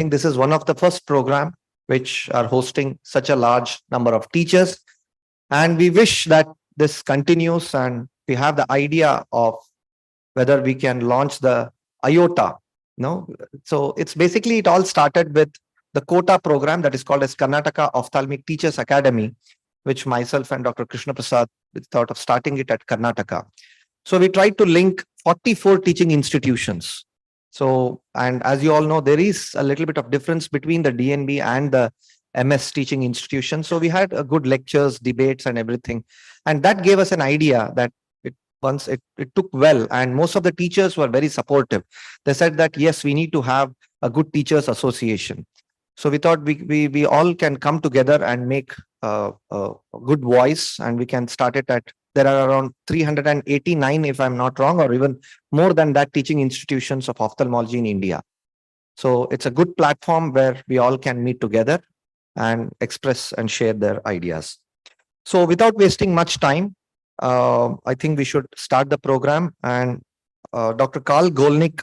think this is one of the first program which are hosting such a large number of teachers. And we wish that this continues, and we have the idea of whether we can launch the IOTA. No, so it's basically it all started with the quota program that is called as Karnataka Ophthalmic Teachers Academy, which myself and Dr. Krishna Prasad thought of starting it at Karnataka. So we tried to link 44 teaching institutions. So, and as you all know, there is a little bit of difference between the DNB and the MS teaching institution. So we had good lectures, debates, and everything. And that gave us an idea that once it took well, and most of the teachers were very supportive. They said that, yes, we need to have a good teachers association. So we thought we all can come together and make a good voice, and we can start it at, there are around 389, if I'm not wrong, or even more than that, teaching institutions of ophthalmology in India. So it's a good platform where we all can meet together and express and share their ideas. So without wasting much time, I think we should start the program, and Dr. Karl Golnick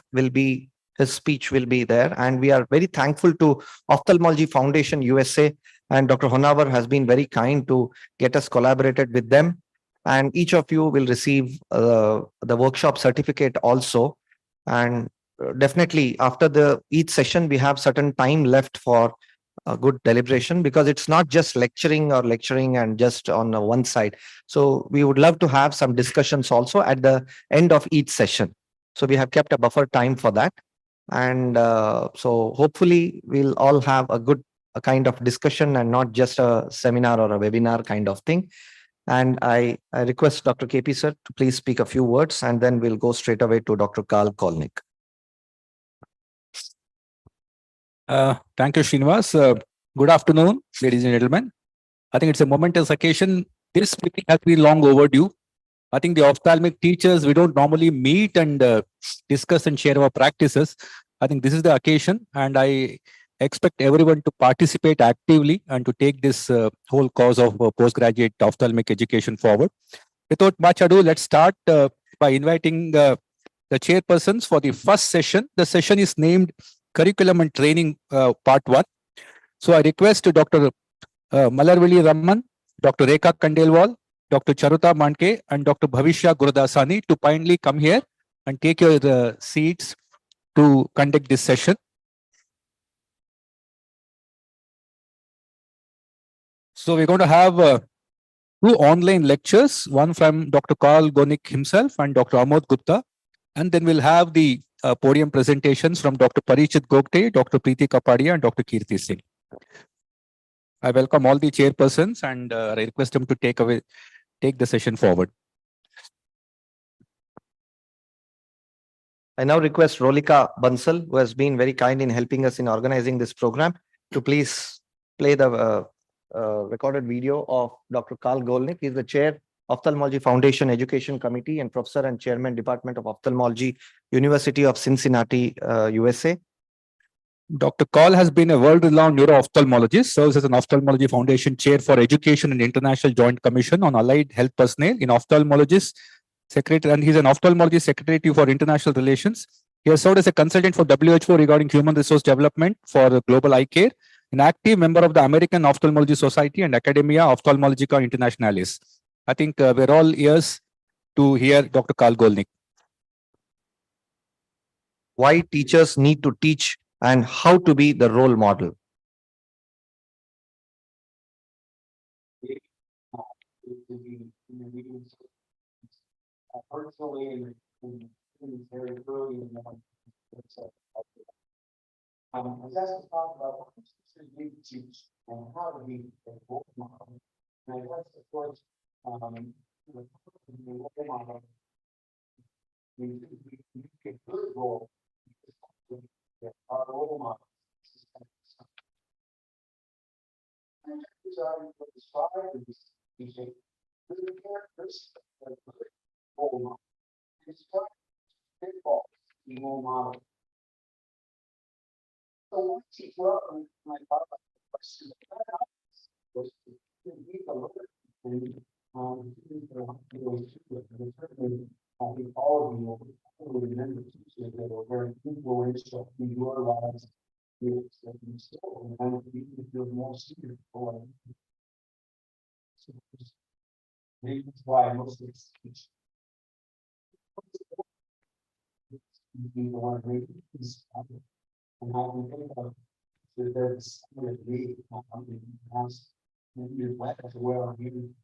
his speech will be there. And we are very thankful to Ophthalmology Foundation USA, and Dr. Honavar has been very kind to get us collaborated with them. And each of you will receive the workshop certificate also. And definitely after each session, we have certain time left for a good deliberation, because it's not just lecturing and just on one side. So we would love to have some discussions also at the end of each session. So we have kept a buffer time for that. And so hopefully we'll all have a kind of discussion and not just a seminar or a webinar kind of thing. And I request Dr. KP sir to please speak a few words, and then we'll go straight away to Dr. Karl Kolnick. Thank you, Srinivas. Good afternoon, ladies and gentlemen. I think it's a momentous occasion. This meeting has been long overdue. I think the ophthalmic teachers, we don't normally meet and discuss and share our practices. I think this is the occasion, and I expect everyone to participate actively and to take this whole cause of postgraduate ophthalmic education forward. Without much ado, let's start by inviting the chairpersons for the first session. The session is named Curriculum and Training Part 1. So I request Dr. Malarvili Ramman, Dr. Rekha Kandelwal, Dr. Charuta Manke, and Dr. Bhavishya Gurudasani to kindly come here and take your seats to conduct this session. So we're going to have two online lectures, one from Dr. Karl Golnick himself and Dr. Amod Gupta, and then we'll have the podium presentations from Dr. Parishit Gogte, Dr. Preeti Kapadia, and Dr. Kirti Singh. I welcome all the chairpersons, and I request them to take the session forward. I now request Rolika Bansal, who has been very kind in helping us in organizing this program, to please play the recorded video of Dr. Karl Golnick. He is the chair, Ophthalmology Foundation Education Committee, and professor and chairman, Department of Ophthalmology, University of Cincinnati, USA. Dr. Karl has been a world-renowned neuro-ophthalmologist, serves as an Ophthalmology Foundation Chair for Education and International Joint Commission on Allied Health Personnel in Ophthalmologist Secretary, and he's an Ophthalmology Secretary for International Relations. He has served as a consultant for WHO regarding human resource development for global eye care, an active member of the American Ophthalmology Society and Academia Ophthalmologica Internationalis. I think we're all ears to hear Dr. Karl Golnick. Why teachers need to teach and how to be the role model. I was asked to talk about what teachers need to teach and how to be a role model. And I guess, of course, the role model, we get good role. Our role model. Describe this teaching the characteristics of a good role model. Describe pitfalls in role model. So once you grow up, my question was to be the leader, and I think all of you will remember teachers that were very influential in your lives It's still, and I would be feel more senior for. Maybe that's why most of these teach. You want to read this, and how we think of the there's some of the house, maybe you're left to where I'm even.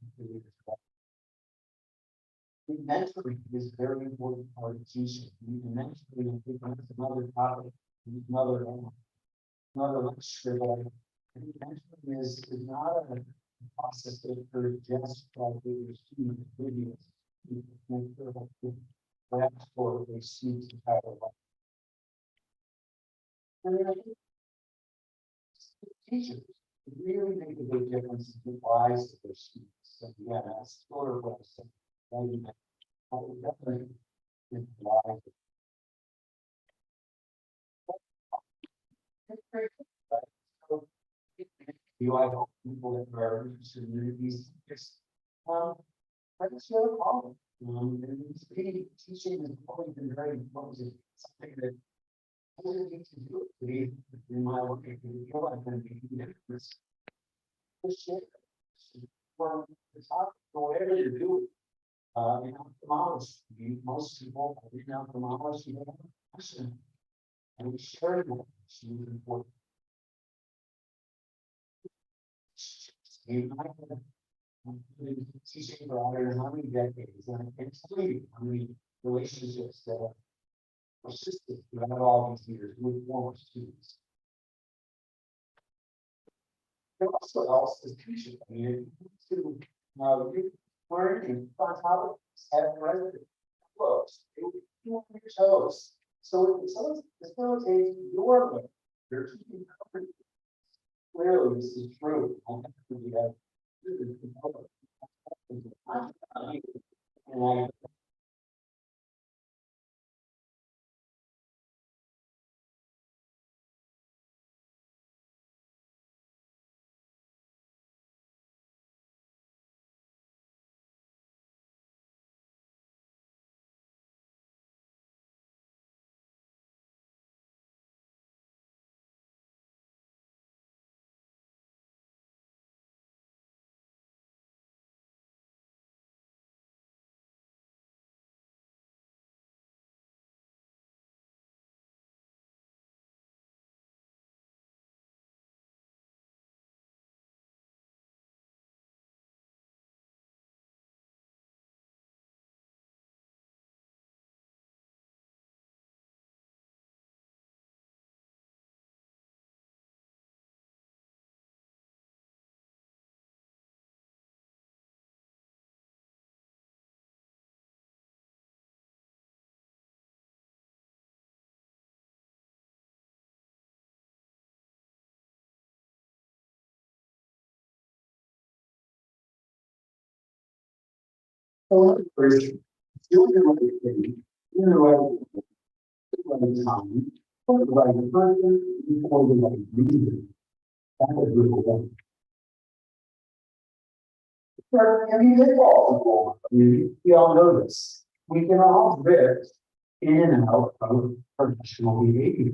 Mentoring is a very important part of teaching. You can mentoring, I think that's another topic, another lecture, but I think mentoring is not a process that occurs just by the student videos. You can mentor them, perhaps for a student's entire life. And then I think teachers really make a big difference in the lives of their students. So yeah, that's sort of what I said. I would definitely in the lives of you I hope people that are interested in these just I just feel a problem. And it's really teaching has always been very important. It's something that I really need to do it to be in my work. I feel I'm going to be different. Just share from the top, whatever you do. In ophthalmology, most people in ophthalmology have a passion. And we share it with you important. You might have been teaching for I don't know how many decades, and I can tell you how many relationships that have persisted throughout all these years with former students. It also helps as teachers. I mean, to learn and find topics, have resident close, you on your toes. So it facilitates your learning. You're keeping company. Clearly, this is true. I have to be and I first doing the right thing, in the right time, for the right person, before the right reason. That was really well. Sure, I mean, they all, I mean, we all know this. We can all drift in and out of professional behavior.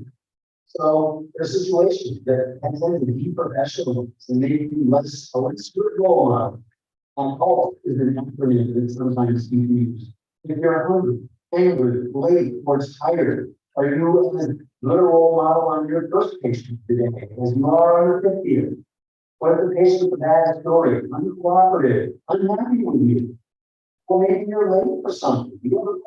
So there's situations that tend to be professional and maybe less, so it's good role model. And HALT is an acronym that sometimes you use. If you're hungry, angry, late, or tired, are you a good role model on your first patient today, as you are on your 50th? What if the patient with a bad story, uncooperative, unhappy with you? Well, maybe you're late for something. You have a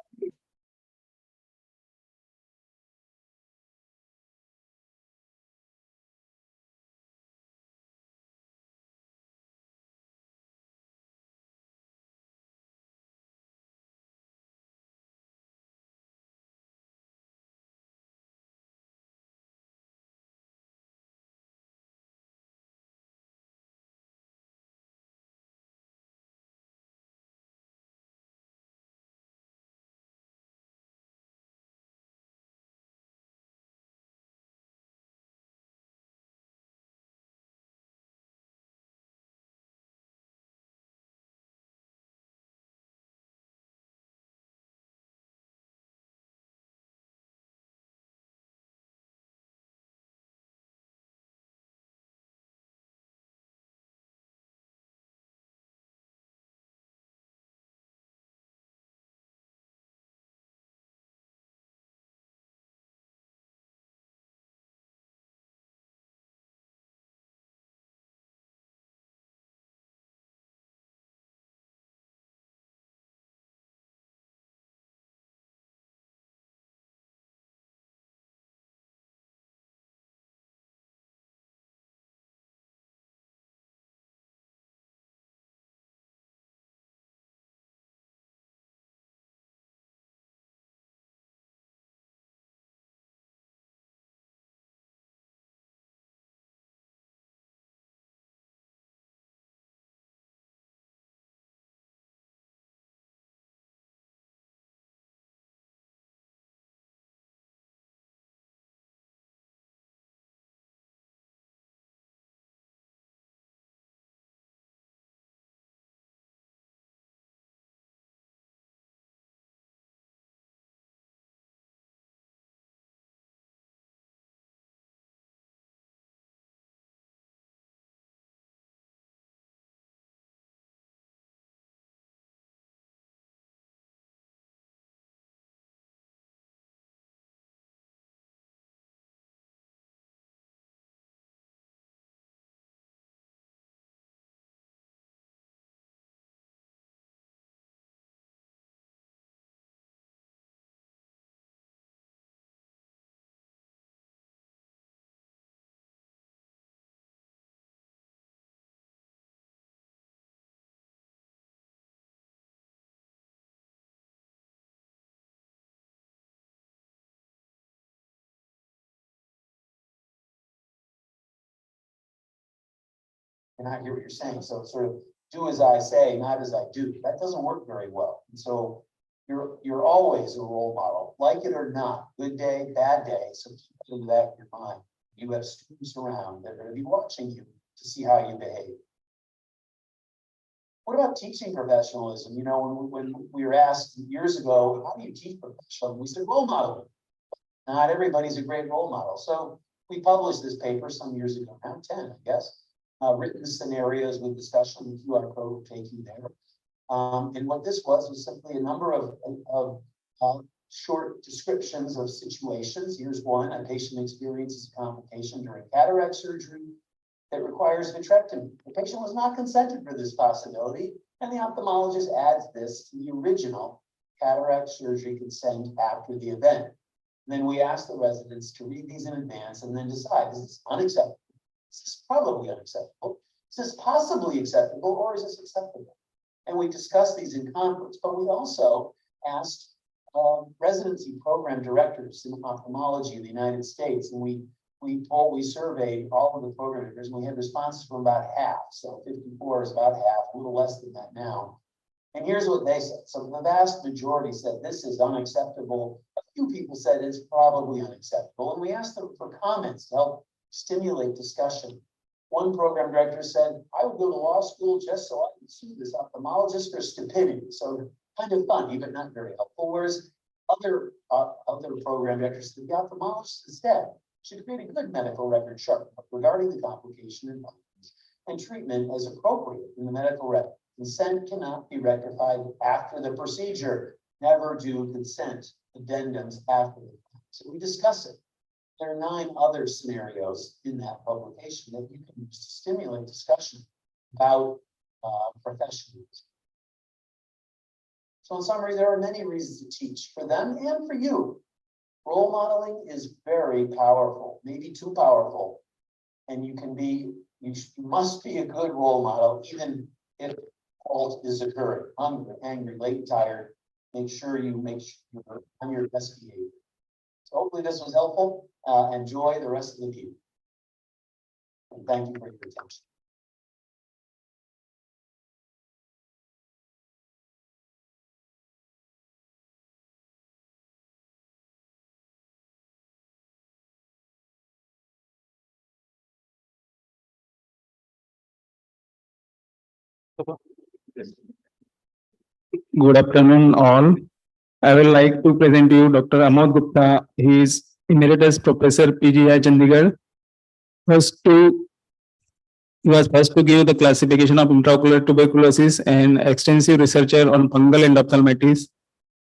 and I hear what you're saying. So it's sort of do as I say, not as I do. That doesn't work very well. And so you're always a role model, like it or not, good day, bad day. So keep in that in your mind. You have students around that are going to be watching you to see how you behave. What about teaching professionalism? You know, when we were asked years ago, how do you teach professionalism? We said role modeling. Not everybody's a great role model. So we published this paper some years ago, around 10, I guess, written scenarios with discussion, the QR code will take you there. And what this was simply a number of short descriptions of situations. Here's one: a patient experiences a complication during cataract surgery that requires vitrectomy. The patient was not consented for this possibility, and the ophthalmologist adds this to the original cataract surgery consent after the event. And then we ask the residents to read these in advance and then decide, is this unacceptable? Is this probably unacceptable? Is this possibly acceptable, or is this acceptable? And we discussed these in conference, but we also asked residency program directors in ophthalmology in the United States, and we surveyed all of the program directors, and we had responses from about half. So 54 is about half, a little less than that now. And here's what they said. So the vast majority said this is unacceptable. A few people said it's probably unacceptable. And we asked them for comments to help stimulate discussion. One program director said, I would go to law school just so I could sue this ophthalmologist for stupidity. So kind of funny, but not very helpful. Whereas other program directors said the ophthalmologist instead should create a good medical record chart regarding the complication and treatment as appropriate in the medical record. Consent cannot be rectified after the procedure. Never do consent addendums after the fact. So we discuss it. There are 9 other scenarios in that publication that you can use to stimulate discussion about professionalism. So in summary, there are many reasons to teach for them and for you. Role modeling is very powerful, maybe too powerful. And you must be a good role model, even if fault is occurring. Hungry, angry, late, and tired. Make sure you're on your best behavior. So hopefully this was helpful. Enjoy the rest of the view. And thank you for your attention. Good afternoon, all. I would like to present you Dr. Amod Gupta. He is Emeritus Professor PGI Chandigarh. He was first to give the classification of intraocular tuberculosis and extensive researcher on fungal endophthalmitis.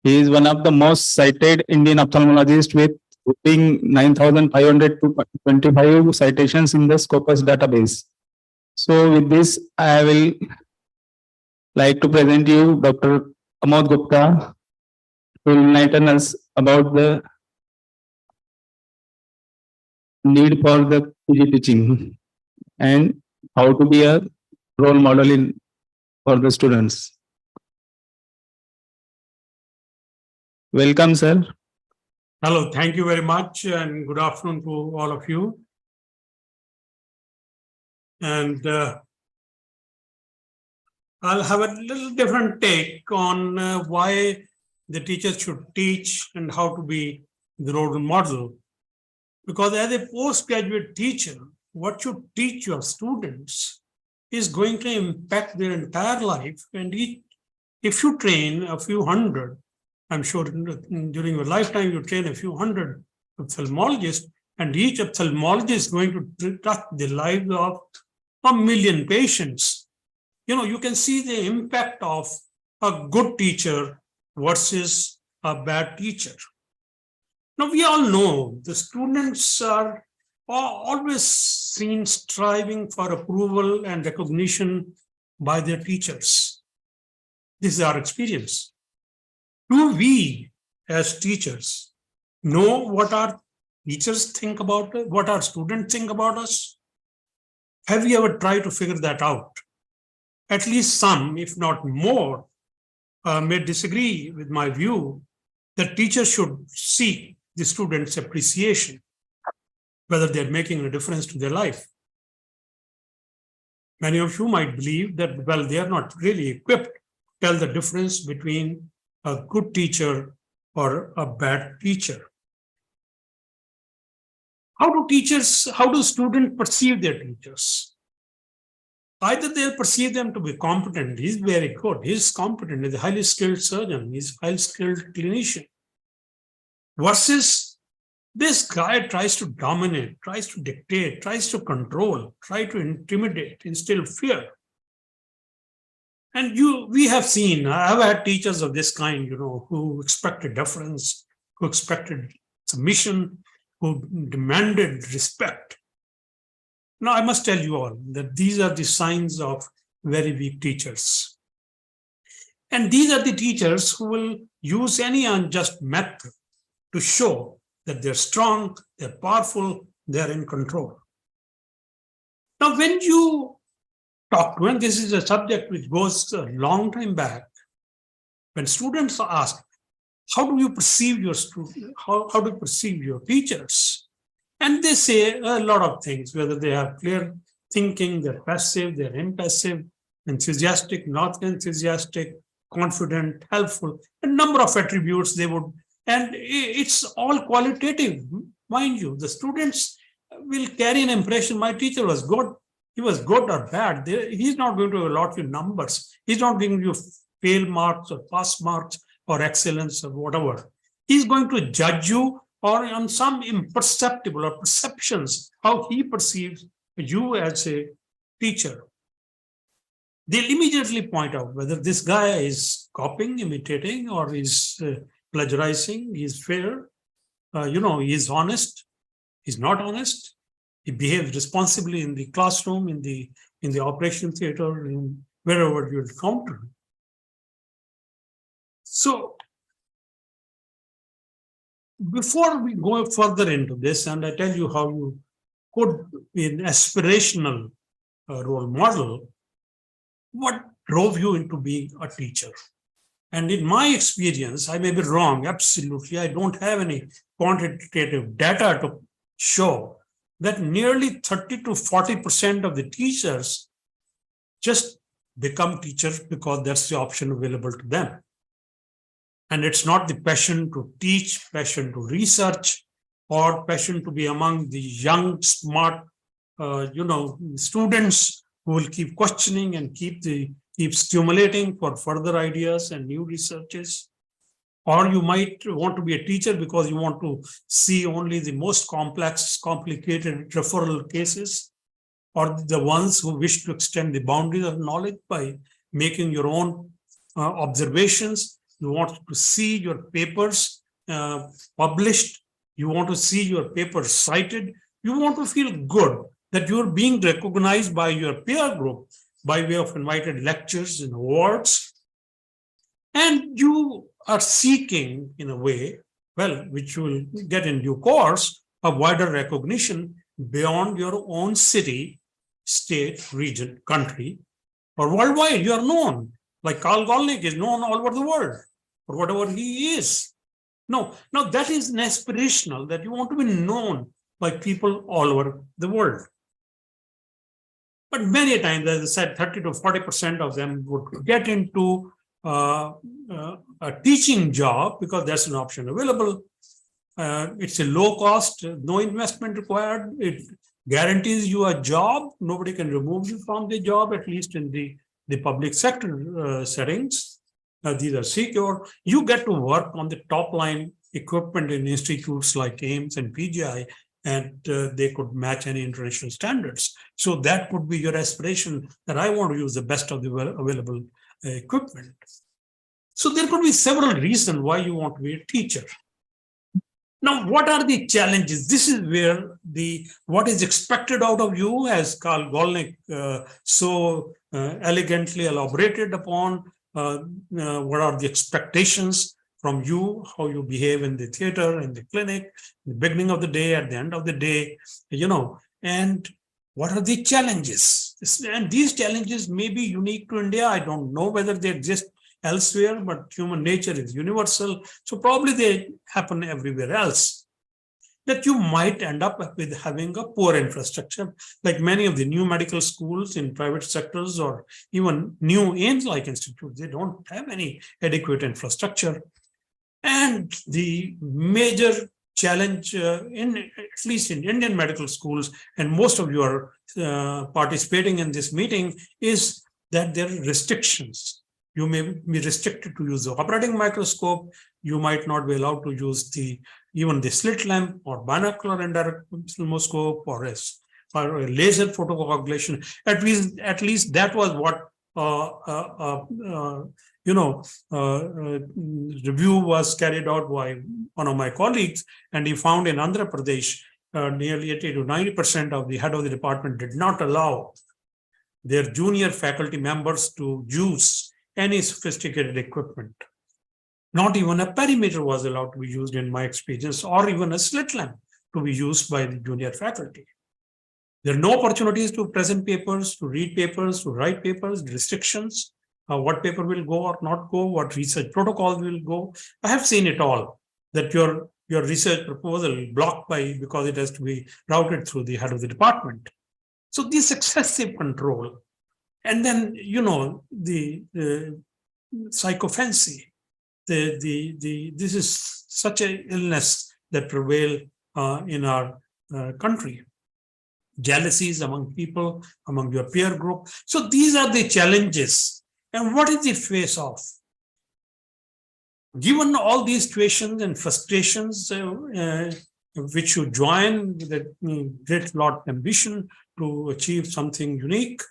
He is one of the most cited Indian ophthalmologists with whopping 9,525 citations in the Scopus database. So with this, I will like to present you Dr. Amod Gupta, who will enlighten us about the need for the PG teaching and how to be a role model for the students. Welcome, sir. Hello, thank you very much, and good afternoon to all of you. And I'll have a little different take on why the teachers should teach and how to be the role model. Because as a postgraduate teacher, what you teach your students is going to impact their entire life. And if you train a few hundred, I'm sure during your lifetime, you train a few hundred ophthalmologists, and each ophthalmologist is going to touch the lives of 1 million patients. You know, you can see the impact of a good teacher versus a bad teacher. Now, we all know the students are always seen striving for approval and recognition by their teachers. This is our experience. Do we, as teachers, know what our teachers think about us, what our students think about us? Have you ever tried to figure that out? At least some, if not more, may disagree with my view that teachers should seek the students' appreciation, whether they're making a difference to their life. Many of you might believe that, well, they are not really equipped to tell the difference between a good teacher or a bad teacher. How do students perceive their teachers? Either they'll perceive them to be competent, he's very good, he's competent, he's a highly skilled surgeon, he's a highly skilled clinician, versus this guy tries to dominate, tries to dictate, tries to control, try to intimidate, instill fear. And we have seen, I've had teachers of this kind, who expected deference, who expected submission, who demanded respect. Now, I must tell you all that these are the signs of very weak teachers. And these are the teachers who will use any unjust method to show that they're strong, they're powerful, they're in control. Now, when you talk to, and this is a subject which goes a long time back, when students are asked, how do you perceive your students? How do you perceive your teachers? And they say a lot of things, whether they have clear thinking, they're passive, they're impassive, enthusiastic, not enthusiastic, confident, helpful, a number of attributes they would, and it's all qualitative, mind you. The students will carry an impression, my teacher was good, he was good or bad. He's not going to allot you numbers. He's not giving you fail marks or pass marks or excellence or whatever. He's going to judge you or on some imperceptible or perceptions, how he perceives you as a teacher. They'll immediately point out whether this guy is copying, imitating, or is plagiarizing, he's fair, he's honest, he's not honest, he behaves responsibly in the classroom, in the operation theater, in wherever you encounter him. So, before we go further into this, and I tell you how you could be an aspirational role model, what drove you into being a teacher? And in my experience, I may be wrong, absolutely, I don't have any quantitative data to show that nearly 30 to 40% of the teachers just become teachers because that's the option available to them. And it's not the passion to teach, passion to research, or passion to be among the young, smart, students who will keep questioning and keep stimulating for further ideas and new researches. Or you might want to be a teacher because you want to see only the most complex, complicated referral cases, or the ones who wish to extend the boundaries of knowledge by making your own observations. You want to see your papers published. You want to see your papers cited. You want to feel good that you're being recognized by your peer group by way of invited lectures and awards. And you are seeking, in a way, which you will get in due course, a wider recognition beyond your own city, state, region, country, or worldwide. You are known. Like Carl Golnick is known all over the world for whatever he is. No, now that is an aspirational, that you want to be known by people all over the world. But many times, as I said, 30 to 40% of them would get into a teaching job because that's an option available. It's a low cost, no investment required. It guarantees you a job. Nobody can remove you from the job, at least in the public sector settings. These are secure. You get to work on the top line equipment in institutes like AIMS and PGI, and they could match any international standards. So that would be your aspiration, that I want to use the best of the available equipment. So there could be several reasons why you want to be a teacher. Now, what are the challenges? This is where what is expected out of you, as Carl Golnick so elegantly elaborated upon, what are the expectations from you, how you behave in the theater, in the clinic, in the beginning of the day, at the end of the day, and what are the challenges? And these challenges may be unique to India. I don't know whether they exist elsewhere, but human nature is universal. So probably they happen everywhere else. that you might end up with having a poor infrastructure, like many of the new medical schools in private sectors or even new AIMS-like institutes. They don't have any adequate infrastructure. And the major challenge at least in Indian medical schools, and most of you are participating in this meeting, is that there are restrictions. You may be restricted to use the operating microscope. You might not be allowed to use even the slit lamp or binocular indirect filmoscope or a laser photocoagulation. At least that was what review was carried out by one of my colleagues, and he found in Andhra Pradesh, nearly 80 to 90% of the head of the department did not allow their junior faculty members to use any sophisticated equipment. Not even a perimeter was allowed to be used in my experience, or even a slit lamp to be used by the junior faculty. There are no opportunities to present papers, to read papers, to write papers, restrictions, what paper will go or not go, what research protocols will go. I have seen it all, that your research proposal blocked because it has to be routed through the head of the department. So this excessive control, and then, the psychophancy, this is such an illness that prevail in our country. Jealousies among people, among your peer group. So these are the challenges. And what is the face of? Given all these situations and frustrations, which you join with a great lot of ambition to achieve something unique,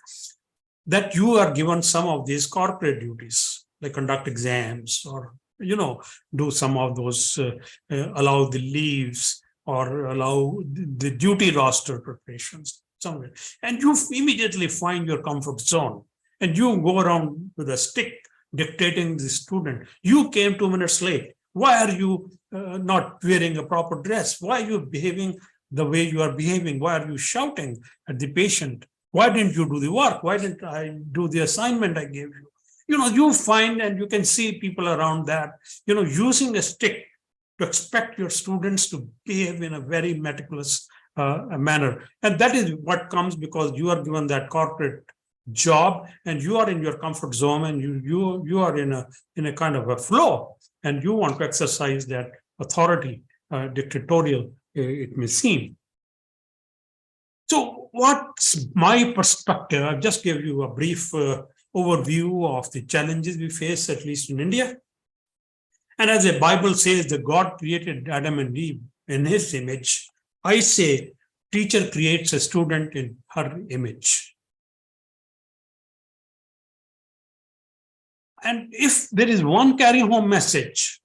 that you are given some of these corporate duties, like conduct exams or, do some of those, allow the leaves or allow the duty roster preparations somewhere. And you immediately find your comfort zone and you go around with a stick dictating the student. You came 2 minutes late. Why are you not wearing a proper dress? Why are you behaving the way you are behaving? Why are you shouting at the patient? Why didn't you do the work? Why didn't I do the assignment I gave you? You find, and you can see people around that, using a stick to expect your students to behave in a very meticulous manner. And that is what comes because you are given that corporate job and you are in your comfort zone and you are in a kind of a flow and you want to exercise that authority, dictatorial it may seem. So what's my perspective? I'll just give you a brief overview of the challenges we face, at least in India. And as the Bible says that God created Adam and Eve in his image, I say teacher creates a student in her image. And if there is one carry home message,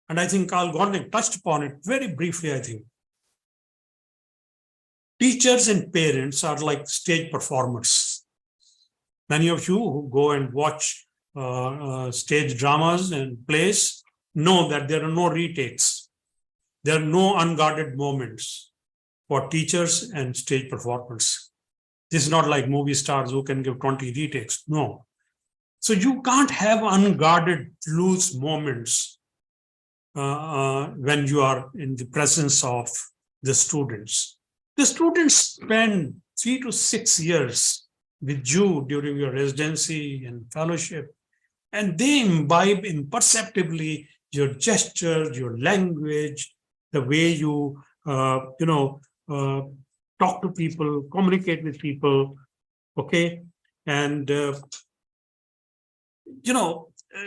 and I think Carl Gondek touched upon it very briefly, I think. Teachers and parents are like stage performers. Many of you who go and watch stage dramas and plays know that there are no retakes. There are no unguarded moments for teachers and stage performers. This is not like movie stars who can give 20 retakes. No. So you can't have unguarded loose moments when you are in the presence of the students. The students spend 3 to 6 years with you during your residency and fellowship, and they imbibe imperceptibly your gestures, your language, the way you, talk to people, communicate with people, okay? And,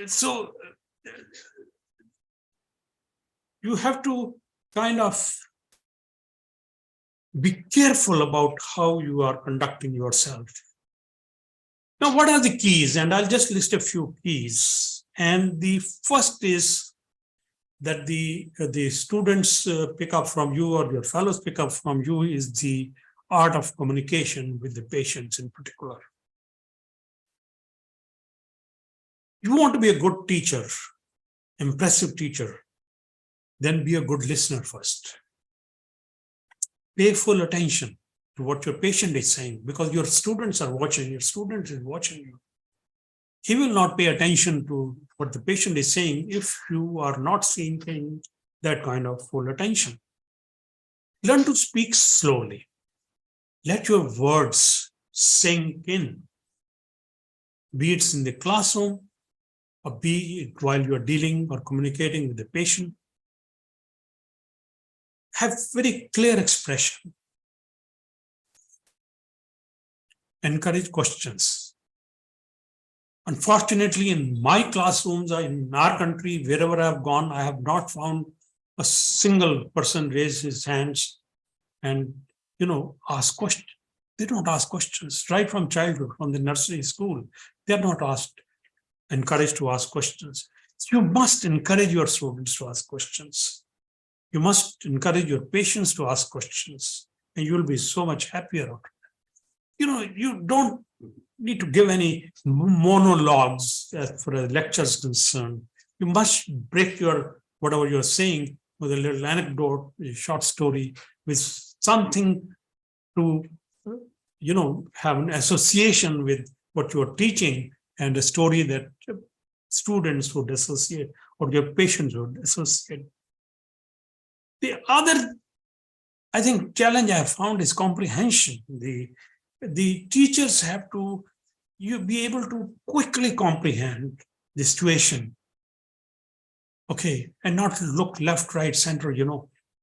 so you have to kind of be careful about how you are conducting yourself. Now, what are the keys? And I'll just list a few keys. And the first is that the students pick up from you or your fellows pick up from you is the art of communication with the patients in particular. You want to be a good teacher, impressive teacher, then be a good listener first. Pay full attention to what your patient is saying because your students are watching, your student is watching you. He will not pay attention to what the patient is saying if you are not seeing that kind of full attention. Learn to speak slowly. Let your words sink in, be it in the classroom or be it while you are dealing or communicating with the patient. Have very clear expression. Encourage questions. Unfortunately, in my classrooms, in our country, wherever I've gone, I have not found a single person raise his hands and, ask questions. They don't ask questions right from childhood, from the nursery school. They are not encouraged to ask questions. You must encourage your students to ask questions. You must encourage your patients to ask questions, and you will be so much happier. You don't need to give any monologues as far as lecture is concerned. You must break your whatever you're saying with a little anecdote, a short story, with something to, have an association with what you're teaching, and a story that students would associate or your patients would associate. The other, I think, challenge I have found is comprehension. The teachers have to be able to quickly comprehend the situation, okay, and not look left, right, center,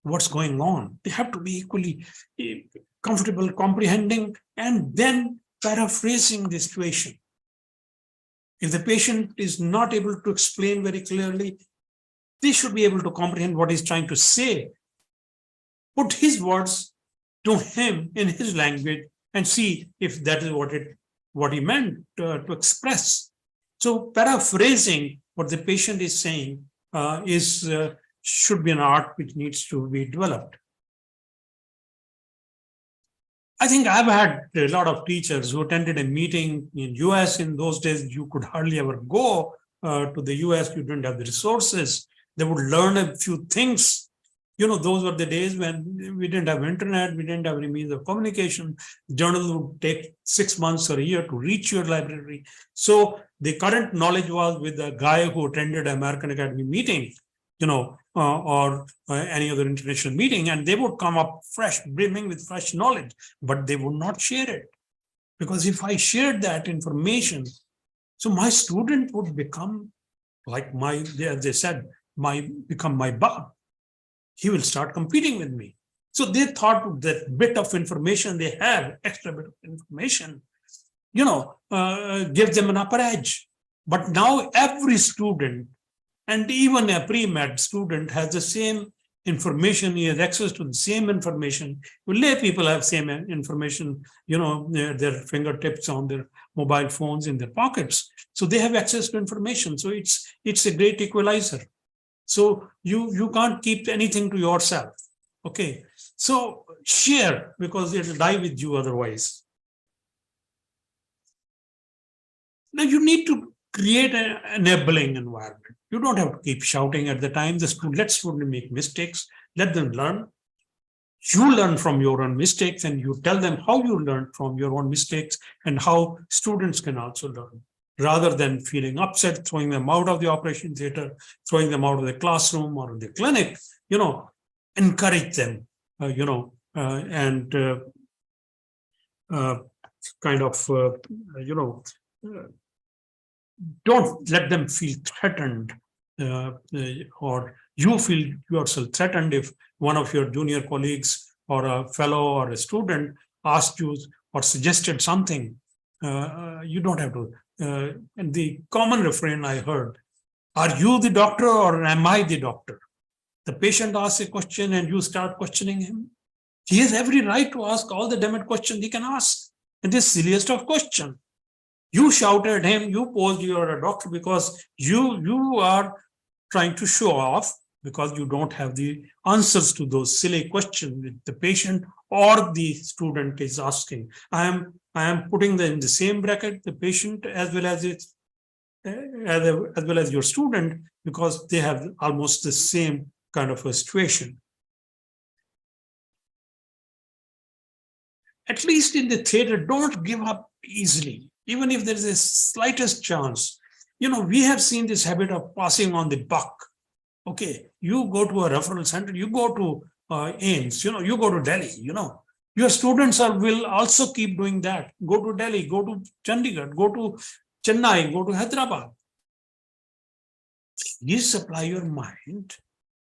what's going on. They have to be equally comfortable comprehending and then paraphrasing the situation. If the patient is not able to explain very clearly, they should be able to comprehend what he's trying to say. Put his words to him in his language and see if that is what he meant to express. So paraphrasing what the patient is saying should be an art which needs to be developed. I think I've had a lot of teachers who attended a meeting in US. In those days, you could hardly ever go to the US. You didn't have the resources. They would learn a few things. Those were the days when we didn't have internet. We didn't have any means of communication. Journal would take 6 months or a year to reach your library. So the current knowledge was with a guy who attended American Academy meeting, or any other international meeting, and they would come up fresh, brimming with fresh knowledge, but they would not share it. Because if I shared that information, so my student would become like as they said, become my Bob. He will start competing with me. So they thought that bit of information they have, extra bit of information, gives them an upper edge. But now every student, and even a pre-med student, has the same information. He has access to the same information. Lay people have same information, their fingertips on their mobile phones in their pockets. So they have access to information. So it's a great equalizer. So you can't keep anything to yourself. Okay. So share, because it'll die with you otherwise. Now you need to create an enabling environment. You don't have to keep shouting at the time. Let students make mistakes. Let them learn. You learn from your own mistakes, and you tell them how you learned from your own mistakes and how students can also learn, rather than feeling upset, throwing them out of the operation theater, throwing them out of the classroom or the clinic. Encourage them, and kind of, don't let them feel threatened, or you feel yourself threatened if one of your junior colleagues or a fellow or a student asked you or suggested something. You don't have to. And the common refrain I heard, are you the doctor or am I the doctor? The patient asks a question and you start questioning him. He has every right to ask all the damn questions he can ask. And the silliest of questions. You shouted at him, you posed you are a doctor because you are trying to show off, because you don't have the answers to those silly questions that the patient or the student is asking. I am putting them in the same bracket, the patient as well as your student, because they have almost the same kind of a situation. At least in the theater, don't give up easily. Even if there is a slightest chance, we have seen this habit of passing on the buck. Okay, you go to a referral center, you go to aims. You go to Delhi, your students will also keep doing that. Go to Delhi, go to Chandigarh, go to Chennai, go to Hyderabad. You supply your mind,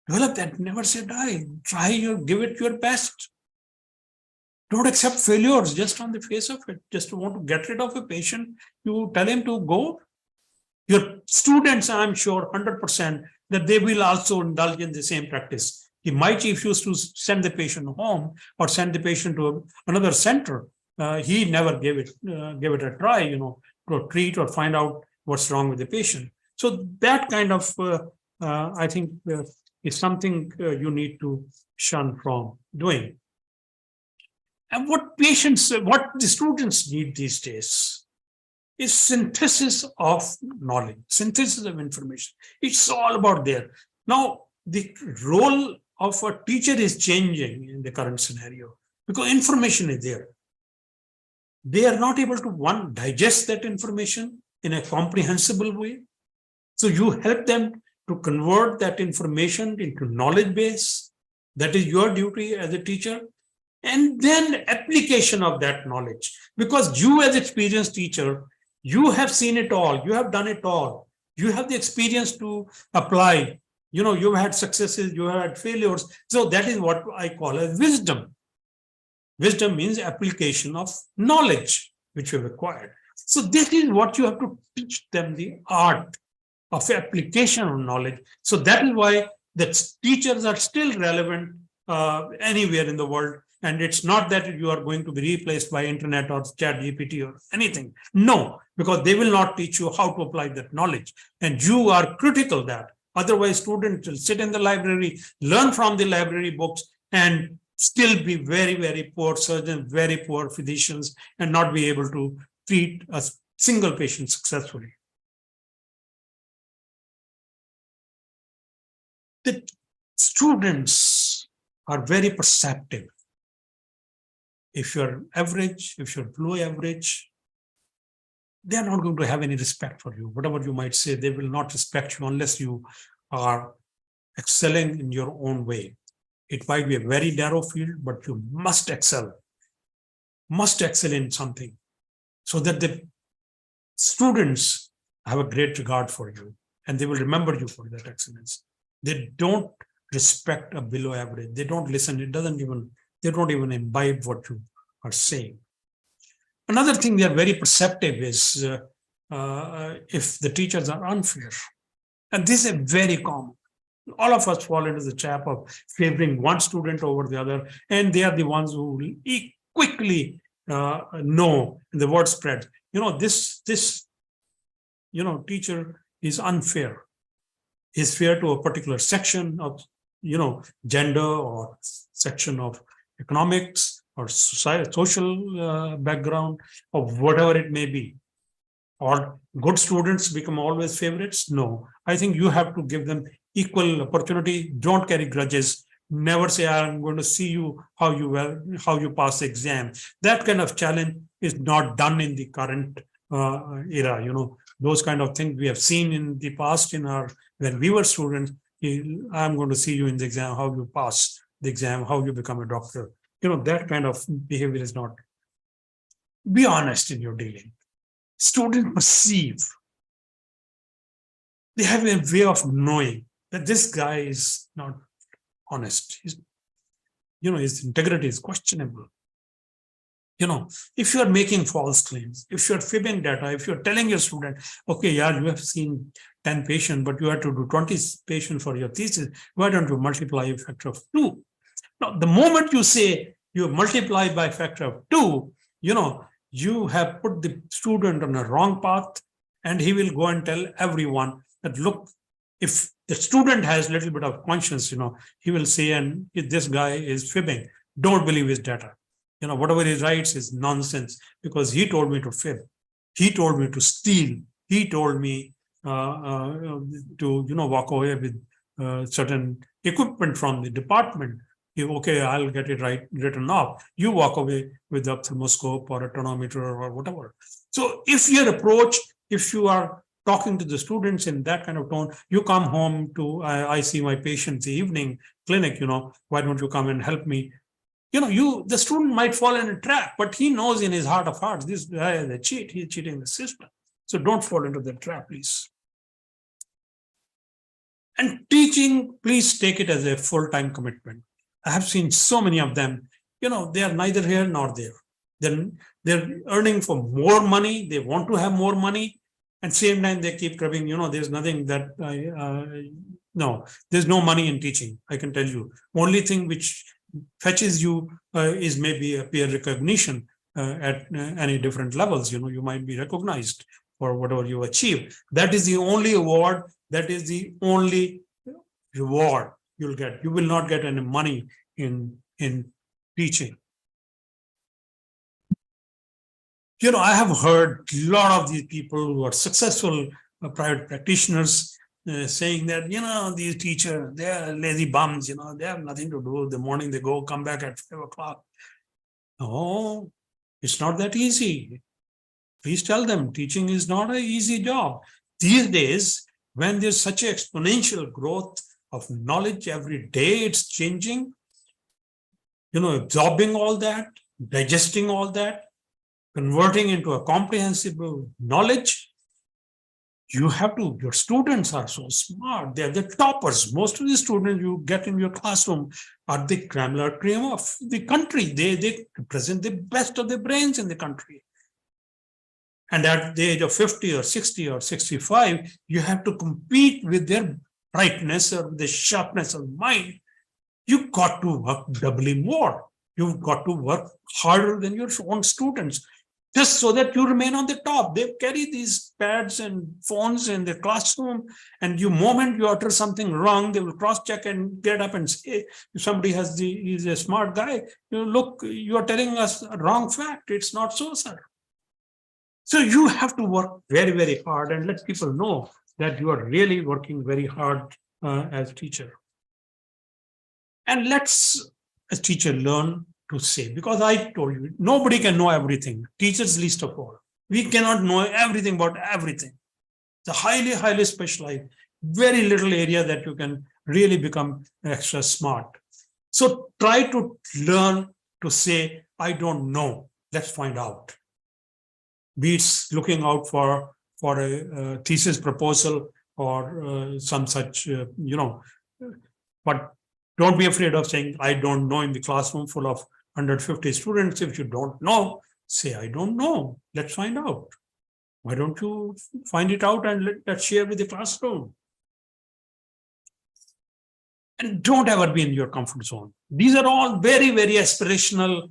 develop that, never say die. Give it your best. Don't accept failures just on the face of it. Just to want to get rid of a patient, you tell him to go. Your students, I'm sure 100% that they will also indulge in the same practice. My chief used to send the patient home or send the patient to another center. He never gave it a try, to treat or find out what's wrong with the patient. So that kind of, I think, is something you need to shun from doing. And what the students need these days is synthesis of knowledge, synthesis of information. It's all about there. Now, the role of a teacher is changing in the current scenario because information is there. They are not able to, digest that information in a comprehensible way. So you help them to convert that information into knowledge base. That is your duty as a teacher. And then application of that knowledge. Because you as experienced teacher, you have seen it all. You have done it all. You have the experience to apply. You've had successes, you have had failures. So that is what I call as wisdom. Wisdom means application of knowledge, which you have acquired. So this is what you have to teach them, the art of application of knowledge. So that is why the teachers are still relevant anywhere in the world. And it's not that you are going to be replaced by internet or chat GPT or anything. No, because they will not teach you how to apply that knowledge. And you are critical that. Otherwise, students will sit in the library, learn from the library books, and still be very, very poor surgeons, very poor physicians, and not be able to treat a single patient successfully. The students are very perceptive. If you're average, if you're below average, they're not going to have any respect for you. Whatever you might say, they will not respect you unless you are excelling in your own way. It might be a very narrow field, but you must excel in something so that the students have a great regard for you and they will remember you for that excellence. They don't respect a below average. They don't listen. They don't even imbibe what you are saying. Another thing they are very perceptive is if the teachers are unfair. And this is very common. All of us fall into the trap of favoring one student over the other, and they are the ones who quickly know, and the word spread. This teacher is unfair. He's fair to a particular section of, gender or section of economics or social background or whatever it may be. Or good students become always favorites? No, I think you have to give them equal opportunity. Don't carry grudges. Never say, I'm going to see you how you pass the exam. That kind of challenge is not done in the current era. Those kind of things we have seen in the past when we were students. I'm going to see you in the exam, how you pass the exam, how you become a doctor. That kind of behavior is not. Be honest in your dealing. Students perceive. They have a way of knowing that this guy is not honest. His integrity is questionable. If you are making false claims, if you're fibbing data, if you're telling your student, okay, you have seen 10 patients, but you have to do 20 patients for your thesis, why don't you multiply a factor of 2? Now, the moment you say you multiply by a factor of 2, you have put the student on a wrong path, and he will go and tell everyone that, look, if the student has a little bit of conscience, he will say, and if this guy is fibbing, don't believe his data. Whatever he writes is nonsense because he told me to fib. He told me to steal. He told me to, walk away with certain equipment from the department. Okay, I'll get it written off. You walk away with a thermoscope or a tonometer or whatever. So if your approach, if you are talking to the students in that kind of tone, you come home to, I see my patient in the evening, clinic, why don't you come and help me? The student might fall in a trap, but he knows in his heart of hearts, this guy is a cheat, he's cheating the system. So don't fall into that trap, please. And teaching, please take it as a full-time commitment. I have seen so many of them, they are neither here nor there. They're earning for more money, they want to have more money, and same time they keep grabbing, there's nothing that no, there's no money in teaching, I can tell you. Only thing which fetches you is maybe a peer recognition at any different levels. You might be recognized for whatever you achieve. That is the only award, that is the only reward you'll get. You will not get any money in teaching. I have heard a lot of these people who are successful private practitioners saying that, these teachers, they're lazy bums, they have nothing to do. The morning they go, come back at 5 o'clock. No, it's not that easy. Please tell them teaching is not an easy job. These days, when there's such an exponential growth of knowledge every day, it's changing, absorbing all that, digesting all that, converting into a comprehensible knowledge. Your students are so smart. They're the toppers. Most of the students you get in your classroom are the cream of the country. They represent the best of the brains in the country. And at the age of 50 or 60 or 65, you have to compete with their brightness or the sharpness of mind. You've got to work doubly more. You've got to work harder than your own students, just so that you remain on the top. They carry these pads and phones in the classroom, and moment you utter something wrong, they will cross-check and get up and say, if somebody he's a smart guy, look, you are telling us a wrong fact. It's not so, sir. So you have to work very, very hard and let people know that you are really working very hard as a teacher. And let's, as teacher, learn to say, because I told you, nobody can know everything, teachers least of all. We cannot know everything about everything. It's a highly, highly specialized, very little area that you can really become extra smart. So try to learn to say, I don't know, let's find out. Be it looking out for a thesis proposal or some such, but don't be afraid of saying, I don't know, in the classroom full of 150 students. If you don't know, say, I don't know. Let's find out. Why don't you find it out and let's share with the classroom? And don't ever be in your comfort zone. These are all very, very aspirational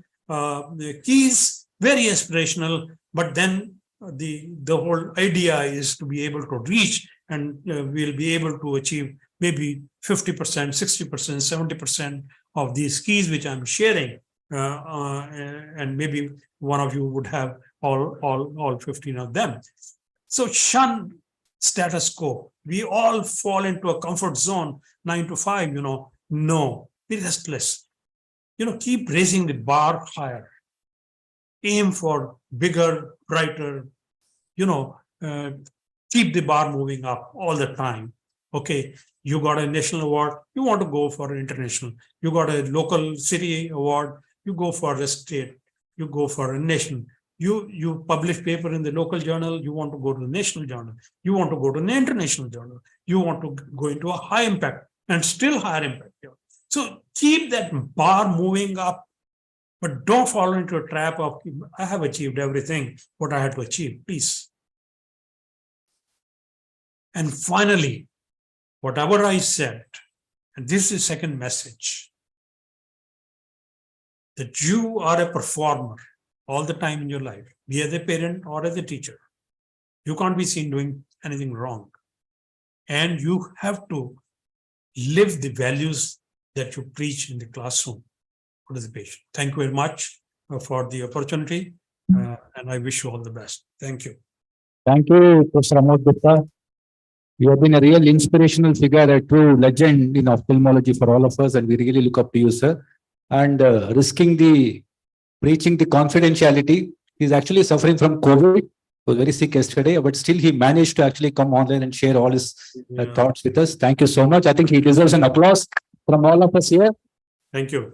keys, very aspirational, but then the whole idea is to be able to reach, and we'll be able to achieve maybe 50%, 60%, 70% of these keys which I'm sharing, and maybe one of you would have all 15 of them. So shun status quo. We all fall into a comfort zone, 9 to 5, no, be restless. Keep raising the bar higher. Aim for bigger, brighter, keep the bar moving up all the time. Okay, you got a national award, you want to go for an international. You got a local city award, you go for a state, you go for a nation. You publish paper in the local journal, you want to go to the national journal, you want to go to an international journal, you want to go into a high impact and still higher impact. So keep that bar moving up, but don't fall into a trap of, I have achieved everything what I had to achieve, please. And finally, whatever I said, and this is the second message, that you are a performer all the time in your life, be as a parent or as a teacher. You can't be seen doing anything wrong. And you have to live the values that you preach in the classroom to the patient. Thank you very much for the opportunity, and I wish you all the best. Thank you. Thank you, Professor Amod Gupta. You have been a real inspirational figure, a true legend in ophthalmology for all of us, and we really look up to you, sir. And preaching the confidentiality. He's actually suffering from COVID. He was very sick yesterday, but still he managed to actually come online and share all his thoughts with us. Thank you so much. I think he deserves an applause. from all of us here. Thank you.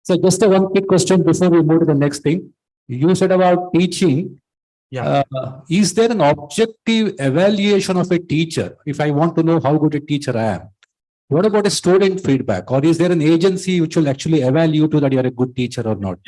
So just a one quick question before we move to the next thing. You said about teaching. Yeah. Is there an objective evaluation of a teacher? If I want to know how good a teacher I am, what about a student feedback? Or is there an agency which will actually evaluate you that you're a good teacher or not?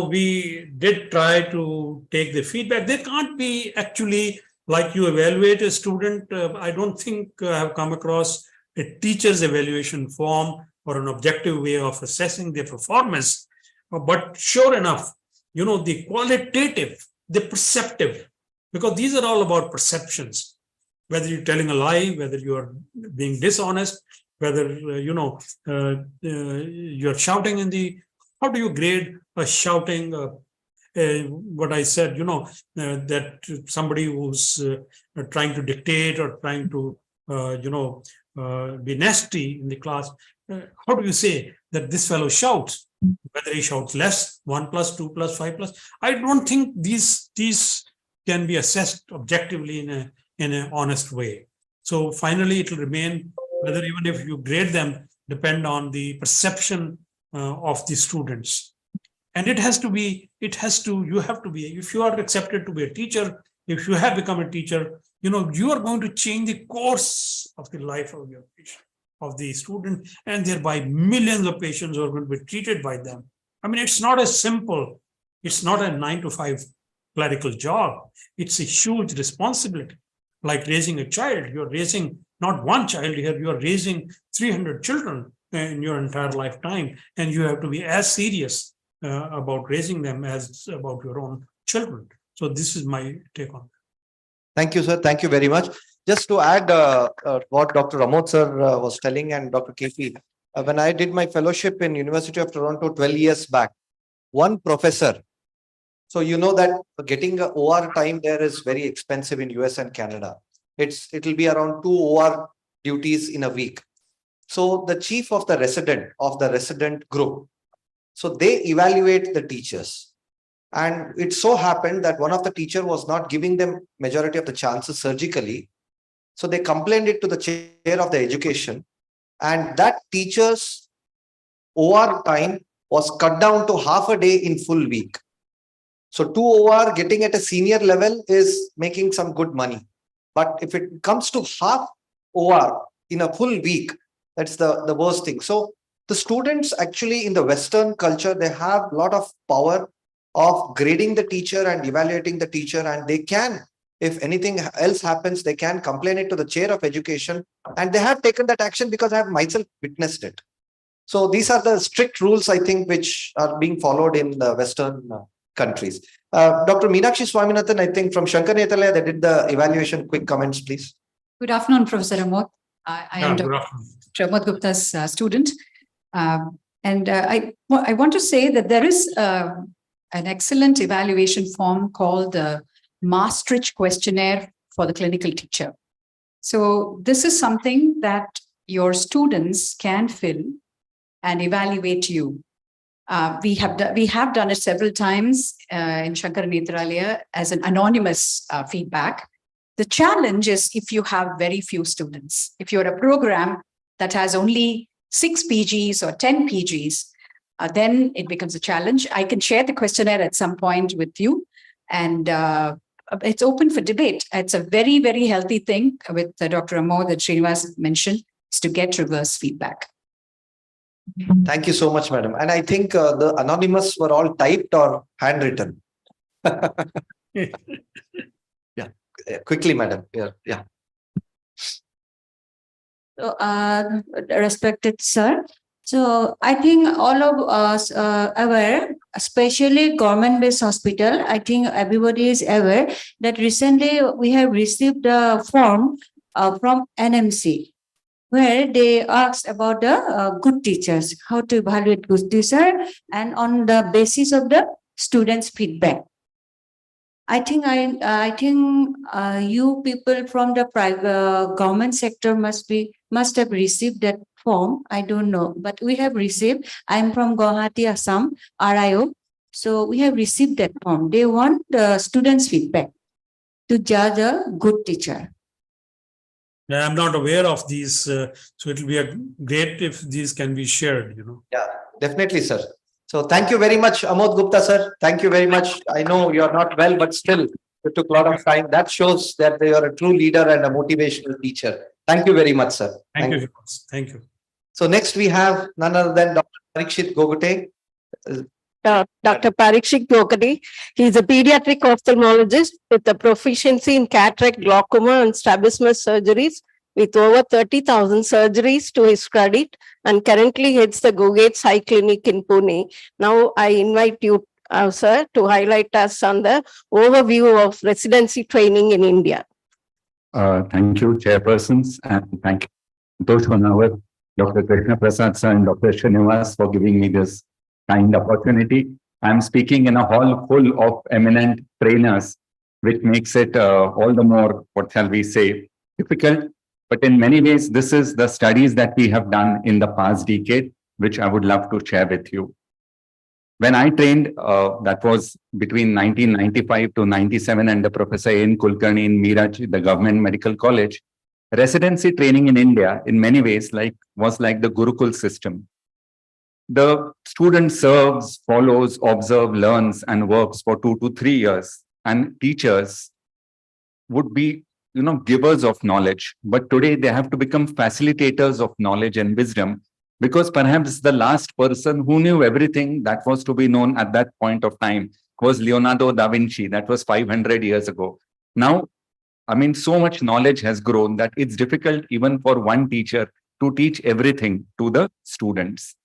We did try to take the feedback. There can't be actually like you evaluate a student. I don't think I have come across a teacher's evaluation form or an objective way of assessing their performance. But sure enough, the qualitative, the perceptive, because these are all about perceptions, whether you're telling a lie, whether you are being dishonest, whether, you're shouting how do you grade a shouting, what I said, that somebody who's trying to dictate or trying to, be nasty in the class. How do you say that this fellow shouts? Whether he shouts less, 1 plus, 2 plus, 5 plus. I don't think these can be assessed objectively in an honest way. So finally, it will remain whether even if you grade them, depend on the perception of the students. And you have to be, if you are accepted to be a teacher, if you have become a teacher, you are going to change the course of the life of your patient, of the student, and thereby millions of patients are going to be treated by them. I mean, it's not as simple. It's not a 9 to 5 clerical job. It's a huge responsibility. Like raising a child, you're raising not one child here, you are raising 300 children in your entire lifetime, and you have to be as serious about raising them as about your own children. So this is my take on that. Thank you, sir. Thank you very much. Just to add what Dr. Amod sir was telling and Dr. KP, when I did my fellowship in University of Toronto 12 years back, one professor, so you know that getting a OR time there is very expensive in US and Canada. It'll be around 2 OR duties in a week. So the chief of the resident group, so they evaluate the teachers. And it so happened that one of the teacher was not giving them majority of the chances surgically. So they complained it to the chair of the education, and that teacher's OR time was cut down to half a day in full week. So 2 OR getting at a senior level is making some good money. But if it comes to half OR in a full week, that's the worst thing. So the students actually in the Western culture, they have a lot of power of grading the teacher and evaluating the teacher, and they can, if anything else happens, they can complain it to the chair of education, and they have taken that action because I have myself witnessed it. So these are the strict rules, I think, which are being followed in the Western countries. Dr. Meenakshi Swaminathan, I think from Shankar Nethalaya, they did the evaluation. Quick comments, please. Good afternoon, Professor Amod. I am Dr. Amod Gupta's student. I want to say that there is an excellent evaluation form called the Maastricht Questionnaire for the Clinical Teacher. So this is something that your students can fill and evaluate you. We have done it several times in Shankar Nethralaya as an anonymous feedback. The challenge is if you have very few students. If you're a program that has only 6 PGs or 10 PGs, then it becomes a challenge. I can share the questionnaire at some point with you, and it's open for debate. It's a very, very healthy thing with Dr. Amod that Srinivas mentioned, is to get reverse feedback. Thank you so much, madam. And I think the anonymous were all typed or handwritten. Yeah, quickly, madam. Yeah. So, respected sir. So I think all of us are aware, especially government-based hospital. I think everybody is aware that recently we have received a form from NMC, where they asked about the good teachers, how to evaluate good teacher, and on the basis of the students' feedback. I think you people from the private government sector must have received that form. I don't know, but we have received. I'm from Guwahati, Assam, RIO. So we have received that form. They want the students' feedback to judge a good teacher. I'm not aware of these, so it will be great if these can be shared, Yeah, definitely, sir. So thank you very much, Amod Gupta, sir. Thank you very much. I know you're not well, but still you took a lot of time. That shows that you are a true leader and a motivational teacher. Thank you very much, sir. Thank you. Thank you. So next we have none other than Dr. Parikshit Gogote. Dr. Parikshit Gokhale. He is a pediatric ophthalmologist with a proficiency in cataract, glaucoma, and strabismus surgeries, with over 30,000 surgeries to his credit, and currently heads the Gogate's Eye Clinic in Pune. Now, I invite you, sir, to highlight us on the overview of residency training in India. Thank you, chairpersons, and thank you, Tosh Honawar, Dr. Krishna Prasad sir, and Dr. Srinivas for giving me this kind opportunity. I'm speaking in a hall full of eminent trainers, which makes it all the more, what shall we say, difficult. But in many ways, this is the studies that we have done in the past decade, which I would love to share with you. When I trained, that was between 1995 to 97 under Professor N. Kulkarni in Miraj, the government medical college, residency training in India, in many ways, was like the Gurukul system. The student serves, follows, observes, learns, and works for 2 to 3 years. And teachers would be, givers of knowledge. But today they have to become facilitators of knowledge and wisdom, because perhaps the last person who knew everything that was to be known at that point of time was Leonardo da Vinci. That was 500 years ago. Now, so much knowledge has grown that it's difficult even for one teacher to teach everything to the students.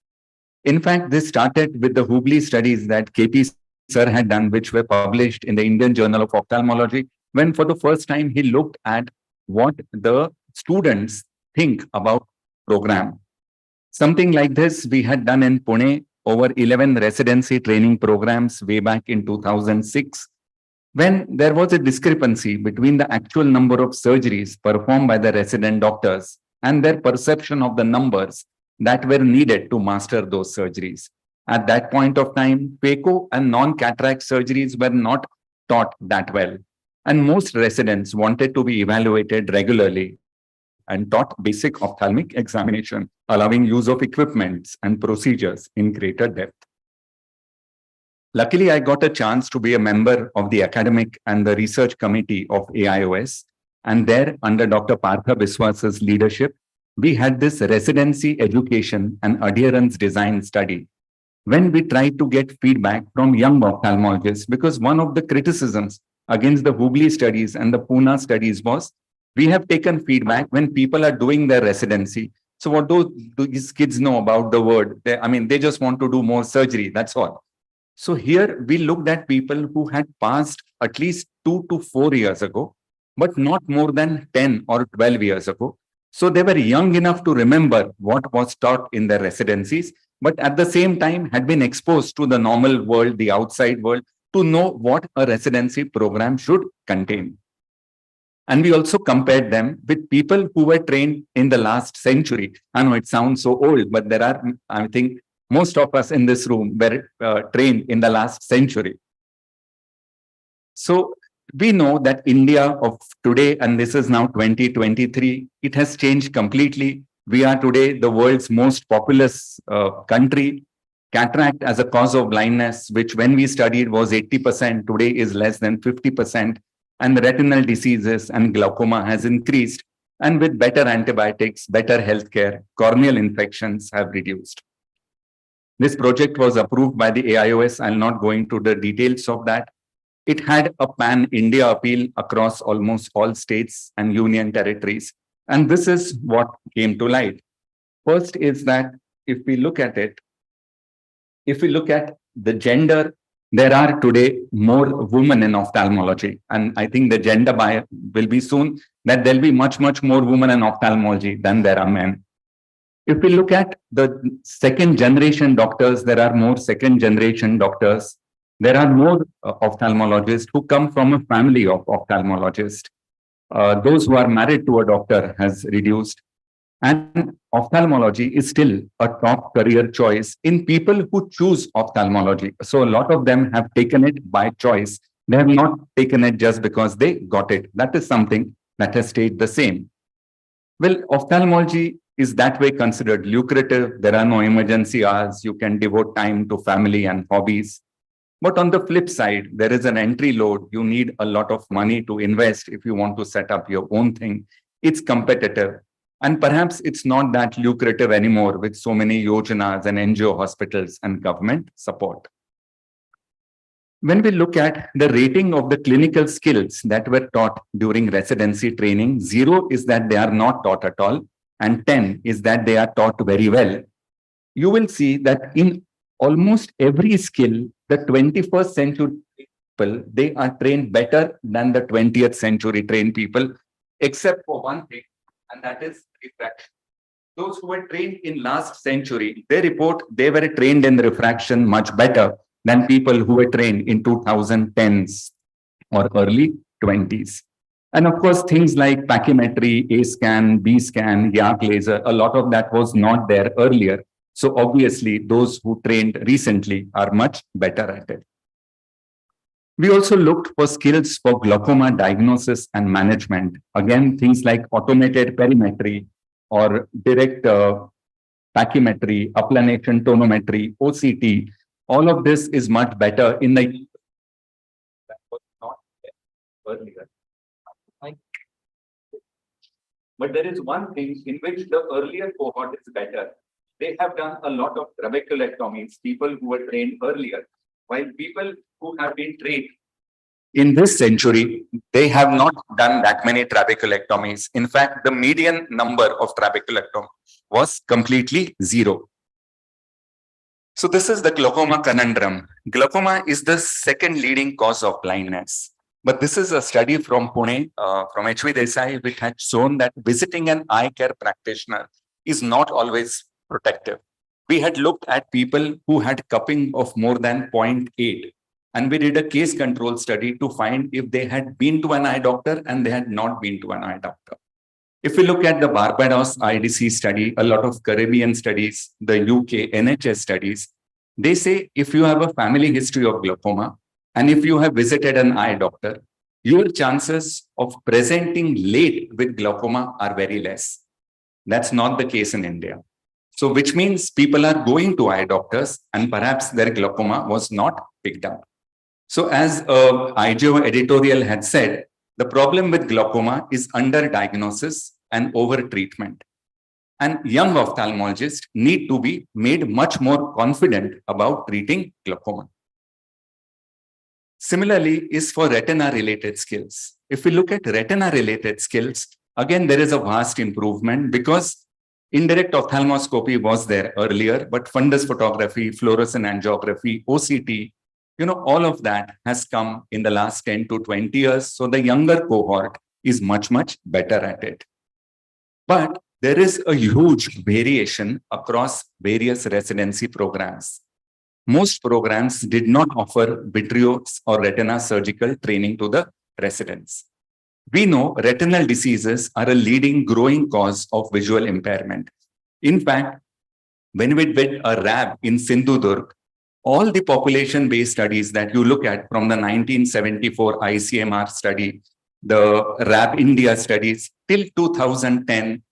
In fact, this started with the Hubli studies that KP sir had done, which were published in the Indian Journal of Ophthalmology, when for the first time he looked at what the students think about program. Something like this we had done in Pune, over 11 residency training programs way back in 2006, when there was a discrepancy between the actual number of surgeries performed by the resident doctors and their perception of the numbers that were needed to master those surgeries. At that point of time, phaco and non-cataract surgeries were not taught that well. And most residents wanted to be evaluated regularly and taught basic ophthalmic examination, allowing use of equipments and procedures in greater depth. Luckily, I got a chance to be a member of the academic and the research committee of AIOS. And there, under Dr. Partha Biswas's leadership, we had this residency education and adherence design study when we tried to get feedback from young ophthalmologists, because one of the criticisms against the Hubli studies and the Pune studies was, we have taken feedback when people are doing their residency. So what do these kids know about the word? They just want to do more surgery, that's all. So here we looked at people who had passed at least 2 to 4 years ago, but not more than 10 or 12 years ago. So they were young enough to remember what was taught in their residencies, but at the same time had been exposed to the normal world, the outside world, to know what a residency program should contain. And we also compared them with people who were trained in the last century. I know it sounds so old, but there are, I think, most of us in this room were trained in the last century. So we know that India of today, and this is now 2023, it has changed completely. We are today the world's most populous country. Cataract as a cause of blindness, which when we studied was 80%, today is less than 50%. And the retinal diseases and glaucoma has increased. And with better antibiotics, better healthcare, corneal infections have reduced. This project was approved by the AIOS. I'll not go into the details of that. It had a pan-India appeal across almost all states and union territories. And this is what came to light. First is that if we look at it, if we look at the gender, there are today more women in ophthalmology. And I think the gender bias will be soon that there'll be much, much more women in ophthalmology than there are men. If we look at the second generation doctors, there are more second generation doctors. There are more ophthalmologists who come from a family of ophthalmologists. Those who are married to a doctor has reduced. And ophthalmology is still a top career choice in people who choose ophthalmology. So a lot of them have taken it by choice. They have not taken it just because they got it. That is something that has stayed the same. Well, ophthalmology is that way considered lucrative. There are no emergency hours. You can devote time to family and hobbies. But on the flip side, there is an entry load. You need a lot of money to invest if you want to set up your own thing. It's competitive. And perhaps it's not that lucrative anymore with so many yojanas and NGO hospitals and government support. When we look at the rating of the clinical skills that were taught during residency training, 0 is that they are not taught at all, and 10 is that they are taught very well. You will see that in almost every skill, the 21st century people, they are trained better than the 20th century trained people, except for one thing, and that is refraction. Those who were trained in last century, they report they were trained in refraction much better than people who were trained in 2010s or early 20s. And of course, things like pachymetry, A-scan, B-scan, YAG laser, a lot of that was not there earlier. So obviously, those who trained recently are much better at it. We also looked for skills for glaucoma diagnosis and management. Again, things like automated perimetry or direct pachymetry, applanation tonometry, OCT. All of this is much better in the that was not there earlier. But there is one thing in which the earlier cohort is better. They have done a lot of trabeculectomies, people who were trained earlier, while people who have been trained in this century, they have not done that many trabeculectomies. In fact, the median number of trabeculectomy was completely 0. So this is the glaucoma conundrum. Glaucoma is the second leading cause of blindness. But this is a study from Pune, from H.V. Desai, which had shown that visiting an eye care practitioner is not always protective. We had looked at people who had cupping of more than 0.8. And we did a case control study to find if they had been to an eye doctor and they had not been to an eye doctor. If we look at the Barbados IDC study, a lot of Caribbean studies, the UK NHS studies, they say if you have a family history of glaucoma and if you have visited an eye doctor, your chances of presenting late with glaucoma are very less. That's not the case in India. So which means people are going to eye doctors and perhaps their glaucoma was not picked up. So as IGO editorial had said, the problem with glaucoma is underdiagnosis and over-treatment. And young ophthalmologists need to be made much more confident about treating glaucoma. Similarly is for retina-related skills. If we look at retina-related skills, again, there is a vast improvement because indirect ophthalmoscopy was there earlier, but fundus photography, fluorescent angiography, OCT, all of that has come in the last 10 to 20 years. So the younger cohort is much, much better at it. But there is a huge variation across various residency programs. Most programs did not offer vitreous or retina surgical training to the residents. We know retinal diseases are a leading growing cause of visual impairment. In fact, when we did a RAB in Sindhudurg, all the population-based studies that you look at from the 1974 ICMR study, the RAB India studies till 2010,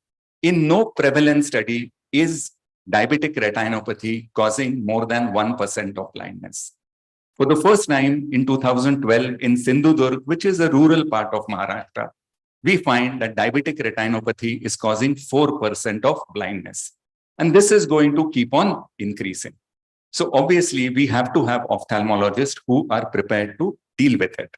in no prevalent study is diabetic retinopathy causing more than 1% of blindness. For the first time in 2012 in Sindhudurg, which is a rural part of Maharashtra, we find that diabetic retinopathy is causing 4% of blindness. And this is going to keep on increasing. So obviously, we have to have ophthalmologists who are prepared to deal with it.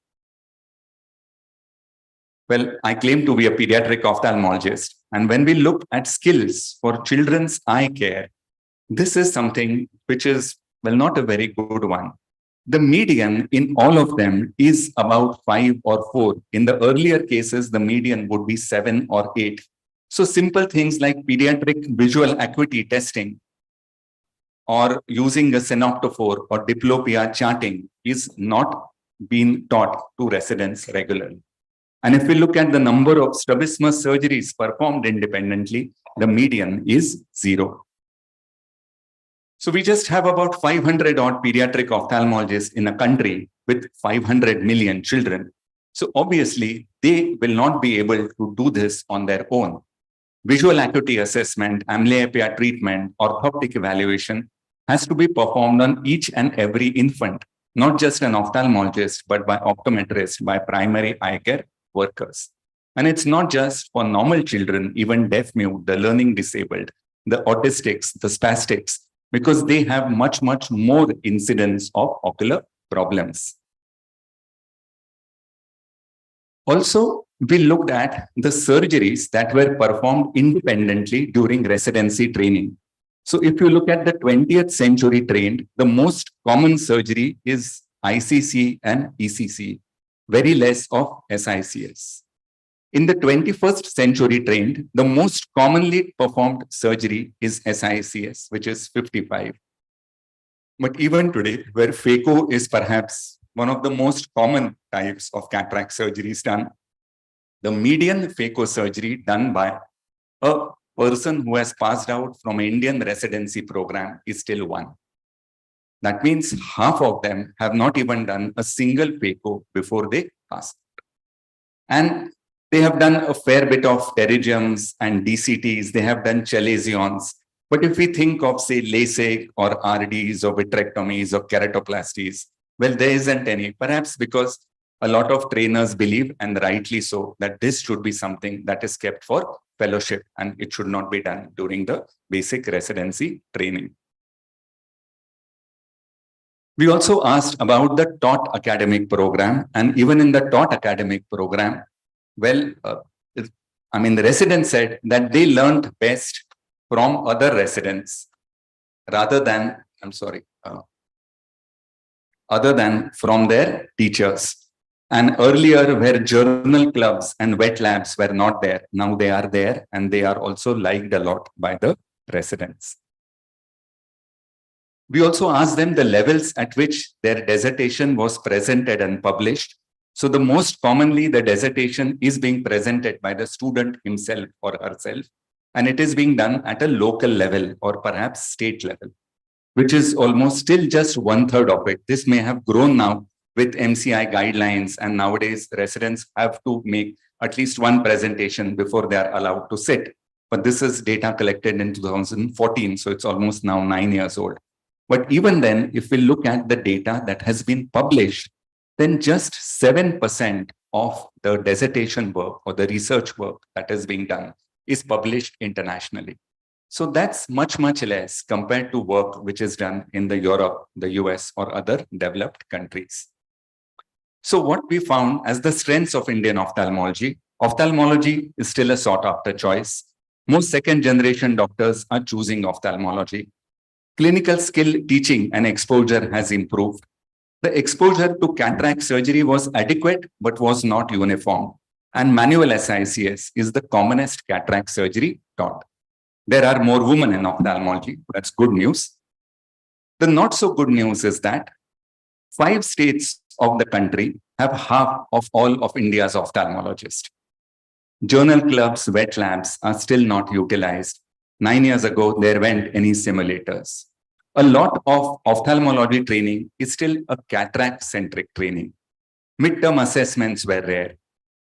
Well, I claim to be a pediatric ophthalmologist. And when we look at skills for children's eye care, this is something which is, well, not a very good one. The median in all of them is about 5 or 4. In the earlier cases, the median would be 7 or 8. So simple things like pediatric visual acuity testing or using a synoptophore or diplopia charting is not being taught to residents regularly. And if we look at the number of strabismus surgeries performed independently, the median is 0. So we just have about 500 odd pediatric ophthalmologists in a country with 500 million children. So obviously, they will not be able to do this on their own. Visual acuity assessment, amblyopia treatment, orthoptic evaluation has to be performed on each and every infant, not just an ophthalmologist, but by optometrist, by primary eye care workers. And it's not just for normal children, even deaf mute, the learning disabled, the autistics, the spastics, because they have much, much more incidence of ocular problems. Also, we looked at the surgeries that were performed independently during residency training. So if you look at the 20th century trained, the most common surgery is ICC and ECC, very less of SICS. In the 21st century trained, the most commonly performed surgery is SICS, which is 55. But even today, where phaco is perhaps one of the most common types of cataract surgeries done, the median phaco surgery done by a person who has passed out from an Indian residency program is still 1. That means half of them have not even done a single phaco before they pass. And they have done a fair bit of pterygiums and DCTs, they have done chalazions. But if we think of, say, LASIK or RDs or vitrectomies or keratoplasties, well, there isn't any, perhaps because a lot of trainers believe, and rightly so, that this should be something that is kept for fellowship and it should not be done during the basic residency training. We also asked about the taught academic program, and even in the taught academic program, well, the residents said that they learned best from other residents rather than, other than from their teachers. And earlier, where journal clubs and wet labs were not there, now they are there, and they are also liked a lot by the residents. We also asked them the levels at which their dissertation was presented and published. So the most commonly, the dissertation is being presented by the student himself or herself, and it is being done at a local level or perhaps state level, which is almost still just 1/3 of it. This may have grown now with MCI guidelines, and nowadays residents have to make at least one presentation before they are allowed to sit. But this is data collected in 2014, so it's almost now 9 years old. But even then, if we look at the data that has been published, then just 7% of the dissertation work or the research work that is being done is published internationally. So that's much, much less compared to work which is done in the Europe, the US, or other developed countries. So what we found as the strengths of Indian ophthalmology is still a sought after choice. Most second generation doctors are choosing ophthalmology. Clinical skill, teaching and exposure has improved. The exposure to cataract surgery was adequate, but was not uniform. And manual SICS is the commonest cataract surgery taught. There are more women in ophthalmology. That's good news. The not so good news is that 5 states of the country have half of all of India's ophthalmologists. Journal clubs, wet labs are still not utilized. 9 years ago, there weren't any simulators. A lot of ophthalmology training is still a cataract-centric training. Midterm assessments were rare,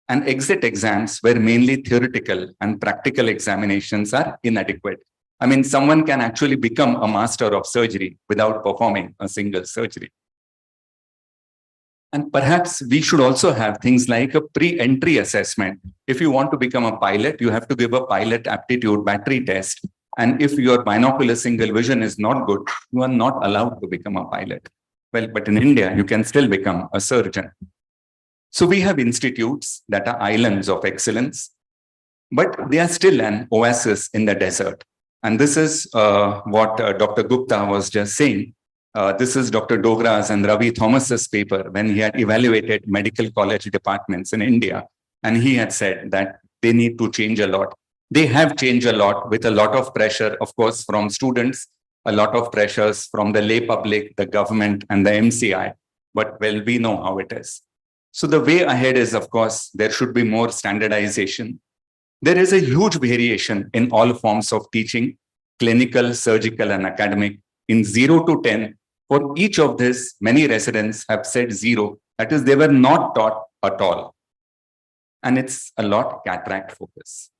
and exit exams were mainly theoretical, and practical examinations are inadequate. I mean, someone can actually become a master of surgery without performing a single surgery. And perhaps we should also have things like a pre-entry assessment. If you want to become a pilot, you have to give a pilot aptitude battery test. And if your binocular single vision is not good, you are not allowed to become a pilot. Well, but in India, you can still become a surgeon. So we have institutes that are islands of excellence, but they are still an oasis in the desert. And this is what Dr. Gupta was just saying. This is Dr. Dogra's and Ravi Thomas's paper when he had evaluated medical college departments in India. And he had said that they need to change a lot. They have changed a lot with a lot of pressure, of course, from students, a lot of pressures from the lay public, the government, and the MCI. But well, we know how it is. So the way ahead is, of course, there should be more standardization. There is a huge variation in all forms of teaching, clinical, surgical, and academic. In 0 to 10, for each of this, many residents have said 0. That is, they were not taught at all. And it's a lot cataract focus.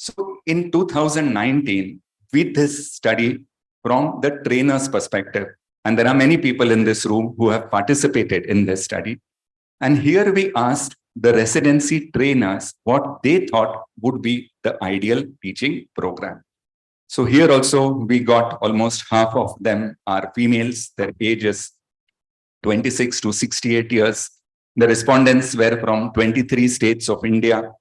So in 2019, with this study from the trainer's perspective, and there are many people in this room who have participated in this study. And here we asked the residency trainers what they thought would be the ideal teaching program. So here also we got almost half of them are females. Their age is 26 to 68 years. The respondents were from 23 states of India.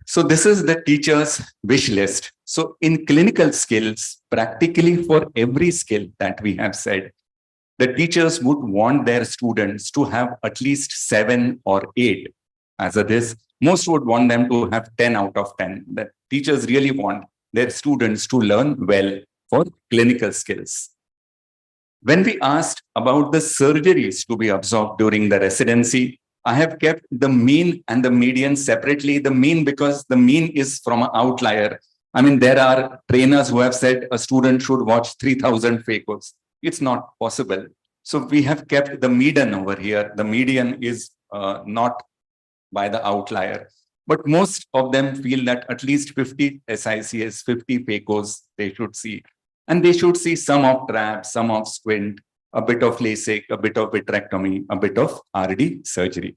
So this is the teacher's wish list. So in clinical skills, practically for every skill that we have said, the teachers would want their students to have at least 7 or 8 as a this. Most would want them to have 10 out of 10. The teachers really want their students to learn well for clinical skills. When we asked about the surgeries to be absorbed during the residency, I have kept the mean and the median separately. The mean because the mean is from an outlier. I mean, there are trainers who have said a student should watch 3,000 phaco's. It's not possible. So we have kept the median over here. The median is not by the outlier. But most of them feel that at least 50 SICS, 50 phaco's they should see. And they should see some of TRAP, some of squint, a bit of LASIK, a bit of vitrectomy, a bit of RD surgery.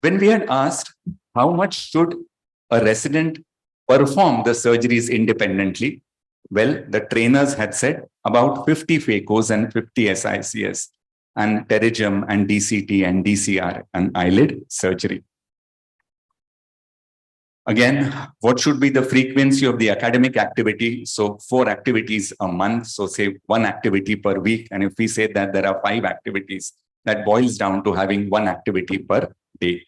When we had asked how much should a resident perform the surgeries independently, well, the trainers had said about 50 phaco's and 50 SICS and pterygium and DCT and DCR and eyelid surgery. Again, what should be the frequency of the academic activity? So 4 activities a month. So say 1 activity per week. And if we say that there are 5 activities, that boils down to having 1 activity per day.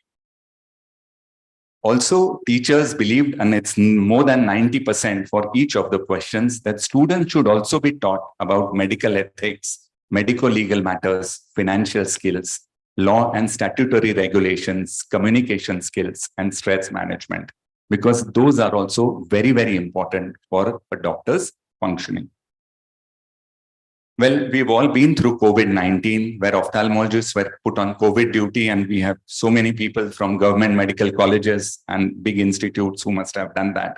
Also, teachers believed, and it's more than 90% for each of the questions, that students should also be taught about medical ethics, medico-legal matters, financial skills, law and statutory regulations, communication skills, and stress management, because those are also very, very important for a doctor's functioning. Well, we've all been through COVID-19, where ophthalmologists were put on COVID duty, and we have so many people from government medical colleges and big institutes who must have done that.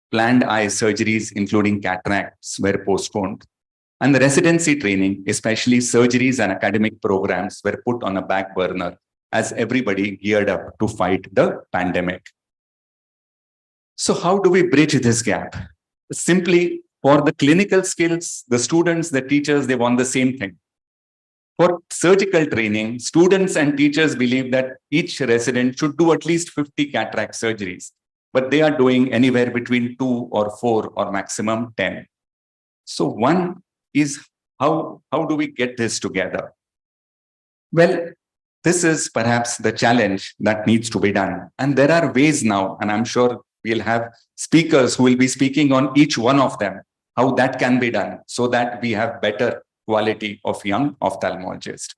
Planned eye surgeries, including cataracts, were postponed. And the residency training, especially surgeries and academic programs, were put on a back burner as everybody geared up to fight the pandemic. So how do we bridge this gap? Simply, for the clinical skills, the students, the teachers, they want the same thing. For surgical training, students and teachers believe that each resident should do at least 50 cataract surgeries, but they are doing anywhere between 2 or 4 or maximum 10. So one is how do we get this together? Well, this is perhaps the challenge that needs to be done. And there are ways now, and I'm sure we'll have speakers who will be speaking on each one of them, how that can be done so that we have better quality of young ophthalmologists.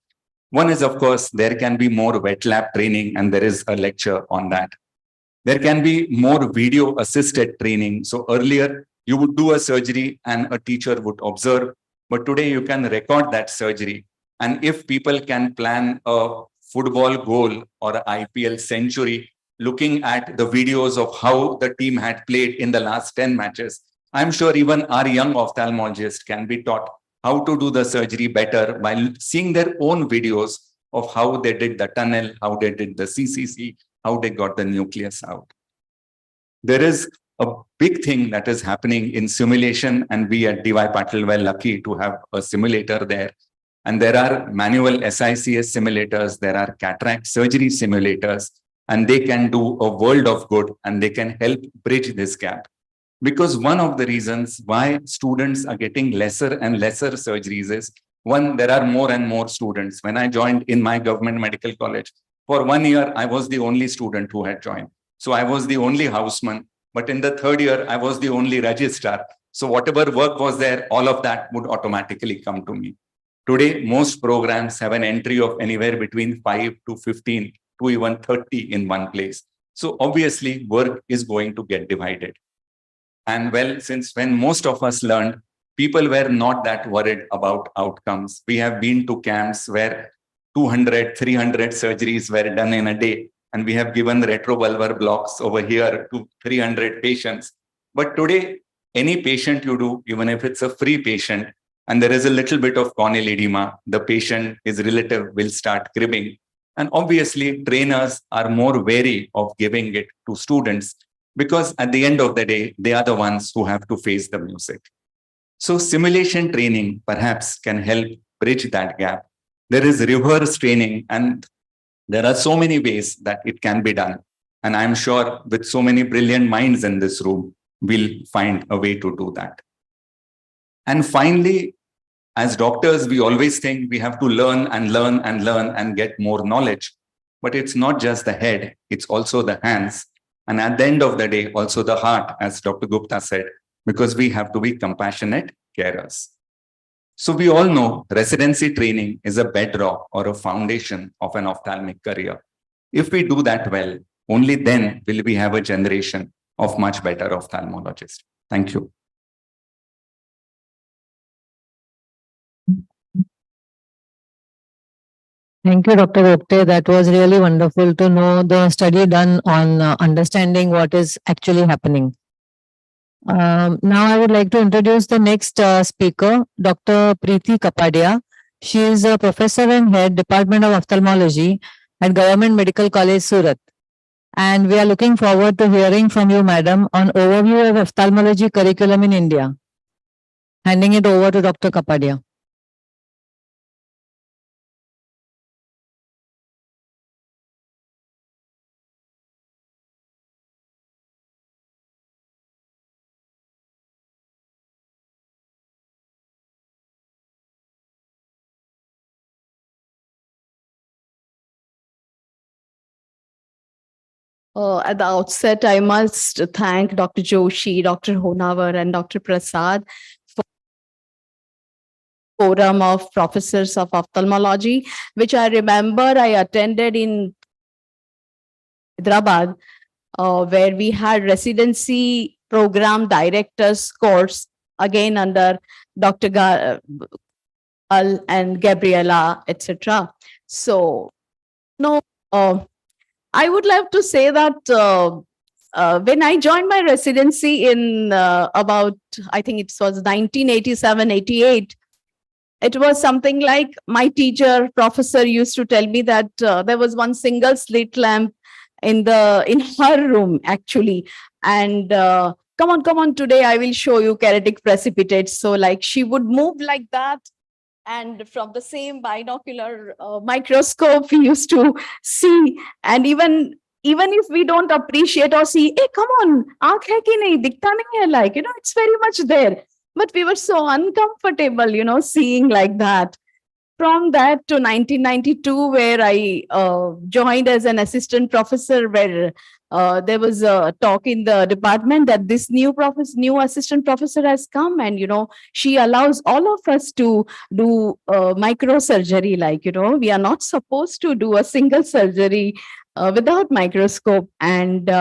One is, of course, there can be more wet lab training, and there is a lecture on that. There can be more video assisted training. So earlier you would do a surgery and a teacher would observe, but today you can record that surgery. And if people can plan a football goal or an IPL century, looking at the videos of how the team had played in the last 10 matches, I'm sure even our young ophthalmologists can be taught how to do the surgery better by seeing their own videos of how they did the tunnel, how they did the CCC, how they got the nucleus out. There is a big thing that is happening in simulation, and we at DY Patil were lucky to have a simulator there. And there are manual SICS simulators, there are cataract surgery simulators, and they can do a world of good, and they can help bridge this gap. Because one of the reasons why students are getting lesser and lesser surgeries is, one, there are more and more students. When I joined in my government medical college, for 1 year, I was the only student who had joined. So I was the only houseman. But in the 3rd year, I was the only registrar. So whatever work was there, all of that would automatically come to me. Today, most programs have an entry of anywhere between 5 to 15 to even 30 in one place. So obviously, work is going to get divided. And well, since when most of us learned, people were not that worried about outcomes. We have been to camps where 200, 300 surgeries were done in a day. and we have given retrovalvular blocks over here to 300 patients. But today, any patient you do, even if it's a free patient, and there is a little bit of corneal edema, the patient, his relative will start cribbing. And obviously, trainers are more wary of giving it to students because at the end of the day, they are the ones who have to face the music. So simulation training perhaps can help bridge that gap. There is reverse training, and there are so many ways that it can be done. And I'm sure with so many brilliant minds in this room, we'll find a way to do that. And finally, as doctors, we always think we have to learn and learn and learn and get more knowledge. But it's not just the head, it's also the hands. And at the end of the day, also the heart, as Dr. Gupta said, because we have to be compassionate carers. So we all know residency training is a bedrock or a foundation of an ophthalmic career. If we do that well, only then will we have a generation of much better ophthalmologists. Thank you. Thank you, Dr. Gupte. That was really wonderful to know the study done on understanding what is actually happening. Now I would like to introduce the next speaker, Dr. Preeti Kapadia. She is a professor and head Department of Ophthalmology at Government Medical College, Surat. And we are looking forward to hearing from you, madam, on overview of ophthalmology curriculum in India. Handing it over to Dr. Kapadia. At the outset, I must thank Dr. Joshi, Dr. Honavar, and Dr. Prasad for the forum of professors of ophthalmology, which I remember I attended in Hyderabad, where we had residency program directors course, again under Dr. and Gabriela, etc. So, no. I would love to say that when I joined my residency in about, I think it was 1987, 88, it was something like my teacher, professor used to tell me that there was one single slit lamp in her room, actually. And come on, today I will show you keratic precipitates. So like she would move like that. And from the same binocular microscope, we used to see, and even if we don't appreciate or see, hey, come on, aankh hai ki nahi, dikhta nahi hai, like, it's very much there. But we were so uncomfortable, seeing like that. From that to 1992, where I joined as an assistant professor, where there was a talk in the department that this new assistant professor has come, and she allows all of us to do microsurgery. Like we are not supposed to do a single surgery without microscope, and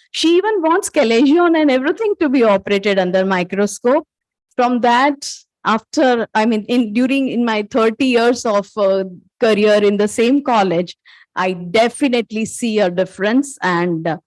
she even wants chalazion and everything to be operated under microscope. From that, after in my 30 years of career in the same college, I definitely see a difference, and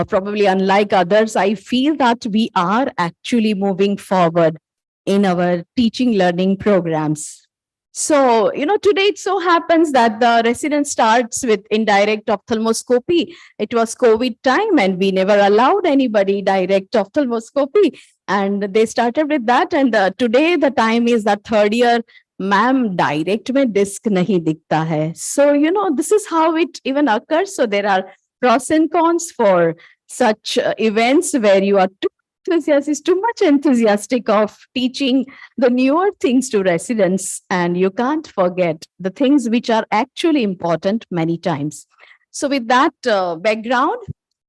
probably unlike others, I feel that we are actually moving forward in our teaching learning programs. So, today it so happens that the residence starts with indirect ophthalmoscopy. It was COVID time and we never allowed anybody direct ophthalmoscopy. And they started with that. And today the time is that third year, ma'am, direct mein disc nahi dikhta hai. So, this is how it even occurs. So there are pros and cons for such events where you are too much enthusiastic of teaching the newer things to residents, and you can't forget the things which are actually important many times. So with that background,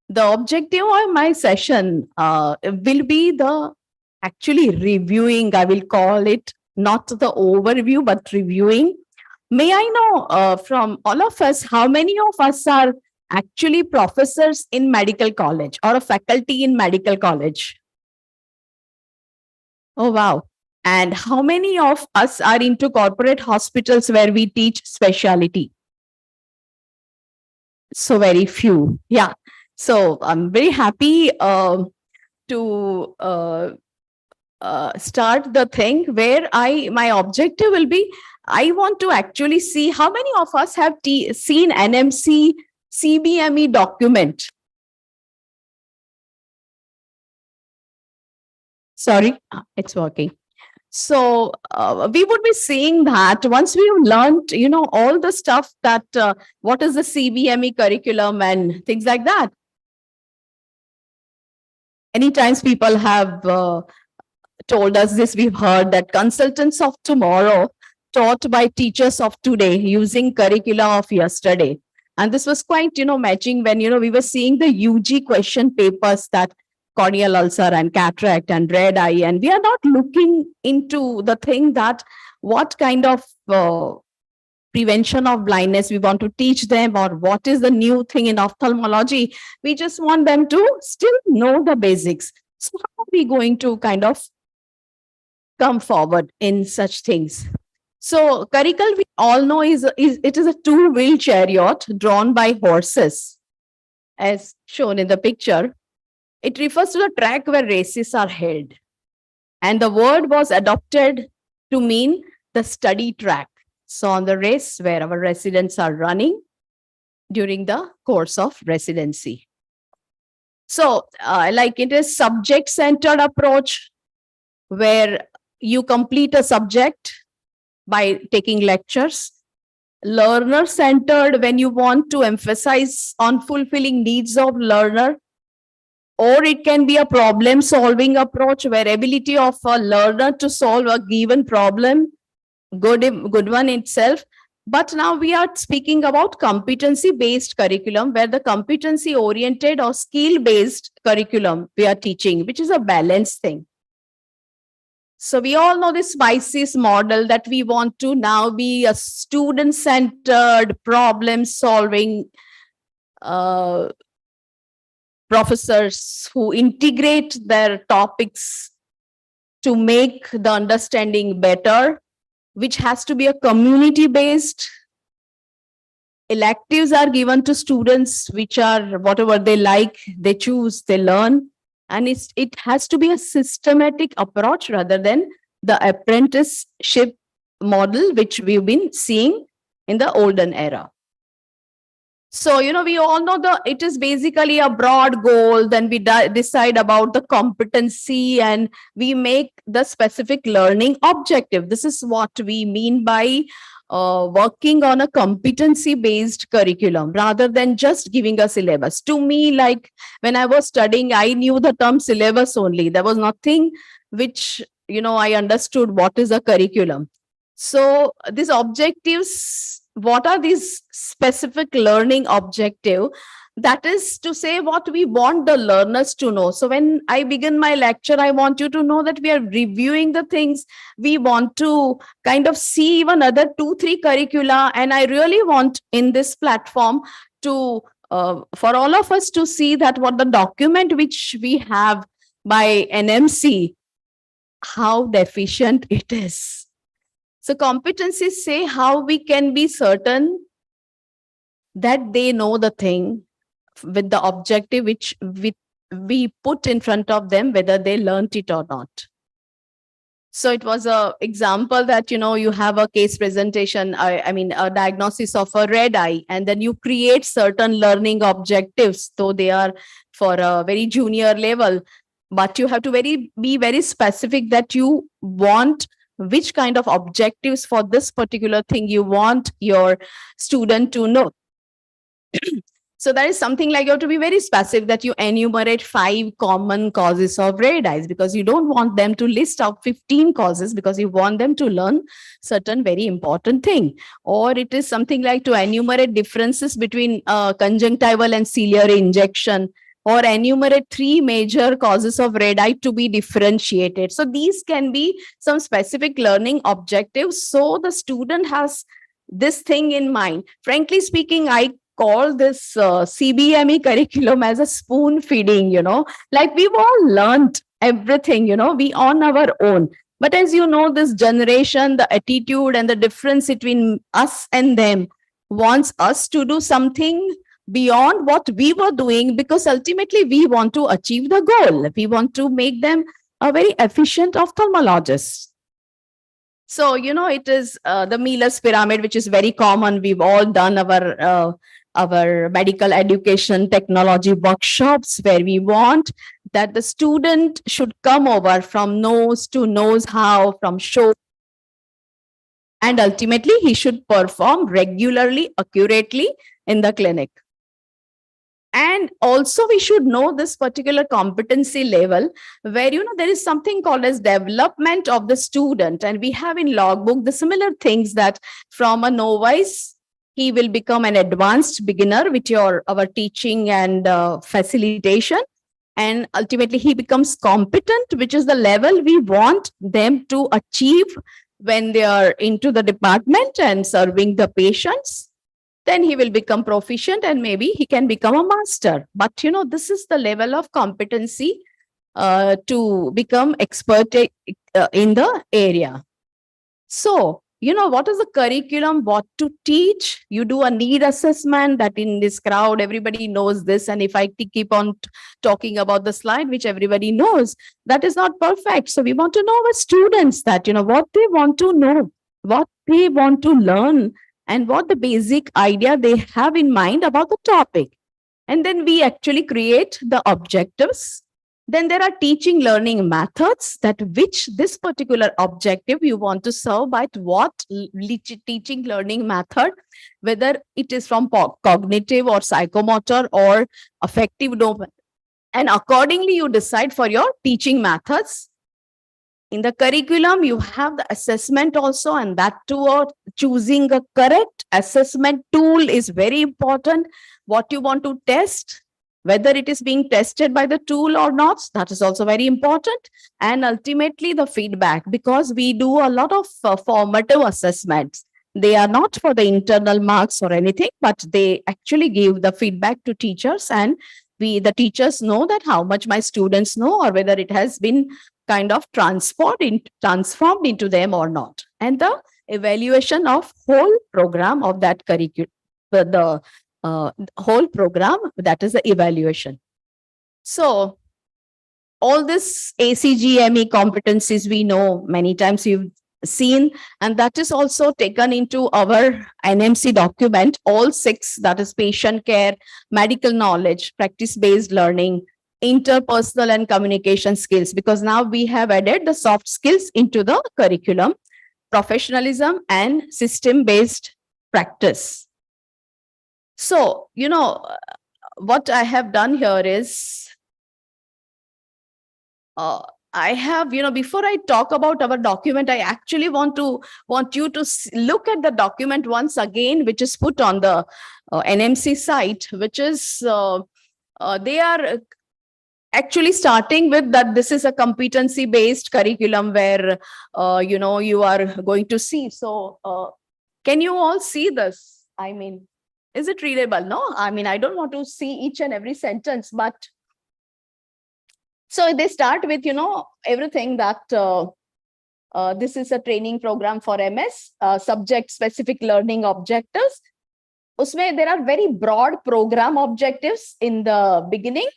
the objective of my session will be the actually reviewing, I will call it, not the overview, but reviewing. May I know from all of us, how many of us are actually professors in medical college or a faculty in medical college? Oh, wow. And how many of us are into corporate hospitals where we teach specialty? so very few. Yeah. So I'm very happy to start the thing where my objective will be, I want to actually see how many of us have seen NMC CBME document. Sorry, it's working. So we would be seeing that once we've learned, all the stuff that what is the CBME curriculum and things like that. Many times people have told us this, we've heard that consultants of tomorrow taught by teachers of today using curricula of yesterday. And this was quite, matching when, we were seeing the UG question papers that corneal ulcer and cataract and red eye. And we are not looking into the thing that what kind of prevention of blindness we want to teach them, or what is the new thing in ophthalmology. We just want them to still know the basics. So how are we going to kind of come forward in such things? So curricle, we all know, is a two-wheel chariot drawn by horses, as shown in the picture. It refers to the track where races are held. And the word was adopted to mean the study track. So on the race where our residents are running during the course of residency. So like it is subject-centered approach where you complete a subject by taking lectures. Learner-centered when you want to emphasize on fulfilling needs of learner. Or it can be a problem-solving approach where ability of a learner to solve a given problem, good one itself. But now we are speaking about competency-based curriculum, where the competency-oriented or skill-based curriculum we are teaching, which is a balanced thing. So we all know this SPICES model that we want to now be a student-centered, problem-solving professors who integrate their topics to make the understanding better, which has to be a community-based. Electives are given to students, which are whatever they like, they choose, they learn. And it has to be a systematic approach rather than the apprenticeship model, which we've been seeing in the olden era. So, we all know it is basically a broad goal. Then we decide about the competency and we make the specific learning objective. This is what we mean by working on a competency-based curriculum rather than just giving a syllabus. To me, like when I was studying, I knew the term syllabus only. There was nothing which, I understood what is a curriculum. So these objectives, what are these specific learning objective? That is to say what we want the learners to know. So when I begin my lecture, I want you to know that we are reviewing the things. We want to kind of see even other 2-3 curricula. And I really want in this platform to, for all of us to see that what the document which we have by NMC, how deficient it is. So competencies say how we can be certain that they know the thing with the objective which we put in front of them, whether they learned it or not. So it was an example that, you have a case presentation, I mean, a diagnosis of a red eye, and then you create certain learning objectives, though they are for a very junior level, but you have to be very specific that you want which kind of objectives for this particular thing you want your student to know. So that is something like you have to be very specific that you enumerate 5 common causes of red eyes, because you don't want them to list out 15 causes, because you want them to learn certain very important thing. Or it is something like to enumerate differences between conjunctival and ciliary injection, or enumerate 3 major causes of red eye to be differentiated. So these can be some specific learning objectives. So the student has this thing in mind. Frankly speaking, I call this CBME curriculum as a spoon feeding, like we've all learned everything, we on our own. But as you know, this generation, the attitude and the difference between us and them wants us to do something beyond what we were doing, because ultimately we want to achieve the goal. We want to make them a very efficient ophthalmologist. So, it is the Miller's pyramid, which is very common. We've all done our medical education technology workshops, where we want that the student should come over from nose to nose how, from show, and ultimately he should perform regularly, accurately in the clinic. And also we should know this particular competency level, where there is something called as development of the student, and we have in logbook the similar things, that from a novice he will become an advanced beginner with our teaching and facilitation, and ultimately he becomes competent, which is the level we want them to achieve when they are into the department and serving the patients. Then he will become proficient, and maybe he can become a master. But this is the level of competency to become expert in the area. So, what is the curriculum, what to teach? You do a need assessment. That in this crowd, everybody knows this. And if I keep on talking about the slide, which everybody knows, that is not perfect. So we want to know our students that, what they want to know, what they want to learn, and what the basic idea they have in mind about the topic. And then we actually create the objectives. Then there are teaching learning methods, that which this particular objective you want to serve by what teaching learning method, whether it is from cognitive or psychomotor or affective domain. And accordingly, you decide for your teaching methods. In the curriculum, you have the assessment also, and that too, choosing a correct assessment tool is very important. What you want to test, whether it is being tested by the tool or not, that is also very important. And ultimately the feedback, because we do a lot of formative assessments. They are not for the internal marks or anything, but they actually give the feedback to teachers, and the teachers know that how much my students know, or whether it has been kind of transformed into them or not. And the evaluation of whole program of that curriculum, the whole program, that is the evaluation. So all this ACGME competencies we know many times you've seen, and that is also taken into our NMC document, all 6, that is patient care, medical knowledge, practice-based learning, interpersonal and communication skills, because now we have added the soft skills into the curriculum, professionalism and system-based practice. So, what I have done here is, I have, before I talk about our document, I actually want you to look at the document once again, which is put on the NMC site, which is, they are actually starting with that this is a competency-based curriculum where, you are going to see. So, can you all see this? I mean, is it readable? No, I mean, I don't want to see each and every sentence, but so they start with, everything that this is a training program for MS, subject-specific learning objectives. Usme there are very broad program objectives in the beginning,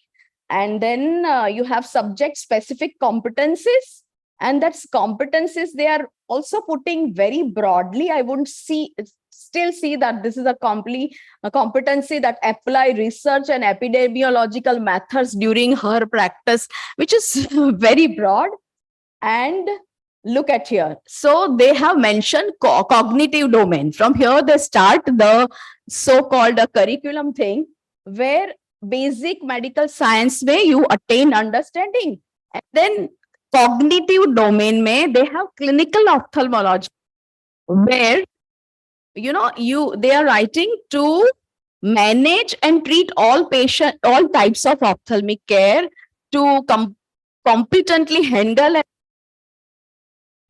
and then you have subject-specific competencies, and that's competencies they are also putting very broadly. I wouldn't still see that this is a competency that apply research and epidemiological methods during her practice, which is very broad. And look at here. So they have mentioned cognitive domain. From here, they start the so-called curriculum thing, where basic medical science way you attain understanding. And then cognitive domain may they have clinical ophthalmology, where they are writing to manage and treat all types of ophthalmic care, to competently handle and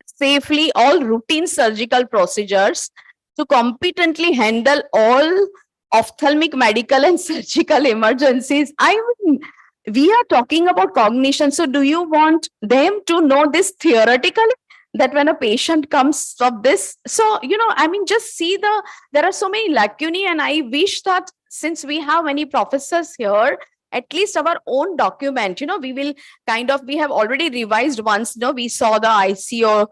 safely all routine surgical procedures, to competently handle all ophthalmic medical and surgical emergencies. I mean, we are talking about cognition. So do you want them to know this theoretically? that when a patient comes of this, so, I mean, just see there are so many lacunae, and I wish that since we have many professors here, at least our own document, we have already revised once, we saw the ICO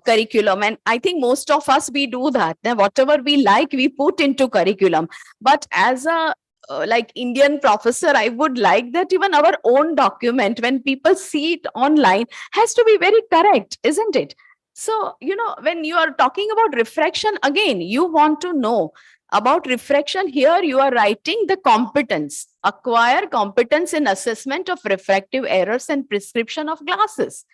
curriculum, and I think most of us, we do that. Then whatever we like, we put into curriculum. But as a like Indian professor, I would like that even our own document, when people see it online, has to be very correct, isn't it? So, when you are talking about refraction, again, you want to know about refraction. Here you are writing the competence, acquire competence in assessment of refractive errors and prescription of glasses.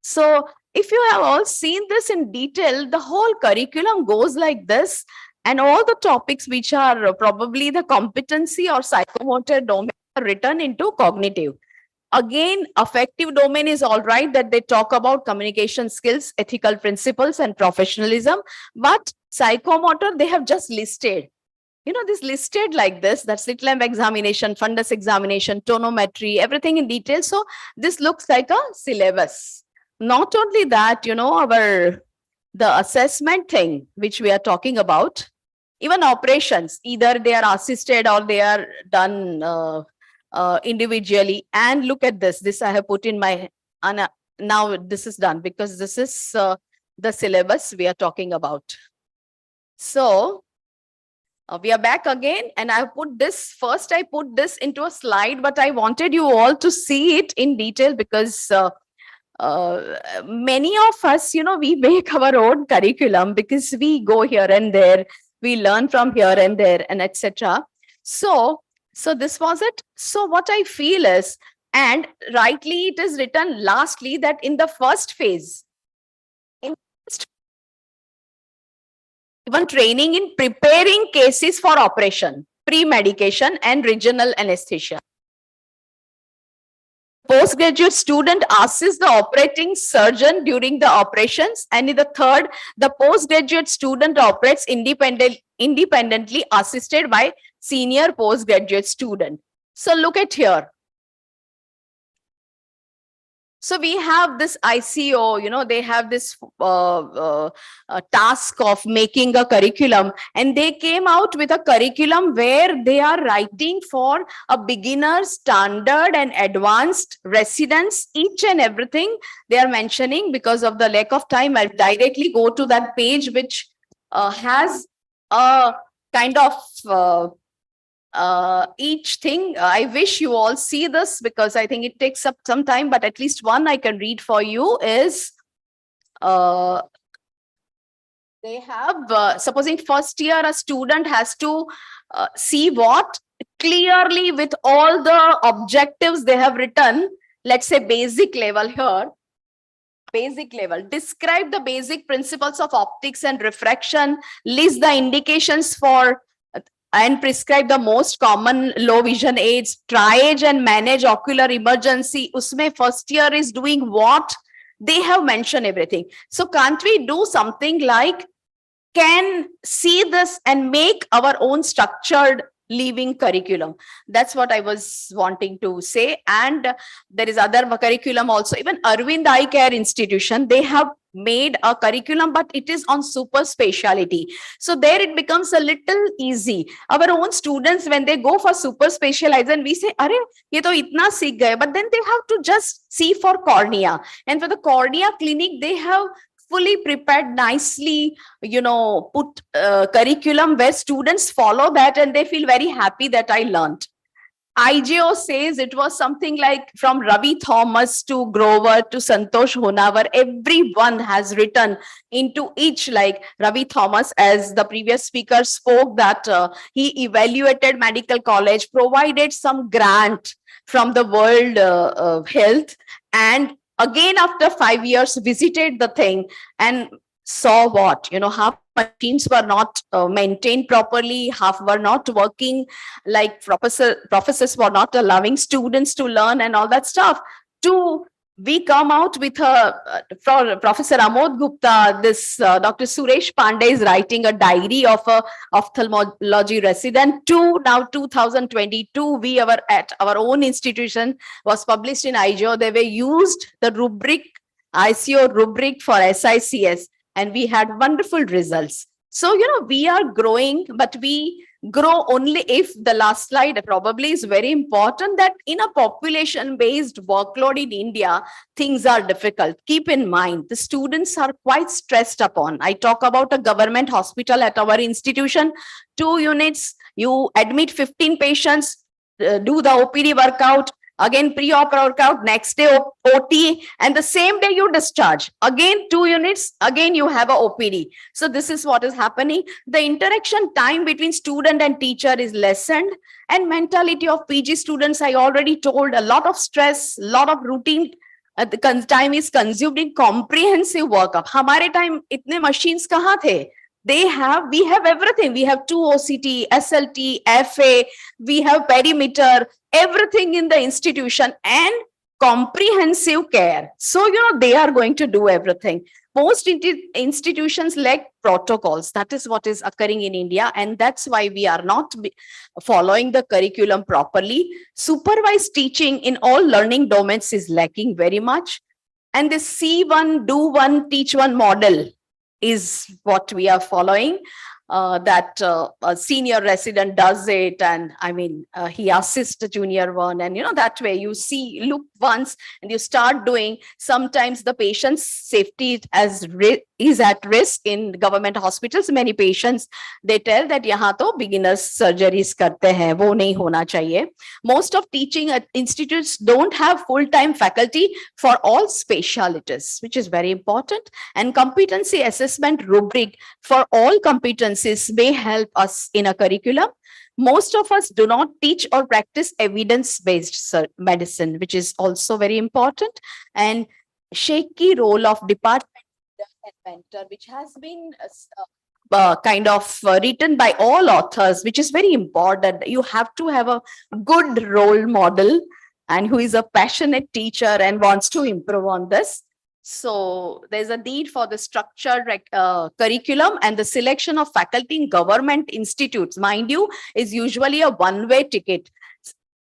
So if you have all seen this in detail, the whole curriculum goes like this, and all the topics which are probably the competency or psychomotor domain are written into cognitive. Again, affective domain is all right, that they talk about communication skills, ethical principles, and professionalism. But psychomotor, they have just listed. This listed like this, that's slit lamp examination, fundus examination, tonometry, everything in detail. So this looks like a syllabus. Not only that, the assessment thing which we are talking about, even operations, either they are assisted or they are done individually. And look at this I have put in my, now this is done because this is the syllabus we are talking about. So we are back again, and I put this first, I put this into a slide, but I wanted you all to see it in detail because many of us, we make our own curriculum because we go here and there, we learn from here and there, and etc. So this was it. So what I feel is, and rightly it is written lastly, that in the first phase, even training in preparing cases for operation, pre-medication and regional anesthesia. Postgraduate student assists the operating surgeon during the operations, and in the third, the postgraduate student operates independently assisted by senior postgraduate student. So look at here. So we have this ICO, they have this task of making a curriculum, and they came out with a curriculum where they are writing for a beginner, standard, and advanced residents, each and everything they are mentioning. Because of the lack of time, I'll directly go to that page which has a kind of each thing. I wish you all see this because I think it takes up some time, but at least one I can read for you is they have, supposing first year a student has to see what clearly with all the objectives they have written, let's say basic level here. Basic level, describe the basic principles of optics and refraction, list the indications for and prescribe the most common low vision aids, triage and manage ocular emergency. Usme first year is doing what? They have mentioned everything. So can't we do something like, can see this and make our own structured living curriculum? That's what I was wanting to say. And there is other curriculum also. Even Arvind Eye Care Institution, they have made a curriculum, but it is on super speciality. So there it becomes a little easy. Our own students, when they go for super specialization, we say, "Arey, ye to itna seekh gaye," but then they have to just see for cornea. And for the cornea clinic, they have fully prepared, nicely, put curriculum where students follow that and they feel very happy that I learned. IJO says it was something like from Ravi Thomas to Grover to Santosh Honawar, everyone has written into each, like Ravi Thomas, as the previous speaker spoke, that he evaluated medical college, provided some grant from the World Health, and again after 5 years visited the thing and saw what, half machines were not maintained properly, half were not working, like professors were not allowing students to learn and all that stuff. We come out with Professor Amod Gupta, this Dr. Suresh Pandey is writing a diary of a ophthalmology resident. Now 2022, we at our own institution was published in IJO. They were used the rubric ICO rubric for SICS, and we had wonderful results. So, we are growing, but we grow only if the last slide probably is very important, that in a population based workload in India, things are difficult. Keep in mind, the students are quite stressed upon. I talk about a government hospital at our institution, 2 units, you admit 15 patients, do the OPD workout, again pre-op workout, next day OT, and the same day you discharge. Again 2 units, again you have a OPD. So this is what is happening. The interaction time between student and teacher is lessened, and mentality of PG students, I already told, a lot of stress, lot of routine the time is consumed in comprehensive workup. Hamare time itne machines kahan the? We have everything. We have 2 OCT, SLT, FA, we have perimeter, everything in the institution, and comprehensive care. So, they are going to do everything. Most institutions lack protocols. That is what is occurring in India. And that's why we are not following the curriculum properly. Supervised teaching in all learning domains is lacking very much. And this see one, do one, teach one model is what we are following. That a senior resident does it, and he assists the junior one, and that way you look once and you start doing. Sometimes the patient's safety is at risk in government hospitals. Many patients, they tell that yahan to beginners surgeries karte hain, wo nahi hona chahiye. Most of teaching institutes don't have full-time faculty for all specialties, which is very important. And competency assessment rubric for all competencies may help us in a curriculum. Most of us do not teach or practice evidence-based medicine, which is also very important. And shaky role of department and mentor, which has been written by all authors, which is very important. You have to have a good role model and who is a passionate teacher and wants to improve on this. So there's a need for the structured curriculum, and the selection of faculty in government institutes, mind you, is usually a one-way ticket.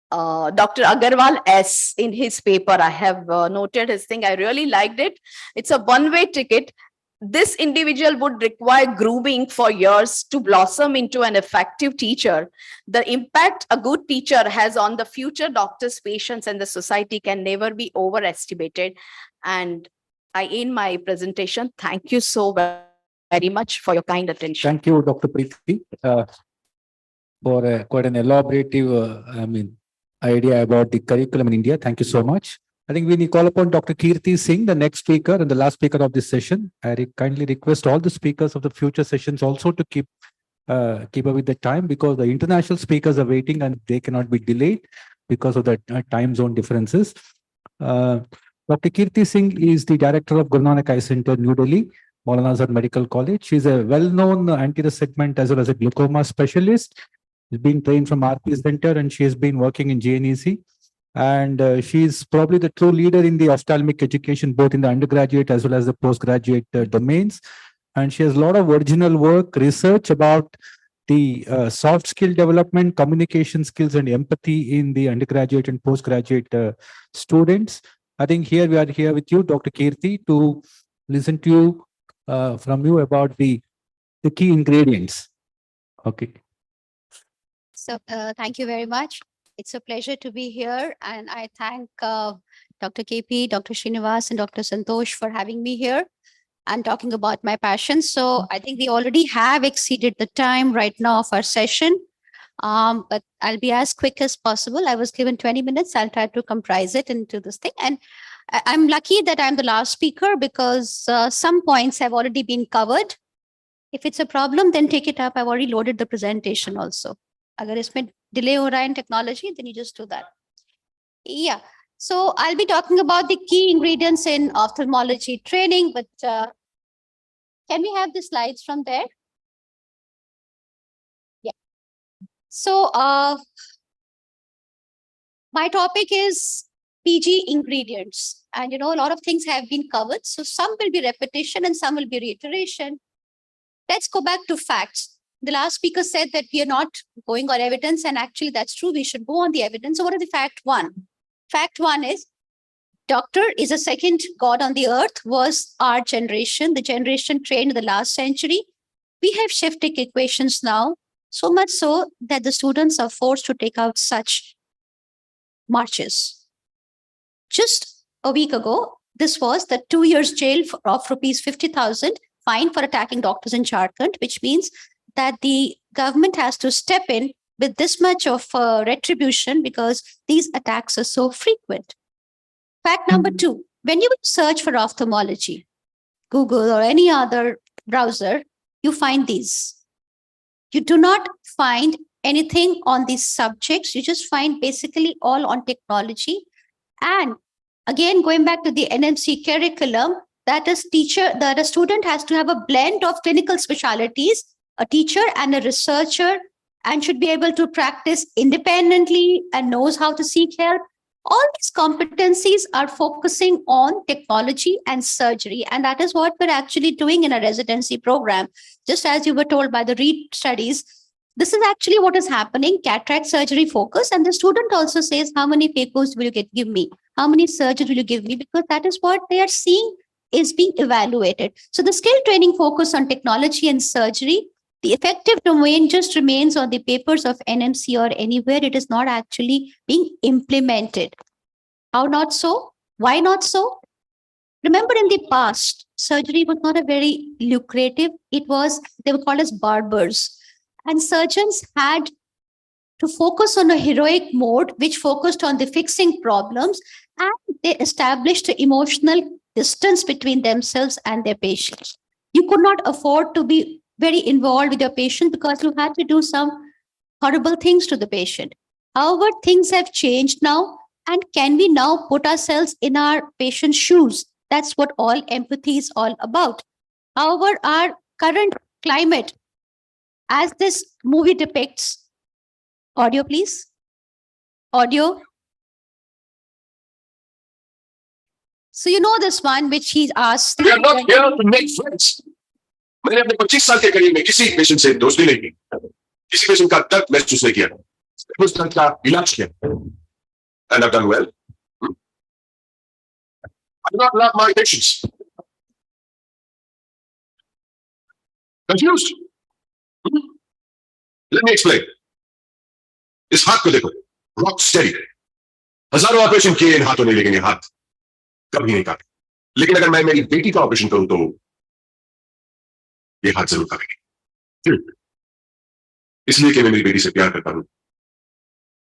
Dr. Agarwal S, in his paper, I have noted his thing. I really liked it. It's a one-way ticket. This individual would require grooming for years to blossom into an effective teacher. The impact a good teacher has on the future doctors, patients, and the society can never be overestimated. And I end my presentation. Thank you so very much for your kind attention. Thank you, Dr. Preeti, for quite an elaborative, idea about the curriculum in India. Thank you so much. I think we call upon Dr. Kirti Singh, the next speaker and the last speaker of this session. I kindly request all the speakers of the future sessions also to keep up with the time, because the international speakers are waiting and they cannot be delayed because of the time zone differences. Dr. Kirti Singh is the director of Guru Nanak Eye Center, New Delhi, Maulana Azhar Medical College. She is a well-known anterior segment as well as a glaucoma specialist. She's been trained from RP Center, and she has been working in JNEC. And she is probably the true leader in the ophthalmic education, both in the undergraduate as well as the postgraduate domains. And she has a lot of original work, research about the soft skill development, communication skills, and empathy in the undergraduate and postgraduate students. I think we are here with you, Dr. Kirti, to listen to you from you about the key ingredients. Okay. So thank you very much. It's a pleasure to be here, and I thank Dr. KP, Dr. Srinivas, and Dr. Santosh for having me here and talking about my passion. So I think we already have exceeded the time right now of our session, but I'll be as quick as possible. I was given 20 minutes. I'll try to comprise it into this thing. And I'm lucky that I'm the last speaker, because some points have already been covered. If it's a problem, then take it up. I've already loaded the presentation also. Agar isme delay ho raha hai in technology, then you just do that. Yeah. So I'll be talking about the key ingredients in ophthalmology training, but can we have the slides from there? Yeah. So my topic is PG ingredients, and a lot of things have been covered. So some will be repetition and some will be reiteration. Let's go back to facts. The last speaker said that we are not going on evidence, and actually that's true. We should go on the evidence. So what is the fact one? Fact one is doctor is a second god on the earth was our generation, the generation trained in the last century. We have shifting equations now, so much so that the students are forced to take out such marches. Just a week ago, this was the 2 years jail of rupees 50,000 fine for attacking doctors in Jharkhand, which means that the government has to step in with this much of retribution because these attacks are so frequent. Fact number 2, when you search for ophthalmology, Google or any other browser, you find these. You do not find anything on these subjects. You just find basically all on technology. And again, going back to the NMC curriculum, that a student has to have a blend of clinical specialties, a teacher and a researcher, and should be able to practice independently and knows how to seek help. All these competencies are focusing on technology and surgery. And that is what we're actually doing in a residency program. Just as you were told by the READ studies, this is actually what is happening, cataract surgery focus. And the student also says, how many papers will you give me? How many surgeries will you give me? Because that is what they are seeing is being evaluated. So the skill training focus on technology and surgery, the effective domain just remains on the papers of NMC or anywhere. It is not actually being implemented. How not so? Why not so? Remember in the past, surgery was not a very lucrative. They were called as barbers. And surgeons had to focus on a heroic mode, which focused on the fixing problems, and they established an emotional distance between themselves and their patients. You could not afford to be very involved with your patient because you had to do some horrible things to the patient. However, things have changed now, and can we now put ourselves in our patient's shoes? That's what all empathy is all about. However, our current climate, as this movie depicts, audio please, audio. So you know this one which he asked. We are not here to make friends. मैंने अपने 25 साल के career में किसी patient से दोस्ती नहीं की, किसी पेशेंट का दर्द महसूस नहीं किया, उस दर्द का इलाज किया, and I've done well. I do not love my patients. Confused? Let me explain. इस हाथ को देखो, rock steady. हजारों ऑपरेशन किए, इन हाथों नहीं लगेंगे, हाथ कभी नहीं काटे. लेकिन अगर मैं मेरी बेटी का ऑपरेशन करूं तो ये हाथ जरूर काटेंगे. इसलिए कि मैं मेरी बेटी से प्यार करता हूं.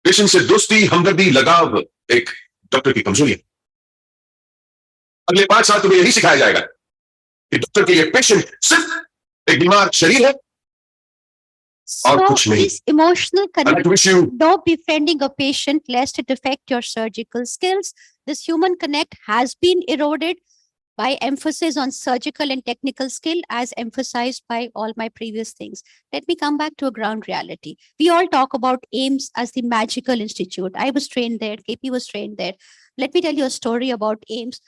पेशेंट से दोस्ती, हमदर्दी, लगाव एक डॉक्टर की कमजोरी है. अगले 5 साल तुम्हें यही सिखाया जाएगा कि डॉक्टर के लिए पेशेंट सिर्फ एक बीमार शरीर है और कुछ नहीं. This emotional connection, no befriending a patient lest it affect your surgical skills. This human connect has been eroded by emphasis on surgical and technical skill, as emphasized by all my previous things. Let me come back to a ground reality. We all talk about AIMS as the magical institute. I was trained there, KP was trained there. Let me tell you a story about AIMS.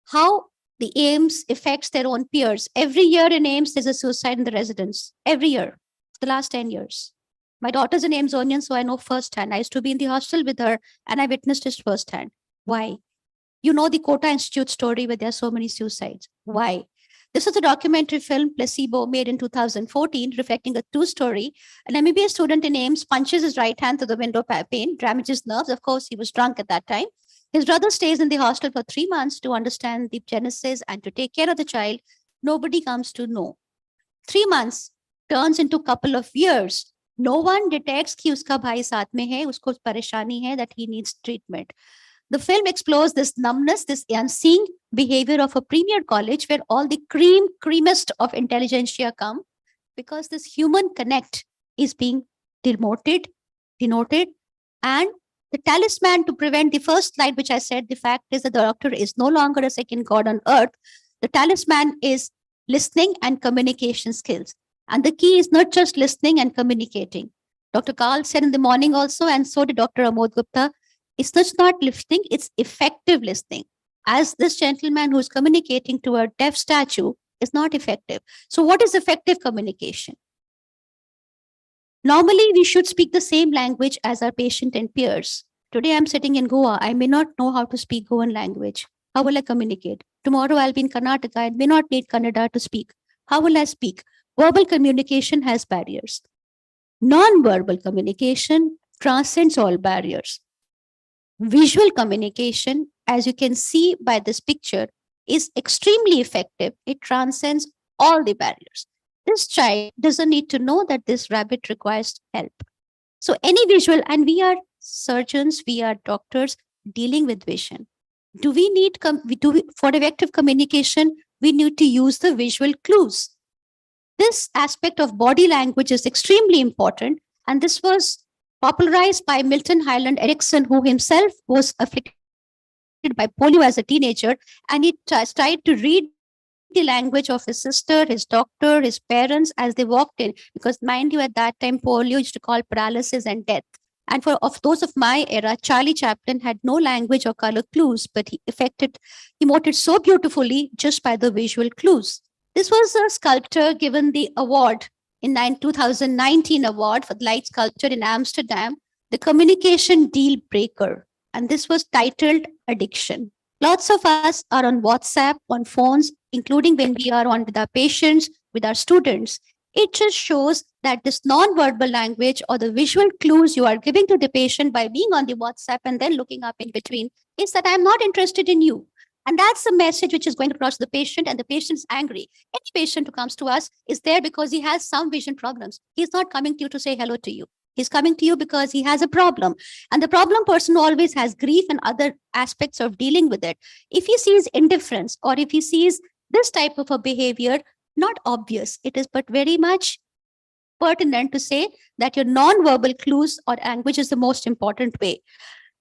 How the AIMS affects their own peers. Every year in AIMS, there's a suicide in the residence. Every year, for the last 10 years. My daughter's an AIMSonian, so I know firsthand. I used to be in the hostel with her, and I witnessed it firsthand. Why? You know the Kota Institute story where there are so many suicides. Why? This is a documentary film, Placebo, made in 2014, reflecting a true story. An MBBS student in AIMS punches his right hand through the window pane, damages nerves. Of course, he was drunk at that time. His brother stays in the hostel for 3 months to understand the genesis and to take care of the child. Nobody comes to know. 3 months turns into a couple of years. No one detects कि उसका भाई साथ में है, उसको परेशानी है, that he needs treatment. The film explores this numbness, this unseen behavior of a premier college where all the creamiest of intelligentsia come, because this human connect is being denoted, and the talisman to prevent the first slide, which I said, the fact is that the doctor is no longer a second god on earth. The talisman is listening and communication skills. And the key is not just listening and communicating. Dr. Karl said in the morning also, and so did Dr. Amod Gupta, it's just not listening, it's effective listening. As this gentleman who's communicating to a deaf statue is not effective. So what is effective communication? Normally, we should speak the same language as our patient and peers. Today I'm sitting in Goa. I may not know how to speak Goan language. How will I communicate? Tomorrow I'll be in Karnataka. I may not need Kannada to speak. How will I speak? Verbal communication has barriers. Non-verbal communication transcends all barriers. Visual communication, as you can see by this picture, is extremely effective. It transcends all the barriers. This child doesn't need to know that this rabbit requires help. So any visual, and we are surgeons, we are doctors dealing with vision. Do we need, for effective communication, we need to use the visual clues. This aspect of body language is extremely important. And this was popularized by Milton Highland Erickson, who himself was afflicted by polio as a teenager. And he tried to read the language of his sister, his doctor, his parents as they walked in. Because mind you, at that time, polio used to call paralysis and death. And for those of my era, Charlie Chaplin had no language or color clues, but he emoted so beautifully just by the visual clues. This was a sculptor given the award in 2019 award for light sculpture in Amsterdam, the communication deal breaker. And this was titled Addiction. Lots of us are on WhatsApp, on phones, including when we are on with our patients, with our students. It just shows that this non-verbal language or the visual clues you are giving to the patient by being on the WhatsApp and then looking up in between is that I'm not interested in you. And that's the message which is going across to the patient, and the patient is angry. Any patient who comes to us is there because he has some vision problems. He's not coming to you to say hello to you. He's coming to you because he has a problem. And the problem person always has grief and other aspects of dealing with it. If he sees indifference or if he sees this type of a behavior, not obvious, it is but very much pertinent to say that your non-verbal clues or language is the most important way.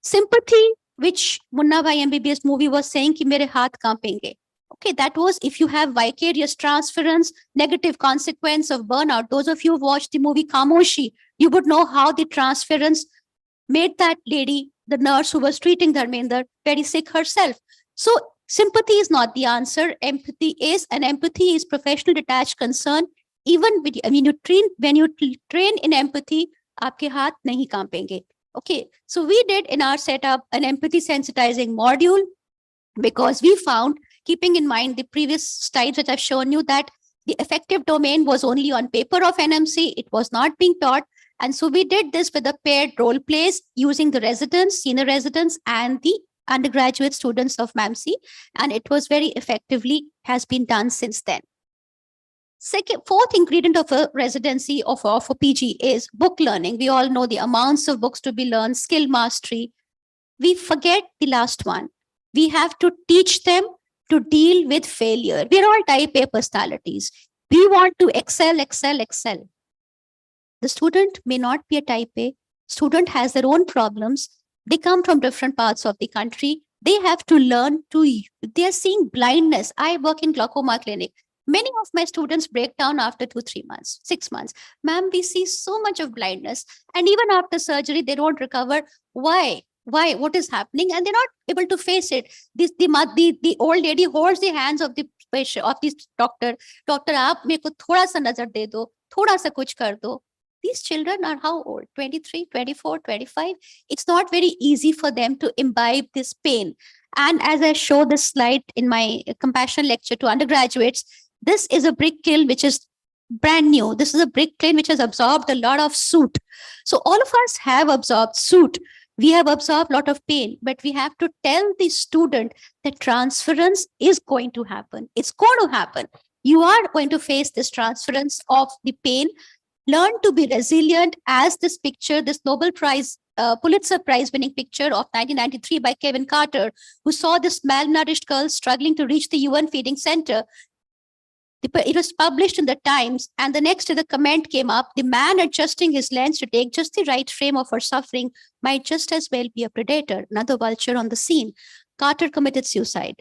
Sympathy, which Munna Bhai MBBS movie was saying ki mere haath kaapenge. Okay, that was if you have vicarious transference, negative consequence of burnout. Those of you who watched the movie Kamoshi, you would know how the transference made that lady, the nurse who was treating Dharmender, very sick herself. So sympathy is not the answer. Empathy is, and empathy is professional detached concern. Even with, when you train in empathy, aapke haath nahi kaapenge. Okay, so we did in our setup an empathy sensitizing module because we found, keeping in mind the previous slides that I've shown you, that the effective domain was only on paper of NMC. It was not being taught. And so we did this with the paired role plays using the residents, senior residents, and the undergraduate students of MAMC. And it was very effectively has been done since then. Fourth ingredient of a residency of a PG is book learning. We all know the amounts of books to be learned, skill mastery. We forget the last one. We have to teach them to deal with failure. We're all type A personalities. We want to excel, excel, excel. The student may not be a type A. Student has their own problems. They come from different parts of the country. They have to learn they're seeing blindness. I work in glaucoma clinic. Many of my students break down after 2-3 months, 6 months. Ma'am, we see so much of blindness. And even after surgery, they don't recover. Why? Why? What is happening? And they're not able to face it. The old lady holds the hands of the patient, of this doctor. Doctor, aap mere ko thoda sa nazar de do, thoda sa kuch kar do. These children are how old? 23, 24, 25. It's not very easy for them to imbibe this pain. And as I show this slide in my compassion lecture to undergraduates, this is a brick kiln which is brand new. This is a brick kiln which has absorbed a lot of soot. So all of us have absorbed soot. We have absorbed a lot of pain, but we have to tell the student that transference is going to happen. It's going to happen. You are going to face this transference of the pain. Learn to be resilient, as this picture, this Nobel Prize, Pulitzer Prize winning picture of 1993 by Kevin Carter, who saw this malnourished girl struggling to reach the UN feeding center. It was published in the Times, and the next day the comment came up, the man adjusting his lens to take just the right frame of her suffering might just as well be a predator, another vulture on the scene. Carter committed suicide.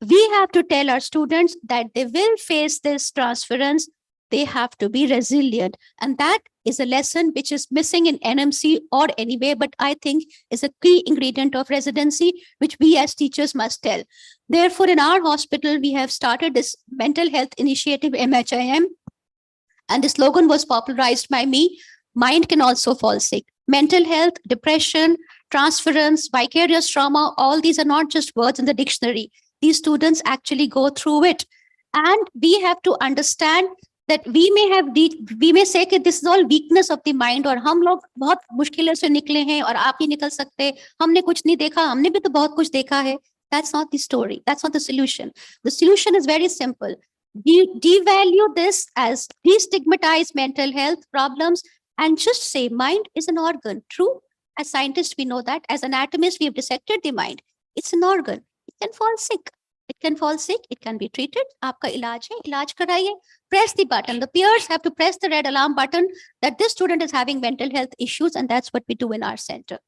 We have to tell our students that they will face this transference. They have to be resilient. And that is a lesson which is missing in NMC or anyway, but I think is a key ingredient of residency, which we as teachers must tell. Therefore, in our hospital, we have started this mental health initiative, MHIM, and the slogan was popularized by me. Mind can also fall sick. Mental health, depression, transference, vicarious trauma, all these are not just words in the dictionary. These students actually go through it. And we have to understand that we may say that this is all weakness of the mind, और हम लोग बहुत मुश्किलों से निकले हैं और आप ही निकल सकते, हमने कुछ नहीं देखा, हमने भी तो बहुत कुछ देखा है. That's not the story. That's not the solution. The solution is very simple. Devalue this as destigmatize mental health problems and just say mind is an organ. True. As scientists, we know that. As anatomists, we have dissected the mind. It's an organ. It can fall sick. It can fall sick. It can be treated. Aapka ilaj hai. Ilaj karaiye. Press the button. The peers have to press the red alarm button that this student is having mental health issues, and that's what we do in our center.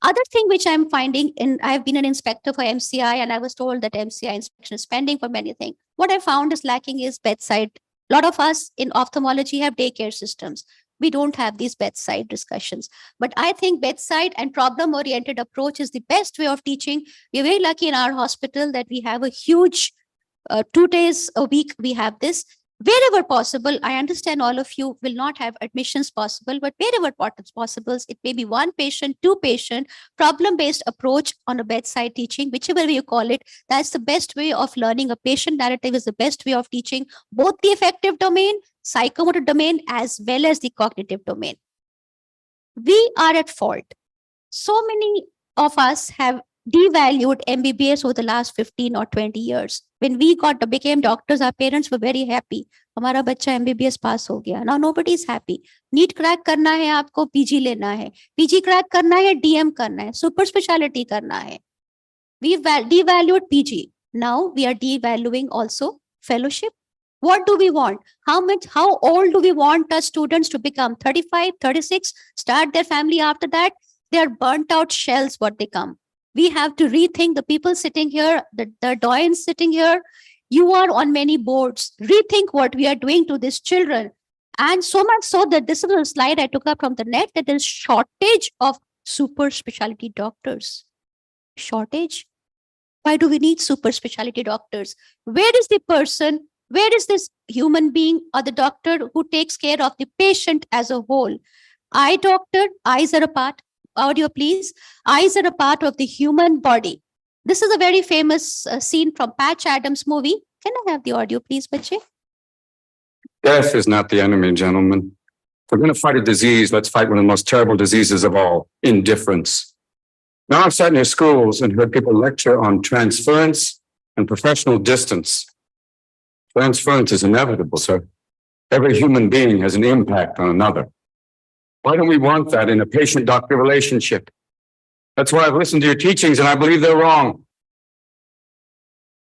Other thing which I'm finding, I've been an inspector for MCI, and I was told that MCI inspection is pending for many things. What I found is lacking is bedside. A lot of us in ophthalmology have daycare systems. We don't have these bedside discussions. But I think bedside and problem-oriented approach is the best way of teaching. We're very lucky in our hospital that we have a huge 2 days a week, we have this. Wherever possible, I understand all of you will not have admissions possible, but wherever possible, it may be 1 patient, 2 patient, problem-based approach on a bedside teaching, whichever way you call it. That's the best way of learning. A patient narrative is the best way of teaching both the affective domain, psychomotor domain, as well as the cognitive domain. We are at fault. So many of us have devalued MBBS over the last 15 or 20 years. When we became doctors, our parents were very happy. हमारा बच्चा MBBS pass हो गया. Now nobody is happy. NEET crack करना है आपको, PG लेना है. PG crack करना है, DM करना है, super specialty करना है. We devalued PG. Now we are devaluing also fellowship. What do we want? How old do we want our students to become? 35, 36, start their family after that? They are burnt out shells what they come. We have to rethink. The people sitting here, the doyens sitting here, you are on many boards. Rethink what we are doing to these children. And so much so that this is a slide I took up from the net, that there is shortage of super specialty doctors. Shortage. Why do we need super specialty doctors? Where is the person? Where is this human being or the doctor who takes care of the patient as a whole? Eye doctor, eyes are a part. Audio, please. Eyes are a part of the human body. This is a very famous scene from Patch Adams' movie. Can I have the audio, please, Bache? Death is not the enemy, gentlemen. If we're going to fight a disease, let's fight one of the most terrible diseases of all, indifference. Now I've sat in your schools and heard people lecture on transference and professional distance. Transference is inevitable, sir. Every human being has an impact on another. Why don't we want that in a patient-doctor relationship? That's why I've listened to your teachings and I believe they're wrong.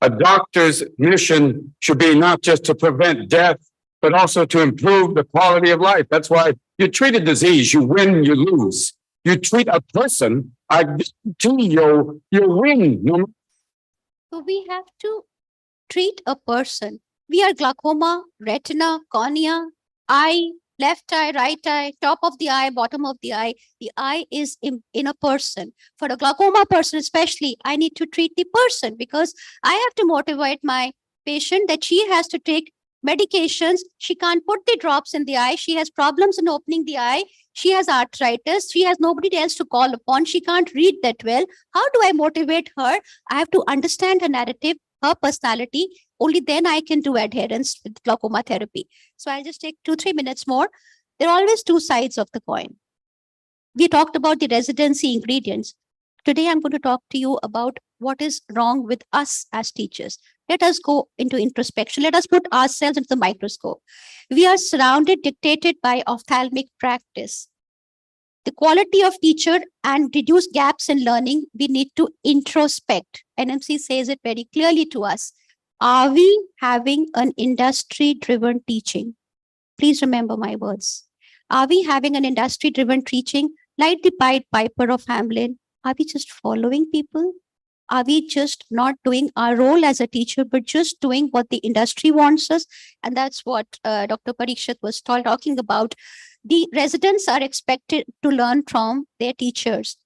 A doctor's mission should be not just to prevent death, but also to improve the quality of life. That's why you treat a disease, you win, you lose. You treat a person, I guarantee you win. So we have to treat a person. We are glaucoma, retina, cornea, eye, left eye, right eye, top of the eye, bottom of the eye. The eye is in a person. For a glaucoma person especially, I need to treat the person because I have to motivate my patient that she has to take medications. She can't put the drops in the eye. She has problems in opening the eye. She has arthritis. She has nobody else to call upon. She can't read that well. How do I motivate her? I have to understand her narrative, her personality. Only then I can do adherence with glaucoma therapy. So I'll just take 2-3 minutes more. There are always 2 sides of the coin. We talked about the residency ingredients. Today, I'm going to talk to you about what is wrong with us as teachers. Let us go into introspection. Let us put ourselves into the microscope. We are surrounded, dictated by ophthalmic practice. The quality of teacher and reduce gaps in learning, we need to introspect. NMC says it very clearly to us. Are we having an industry-driven teaching? Please remember my words. Are we having an industry-driven teaching like the Pied Piper of Hamelin? Are we just following people? Are we just not doing our role as a teacher, but just doing what the industry wants us? And that's what Dr. Parikshit was talking about. The residents are expected to learn from their teachers.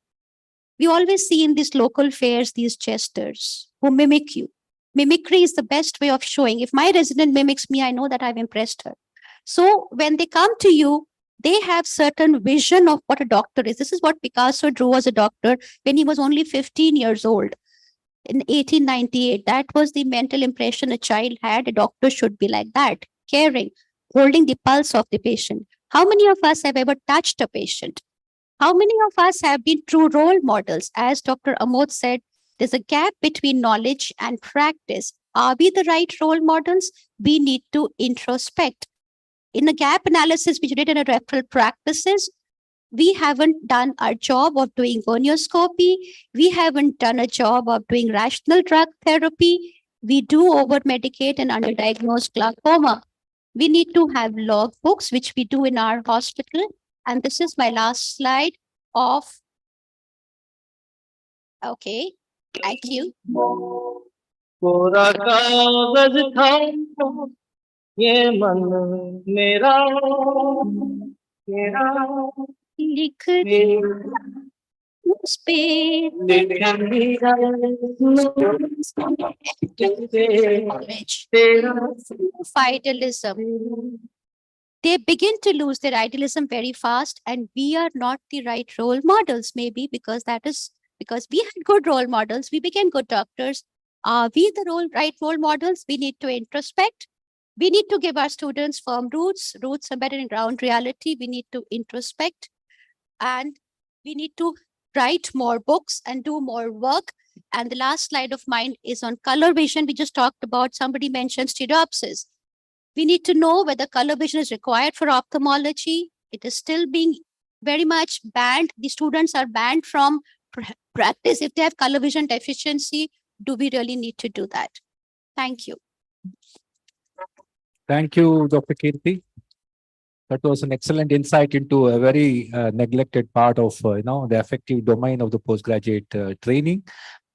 We always see in these local fairs, these jesters who mimic you. Mimicry is the best way of showing. If my resident mimics me, I know that I've impressed her. So when they come to you, They have certain vision of what a doctor is. This is what Picasso drew as a doctor when he was only 15 years old in 1898. That was the mental impression a child had. A doctor should be like that, caring, holding the pulse of the patient. How many of us have ever touched a patient? How many of us have been true role models? As Dr. Amod said, there's a gap between knowledge and practice. Are we the right role models? We need to introspect. In a gap analysis which we did in a referral practices, we haven't done our job of doing gonioscopy. We haven't done a job of doing rational drug therapy. We do over-medicate and underdiagnose glaucoma. We need to have log books, which we do in our hospital. And this is my last slide of, okay, thank you. लिख उस पे idealism. They begin to lose their idealism very fast, and we are not the right role models, maybe because we had good role models, we became good doctors. Are we the right role models? We need to introspect. We need to give our students firm roots embedded in ground reality. We need to introspect, and we need to write more books and do more work. And the last slide of mine is on color vision. We just talked about, somebody mentioned stereopsis. We need to know whether color vision is required for ophthalmology. It is still being very much banned. The students are banned from practice if they have color vision deficiency. Do we really need to do that? Thank you. Thank you, Dr. Kirti. That was an excellent insight into a very neglected part of the affective domain of the postgraduate training.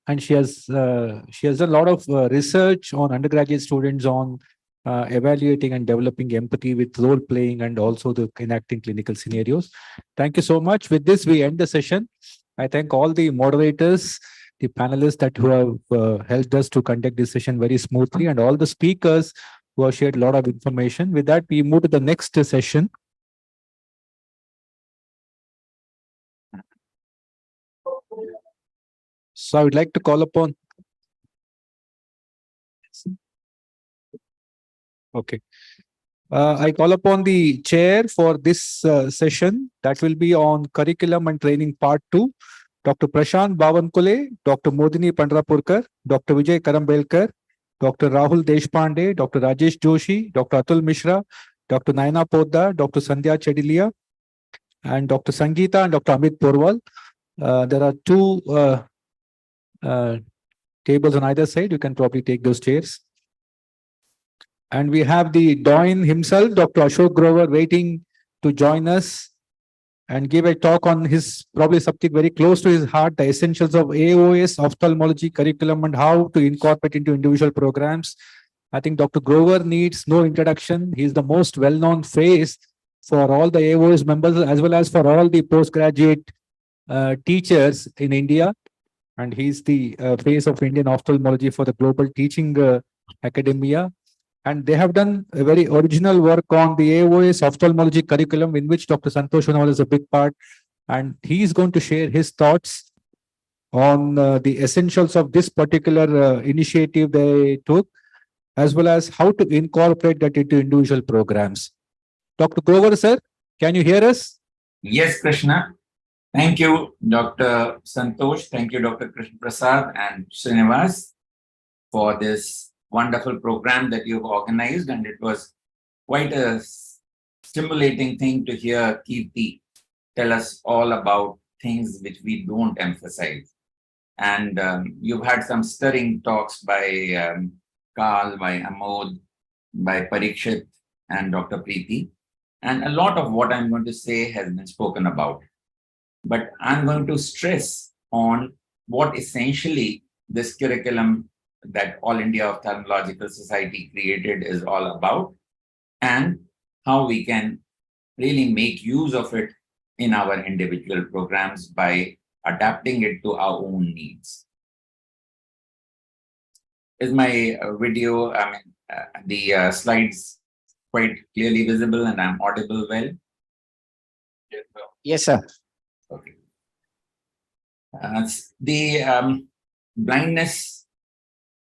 And she has done a lot of research on undergraduate students on evaluating and developing empathy with role playing and also the enacting clinical scenarios. Thank you so much. With this, we end the session. I thank all the moderators, the panelists that who have helped us to conduct this session very smoothly, and all the speakers who have shared a lot of information. With that, we move to the next session. So I would like to call upon. Okay. I call upon the chair for this session that will be on curriculum and training part 2. Dr. Prashant Bavankule, Dr. Modini Pandrapurkar, Dr. Vijay Karambelkar, Dr. Rahul Deshpande, Dr. Rajesh Joshi, Dr. Atul Mishra, Dr. Naina Podda, Dr. Sandhya Chedilia, and Dr. Sangeeta and Dr. Amit Porwal. There are 2 tables on either side. You can probably take those chairs. And we have the Doyen himself, Dr. Ashok Grover, waiting to join us and give a talk on his probably something very close to his heart, the essentials of AOS ophthalmology curriculum and how to incorporate into individual programs. I think Dr. Grover needs no introduction. He's the most well-known face for all the AOS members as well as for all the postgraduate teachers in India. And he's the face of Indian ophthalmology for the global teaching academia. And they have done a very original work on the AOS ophthalmology curriculum, in which Dr. Santosh Sonawala is a big part. And he's going to share his thoughts on the essentials of this particular initiative they took, as well as how to incorporate that into individual programs. Dr. Grover, sir, can you hear us? Yes, Krishna. Thank you, Dr. Santosh. Thank you, Dr. Krishna Prasad and Srinivas, for this wonderful program that you've organized. And it was quite a stimulating thing to hear Kirti tell us all about things which we don't emphasize. And you've had some stirring talks by Carl, by Amod, by Parikshit and Dr. Preeti. And a lot of what I'm going to say has been spoken about. But I'm going to stress on what essentially this curriculum that All India Ophthalmological Society created is all about, and how we can really make use of it in our individual programs by adapting it to our own needs. Is my video, the slides quite clearly visible and I'm audible well? Yes, sir. Okay. The blindness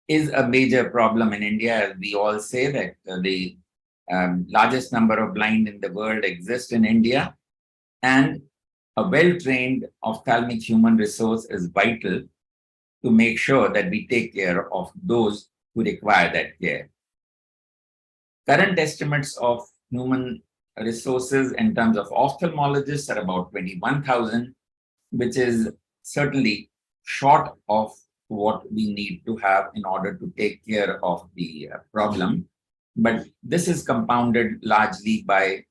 is a major problem in India. As we all say that the largest number of blind in the world exist in India, and a well-trained ophthalmic human resource is vital to make sure that we take care of those who require that care. Current estimates of human resources in terms of ophthalmologists are about 21,000, which is certainly short of what we need to have in order to take care of the problem. But this is compounded largely by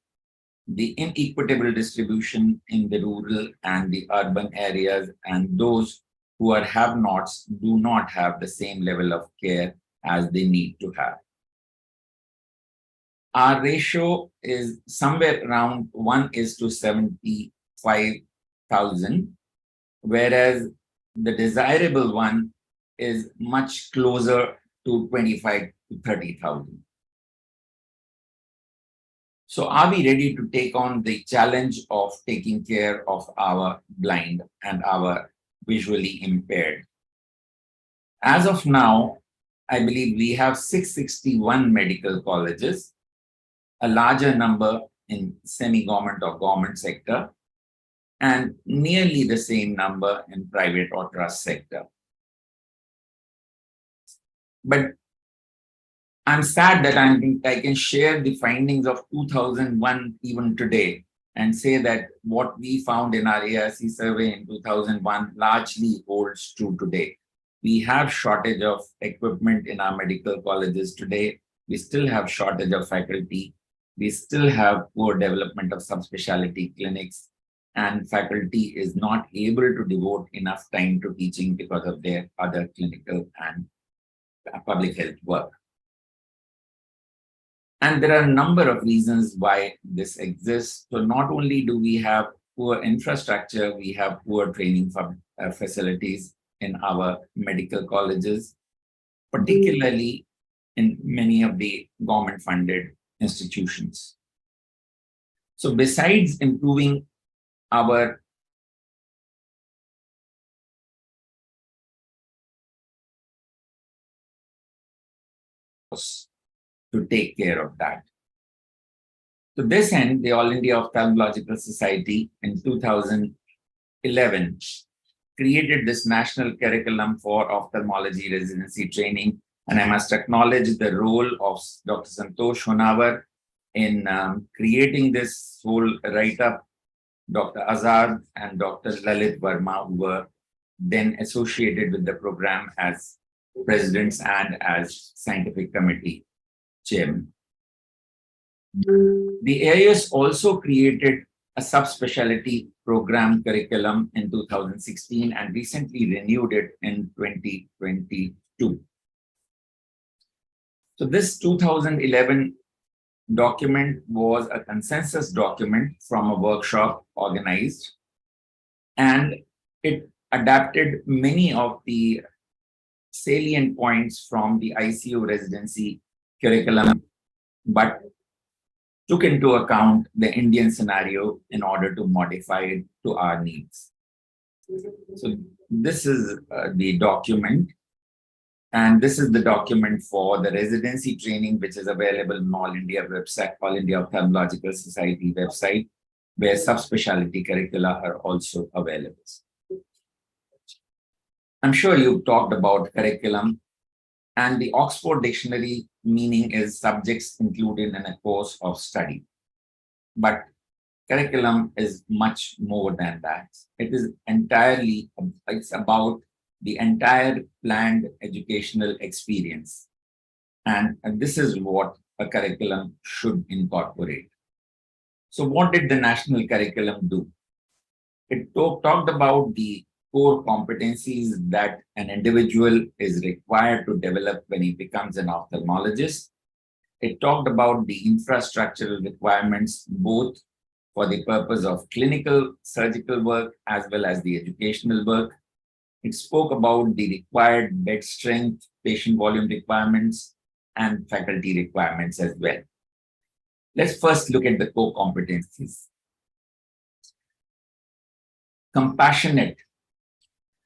the inequitable distribution in the rural and the urban areas, and those who are have-nots do not have the same level of care as they need to have. Our ratio is somewhere around 1:75,000, whereas the desirable one is much closer to 25 to 30,000. So are we ready to take on the challenge of taking care of our blind and our visually impaired? As of now, I believe we have 661 medical colleges, a larger number in semi-government or government sector, and nearly the same number in private or trust sector. But I'm sad that I can share the findings of 2001 even today and say that what we found in our ARC survey in 2001 largely holds true today. We have shortage of equipment in our medical colleges today. We still have shortage of faculty. We still have poor development of subspecialty clinics, and faculty is not able to devote enough time to teaching because of their other clinical and public health work. And there are a number of reasons why this exists. So not only do we have poor infrastructure, we have poor training facilities in our medical colleges, particularly in many of the government-funded institutions. So besides improving our to take care of that. To this end, the All India Ophthalmological Society in 2011 created this national curriculum for ophthalmology residency training. And I must acknowledge the role of Dr. Santosh Honawar in creating this whole write-up. Dr. Azad and Dr. Lalit Verma, who were then associated with the program as presidents and as scientific committee chairman. The AIS also created a subspecialty program curriculum in 2016 and recently renewed it in 2022. So this 2011 document was a consensus document from a workshop organized, and it adapted many of the salient points from the ICU residency curriculum, but took into account the Indian scenario in order to modify it to our needs. So this is the document, and this is the document for the residency training, which is available on All India website, All India Ophthalmological Society website, where subspecialty curricula are also available. I'm sure you've talked about curriculum, and the Oxford Dictionary meaning is subjects included in a course of study. But curriculum is much more than that. It is entirely, it's about the entire planned educational experience. And this is what a curriculum should incorporate. So what did the national curriculum do? It talked about the core competencies that an individual is required to develop when he becomes an ophthalmologist. It talked about the infrastructural requirements, both for the purpose of clinical surgical work as well as the educational work. It spoke about the required bed strength, patient volume requirements, and faculty requirements as well. Let's first look at the core competencies. compassionate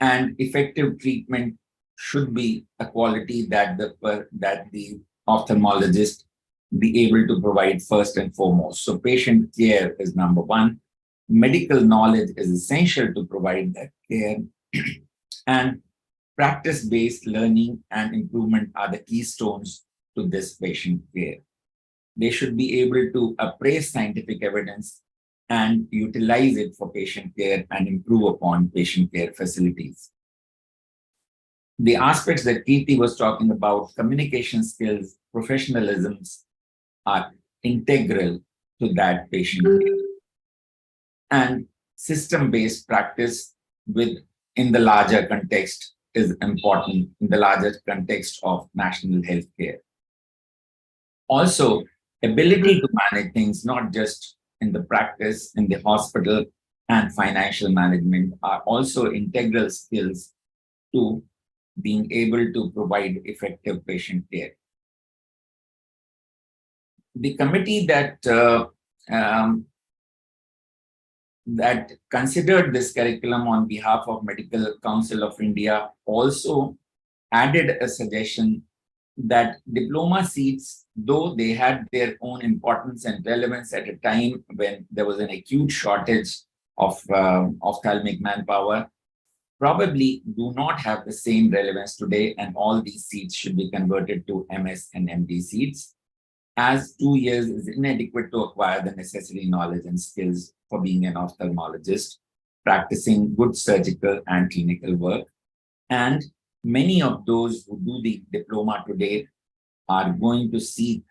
and effective treatment should be a quality that the ophthalmologist be able to provide first and foremost. So patient care is number one. Medical knowledge is essential to provide that care. And practice-based learning and improvement are the keystones to this patient care. They should be able to appraise scientific evidence and utilize it for patient care and improve upon patient care facilities. The aspects that Kirti was talking about, communication skills, professionalisms, are integral to that patient care. And system-based practice in the larger context is important in the larger context of national health care. Also, ability to manage things, not just in the practice, in the hospital, and financial management are also integral skills to being able to provide effective patient care. The committee that considered this curriculum on behalf of Medical Council of India also added a suggestion that diploma seats, though they had their own importance and relevance at a time when there was an acute shortage of ophthalmic manpower, probably do not have the same relevance today, and all these seats should be converted to MS and MD seats, as 2 years is inadequate to acquire the necessary knowledge and skills for being an ophthalmologist, practicing good surgical and clinical work. And many of those who do the diploma today are going to seek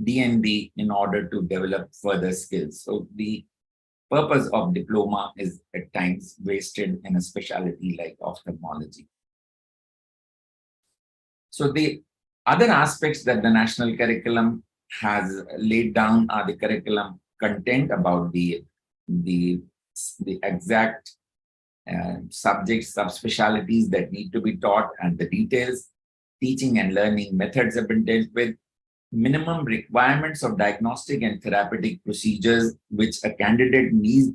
DNB in order to develop further skills. So the purpose of diploma is at times wasted in a specialty like ophthalmology. So the other aspects that the national curriculum has laid down are the curriculum content about the exact subjects, subspecialties that need to be taught, and the details. Teaching and learning methods have been dealt with. Minimum requirements of diagnostic and therapeutic procedures which a candidate needs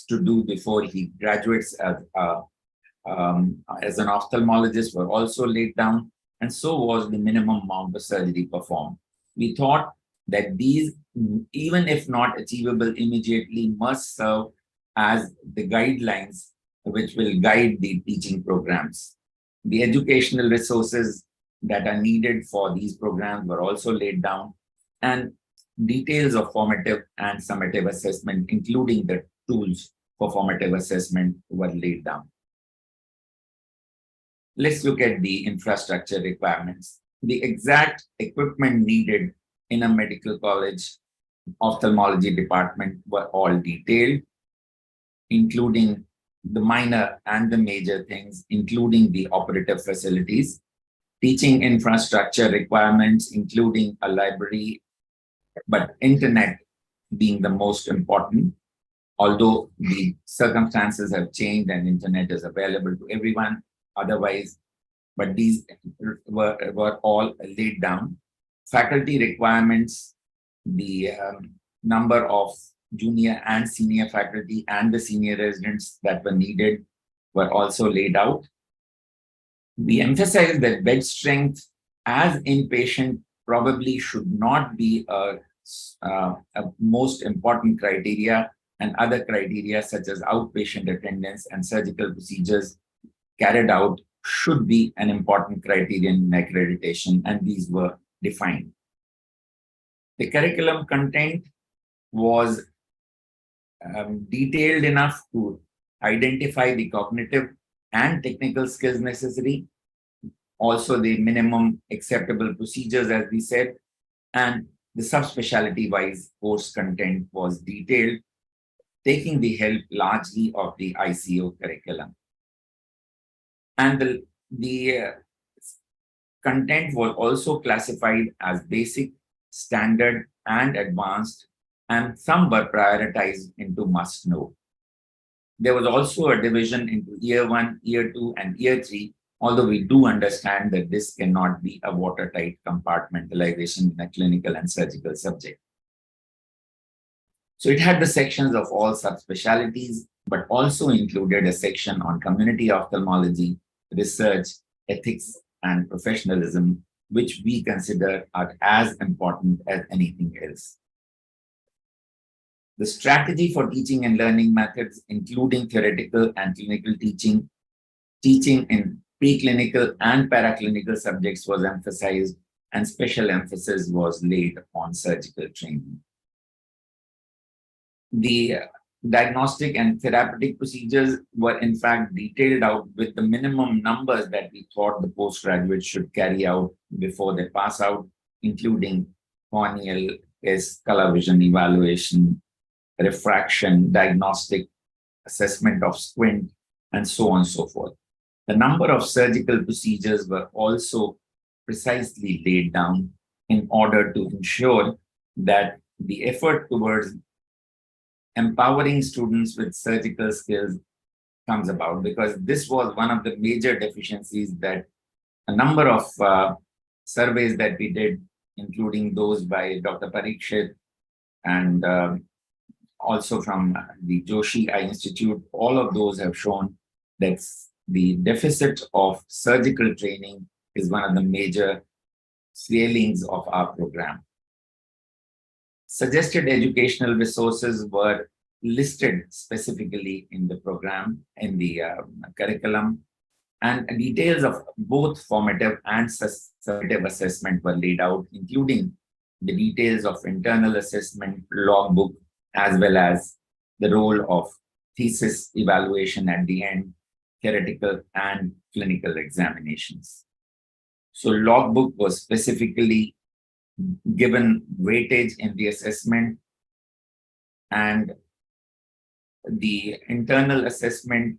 to do before he graduates as an ophthalmologist were also laid down, and so was the minimum amount of surgery performed. We thought that these, even if not achievable immediately, must serve as the guidelines which will guide the teaching programs. The educational resources that are needed for these programs were also laid down, and details of formative and summative assessment, including the tools for formative assessment, were laid down. Let's look at the infrastructure requirements. The exact equipment needed in a medical college ophthalmology department were all detailed, including the minor and the major things, including the operative facilities. Teaching infrastructure requirements, including a library, but internet being the most important, although the circumstances have changed and internet is available to everyone otherwise, but these were all laid down. Faculty requirements, the number of junior and senior faculty and the senior residents that were needed were also laid out. We emphasize that bed strength as inpatient probably should not be a most important criteria, and other criteria such as outpatient attendance and surgical procedures carried out should be an important criterion in accreditation, and these were defined. The curriculum content was detailed enough to identify the cognitive and technical skills necessary, also the minimum acceptable procedures, as we said, and the subspecialty wise course content was detailed, taking the help largely of the ICO curriculum. And the content was also classified as basic, standard, and advanced, and some were prioritized into must know. There was also a division into year 1, year 2, and year 3, although we do understand that this cannot be a watertight compartmentalization in a clinical and surgical subject. So it had the sections of all subspecialties, but also included a section on community ophthalmology, research, ethics, and professionalism, which we consider are as important as anything else. The strategy for teaching and learning methods, including theoretical and clinical teaching, teaching in preclinical and paraclinical subjects was emphasized, and special emphasis was laid on surgical training. The diagnostic and therapeutic procedures were in fact detailed out with the minimum numbers that we thought the postgraduates should carry out before they pass out, including corneal test, color vision evaluation, refraction, diagnostic assessment of squint, and so on and so forth. The number of surgical procedures were also precisely laid down in order to ensure that the effort towards empowering students with surgical skills comes about, because this was one of the major deficiencies that a number of surveys that we did, including those by Dr. Parikshit and also from the Joshi Eye Institute, all of those have shown that the deficit of surgical training is one of the major failings of our program. Suggested educational resources were listed specifically in the program, in the curriculum, and details of both formative and summative assessment were laid out, including the details of internal assessment, logbook, as well as the role of thesis evaluation at the end, theoretical and clinical examinations. So logbook was specifically given weightage in the assessment, and the internal assessment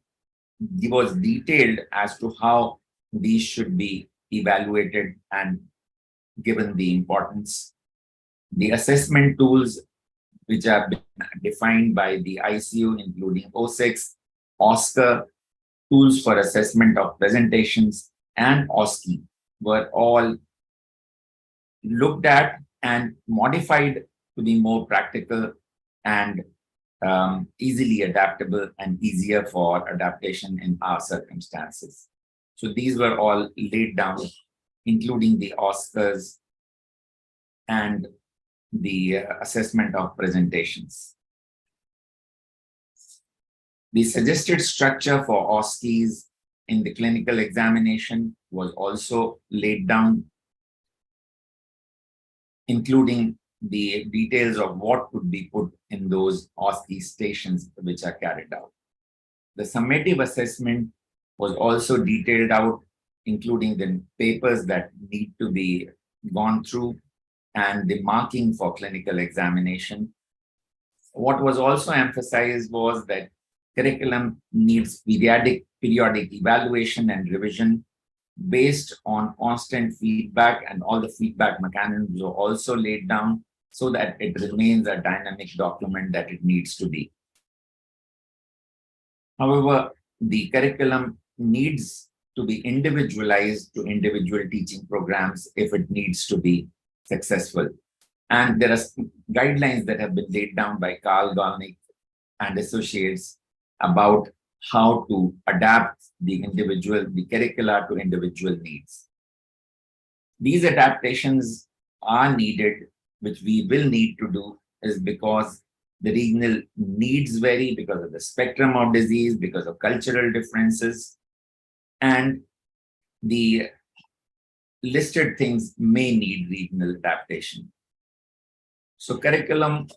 was detailed as to how these should be evaluated and given the importance. The assessment tools, which are defined by the ICU, including O6, OSCAR, tools for assessment of presentations, and OSCE, were all looked at and modified to be more practical and easily adaptable and easier for adaptation in our circumstances. So these were all laid down, including the OSCARs and the assessment of presentations. The suggested structure for OSCEs in the clinical examination was also laid down, including the details of what could be put in those OSCE stations which are carried out. The summative assessment was also detailed out, including the papers that need to be gone through and the marking for clinical examination. What was also emphasized was that curriculum needs periodic evaluation and revision based on constant feedback, and all the feedback mechanisms are also laid down so that it remains a dynamic document that it needs to be. However, the curriculum needs to be individualized to individual teaching programs if it needs to be successful. And there are guidelines that have been laid down by Carl Golnick and associates about how to adapt the curricula to individual needs. These adaptations are needed, which we will need to do, is because the regional needs vary because of the spectrum of disease, because of cultural differences, and the listed things may need regional adaptation. So curriculum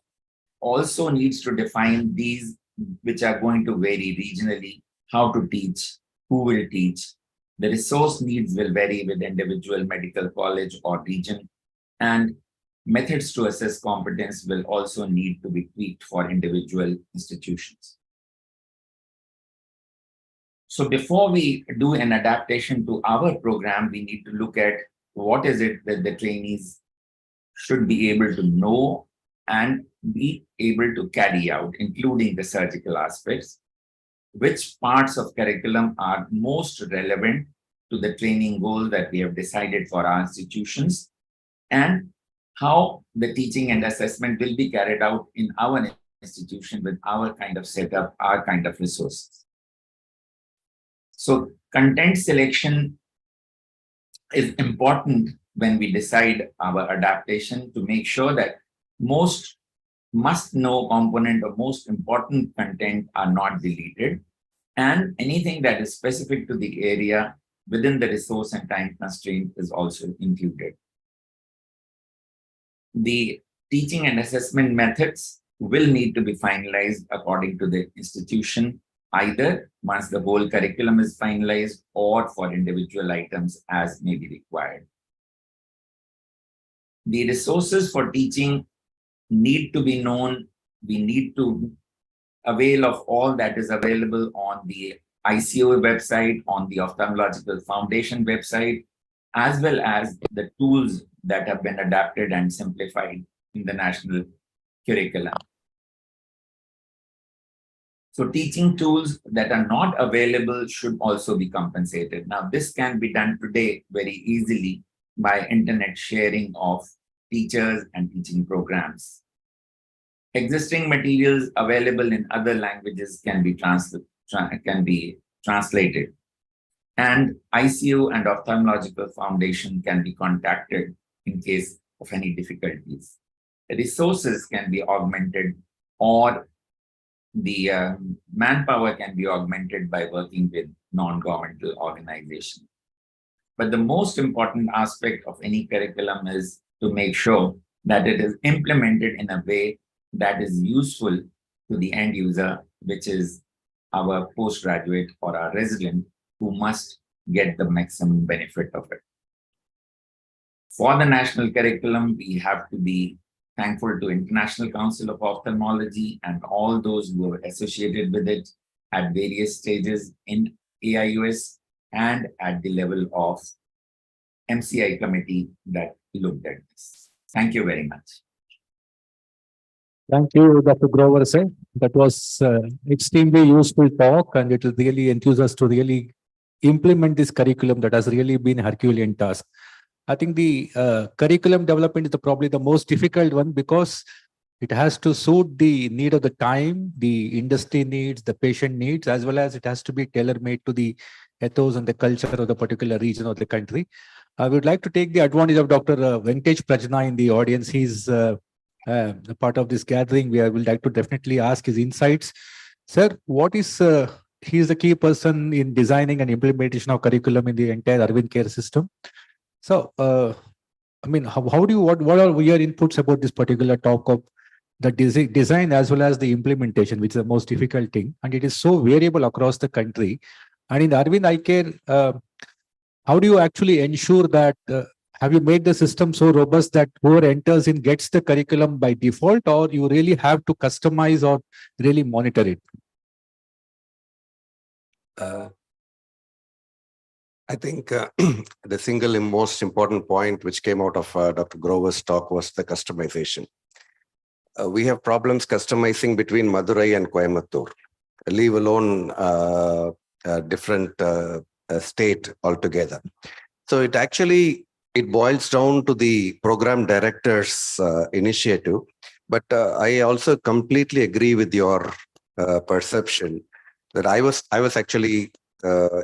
also needs to define these which are going to vary regionally, how to teach, who will teach. The resource needs will vary with individual medical college or region, and methods to assess competence will also need to be tweaked for individual institutions. So before we do an adaptation to our program, we need to look at what is it that the trainees should be able to know and be able to carry out, including the surgical aspects. Which parts of curriculum are most relevant to the training goal that we have decided for our institutions, and how the teaching and assessment will be carried out in our institution with our kind of setup, our kind of resources. So content selection is important when we decide our adaptation to make sure that most must-know component or most important content are not deleted, and anything that is specific to the area within the resource and time constraint is also included. The teaching and assessment methods will need to be finalized according to the institution, either once the whole curriculum is finalized or for individual items as may be required. The resources for teaching need to be known. We need to avail of all that is available on the ICO website, on the Ophthalmological Foundation website, as well as the tools that have been adapted and simplified in the national curriculum. So teaching tools that are not available should also be compensated. Now, this can be done today very easily by internet sharing of teachers and teaching programs. Existing materials available in other languages can be translated. And ICU and Ophthalmological Foundation can be contacted in case of any difficulties. The resources can be augmented, or the manpower can be augmented by working with non-governmental organizations. But the most important aspect of any curriculum is to make sure that it is implemented in a way that is useful to the end user, which is our postgraduate or our resident, who must get the maximum benefit of it. For the national curriculum, we have to be thankful to International Council of Ophthalmology and all those who are associated with it at various stages in AIUS and at the level of MCI committee that looked at this. Thank you very much. Thank you, Dr. Grover sir. That was extremely useful talk, and it will really enthuse us to really implement this curriculum that has really been a Herculean task. I think the curriculum development is probably the most difficult one, because it has to suit the need of the time, the industry needs, the patient needs, as well as it has to be tailor-made to the ethos and the culture of the particular region or the country. I would like to take the advantage of Dr. Venkatesh Prajna in the audience. He's a part of this gathering. We will like to definitely ask his insights. Sir, what is he is the key person in designing and implementation of curriculum in the entire Arvind Care system. So, I mean, how do you, what are your inputs about this particular talk of the design as well as the implementation, which is the most difficult thing, and it is so variable across the country. And in Arvind Eye Care, how do you actually ensure that have you made the system so robust that whoever enters in gets the curriculum by default, or you really have to customize or really monitor it? I think the single most important point which came out of Dr. Grover's talk was the customization. We have problems customizing between Madurai and Coimbatore, leave alone a different state altogether. So it boils down to the program director's initiative. But I also completely agree with your perception that I was actually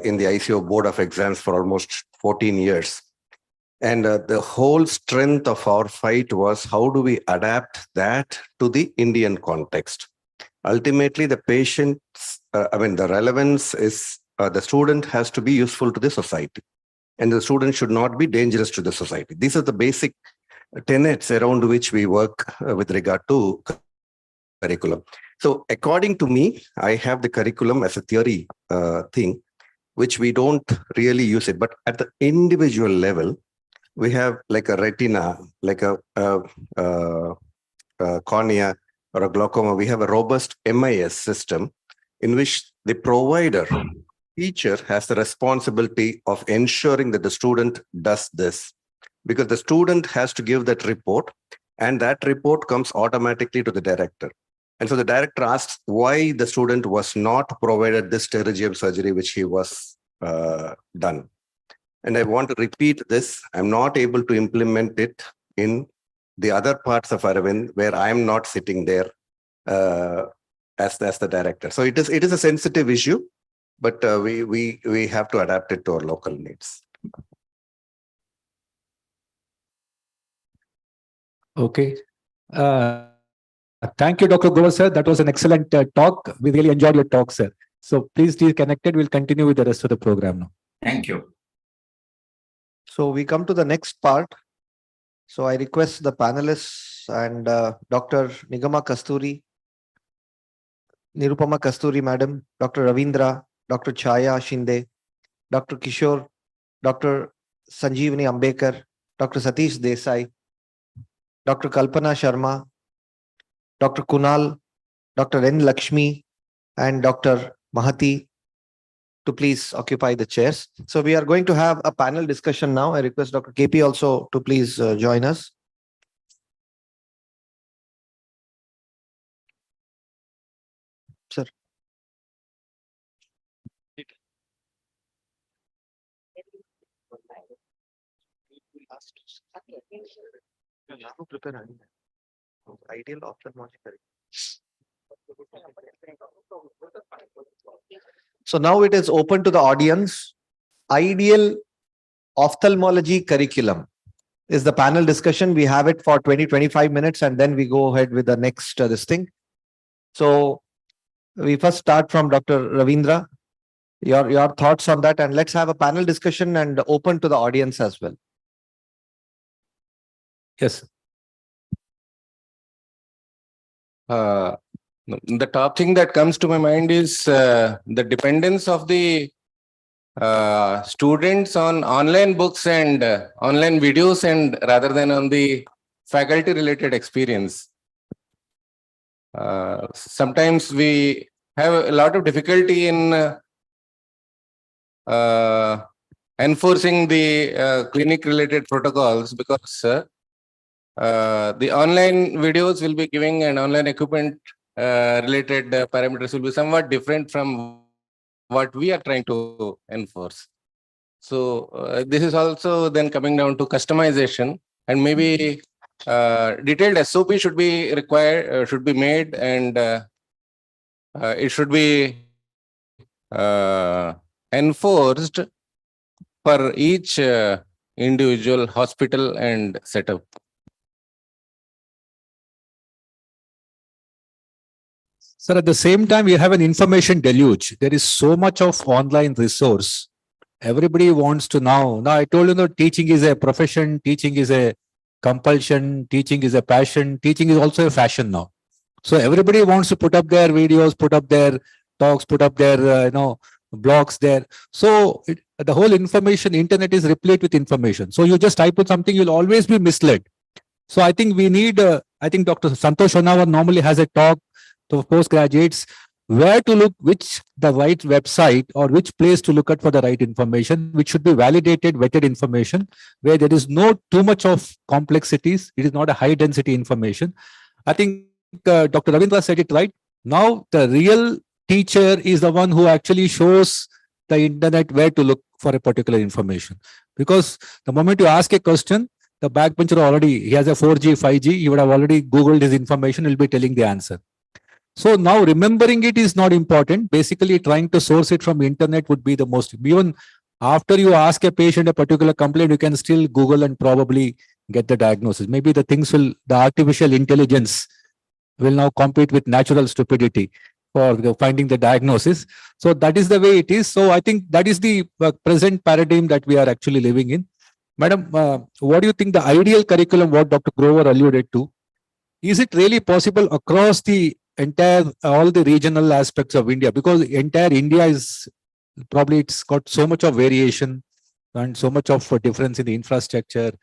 in the ICO board of exams for almost 14 years. And the whole strength of our fight was how do we adapt that to the Indian context? Ultimately, the patient's, the relevance is the student has to be useful to the society, and the student should not be dangerous to the society. These are the basic tenets around which we work with regard to curriculum. So according to me, I have the curriculum as a theory thing, which we don't really use it. But at the individual level, we have like a retina, like a cornea or a glaucoma. We have a robust MIS system in which the provider, teacher, has the responsibility of ensuring that the student does this, because the student has to give that report, and that report comes automatically to the director. And so the director asks why the student was not provided this pterygium surgery, which he was done. And I want to repeat this. I'm not able to implement it in the other parts of Arvind where I'm not sitting there as the director. So it is a sensitive issue, but we have to adapt it to our local needs. Okay. Thank you, Dr. Grover, sir. That was an excellent talk. We really enjoyed your talk, sir. So please stay connected. We'll continue with the rest of the program now. Thank you. So we come to the next part. So I request the panelists and Dr. Nigama Kasturi, Nirupama Kasturi, Madam, Dr. Ravindra, Dr. Chaya Shinde, Dr. Kishore, Dr. Sanjeevani Ambekar, Dr. Satish Desai, Dr. Kalpana Sharma, Dr. Kunal, Dr. N. Lakshmi, and Dr. Mahati to please occupy the chairs. So we are going to have a panel discussion now. I request Dr. KP also to please join us. Sir. Ideal ophthalmology. So now it is open to the audience. Ideal ophthalmology curriculum is the panel discussion. We have it for 20-25 minutes and then we go ahead with the next this thing. So we first start from Dr. Ravindra. Your thoughts on that, and let's have a panel discussion and open to the audience as well. Yes. The top thing that comes to my mind is the dependence of the students on online books and online videos, and rather than on the faculty related experience. Sometimes we have a lot of difficulty in enforcing the clinic related protocols, because the online videos will be giving an online equipment related parameters will be somewhat different from what we are trying to enforce. So this is also then coming down to customization, and maybe detailed SOP should be required, should be made, and it should be enforced for each individual hospital and setup. Sir, at the same time, we have an information deluge. There is so much of online resource. Everybody wants to know. Now, I told you that teaching is a profession, teaching is a compulsion, teaching is a passion, teaching is also a fashion now. So everybody wants to put up their videos, put up their talks, put up their blogs there. So the whole information, internet is replete with information. So you just type in something, you'll always be misled. So I think we need, I think Dr. Santosh Honavar normally has a talk to postgraduates, where to look, which the right website or which place to look at for the right information, which should be validated, vetted information, where there is no too much of complexities. It is not a high density information. I think Dr. Ravindra said it right. Now the real teacher is the one who actually shows the internet where to look for a particular information. Because the moment you ask a question, the backbencher already, he has a 4G, 5G, he would have already Googled his information, he'll be telling the answer. So now remembering it is not important. Basically trying to source it from internet would be the most, even after you ask a patient a particular complaint, you can still Google and probably get the diagnosis. Maybe the things will, the artificial intelligence will now compete with natural stupidity for finding the diagnosis. So that is the way it is. So I think that is the present paradigm that we are actually living in. Madam, what do you think the ideal curriculum, what Dr. Grover alluded to, is it really possible across the entire, all the regional aspects of India? Because entire India is probably, it's got so much of variation and so much of difference in the infrastructure,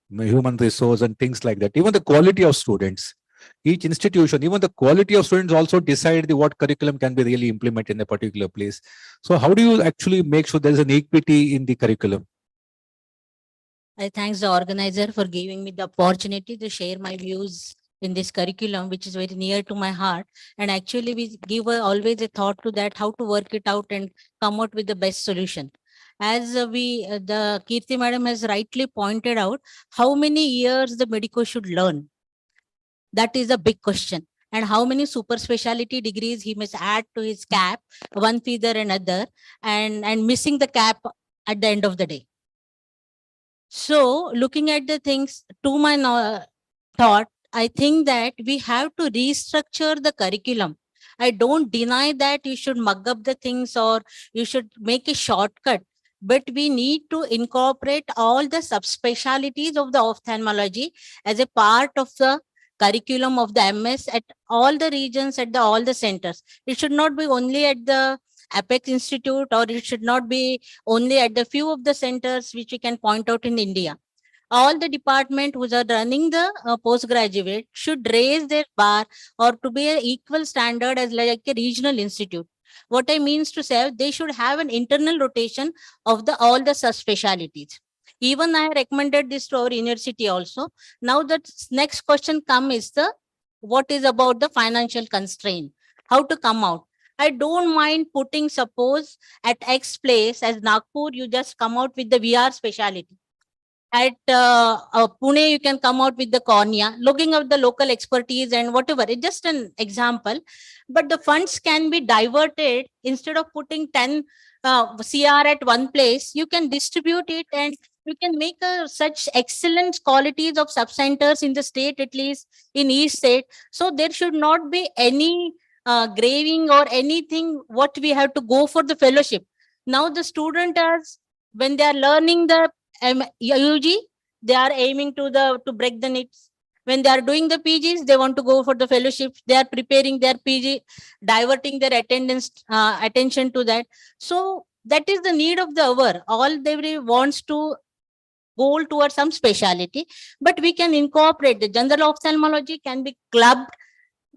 human resource and things like that. Even the quality of students, each institution, even the quality of students also decide what curriculum can be really implemented in a particular place. So how do you actually make sure there is an equity in the curriculum? I thank the organizer for giving me the opportunity to share my views in this curriculum, which is very near to my heart. And actually we give always a thought to that, how to work it out and come out with the best solution. As the Kirti madam has rightly pointed out, how many years the medico should learn? That is a big question. and how many super specialty degrees he must add to his cap, one feather another, and missing the cap at the end of the day. So looking at the things, to my thought, I think that we have to restructure the curriculum. I don't deny that you should mug up the things or you should make a shortcut, but we need to incorporate all the subspecialties of the ophthalmology as a part of the curriculum of the MS at all the regions, at all the centers. It should not be only at the Apex Institute, or it should not be only at the few of the centers which we can point out in India. All the department who are running the postgraduate should raise their bar or to be an equal standard as like a regional institute. What I means to say, they should have an internal rotation of the all the subspecialties. Even I recommended this to our university also. Now the next question come is the what is about the financial constraint, how to come out. I don't mind putting, suppose at X place as Nagpur, you just come out with the VR specialty. At Pune, you can come out with the cornea, looking at the local expertise and whatever. It's just an example. But the funds can be diverted. Instead of putting 10 CR at one place, you can distribute it and you can make such excellent qualities of sub-centers in the state, at least in each state. So there should not be any graving or anything what we have to go for the fellowship. Now the student has, when they are learning the UG, they are aiming to break the NITs. When they are doing the PGs, they want to go for the fellowships. They are preparing their PG, diverting their attention to that. So that is the need of the hour. All they wants to go towards some specialty, but we can incorporate the general ophthalmology can be clubbed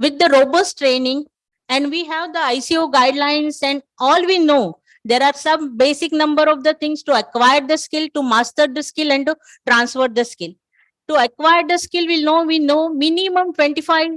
with the robust training, and we have the ICO guidelines, and all we know there are some basic number of the things to acquire the skill, to master the skill, and to transfer the skill. To acquire the skill, we know minimum 25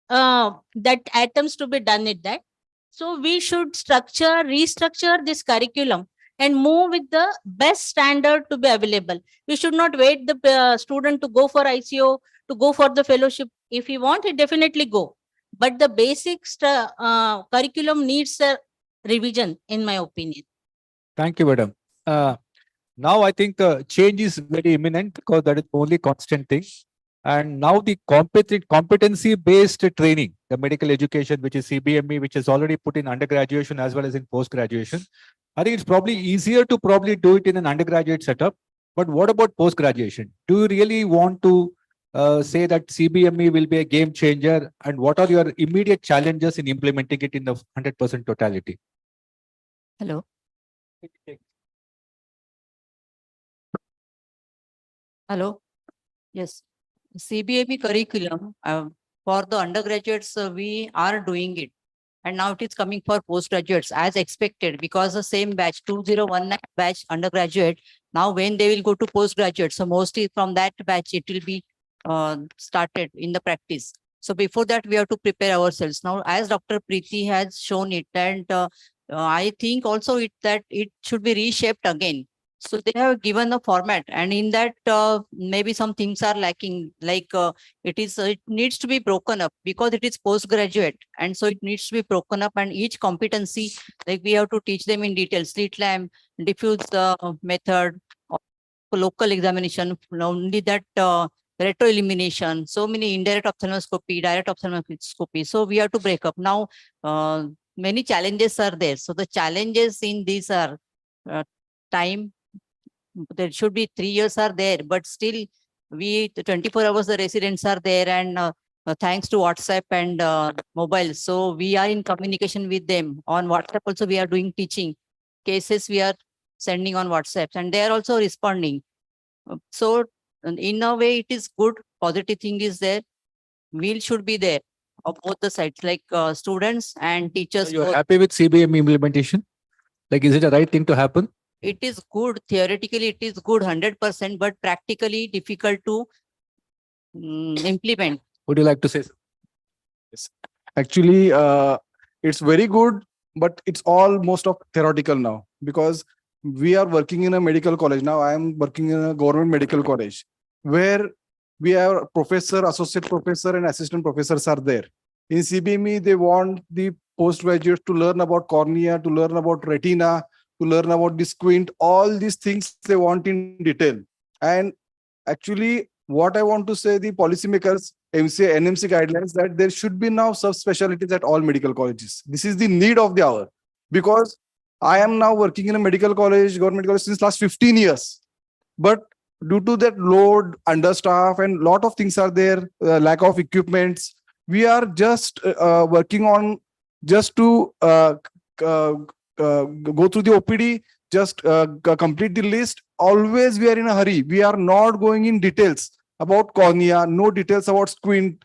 that items to be done at that. So we should restructure this curriculum and move with the best standard to be available. We should not wait the student to go for ICO, to go for the fellowship. If he want, he definitely go. But the basic curriculum needs a revision, in my opinion. Thank you, madam. Now I think change is very imminent because that is the only constant thing. And now the competency-based training, the medical education, which is CBME, which is already put in undergraduation as well as in post-graduation. I think it's probably easier to probably do it in an undergraduate setup. But what about post-graduation? Do you really want to say that CBME will be a game changer? And what are your immediate challenges in implementing it in the 100% totality? Hello. Hello. Yes. CBME curriculum for the undergraduates, we are doing it. And now it is coming for postgraduates as expected, because the same batch 2019 batch undergraduate, now when they will go to postgraduate, so mostly from that batch it will be started in the practice. So before that we have to prepare ourselves. Now as Dr. Preeti has shown it, and I think also that it should be reshaped again. So they have given a format, and in that maybe some things are lacking, like it needs to be broken up because it is postgraduate, and so it needs to be broken up, and each competency, like we have to teach them in detail, slit lamp, diffuse method, local examination, only that retro elimination, so many indirect ophthalmoscopy, direct ophthalmoscopy. So we have to break up. Now many challenges are there. So the challenges in these are time. There should be 3 years are there, but still the 24 hours the residents are there, and thanks to WhatsApp and mobile. So we are in communication with them on WhatsApp. Also, we are doing teaching cases. We are sending on WhatsApp, and they are also responding. So in a way, it is good. Positive thing is there. Will should be there of both the sides, like students and teachers. You're happy with CBME implementation? Like, is it a right thing to happen? It is good. Theoretically, it is good 100%, but practically difficult to implement. Would you like to say? Yes. Actually, it's very good, but it's all most of theoretical now, because we are working in a medical college. Now I am working in a government medical college where we have professor, associate professor, and assistant professors are there. In CBME, they want the postgraduates to learn about cornea, to learn about retina, to learn about the squint, all these things they want in detail. And actually, what I want to say, the policymakers, NMC guidelines, that there should be now subspecialties at all medical colleges. This is the need of the hour, because I am now working in a medical college, government college, since last 15 years. But due to that load, understaff, and lot of things are there, lack of equipments, we are just working on just to go through the OPD, just complete the list. Always we are in a hurry. We are not going in details about cornea, no details about squint.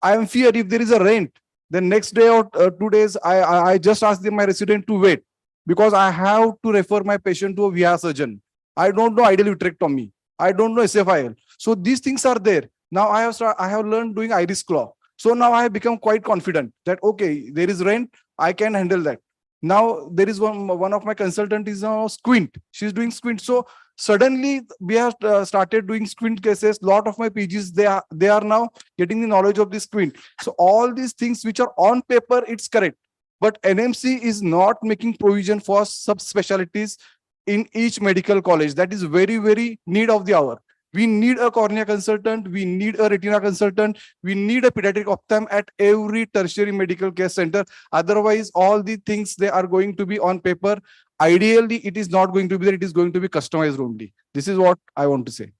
I am feared if there is a rent, then next day or 2 days, I just ask my resident to wait, because I have to refer my patient to a VIA surgeon. I don't know ideal vitrectomy. I don't know SFIL. So these things are there. Now I have learned doing iris claw. So now I have become quite confident that, okay, there is rent, I can handle that. Now there is one of my consultant is now squint. She's doing squint. So suddenly we have started doing squint cases. Lot of my PGs, they are now getting the knowledge of this squint. So all these things which are on paper, it's correct. But NMC is not making provision for subspecialties in each medical college. That is very, very need of the hour. We need a cornea consultant. We need a retina consultant. We need a pediatric ophthalm at every tertiary medical care center. Otherwise, all the things they are going to be on paper. Ideally, it is not going to be there. It is going to be customized only. This is what I want to say.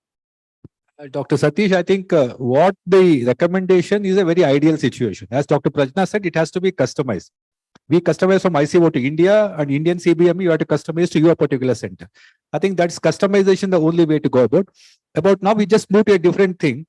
Dr. Satish, I think what the recommendation is a very ideal situation. As Dr. Prajna said, it has to be customized. We customize from ICO to India, and Indian CBME, you have to customize to your particular center. I think that's customization, the only way to go about. About now, we just move to a different thing.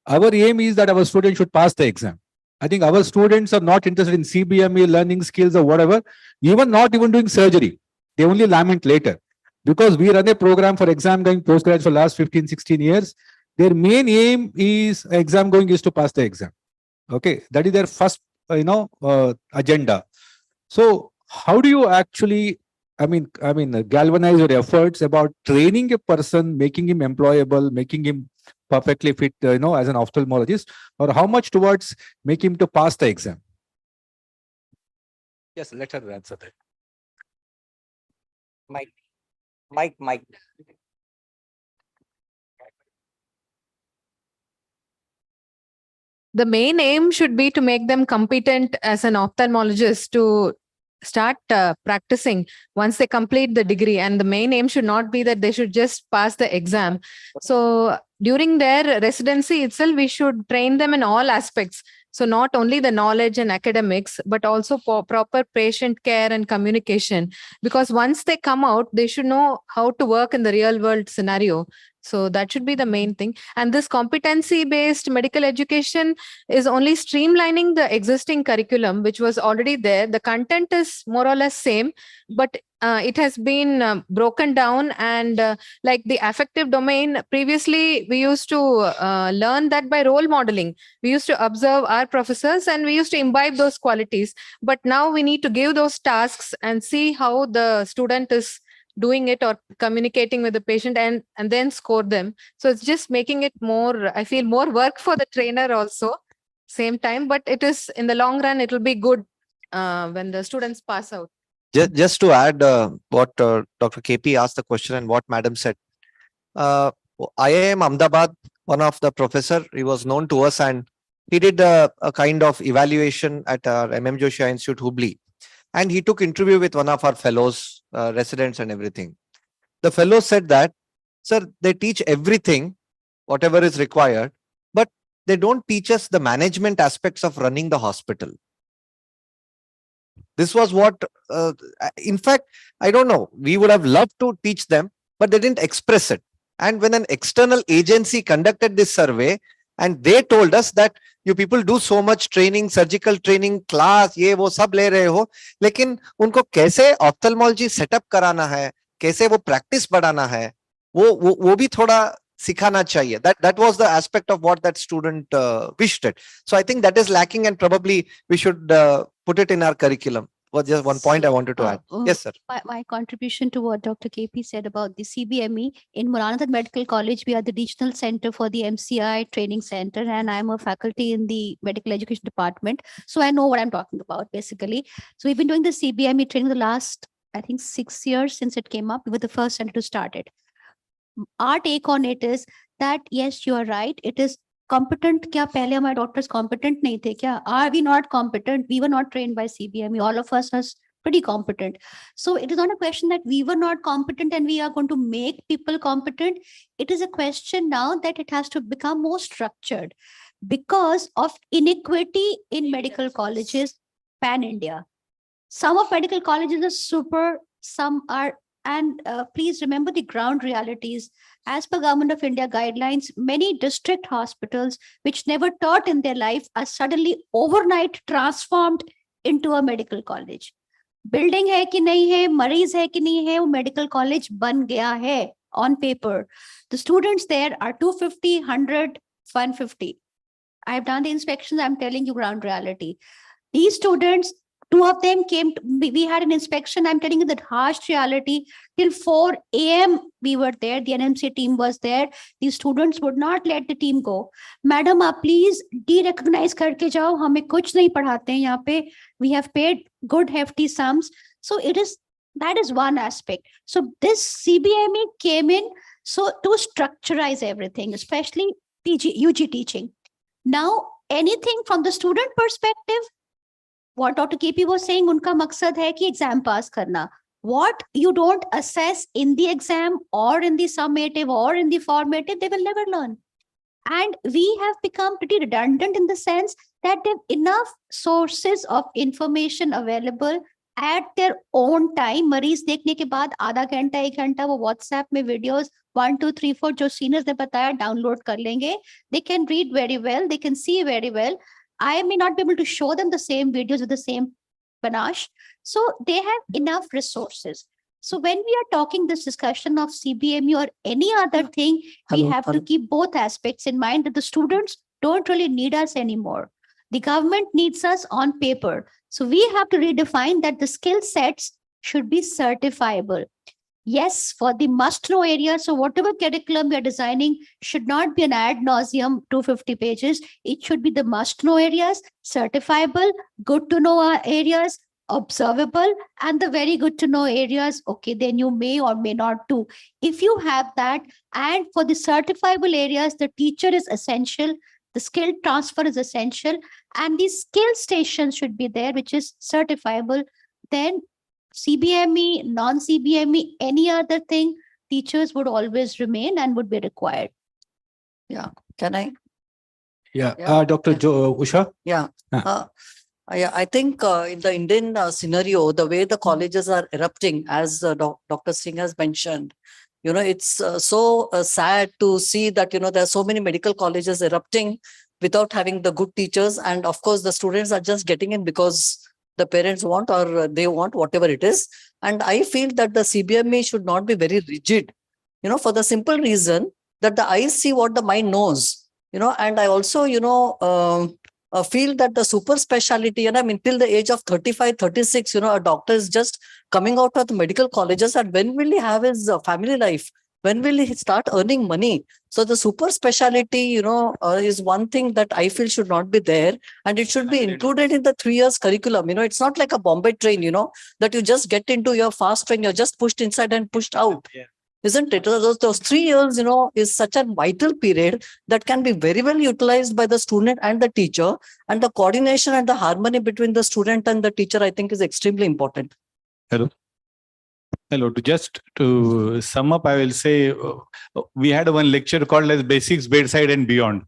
Our aim is that our students should pass the exam. I think our students are not interested in CBME, learning skills or whatever, not even doing surgery. They only lament later. Because we run a program for exam going postgraduate for last 15, 16 years. Their main aim is exam going is to pass the exam. Okay, that is their first, agenda. So how do you actually, galvanize your efforts about training a person, making him employable, making him perfectly fit, as an ophthalmologist, or how much towards making him to pass the exam? Yes, let her answer that. Mike. The main aim should be to make them competent as an ophthalmologist to start practicing once they complete the degree. And the main aim should not be that they should just pass the exam. So during their residency itself, we should train them in all aspects. So not only the knowledge and academics, but also proper patient care and communication. Because once they come out, they should know how to work in the real world scenario. So that should be the main thing. And this competency-based medical education is only streamlining the existing curriculum, which was already there. The content is more or less same, but it has been broken down. And like the affective domain, previously we used to learn that by role modeling. We used to observe our professors and we used to imbibe those qualities. But now we need to give those tasks and see how the student is doing it or communicating with the patient, and then score them. So it's just making it more, I feel, more work for the trainer also, same time, but it is in the long run, it will be good when the students pass out. Just to add what Dr. KP asked the question and what Madam said. IIM Ahmedabad, one of the professor, he was known to us and he did a kind of evaluation at our MM Joshi Institute, Hubli. And he took interview with one of our fellows, residents and everything. The fellow said that, sir, they teach everything, whatever is required, but they don't teach us the management aspects of running the hospital. This was what, in fact, I don't know, we would have loved to teach them, but they didn't express it. And when an external agency conducted this survey, and they told us that you people do so much training, surgical training, class, ये वो सब ले रहे हो, लेकिन उनको कैसे ophthalmology setup कराना है, कैसे वो practice बढ़ाना है, वो भी थोड़ा सिखाना चाहिए. That was the aspect of what that student wished it. So I think that is lacking, and probably we should put it in our curriculum. was just one point I wanted to add. Yes, sir. My contribution to what Dr. KP said about the CBME, in Muranatad Medical College, we are the regional center for the MCI training center, and I'm a faculty in the medical education department. So I know what I'm talking about, basically. So we've been doing the CBME training the last, I think, 6 years since it came up. We were the first center to start it. Our take on it is that, yes, you are right. It is competent. Kya pehle hamare doctors competent nahi the kya? Are we not competent? We were not trained by CBME. All of us are pretty competent. So it is not a question that we were not competent and we are going to make people competent. It is a question now that it has to become more structured because of inequity in medical colleges pan India. Some of medical colleges are super, some are, and please remember the ground realities. As per Government of India guidelines, many district hospitals which never taught in their life are suddenly overnight transformed into a medical college. Building hai ki nahi hai, mareez hai ki nahi hai, wo medical college ban gaya hai on paper. The students there are 250, 100, 150. I have done the inspections. I'm telling you ground reality. These students, 2 of them came, we had an inspection. I'm telling you that harsh reality. Till 4 a.m. we were there. The NMC team was there. These students would not let the team go. Madam, please de-recognize karke jao. Hame kuch nahi padhate hain yahan pe. We have paid good hefty sums. So that is one aspect. So this CBME came in so to structurize everything, especially UG teaching. Now, anything from the student perspective, what Dr. KP was saying, unka maksad hai ki exam pass karna. What you don't assess in the exam or in the summative or in the formative, they will never learn. And we have become pretty redundant in the sense that they have enough sources of information available at their own time. Mareez dekhne ke baad आधा घंटा 1 घंटा वो WhatsApp में videos 1, 2, 3, 4 जो seniors ने बताया download कर लेंगे. They can read very well. They can see very well. I may not be able to show them the same videos with the same panache. So they have enough resources. So when we are talking this discussion of CBME or any other thing, we have to keep both aspects in mind that the students don't really need us anymore. The government needs us on paper. So we have to redefine that the skill sets should be certifiable. Yes, for the must-know areas. So whatever curriculum we are designing should not be an ad nauseum 250 pages. It should be the must-know areas, certifiable, good-to-know areas, observable, and the very good to know areas, okay, then you may or may not do. If you have that, and for the certifiable areas, the teacher is essential, the skill transfer is essential, and the skill station should be there, which is certifiable, then CBME, non-CBME, any other thing, teachers would always remain and would be required. Yeah, can I? Yeah, Yeah. Dr. Usha? Yeah. Yeah, I think in the Indian scenario, the way the colleges are erupting, as Dr. Singh has mentioned, it's so sad to see that, there are so many medical colleges erupting without having the good teachers. And of course, the students are just getting in because the parents want or they want, whatever it is. And I feel that the CBME should not be very rigid, for the simple reason that the eyes see what the mind knows, and I also, feel that the super specialty, and I mean, till the age of 35, 36, a doctor is just coming out of the medical colleges. And when will he have his family life? When will he start earning money? So the super specialty, is one thing that I feel should not be there. And it should be included in the 3 years curriculum. It's not like a Bombay train, that you just get into your fast train, you're just pushed inside and pushed out. Yeah. Isn't it? Those 3 years, is such a vital period that can be very well utilized by the student and the teacher. And the coordination and the harmony between the student and the teacher, I think, is extremely important. Hello. To sum up, I will say we had one lecture called as Basics, Bedside and Beyond.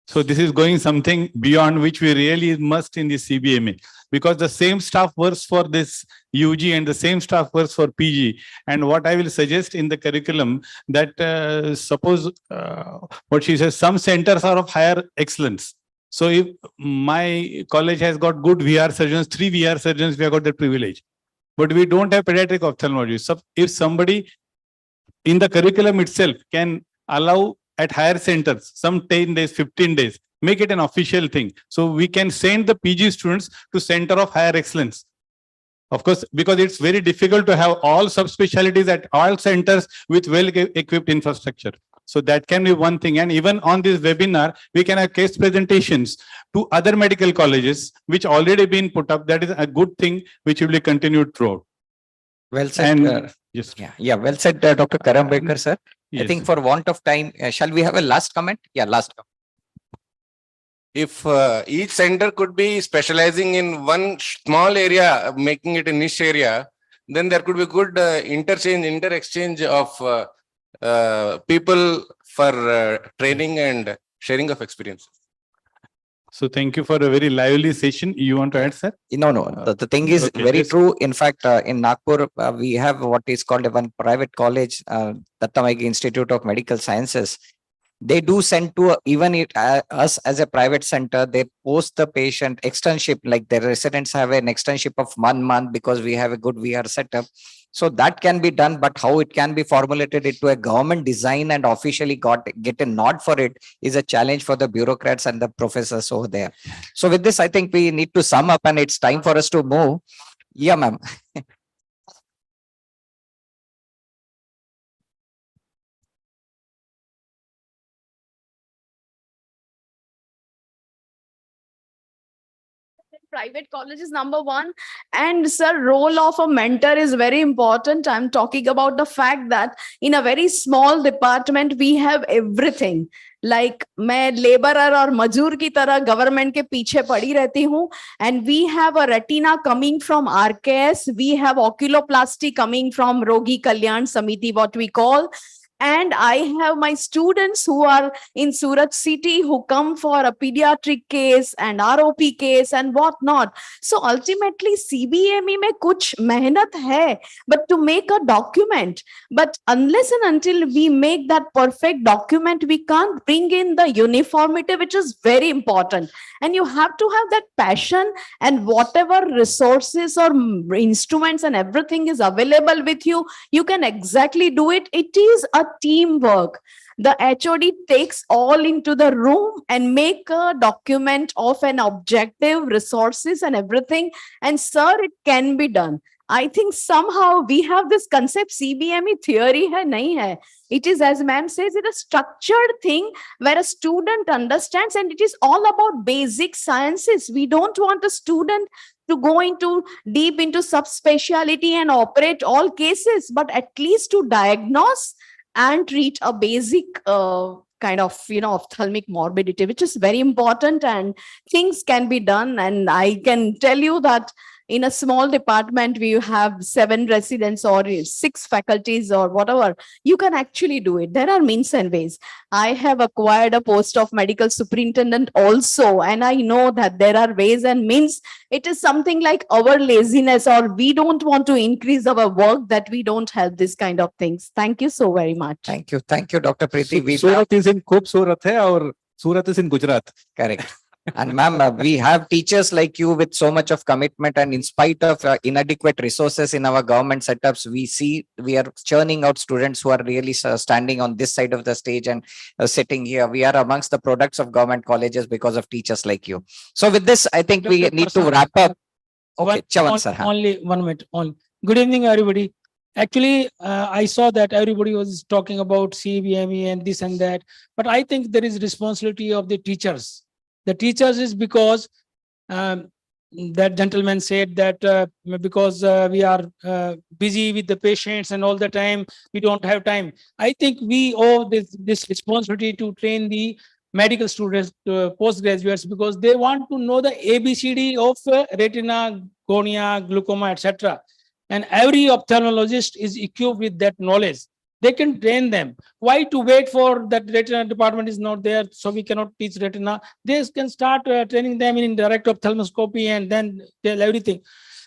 So this is going something beyond which we really must in the CBME, because the same staff works for this UG and the same staff works for PG. And what I will suggest in the curriculum that suppose what she says, some centers are of higher excellence. So if my college has got good VR surgeons, 3 VR surgeons, we have got that privilege. But we don't have pediatric ophthalmology. So if somebody in the curriculum itself can allow at higher centers, some 10 days, 15 days, make it an official thing. So we can send the PG students to center of higher excellence Of course, because it's very difficult to have all subspecialties at all centers with well-equipped infrastructure. So that can be one thing. And even on this webinar, we can have case presentations to other medical colleges, which already been put up. That is a good thing, which will be continued throughout. Well said. And yes. Yeah, well said, Dr. Karambekar, sir. I Yes, think sir. for want of time, shall we have a last comment? Yeah, last comment. If each center could be specializing in one small area, making it a niche area, then there could be good inter-exchange of people for training and sharing of experience. So thank you for a very lively session. You want to add, sir? No, no. The thing is Okay, very just- true. In fact, in Nagpur, we have what is called one private college, Dattamaiki Institute of Medical Sciences. They do send to us as a private center. They post the patient externship, like the residents have an externship of 1 month because we have a good VR setup. So that can be done, but how it can be formulated into a government design and officially get a nod for it is a challenge for the bureaucrats and the professors over there. So with this, I think we need to sum up and it's time for us to move. Yeah, ma'am. Private colleges, number one. And sir, role of a mentor is very important. I'm talking about the fact that in a very small department, we have everything. Like मैं laborer और मजूर की तरह government के पीछे पड़ी रहती हूँ. And we have a retina coming from RKS. We have oculoplasty coming from Rogi Kalyan Samiti, what we call. And I have my students who are in Surat city who come for a pediatric case and ROP case and whatnot. So ultimately CBME में कुछ मेहनत है, but to make a document, but unless and until we make that perfect document, we can't bring in the uniformity, which is very important. And you have to have that passion, and whatever resources or instruments and everything is available with you, you can exactly do it. It is a teamwork. The HOD takes all into the room and make a document of an objective, resources and everything. And sir, it can be done. I think somehow we have this concept CBME theory hai, nahi hai. It is, as ma'am says, it is a structured thing where a student understands, and it is all about basic sciences. We don't want a student to go into deep into subspeciality and operate all cases, but at least to diagnose and treat a basic kind of, ophthalmic morbidity, which is very important, and things can be done. And I can tell you that in a small department, we have 7 residents or 6 faculties or whatever, you can actually do it. There are means and ways. I have acquired a post of medical superintendent also, and I know that there are ways and means. It is something like our laziness, or we don't want to increase our work, that we don't have this kind of things. Thank you so very much. Thank you, Dr. Preeti. Surat is in Khubsurat hai aur Surat is in Gujarat. Correct. And ma'am, we have teachers like you with so much of commitment, and in spite of inadequate resources in our government setups, we are churning out students who are really standing on this side of the stage and sitting here. We are amongst the products of government colleges because of teachers like you. So with this, I think we need to wrap up. Okay, Chavan sir. Only 1 minute. Good evening, everybody. Actually, I saw that everybody was talking about CBME and this and that, but I think there is responsibility of the teachers. The teachers is because that gentleman said that because we are busy with the patients and all the time, we don't have time. I think we owe this responsibility to train the medical students, postgraduates, because they want to know the ABCD of retina, cornea, glaucoma, etc. And every ophthalmologist is equipped with that knowledge. They can train them. Why to wait for that retina department is not there, so we cannot teach retina? They can start training them in direct ophthalmoscopy and then tell everything.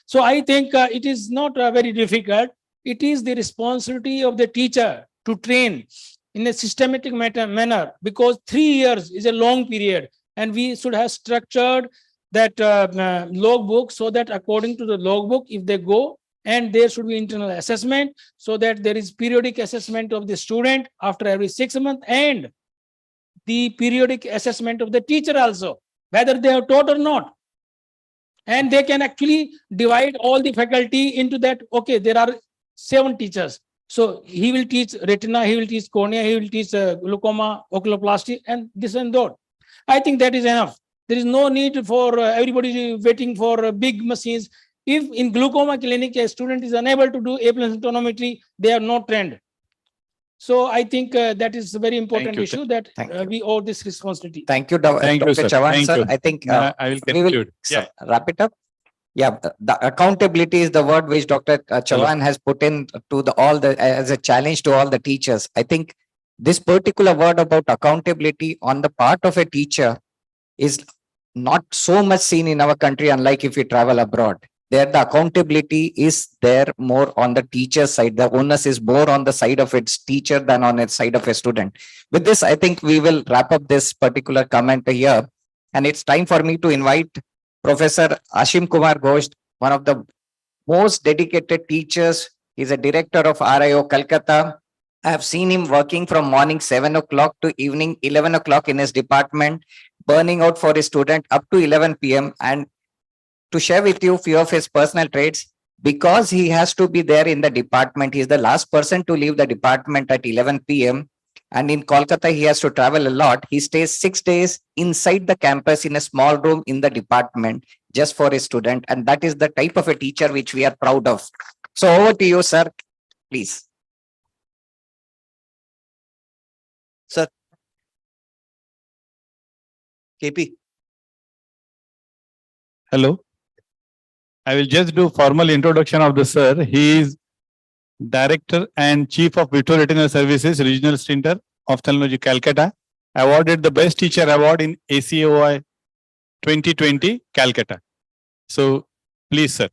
So I think it is not very difficult. It is the responsibility of the teacher to train in a systematic manner, because 3 years is a long period, and we should have structured that logbook, so that according to the logbook, if they go, and there should be internal assessment, so that there is periodic assessment of the student after every 6 months, and the periodic assessment of the teacher also, whether they have taught or not. And they can actually divide all the faculty into that. Okay, there are 7 teachers. So he will teach retina, he will teach cornea, he will teach glaucoma, oculoplasty, and this and that. I think that is enough. There is no need for everybody waiting for big machines. If in glaucoma clinic a student is unable to do A-plane tonometry, they are not trained. So I think that is a very important issue that we owe this responsibility. Thank you, Thank you, Dr. sir. Chavan, Thank sir. you. I think I will we will conclude. Yeah. wrap it up. Yeah, the accountability is the word which Dr. Chavan has put in to as a challenge to all the teachers. I think this particular word about accountability on the part of a teacher is not so much seen in our country, unlike if we travel abroad. There, the accountability is there more on the teacher side. The onus is more on the side of its teacher than on its side of a student. With this, I think we will wrap up this particular comment here. And it's time for me to invite Professor Ashim Kumar Ghosh, one of the most dedicated teachers. He's a director of RIO Calcutta. I have seen him working from morning 7 o'clock to evening 11 o'clock in his department, burning out for his student up to 11 p.m. And to share with you a few of his personal traits, because he has to be there in the department, he is the last person to leave the department at 11 p.m. And in Kolkata, he has to travel a lot. He stays 6 days inside the campus in a small room in the department just for his student. And that is the type of a teacher which we are proud of. So over to you, sir, please. Sir. KP. Hello. I will just do formal introduction of the sir. He is Director and Chief of Vitro-Retinal Services, Regional Center, Ophthalmology, Calcutta. Awarded the Best Teacher Award in ACOI 2020, Calcutta. So, please, sir.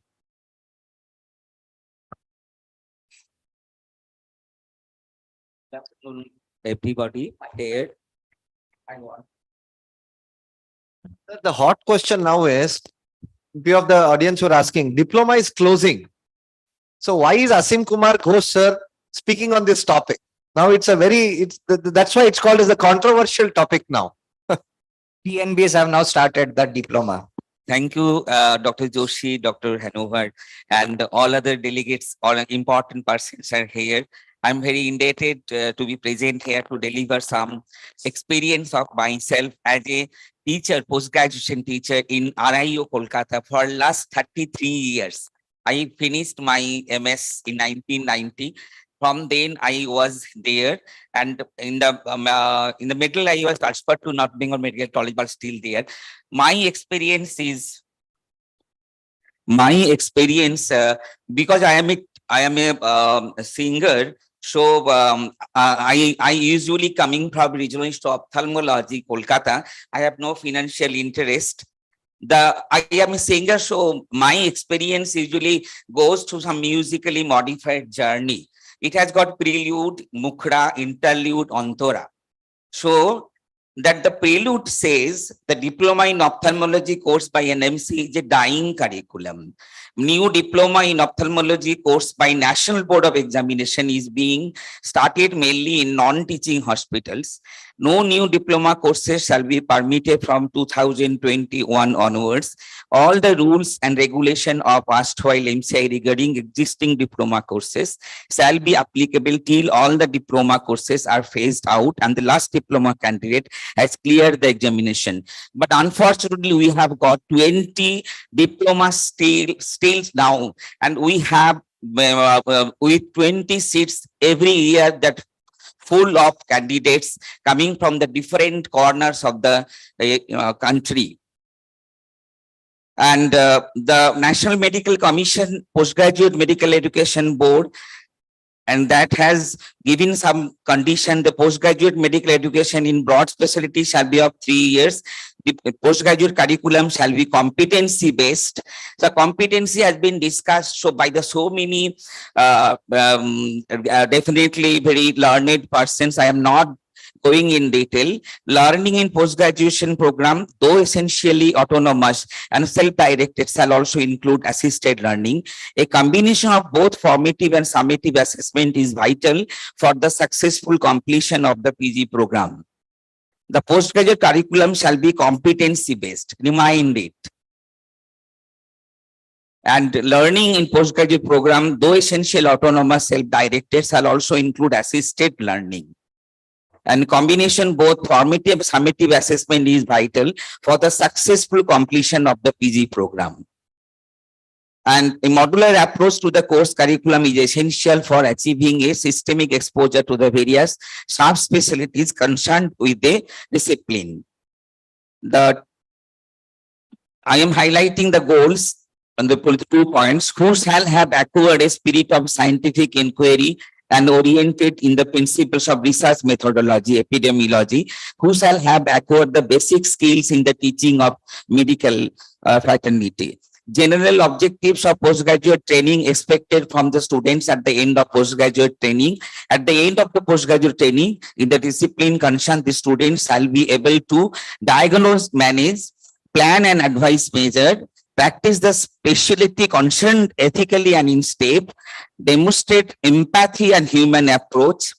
Good afternoon, everybody here. The hot question now is, few of the audience were asking, diploma is closing. So why is Asim Kumar Ghosh sir speaking on this topic? Now it's a that's why it's called as a controversial topic now. PNBs have now started the diploma. Thank you, Dr. Joshi, Dr. Hanover, and all other delegates, all important persons are here. I'm very indebted to be present here to deliver some experience of myself as a teacher, post-graduation teacher in RIO Kolkata for last 33 years. I finished my MS in 1990. From then I was there, and in the middle I was transferred to North Bengal Medical College, but still there. My experience, because I am a singer. So I usually coming from regional to ophthalmology, Kolkata. I have no financial interest. I am a singer, so my experience usually goes to some musically modified journey. It has got prelude, mukhra, interlude, antora. So that the prelude says the diploma in ophthalmology course by NMC is a dying curriculum. New diploma in ophthalmology course by National Board of Examination is being started mainly in non-teaching hospitals. No new diploma courses shall be permitted from 2021 onwards. All the rules and regulation of erstwhile MCI regarding existing diploma courses shall be applicable till all the diploma courses are phased out and the last diploma candidate has cleared the examination. But unfortunately, we have got 20 diploma still now, and we have with 20 seats every year that full of candidates coming from the different corners of the country. And the National Medical Commission, Postgraduate Medical Education Board, and that has given some condition. The postgraduate medical education in broad specialty shall be of 3 years. The postgraduate curriculum shall be competency based. So competency has been discussed so by the so many definitely very learned persons. I am not going in detail. Learning in post-graduation program, though essentially autonomous and self-directed, shall also include assisted learning. A combination of both formative and summative assessment is vital for the successful completion of the PG program. The postgraduate curriculum shall be competency-based. Remind it. And learning in postgraduate program, though essential, autonomous, self-directed, shall also include assisted learning. And combination both formative summative assessment is vital for the successful completion of the PG program. And a modular approach to the course curriculum is essential for achieving a systemic exposure to the various subspecialties concerned with the discipline. I am highlighting the goals on the 2 points. Who shall have acquired a spirit of scientific inquiry and oriented in the principles of research methodology, epidemiology, who shall have acquired the basic skills in the teaching of medical fraternity. General objectives of postgraduate training expected from the students at the end of postgraduate training. At the end of the postgraduate training, in the discipline concerned, the students shall be able to diagnose, manage, plan and advise measured, practice the specialty concerned ethically and in step, demonstrate empathy and human approach.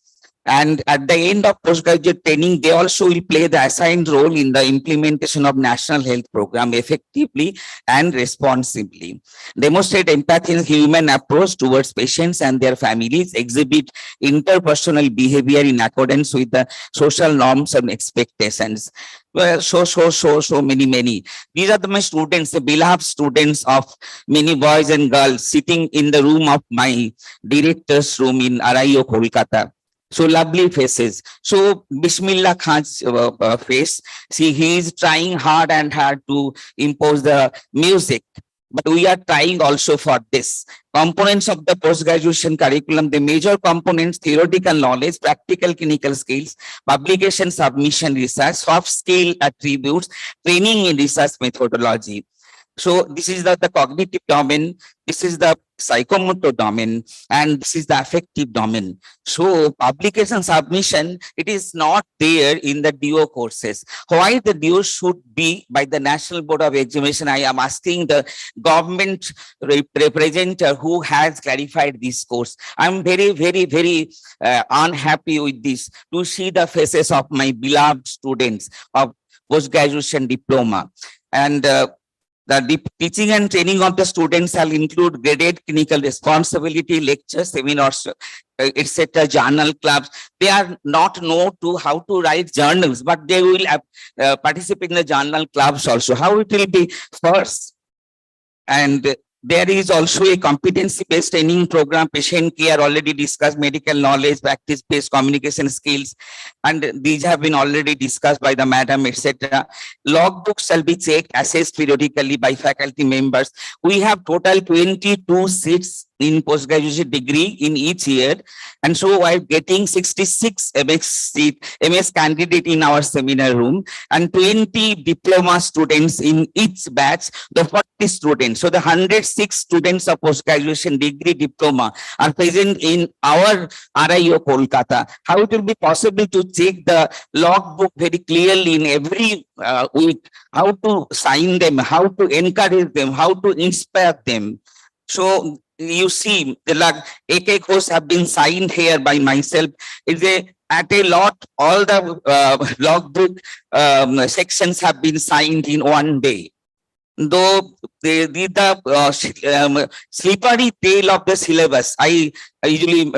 And at the end of postgraduate training, they also will play the assigned role in the implementation of national health program effectively and responsibly. Demonstrate empathy and human approach towards patients and their families, exhibit interpersonal behavior in accordance with the social norms and expectations. Well, so many. These are my students, the beloved students of many boys and girls sitting in the room of my director's room in RIO, Kolkata. So lovely faces. So Bismillah Khan's face. See, he is trying hard and hard to impose the music. But we are trying also for this. Components of the post-graduation curriculum, the major components, theoretical knowledge, practical clinical skills, publication, submission, research, soft skill attributes, training in research methodology. So this is the cognitive domain, this is the psychomotor domain, and this is the affective domain. So publication submission, it is not there in the DO courses. Why the DO should be by the National Board of Examination? I am asking the government representative who has clarified this course. I'm very unhappy with this, to see the faces of my beloved students of post-graduation diploma. And the teaching and training of the students shall include graded clinical responsibility, lectures, seminars, etc., journal clubs. They are not known to how to write journals, but they will participate in the journal clubs also. How it will be first? And there is also a competency-based training program, patient care, already discussed, medical knowledge, practice-based communication skills, and these have been already discussed by the madam, etc. Logbooks shall be checked, assessed periodically by faculty members. We have total 22 seats in postgraduate degree in each year, and so while getting 66 MS candidate in our seminar room and 20 diploma students in each batch, the 40 students. So the 106 students of postgraduation degree diploma are present in our RIO Kolkata. How it will be possible to check the logbook very clearly in every week, how to sign them, how to encourage them, how to inspire them. So you see, the AK course have been signed here by myself. It's at a lot, all the logbook sections have been signed in one day. Though the slippery tail of the syllabus, I usually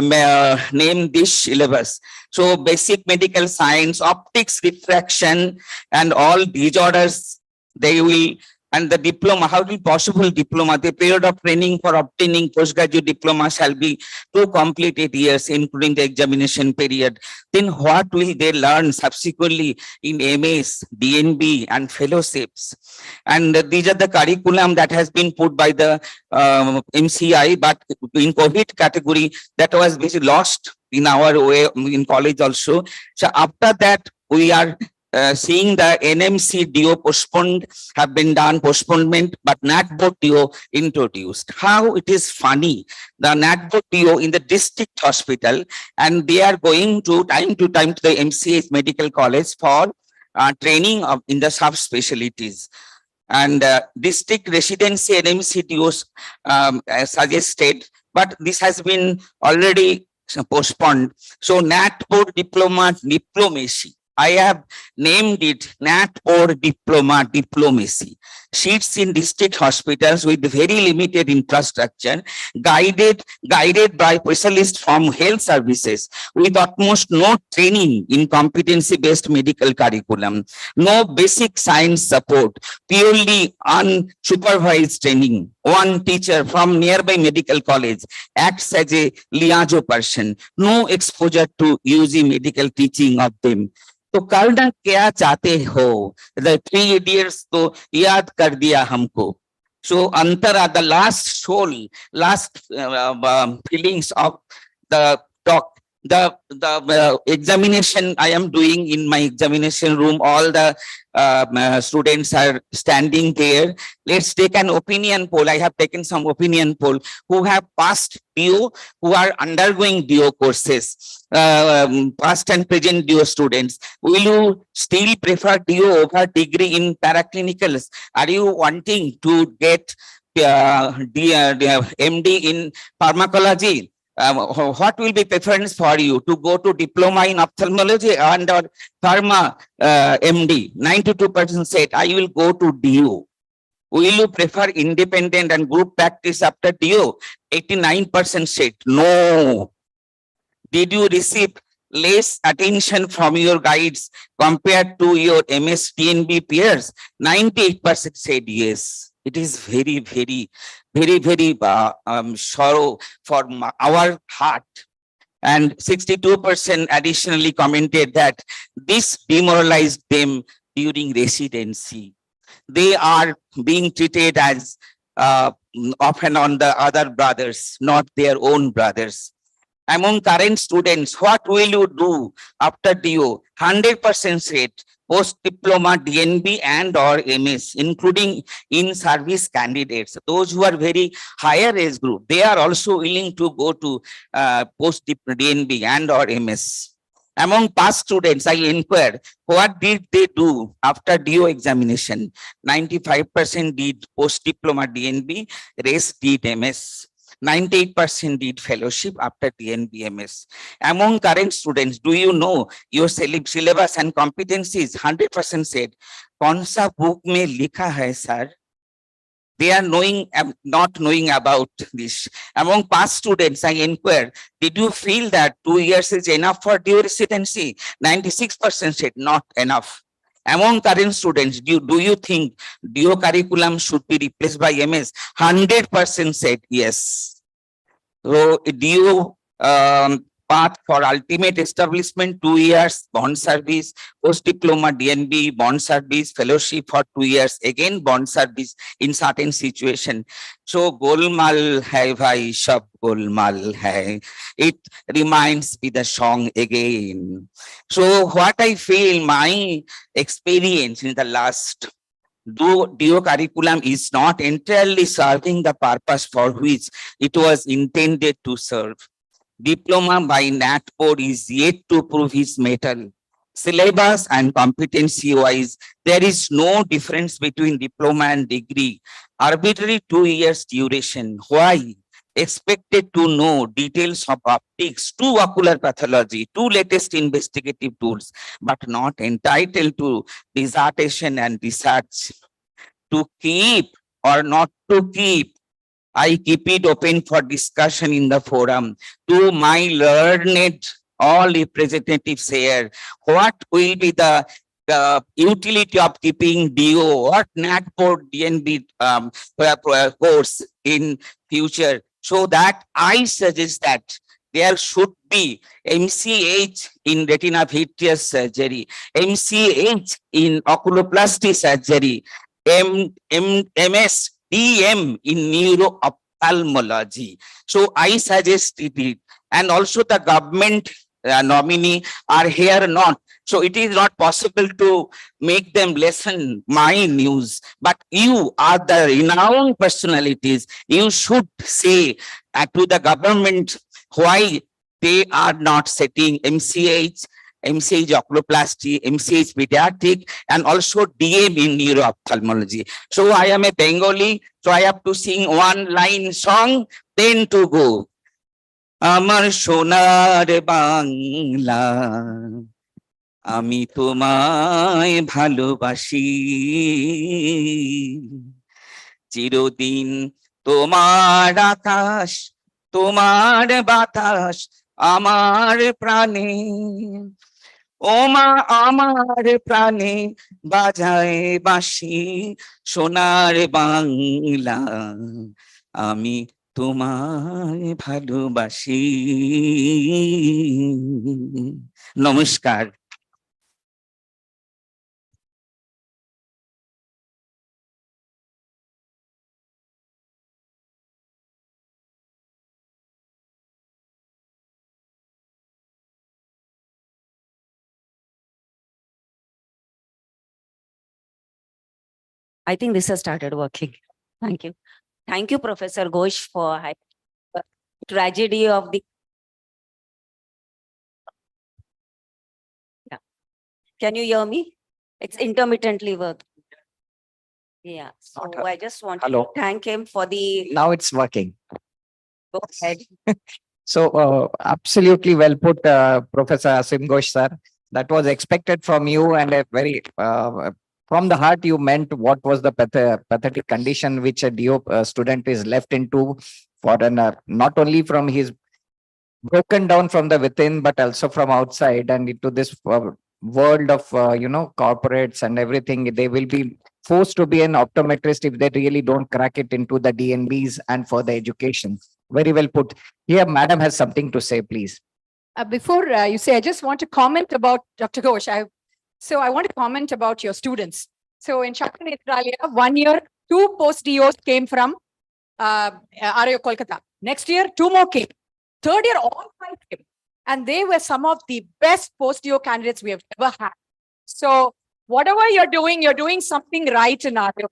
name this syllabus. So basic medical science, optics, refraction, and all disorders, they will. And the diploma, how will possible diploma? The period of training for obtaining postgraduate diploma shall be 2 completed years, including the examination period. Then what will they learn subsequently in MS, DNB, and fellowships? And these are the curriculum that has been put by the MCI, but in COVID category, that was basically lost in our way in college also. So after that, we are seeing the NMC DO have been done postponement, but NATBO DO introduced. How it is funny, the NATBO DO in the district hospital, and they are going to time to the MCH Medical College for training in the subspecialties. And district residency NMC DOs suggested, but this has been already postponed. So NATBO diploma, diplomacy. I have named it NAT or Diploma Diplomacy. Seats in district hospitals with very limited infrastructure, guided by specialists from health services with almost no training in competency-based medical curriculum, no basic science support, purely unsupervised training. One teacher from nearby medical college acts as a liaison person, no exposure to UG medical teaching of them. तो करना क्या चाहते हो? The Three Idiots तो याद कर दिया हमको. So Antara, the last feelings of the talk. The examination I am doing in my examination room, all the students are standing there. Let's take an opinion poll. I have taken some opinion poll who have passed DO, who are undergoing DO courses, past and present DO students. Will you still prefer DO over degree in paraclinicals? Are you wanting to get MD in pharmacology? What will be preference for you to go to diploma in ophthalmology and or pharma MD? 92% said I will go to DO. Will you prefer independent and group practice after DO? 89% said no. Did you receive less attention from your guides compared to your MS TNB peers? 98% said yes. It is very sorrow for our heart. And 62% additionally commented that this demoralized them during residency. They are being treated as often on the other brothers, not their own brothers. Among current students, what will you do after DO? 100% said post-diploma DNB and or MS, including in-service candidates. Those who are very higher age group, they are also willing to go to post-DNB and or MS. Among past students, I inquired, what did they do after DO examination? 95% did post-diploma DNB, rest did MS. 98% did fellowship after TNBMS. Among current students, do you know your syllabus and competencies? 100% said, "Kaun sa book mein likha hai, sir?" They are not knowing about this. Among past students, I inquired, did you feel that 2 years is enough for DO residency? 96% said not enough. Among current students, do you think DO curriculum should be replaced by MS? 100% said yes. So DO path for ultimate establishment, 2 years, bond service, post-diploma DNB, bond service, fellowship for 2 years, again bond service in certain situation. So golmal hai bhai, shab golmal hai. It reminds me the song again. So what I feel, my experience in the last DO curriculum is not entirely serving the purpose for which it was intended to serve. Diploma by NAT board is yet to prove its mettle. Syllabus and competency wise, there is no difference between diploma and degree. Arbitrary 2 years duration. Why? Expected to know details of optics, to ocular pathology, to latest investigative tools, but not entitled to dissertation and research. To keep or not to keep, I keep it open for discussion in the forum. To my learned all representatives here, what will be the utility of keeping DO or NAT board DNB course in future? So that I suggest that there should be MCH in retina vitreous surgery, MCH in oculoplasty surgery, MS DM in neuro-ophthalmology. So I suggest it. And also the government nominee are here not. So it is not possible to make them listen my news. But you are the renowned personalities. You should say to the government why they are not setting MCH oculoplasty, MCH pediatric, and also DM in neuro-ophthalmology. So I am a Bengali, so I have to sing one line song, then to go. Amar sonar bangla, আমি তোমায় ভালোবাসি চিরদিন তোমার আকাশ তোমার বাতাস আমার প্রাণে ওমা আমার প্রাণে বাজায় বাঁশি সোনার বাংলা আমি তোমায় ভালোবাসি নমস্কার I think this has started working. Thank you. Thank you, Professor Ghosh, for the tragedy of the. Yeah. Can you hear me? It's intermittently working. Yeah. So I just want to Hello. thank him for the. Now it's working. Go ahead. So absolutely well put, Professor Asim Ghosh, sir. That was expected from you, and a very from the heart you meant what was the pathetic condition which a DO student is left into for an not only from his broken down from the within but also from outside and into this world of corporates and everything. They will be forced to be an optometrist if they really don't crack it into the DNBs and for the education. Very well put. Here, madam has something to say, please. Before you say, I just want to comment about Dr. Ghosh. I want to comment about your students. So in Shakti Netralia, 1 year, 2 post-DOs came from RIO Kolkata. Next year, 2 more came. Third year, all 5 came. And they were some of the best post-DO candidates we have ever had. So whatever you're doing something right in RIO.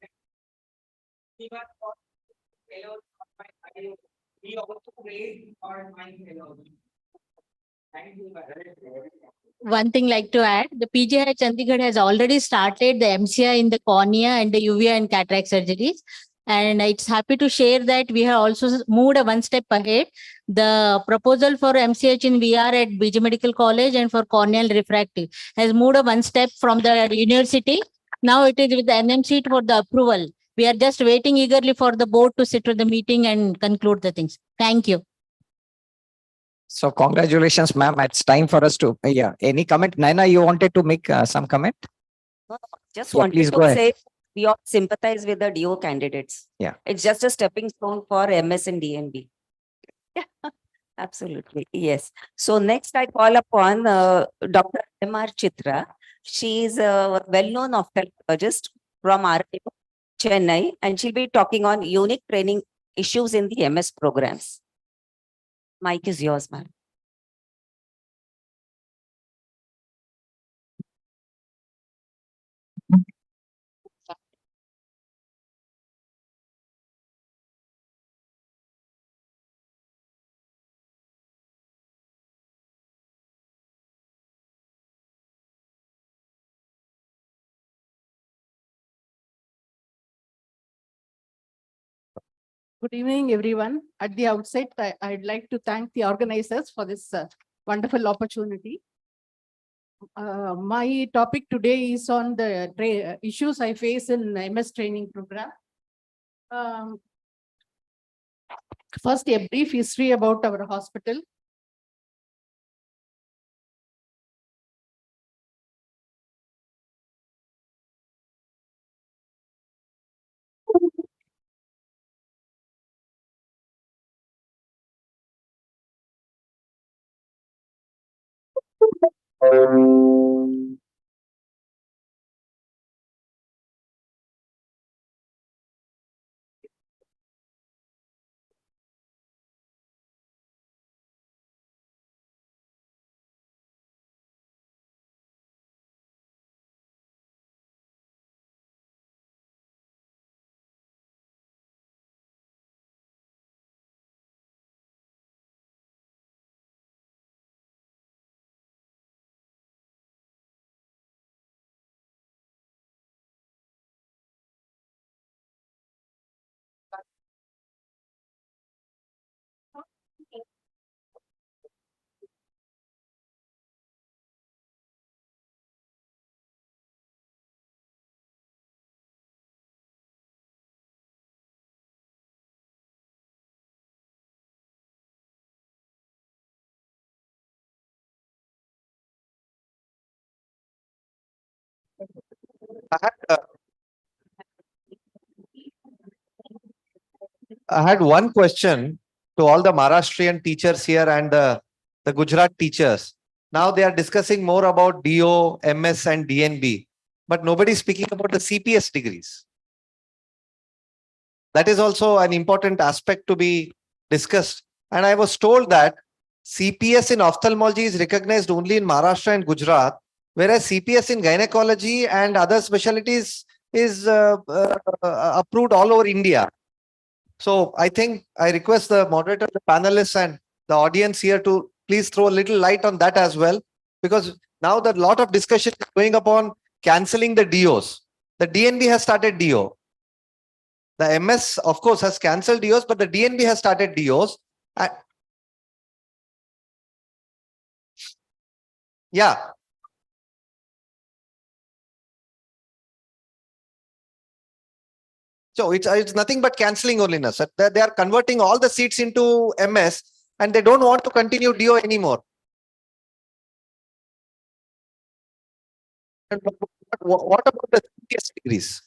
One thing like to add, the PGI Chandigarh has already started the MCI in the cornea and the uvea and cataract surgeries. And it's happy to share that we have also moved one step ahead. The proposal for MCH in VR at BG Medical College and for corneal refractive has moved one step from the university. Now it is with the NMC for the approval. We are just waiting eagerly for the board to sit with the meeting and conclude the things. Thank you. So congratulations, ma'am. It's time for us to, yeah. Any comment? Naina, you wanted to make some comment? Just Yeah, wanted please to go ahead. say we all sympathize with the DO candidates. Yeah. It's just a stepping stone for MS and DNB. Yeah, absolutely. Yes. So next I call upon Dr. M.R. Chitra. She is a well-known ophthalmologist from RIO, Chennai, and she'll be talking on unique training issues in the MS programs. Mic is yours, ma'am. Good evening, everyone. At the outset, I'd like to thank the organizers for this wonderful opportunity. My topic today is on the issues I face in MS training program. First, a brief history about our hospital. I had one question to all the Maharashtrian teachers here and the Gujarat teachers. Now they are discussing more about DO, MS and DNB, but nobody is speaking about the CPS degrees. That is also an important aspect to be discussed. And I was told that CPS in ophthalmology is recognized only in Maharashtra and Gujarat, whereas CPS in gynecology and other specialties is approved all over India. So I think I request the moderator, the panelists and the audience here to please throw a little light on that as well, because now the lot of discussion is going upon cancelling the DOs. The DNB has started DO. The MS, of course, has cancelled DOs, but the DNB has started DOs. Yeah. So it's nothing but cancelling only, na, sir. They are converting all the seats into MS and they don't want to continue DO anymore. And what about the CPS degrees?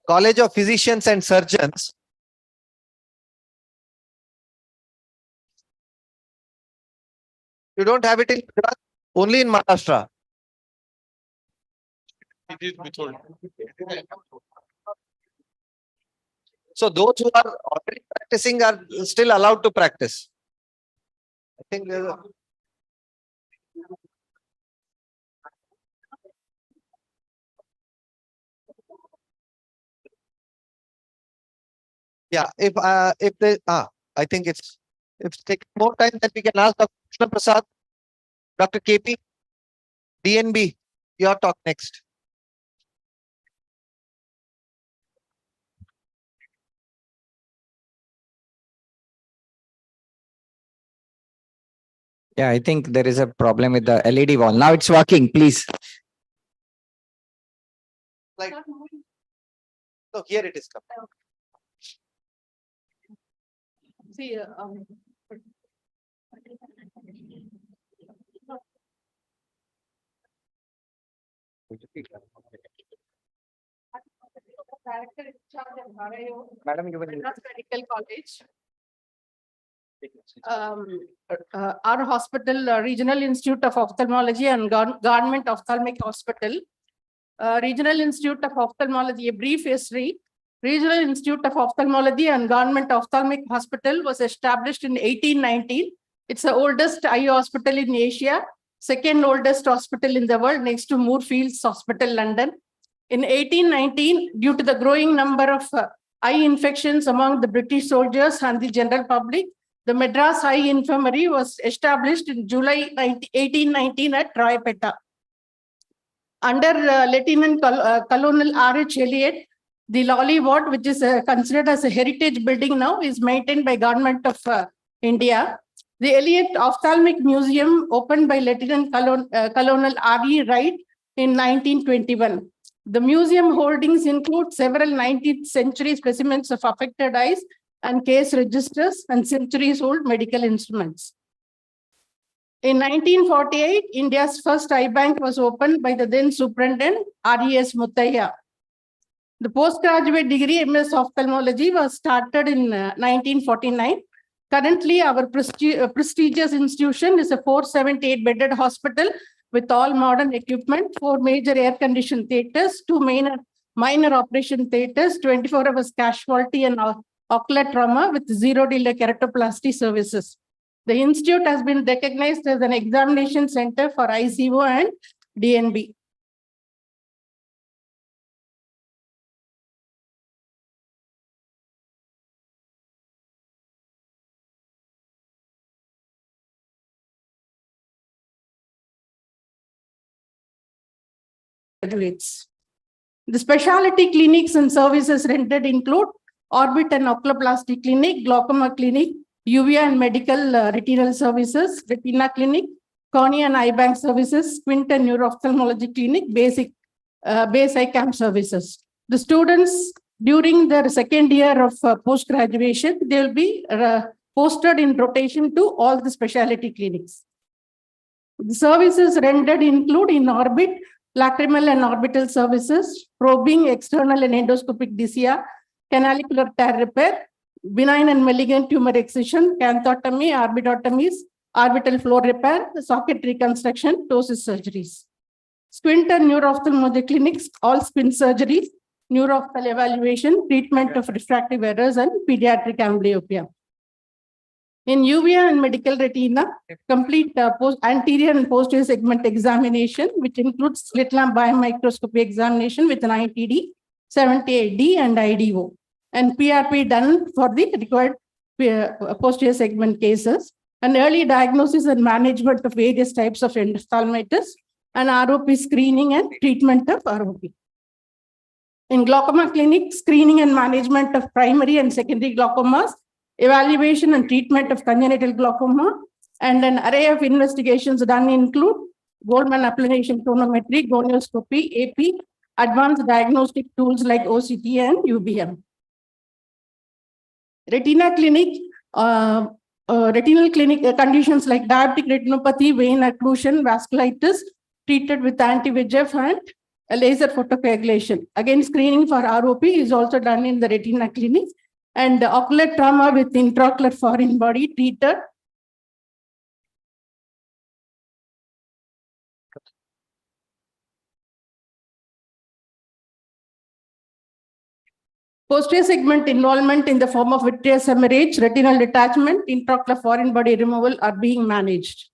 College of Physicians and Surgeons. You don't have it in Gujarat, only in Maharashtra. So those who are already practicing are still allowed to practice. I think yeah, if they I think it's taking more time, then we can ask Dr. Krishna Prasad, Dr. KP, DNB, your talk next. Yeah, I think there is a problem with the LED wall. Now it's working, please. Like, so here it is coming. See, Director in charge of RIO, Madam, you will. Madras Medical College. Our hospital, Regional Institute of Ophthalmology and Government Ophthalmic Hospital. Regional Institute of Ophthalmology, a brief history. Regional Institute of Ophthalmology and Government Ophthalmic Hospital was established in 1819. It's the oldest eye hospital in Asia, second oldest hospital in the world next to Moorfields Hospital, London. In 1819, due to the growing number of eye infections among the British soldiers and the general public, the Madras Eye Infirmary was established in July 1819 at Roypeta. Under Lieutenant Colonel R.H. Elliott, the Lolly Ward, which is considered as a heritage building now, is maintained by Government of India. The Elliott Ophthalmic Museum, opened by Lieutenant Colonel R.E. Wright in 1921. The museum holdings include several 19th century specimens of affected eyes and case registers and centuries-old medical instruments. In 1948, India's first eye bank was opened by the then Superintendent R.E.S. Muttaiah. The postgraduate degree MS Ophthalmology was started in 1949. Currently, our prestigious institution is a 478-bedded hospital with all modern equipment, 4 major air-conditioned theaters, 2 minor operation theaters, 24 hours casualty and ocular trauma with zero delay keratoplasty services. The institute has been recognized as an examination center for ICO and DNB. Graduates. The specialty clinics and services rendered include Orbit and Oculoplasty Clinic, Glaucoma Clinic, UVA and Medical Retinal Services, Retina Clinic, Cornea and Eye Bank Services, Quint and Neuro-Ophthalmology Clinic, Base Eye Camp Services. The students, during their second year of post-graduation, they will be posted in rotation to all the specialty clinics. The services rendered include in-orbit, lacrimal and orbital services, probing, external and endoscopic DCR, canalicular tear repair, benign and malignant tumor excision, canthotomy, orbitotomies, orbital floor repair, socket reconstruction, ptosis surgeries. Squint and neuro-ophthalmology clinics, all squint surgeries, neuro-ophthalmology evaluation, treatment of refractive errors, and pediatric amblyopia. In uvea and medical retina, complete anterior and posterior segment examination, which includes slit lamp biomicroscopy examination with an ITD, 78D and IDO, and PRP done for the required posterior segment cases, and early diagnosis and management of various types of endophthalmitis, and ROP screening and treatment of ROP. In glaucoma clinic, screening and management of primary and secondary glaucomas, evaluation and treatment of congenital glaucoma, and an array of investigations done include Goldman applanation tonometry, gonioscopy, AP, advanced diagnostic tools like OCT and UBM. Retina clinic, retinal clinic conditions like diabetic retinopathy, vein occlusion, vasculitis, treated with anti-VEGF and a laser photocoagulation. Again, screening for ROP is also done in the retina clinic, and ocular trauma with intraocular foreign body treated. Posterior segment involvement in the form of vitreous hemorrhage, retinal detachment, intraocular foreign body removal are being managed.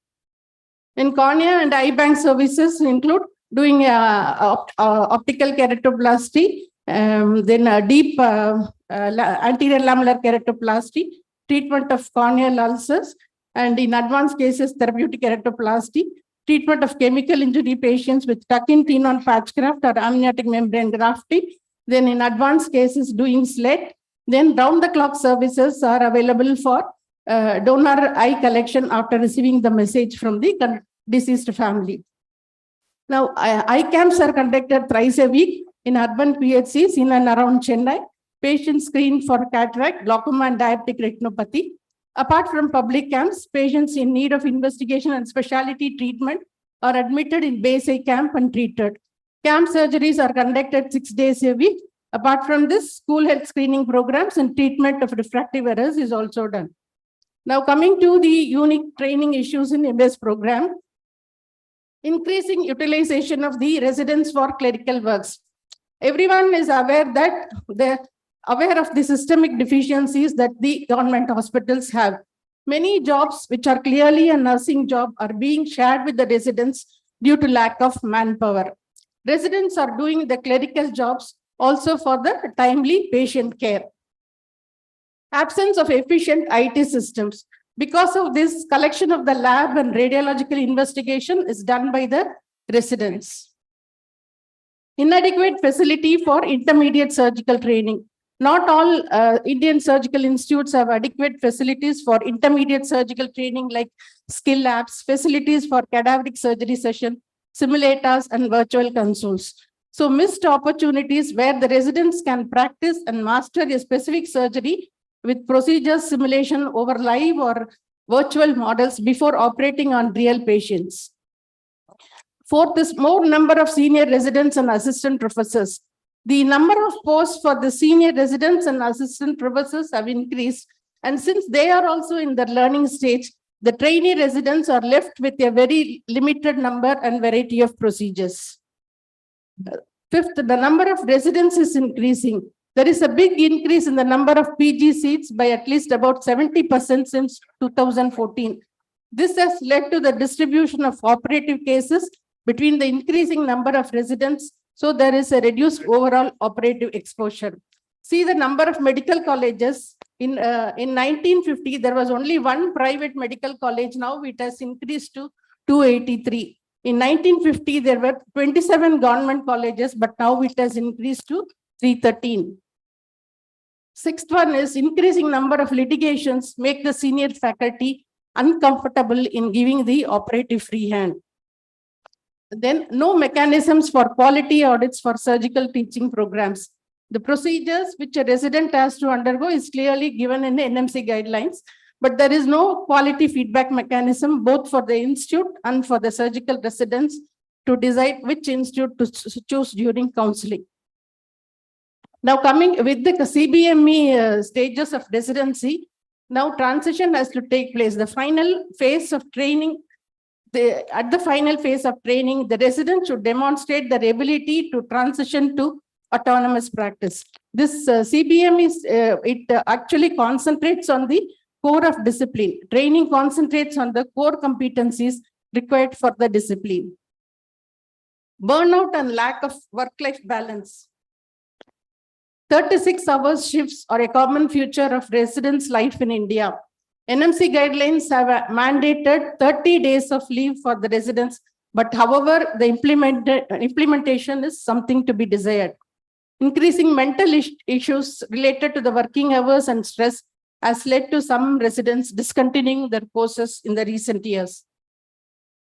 In cornea and eye bank services include doing optical keratoplasty, then a deep anterior lamellar keratoplasty, treatment of corneal ulcers, and in advanced cases, therapeutic keratoplasty, treatment of chemical injury patients with tuck-in tenon patch graft or amniotic membrane grafting. Then in advanced cases, doing SLET. Then round-the-clock services are available for donor eye collection after receiving the message from the deceased family. Now, eye camps are conducted thrice a week in urban PHCs in and around Chennai. Patients screened for cataract, glaucoma, and diabetic retinopathy. Apart from public camps, patients in need of investigation and specialty treatment are admitted in base eye camp and treated. Camp surgeries are conducted 6 days a week. Apart from this, school health screening programs and treatment of refractive errors is also done. Now, coming to the unique training issues in MS program, increasing utilization of the residents for clerical works. Everyone is aware that they're aware of the systemic deficiencies that the government hospitals have. Many jobs which are clearly a nursing job are being shared with the residents due to lack of manpower. Residents are doing the clerical jobs also for the timely patient care. Absence of efficient IT systems. Because of this, collection of the lab and radiological investigation is done by the residents. Inadequate facility for intermediate surgical training. Not all Indian surgical institutes have adequate facilities for intermediate surgical training like skill labs, facilities for cadaveric surgery session, simulators, and virtual consoles. So missed opportunities where the residents can practice and master a specific surgery with procedure simulation over live or virtual models before operating on real patients. Fourth is more number of senior residents and assistant professors. The number of posts for the senior residents and assistant professors have increased, and since they are also in the learning stage, the trainee residents are left with a very limited number and variety of procedures. Fifth, the number of residents is increasing. There is a big increase in the number of PG seats by at least about 70% since 2014. This has led to the distribution of operative cases between the increasing number of residents, so there is a reduced overall operative exposure. See the number of medical colleges. In 1950, there was only one private medical college. Now it has increased to 283. In 1950, there were 27 government colleges, but now it has increased to 313. Sixth one is increasing number of litigations make the senior faculty uncomfortable in giving the operative free hand. Then no mechanisms for quality audits for surgical teaching programs. The procedures which a resident has to undergo is clearly given in the NMC guidelines, but there is no quality feedback mechanism both for the institute and for the surgical residents to decide which institute to choose during counseling. Now coming with the CBME stages of residency, now transition has to take place. The final phase of training, at the final phase of training, the resident should demonstrate their ability to transition to autonomous practice. This CBME actually concentrates on the core of discipline. Training concentrates on the core competencies required for the discipline. Burnout and lack of work-life balance. 36 hours shifts are a common feature of residents' life in India. NMC guidelines have mandated 30 days of leave for the residents, but however, the implementation is something to be desired. Increasing mental issues related to the working hours and stress has led to some residents discontinuing their courses in the recent years.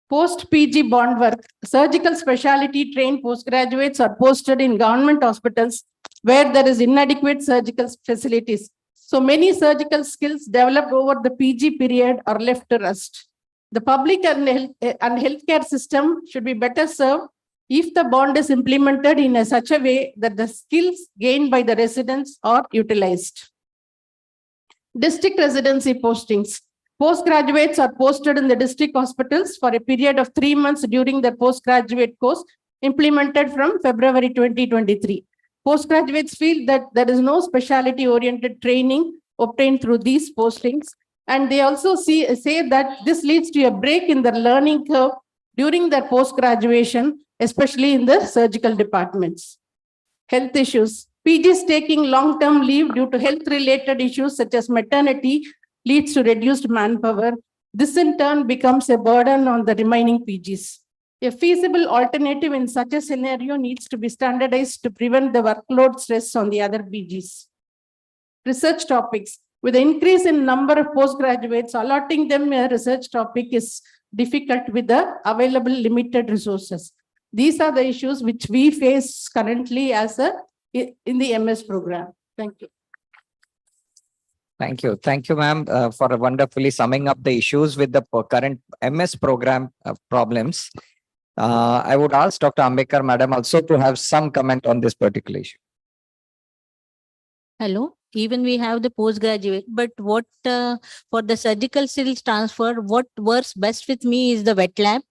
Post-PG bond work, surgical specialty trained postgraduates are posted in government hospitals where there is inadequate surgical facilities. So many surgical skills developed over the PG period are left to rust. The public and healthcare system should be better served if the bond is implemented in such a way that the skills gained by the residents are utilized. District residency postings. Postgraduates are posted in the district hospitals for a period of 3 months during their postgraduate course implemented from February 2023. Postgraduates feel that there is no specialty-oriented training obtained through these postings, and they also say that this leads to a break in the learning curve during their post-graduation, especially in the surgical departments. Health issues. PGs taking long-term leave due to health-related issues such as maternity leads to reduced manpower. This in turn becomes a burden on the remaining PGs. A feasible alternative in such a scenario needs to be standardized to prevent the workload stress on the other PGs. Research topics. With the increase in number of postgraduates, allotting them a research topic is difficult with the available limited resources. These are the issues which we face currently in the MS program. Thank you. Thank you. Thank you, ma'am, for wonderfully summing up the issues with the current MS program problems. I would ask Dr. Ambekar, madam, also to have some comment on this particular issue. Hello, even we have the postgraduate, but what for the surgical skills transfer, what works best with me is the wet lab.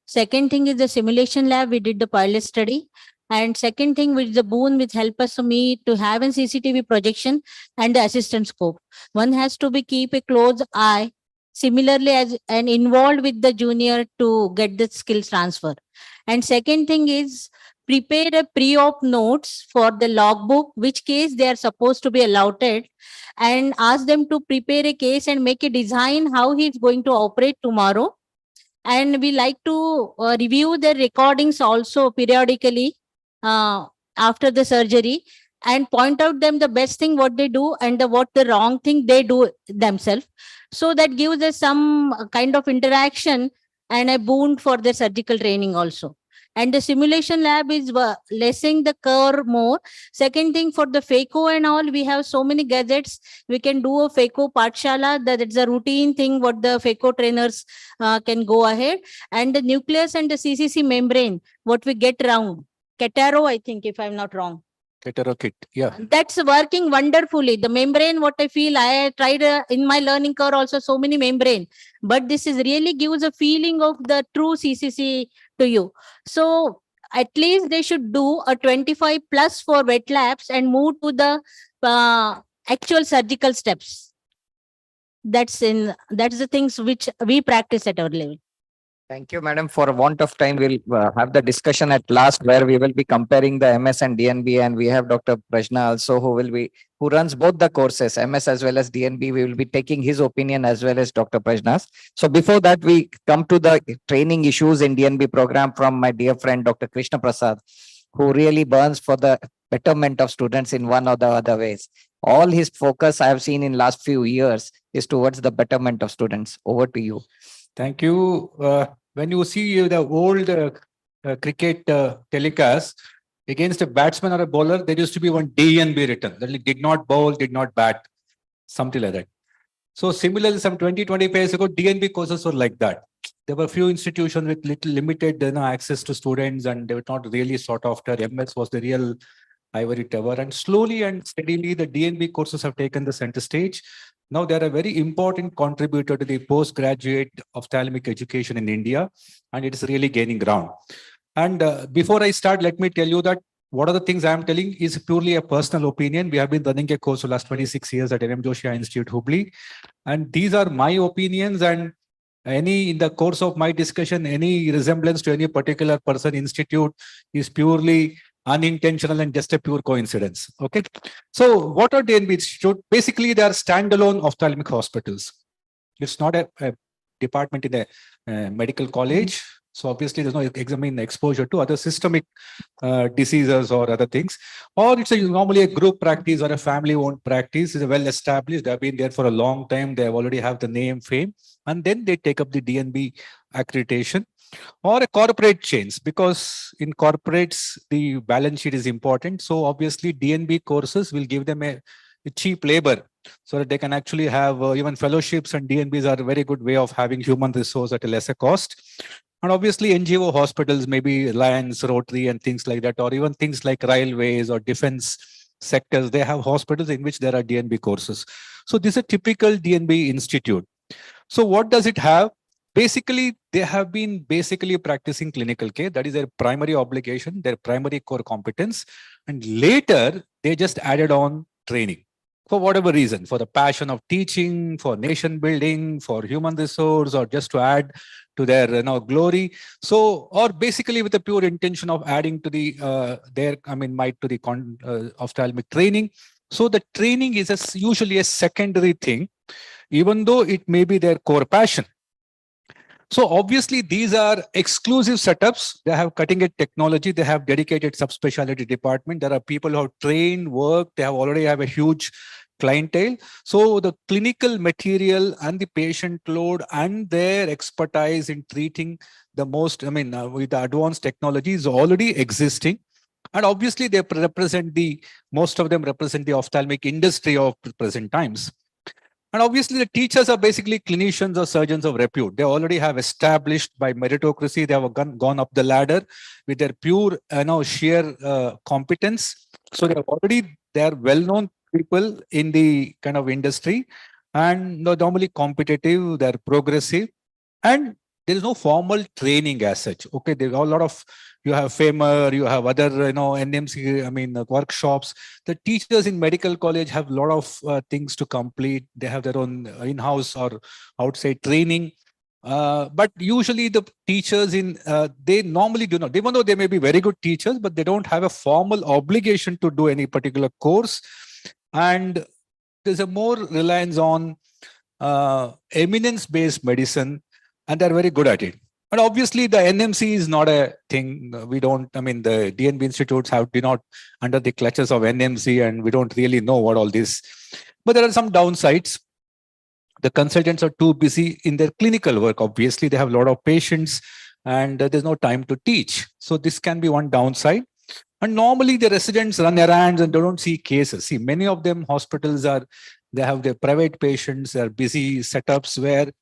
Second thing is the simulation lab. We did the pilot study. And second thing, which the boon which help us to me to have a CCTV projection and the assistant scope. One has to be keep a close eye, similarly as and involved with the junior to get the skills transfer. And second thing is prepare a pre-op notes for the logbook, which case they are supposed to be allotted, and ask them to prepare a case and make a design how he's going to operate tomorrow. And we like to review the recordings also periodically after the surgery and point out them the best thing what they do and what the wrong thing they do themselves. So that gives us some kind of interaction and a boon for their surgical training also. And the simulation lab is lessing the curve more. Second thing, for the FACO and all, we have so many gadgets. We can do a FACO Patshala. That's a routine thing what the FACO trainers can go ahead. And the nucleus and the CCC membrane, what we get around. Ketaro, I think, if I'm not wrong. Ketaro kit, yeah. That's working wonderfully. The membrane, what I feel, I tried in my learning curve also so many membrane. But this is really gives a feeling of the true CCC to you. So at least they should do a 25 plus for wet labs and move to the actual surgical steps. That's the things which we practice at our level. Thank you, madam. For want of time, we'll have the discussion at last where we will be comparing the MS and DNB, and we have Dr. Prajna also who runs both the courses, MS as well as DNB. We will be taking his opinion as well as Dr. Prajna's. So before that, we come to the training issues in DNB program from my dear friend, Dr. Krishna Prasad, who really burns for the betterment of students in one or the other ways. All his focus I have seen in last few years is towards the betterment of students. Over to you. Thank you. When you see the old cricket telecast against a batsman or a bowler, there used to be one D and B written. That did not bowl, did not bat, something like that. So similarly, some 20-25 years ago, DNB courses were like that. There were few institutions with little limited access to students, and they were not really sought after. MS was the real ivory tower, and slowly and steadily, the DNB courses have taken the center stage. Now they are a very important contributor to the postgraduate ophthalmic education in India, and it is really gaining ground. And before I start, let me tell you that what are the things I am telling is purely a personal opinion. We have been running a course for the last 26 years at M. Joshi Institute, Hubli. And these are my opinions, and any in the course of my discussion, any resemblance to any particular person, institute is purely unintentional and just a pure coincidence. Okay. So what are DNB Institute? Basically, they are standalone ophthalmic hospitals. It's not a department in a medical college. So obviously, there's no exposure to other systemic diseases or other things. Or it's normally a group practice or a family-owned practice. It's well established. They've been there for a long time. They already have the name, fame, and then they take up the DNB accreditation. Or a corporate chains, because in corporates the balance sheet is important. So obviously, DNB courses will give them a cheap labor, so that they can actually have even fellowships, and DNBs are a very good way of having human resource at a lesser cost. And obviously NGO hospitals, maybe Lions, Rotary and things like that, or even things like railways or defense sectors, they have hospitals in which there are DNB courses. So this is a typical DNB institute. So what does it have? Basically, they have been practicing clinical care. That is their primary obligation, their primary core competence. And later, they just added on training for whatever reason, for the passion of teaching, for nation building, for human resource, or just to add to their glory. So, or basically with the pure intention of adding to the might to the ophthalmic training. So the training is usually a secondary thing, even though it may be their core passion. So obviously these are exclusive setups. They have cutting edge technology. They have dedicated subspecialty department. There are people who have trained, worked. They have already have a huge clientele. So the clinical material and the patient load and their expertise in treating the most, with the advanced technology is already existing. And obviously they represent most of them represent the ophthalmic industry of present times. And obviously, the teachers are basically clinicians or surgeons of repute. They already have established by meritocracy. They have gone up the ladder with their pure, sheer competence. So they are well-known people in the kind of industry, and they're normally competitive. They're progressive, and there is no formal training as such. Okay, there are a lot of, you have FAMER, you have other, NMC, workshops. The teachers in medical college have a lot of things to complete. They have their own in-house or outside training. But usually the teachers they normally do not, even though they may be very good teachers, but they don't have a formal obligation to do any particular course. And there's a more reliance on eminence-based medicine, and they're very good at it. But obviously the NMC is not a thing. We don't, the DNB institutes do not under the clutches of NMC, and we don't really know what all this. But there are some downsides. The consultants are too busy in their clinical work. Obviously, they have a lot of patients, and there's no time to teach. So this can be one downside. And normally the residents run errands and they don't see cases. See, many of them hospitals they have their private patients, they're busy setups where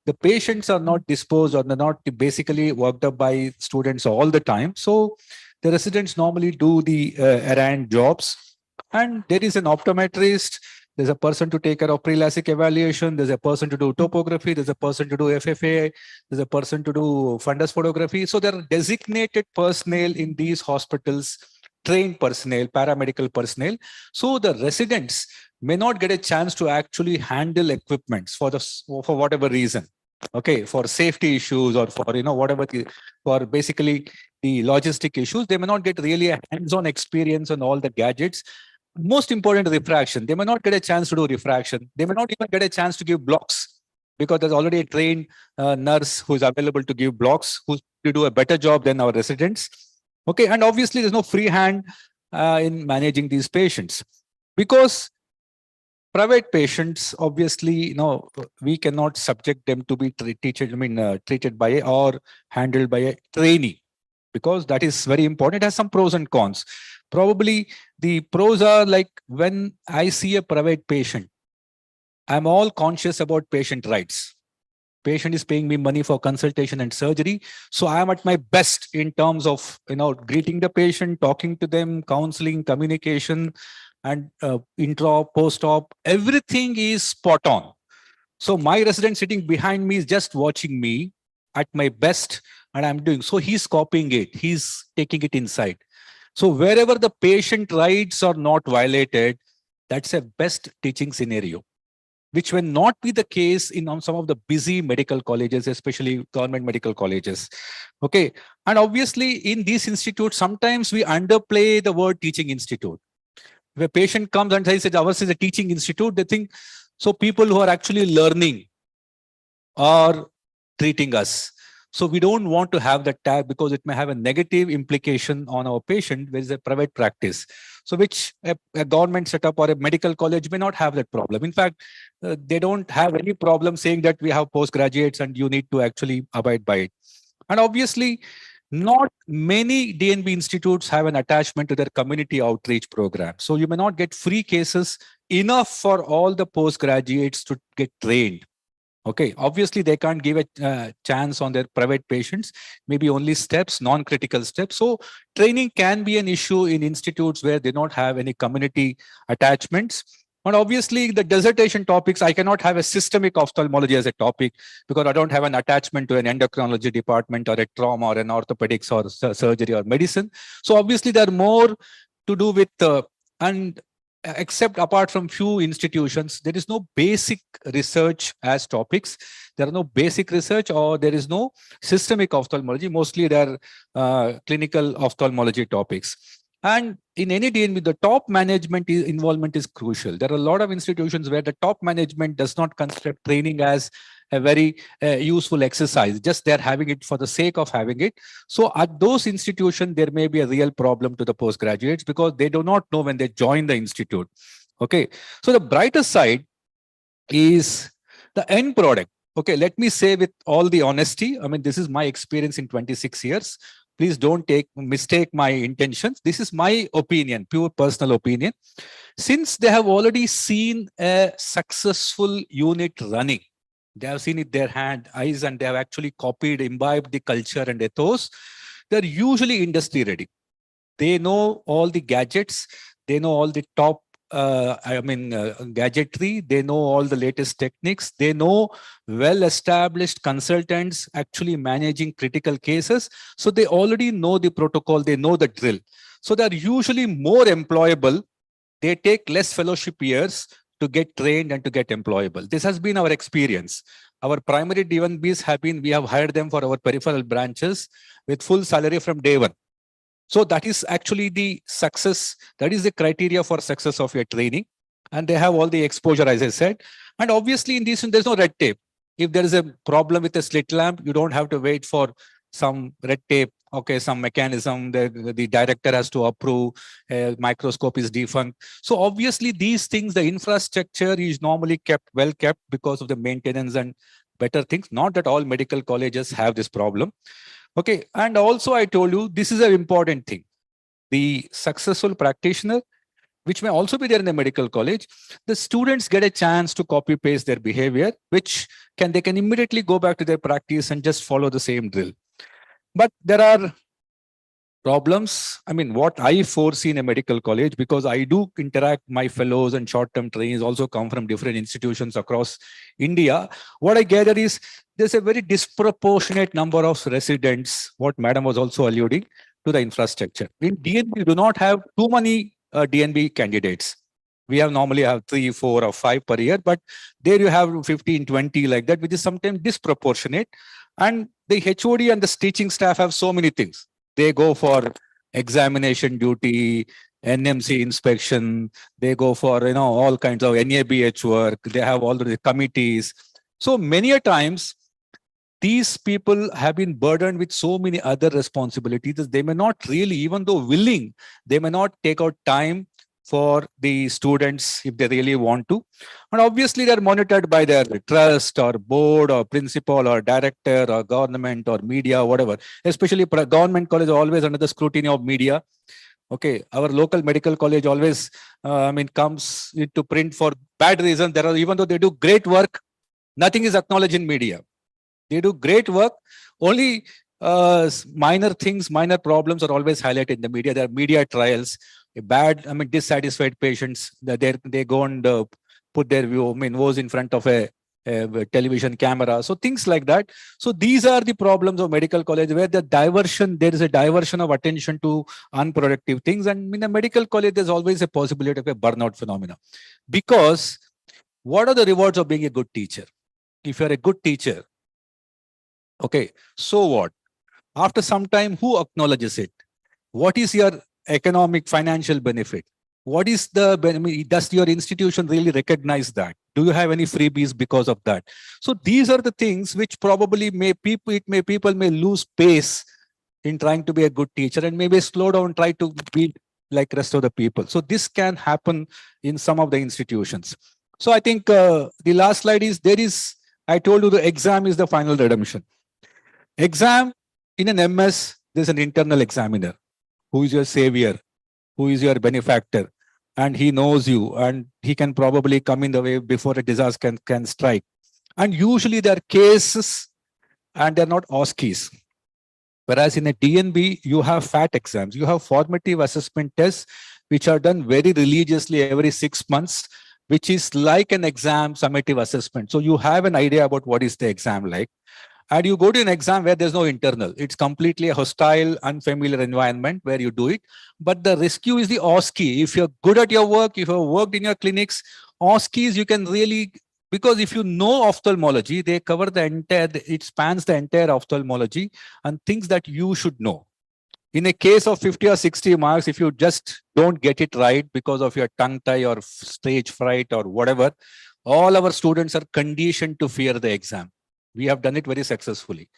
the patients are not disposed, or they're not basically worked up by students all the time. So the residents normally do the errand jobs, and there is an optometrist, there's a person to take care of pre-LASIK evaluation, there's a person to do topography, there's a person to do FFA, there's a person to do fundus photography. So there are designated personnel in these hospitals, trained personnel, paramedical personnel. So the residents may not get a chance to actually handle equipments for whatever reason. Okay, for safety issues or for whatever, for basically the logistic issues, they may not get really a hands-on experience on all the gadgets. Most important, refraction. They may not get a chance to do refraction. They may not even get a chance to give blocks, because there's already a trained nurse who's available to give blocks, who do a better job than our residents. Okay, and obviously there's no free hand in managing these patients, because private patients, obviously, we cannot subject them to be treated by or handled by a trainee, because that is very important. It has some pros and cons. Probably the pros are like, when I see a private patient, I'm all conscious about patient rights. Patient is paying me money for consultation and surgery. So I am at my best in terms of, greeting the patient, talking to them, counseling, communication, and intra, post-op, everything is spot on. So my resident sitting behind me is just watching me at my best, and I'm doing. So he's copying it. He's taking it inside. So wherever the patient rights are not violated, that's a best teaching scenario, which will not be the case in some of the busy medical colleges, especially government medical colleges. Okay. And obviously in these institutes, sometimes we underplay the word teaching institute. If a patient comes and says ours is a teaching institute, they think, so people who are actually learning are treating us. So we don't want to have that tag because it may have a negative implication on our patient, where is a private practice. So which a government setup or a medical college may not have that problem. In fact, they don't have any problem saying that we have postgraduates and you need to actually abide by it. And obviously, not many DNB institutes have an attachment to their community outreach program. So you may not get free cases enough for all the postgraduates to get trained. Okay, obviously they can't give a chance on their private patients, maybe only steps, non-critical steps. So training can be an issue in institutes where they don't have any community attachments. And obviously the dissertation topics, I cannot have a systemic ophthalmology as a topic because I don't have an attachment to an endocrinology department or a trauma or an orthopedics or surgery or medicine. So obviously there are more to do with except apart from few institutions, there is no basic research as topics. There are no basic research or there is no systemic ophthalmology. Mostly there are clinical ophthalmology topics. And in any DNB, the top management involvement is crucial. There are a lot of institutions where the top management does not consider training as a very useful exercise. Just they're having it for the sake of having it. So at those institutions, there may be a real problem to the postgraduates because they do not know when they join the institute. Okay. So the brighter side is the end product. Okay. Let me say with all the honesty, I mean, this is my experience in 26 years. Please don't mistake my intentions. This is my opinion, pure personal opinion. Since they have already seen a successful unit running, they have seen it their eyes, and they have actually copied, imbibed the culture and ethos, they're usually industry ready. They know all the gadgets. They know all the top gadgetry. They know all the latest techniques. They know well-established consultants actually managing critical cases. So they already know the protocol. They know the drill. So they're usually more employable. They take less fellowship years to get trained and to get employable. This has been our experience. Our primary D1Bs have been, we have hired them for our peripheral branches with full salary from day one. So that is actually the success. That is the criteria for success of your training. And they have all the exposure, as I said. And obviously in this, there's no red tape. If there is a problem with a slit lamp, you don't have to wait for some red tape. Okay, some mechanism, the director has to approve, microscope is defunct. So obviously these things, the infrastructure is normally well kept because of the maintenance and better things. Not that all medical colleges have this problem. Okay, and also I told you, this is an important thing. The successful practitioner, which may also be there in the medical college, the students get a chance to copy paste their behavior, which they can immediately go back to their practice and just follow the same drill. But there are problems. I mean, what I foresee in a medical college, because I do interact, my fellows and short-term trainees also come from different institutions across India. What I gather is there's a very disproportionate number of residents, what Madam was also alluding to, the infrastructure. In DNB, we do not have too many DNB candidates. We normally have 3, 4 or 5 per year, but there you have 15, 20 like that, which is sometimes disproportionate. And the HOD and the teaching staff have so many things. They go for examination duty, NMC inspection. They go for, all kinds of NABH work. They have all the committees. So many a times, these people have been burdened with so many other responsibilities that they may not really, even though willing, they may not take out time for the students if they really want to. And obviously they're monitored by their trust or board or principal or director or government or media, whatever. Especially government college are always under the scrutiny of media. Okay, our local medical college always, comes into print for bad reason. There are, even though they do great work, nothing is acknowledged in media. They do great work. Only minor things, minor problems are always highlighted in the media. There are media trials. A bad, dissatisfied patients. They go and put their woes in front of a television camera. So things like that. So these are the problems of medical college, where there is a diversion of attention to unproductive things. And in a medical college, there's always a possibility of a burnout phenomena. Because what are the rewards of being a good teacher? If you're a good teacher, okay, so what? After some time, who acknowledges it? What is your economic financial benefit? What is the, does your institution really recognize that? Do you have any freebies because of that? So these are the things which probably people may lose pace in trying to be a good teacher, and maybe slow down, try to be like rest of the people. So this can happen in some of the institutions. So I think the last slide is, I told you the exam is the final redemption. Exam in an MS, there's an internal examiner who is your savior, who is your benefactor, and he knows you, and he can probably come in the way before a disaster can strike. And usually there are cases and they're not OSCEs. Whereas in a DNB, you have FAT exams, you have formative assessment tests, which are done very religiously every 6 months, which is like an exam summative assessment. So you have an idea about what is the exam like. And you go to an exam where there's no internal. It's completely a hostile, unfamiliar environment where you do it. But the rescue is the OSCE. If you're good at your work, if you've worked in your clinics, OSCEs, you can really, because if you know ophthalmology, they cover it spans the entire ophthalmology and things that you should know. In a case of 50 or 60 marks, if you just don't get it right because of your tongue tie or stage fright or whatever, all our students are conditioned to fear the exam. We have done it very successfully.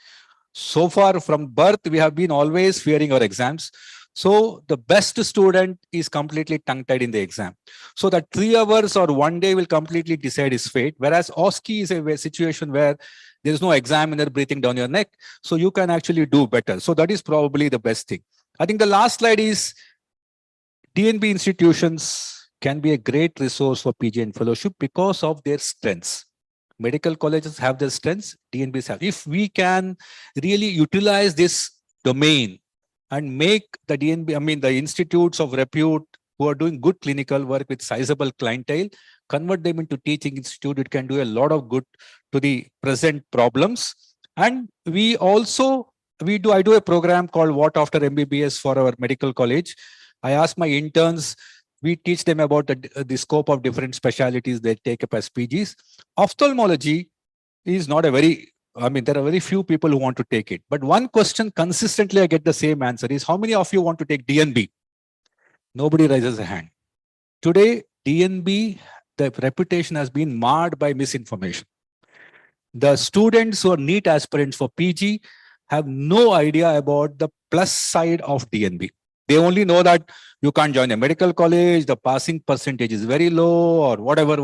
So far from birth, we have been always fearing our exams. So the best student is completely tongue-tied in the exam. So that 3 hours or 1 day will completely decide his fate. Whereas OSCE is a situation where there's no examiner breathing down your neck. So you can actually do better. So that is probably the best thing. I think the last slide is DNB institutions can be a great resource for PG and fellowship because of their strengths. Medical colleges have their strengths, DNBs have. If we can really utilize this domain and make the DNB, the institutes of repute who are doing good clinical work with sizable clientele, convert them into teaching institute, it can do a lot of good to the present problems. And I do a program called What After MBBS for our medical college. I ask my interns, we teach them about the scope of different specialties they take up as PGs. Ophthalmology is not a very, there are very few people who want to take it. But one question consistently I get the same answer is, how many of you want to take DNB? Nobody raises a hand. Today, DNB, the reputation has been marred by misinformation. The students who are NEET aspirants for PG have no idea about the plus side of DNB. They only know that you can't join a medical college, the passing percentage is very low, or whatever.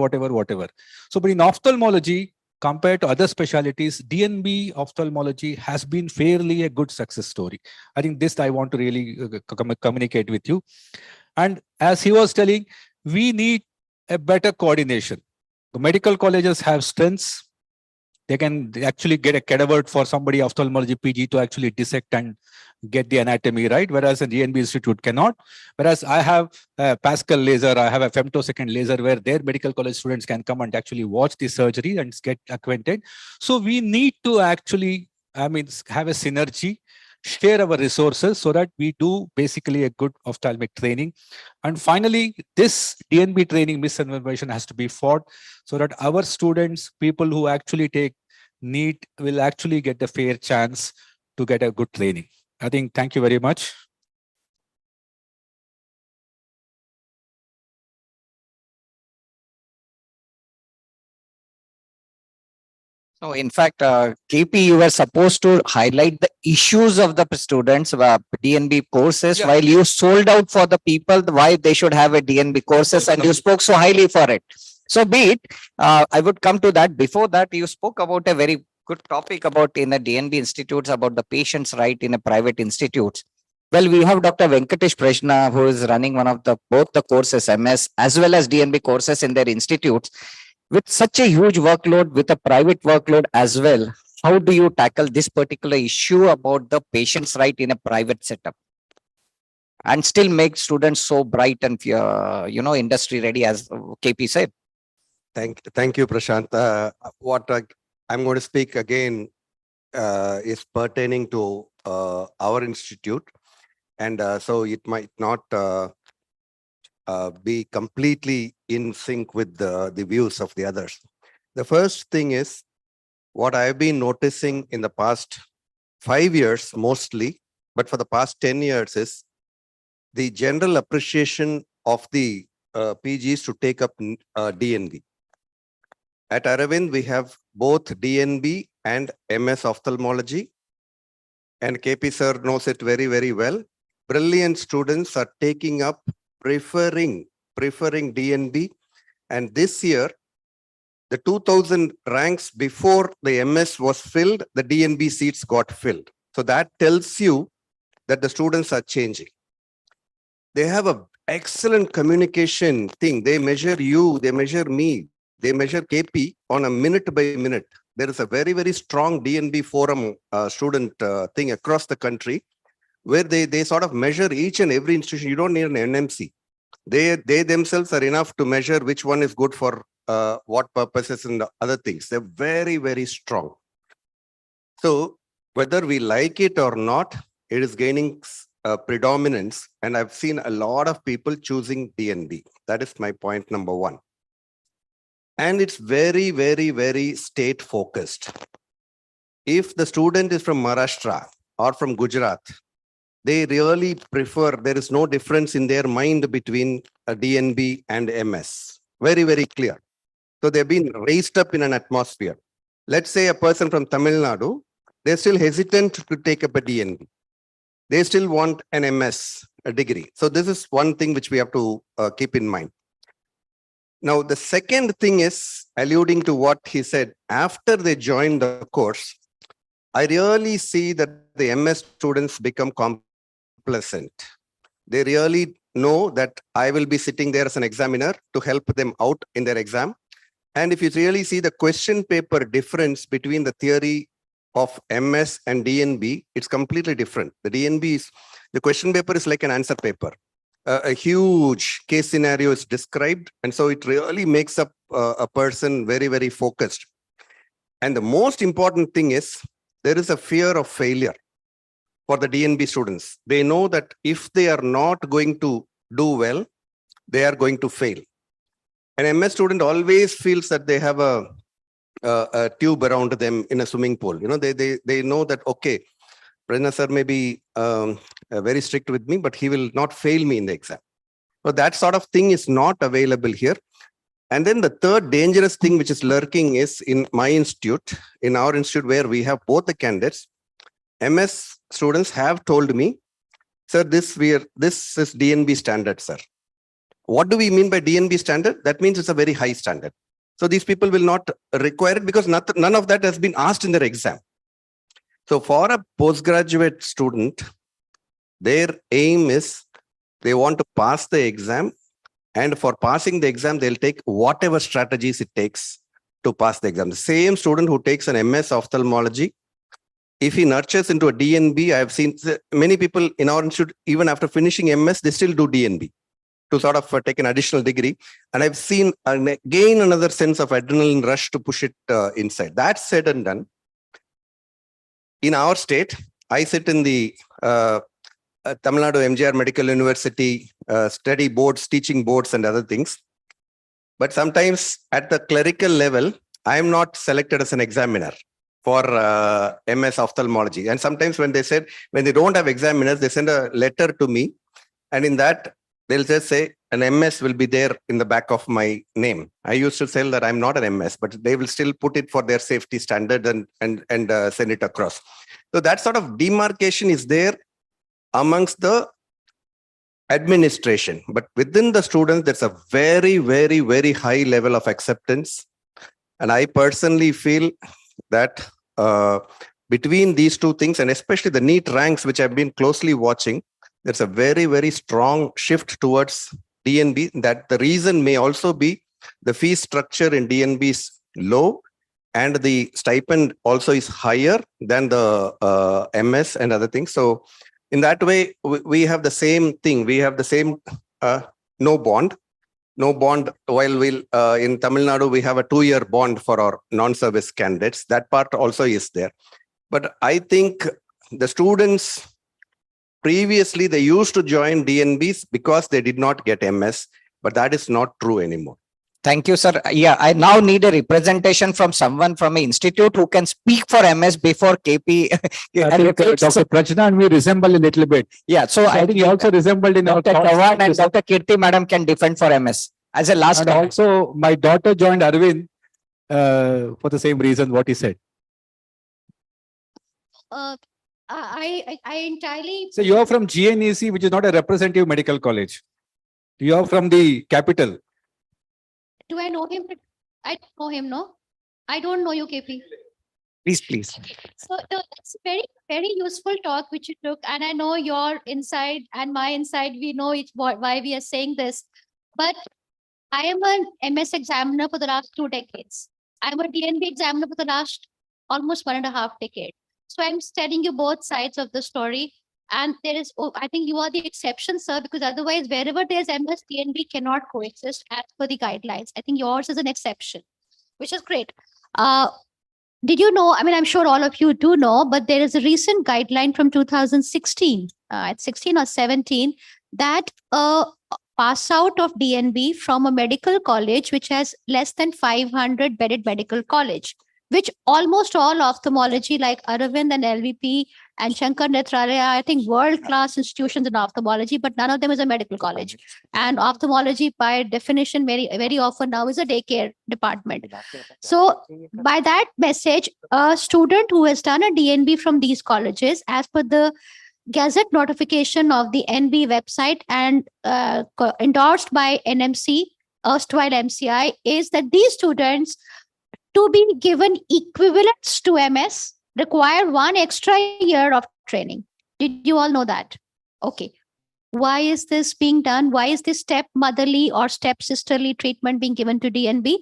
So, but in ophthalmology, compared to other specialties, DNB ophthalmology has been fairly a good success story. I think this I want to really communicate with you. And as he was telling, we need a better coordination. The medical colleges have strengths. They can actually get a cadaver for somebody ophthalmology PG to actually dissect and get the anatomy right, whereas an DNB institute cannot. Whereas I have a Pascal laser, I have a femtosecond laser where their medical college students can come and actually watch the surgery and get acquainted. So we need to actually, have a synergy, share our resources so that we do basically a good ophthalmic training. And finally, this DNB training misinformation has to be fought so that our students, people who actually take NEET, will actually get the fair chance to get a good training. I think, thank you very much. So in fact, KP, you were supposed to highlight the issues of the students, DNB courses, while you sold out for the people why they should have a DNB courses, and you spoke so highly for it. So be it, I would come to that. Before that, you spoke about a very good topic about in the DNB institutes about the patient's right in a private institutes. Well, we have Dr. Venkatesh Prashna, who is running one of both the courses, MS as well as DNB courses in their institutes. With such a huge workload, with a private workload as well, how do you tackle this particular issue about the patient's right in a private setup and still make students so bright and industry ready, as KP said? Thank you, Prashant. What I'm going to speak again is pertaining to our institute, and so it might not be completely in sync with the views of the others. The first thing is what I've been noticing in the past 5 years mostly, but for the past 10 years is the general appreciation of the PGs to take up DNB. At Aravind, we have both DNB and MS ophthalmology, and KP sir knows it very, very well. Brilliant students are taking up, preferring DNB, and this year, the 2000 ranks before the MS was filled, the DNB seats got filled. So that tells you that the students are changing. They have an excellent communication thing. They measure you, they measure me, they measure KP on a minute by minute. There is a very, very strong DNB forum student thing across the country where they sort of measure each and every institution. You don't need an NMC. They themselves are enough to measure which one is good for what purposes and other things. They're very, very strong. So whether we like it or not, it is gaining predominance. And I've seen a lot of people choosing DNB. That is my point number one. And it's very, very, very state focused. If the student is from Maharashtra or from Gujarat, they really prefer, there is no difference in their mind between a DNB and MS. Very, very clear. So they've been raised up in an atmosphere. Let's say a person from Tamil Nadu, they're still hesitant to take up a DNB. They still want an MS degree. So this is one thing which we have to keep in mind. Now, the second thing is alluding to what he said. After they join the course, I really see that the MS students become complacent. They really know that I will be sitting there as an examiner to help them out in their exam. And if you really see the question paper difference between the theory of MS and DNB, it's completely different. The DNB is, the question paper is like an answer paper. A huge case scenario is described. And so it really makes up a person very, very focused. And the most important thing is there is a fear of failure for the DNB students. They know that if they are not going to do well, they are going to fail. An MS student always feels that they have a tube around them in a swimming pool. You know, they know that, okay, Prashna sir may be very strict with me, but he will not fail me in the exam. So that sort of thing is not available here. And then the third dangerous thing which is lurking is in my institute, in our institute where we have both the candidates, MS students have told me, sir, this is DNB standard, sir. What do we mean by DNB standard? That means it's a very high standard. So these people will not require it because none of that has been asked in their exam. So for a postgraduate student, their aim is they want to pass the exam, and for passing the exam, they'll take whatever strategies it takes to pass the exam. The same student who takes an MS ophthalmology, if he nurtures into a DNB, I have seen many people in our institute, even after finishing MS, they still do DNB to sort of take an additional degree. And I've seen again another sense of adrenaline rush to push it inside. That's said and done. In our state, I sit in the Tamil Nadu MGR Medical University study boards, teaching boards and other things. But sometimes at the clerical level, I am not selected as an examiner for MS ophthalmology. And sometimes when they don't have examiners, they send a letter to me. And in that, they'll just say an MS will be there in the back of my name. I used to say that I'm not an MS, but they will still put it for their safety standard and send it across. So that sort of demarcation is there amongst the administration. But within the students, there's a very, very, very high level of acceptance. And I personally feel that between these two things, and especially the NEET ranks, which I've been closely watching, there's a very, very strong shift towards DNB. That the reason may also be the fee structure in DNB is low, and the stipend also is higher than the MS and other things. So in that way, we have the same thing. We have the same no bond. While in Tamil Nadu, we have a 2-year bond for our non-service candidates. That part also is there. But I think the students, previously, they used to join DNBs because they did not get MS, but that is not true anymore. Thank you, sir. Yeah, I now need a representation from someone from an institute who can speak for MS before KP. I think Dr. Prachna and me resemble a little bit. Yeah, so I think he also resembled in Dr. our Chavan and Dr. Kirti madam can defend for MS as a last. And also, my daughter joined Arvind for the same reason what he said. I entirely. So you are from GNEC, which is not a representative medical college. You are from the capital. Do I know him? I don't know him, no? I don't know you, KP. Please. So it's very, very useful talk which you took. And I know your inside and my inside, we know why we are saying this. But I am an MS examiner for the last 2 decades. I'm a DNB examiner for the last almost 1.5 decades. So I'm telling you both sides of the story. And there is, I think you are the exception, sir, because otherwise, wherever there's MS, DNB cannot coexist as per the guidelines. I think yours is an exception, which is great. Did you know? I mean, I'm sure all of you do know, but there is a recent guideline from 2016, at 16 or 17, that pass out of DNB from a medical college which has less than 500 bedded medical college, which almost all ophthalmology like Aravind and LVP and Shankar Nethralaya, I think world-class institutions in ophthalmology, but none of them is a medical college. And ophthalmology by definition very, very often now is a daycare department. So by that message, a student who has done a DNB from these colleges, as per the Gazette notification of the NB website and endorsed by NMC, erstwhile MCI, is that these students to be given equivalents to MS require 1 extra year of training. Did you all know that? Okay. Why is this being done? Why is this step-motherly or step-sisterly treatment being given to DNB?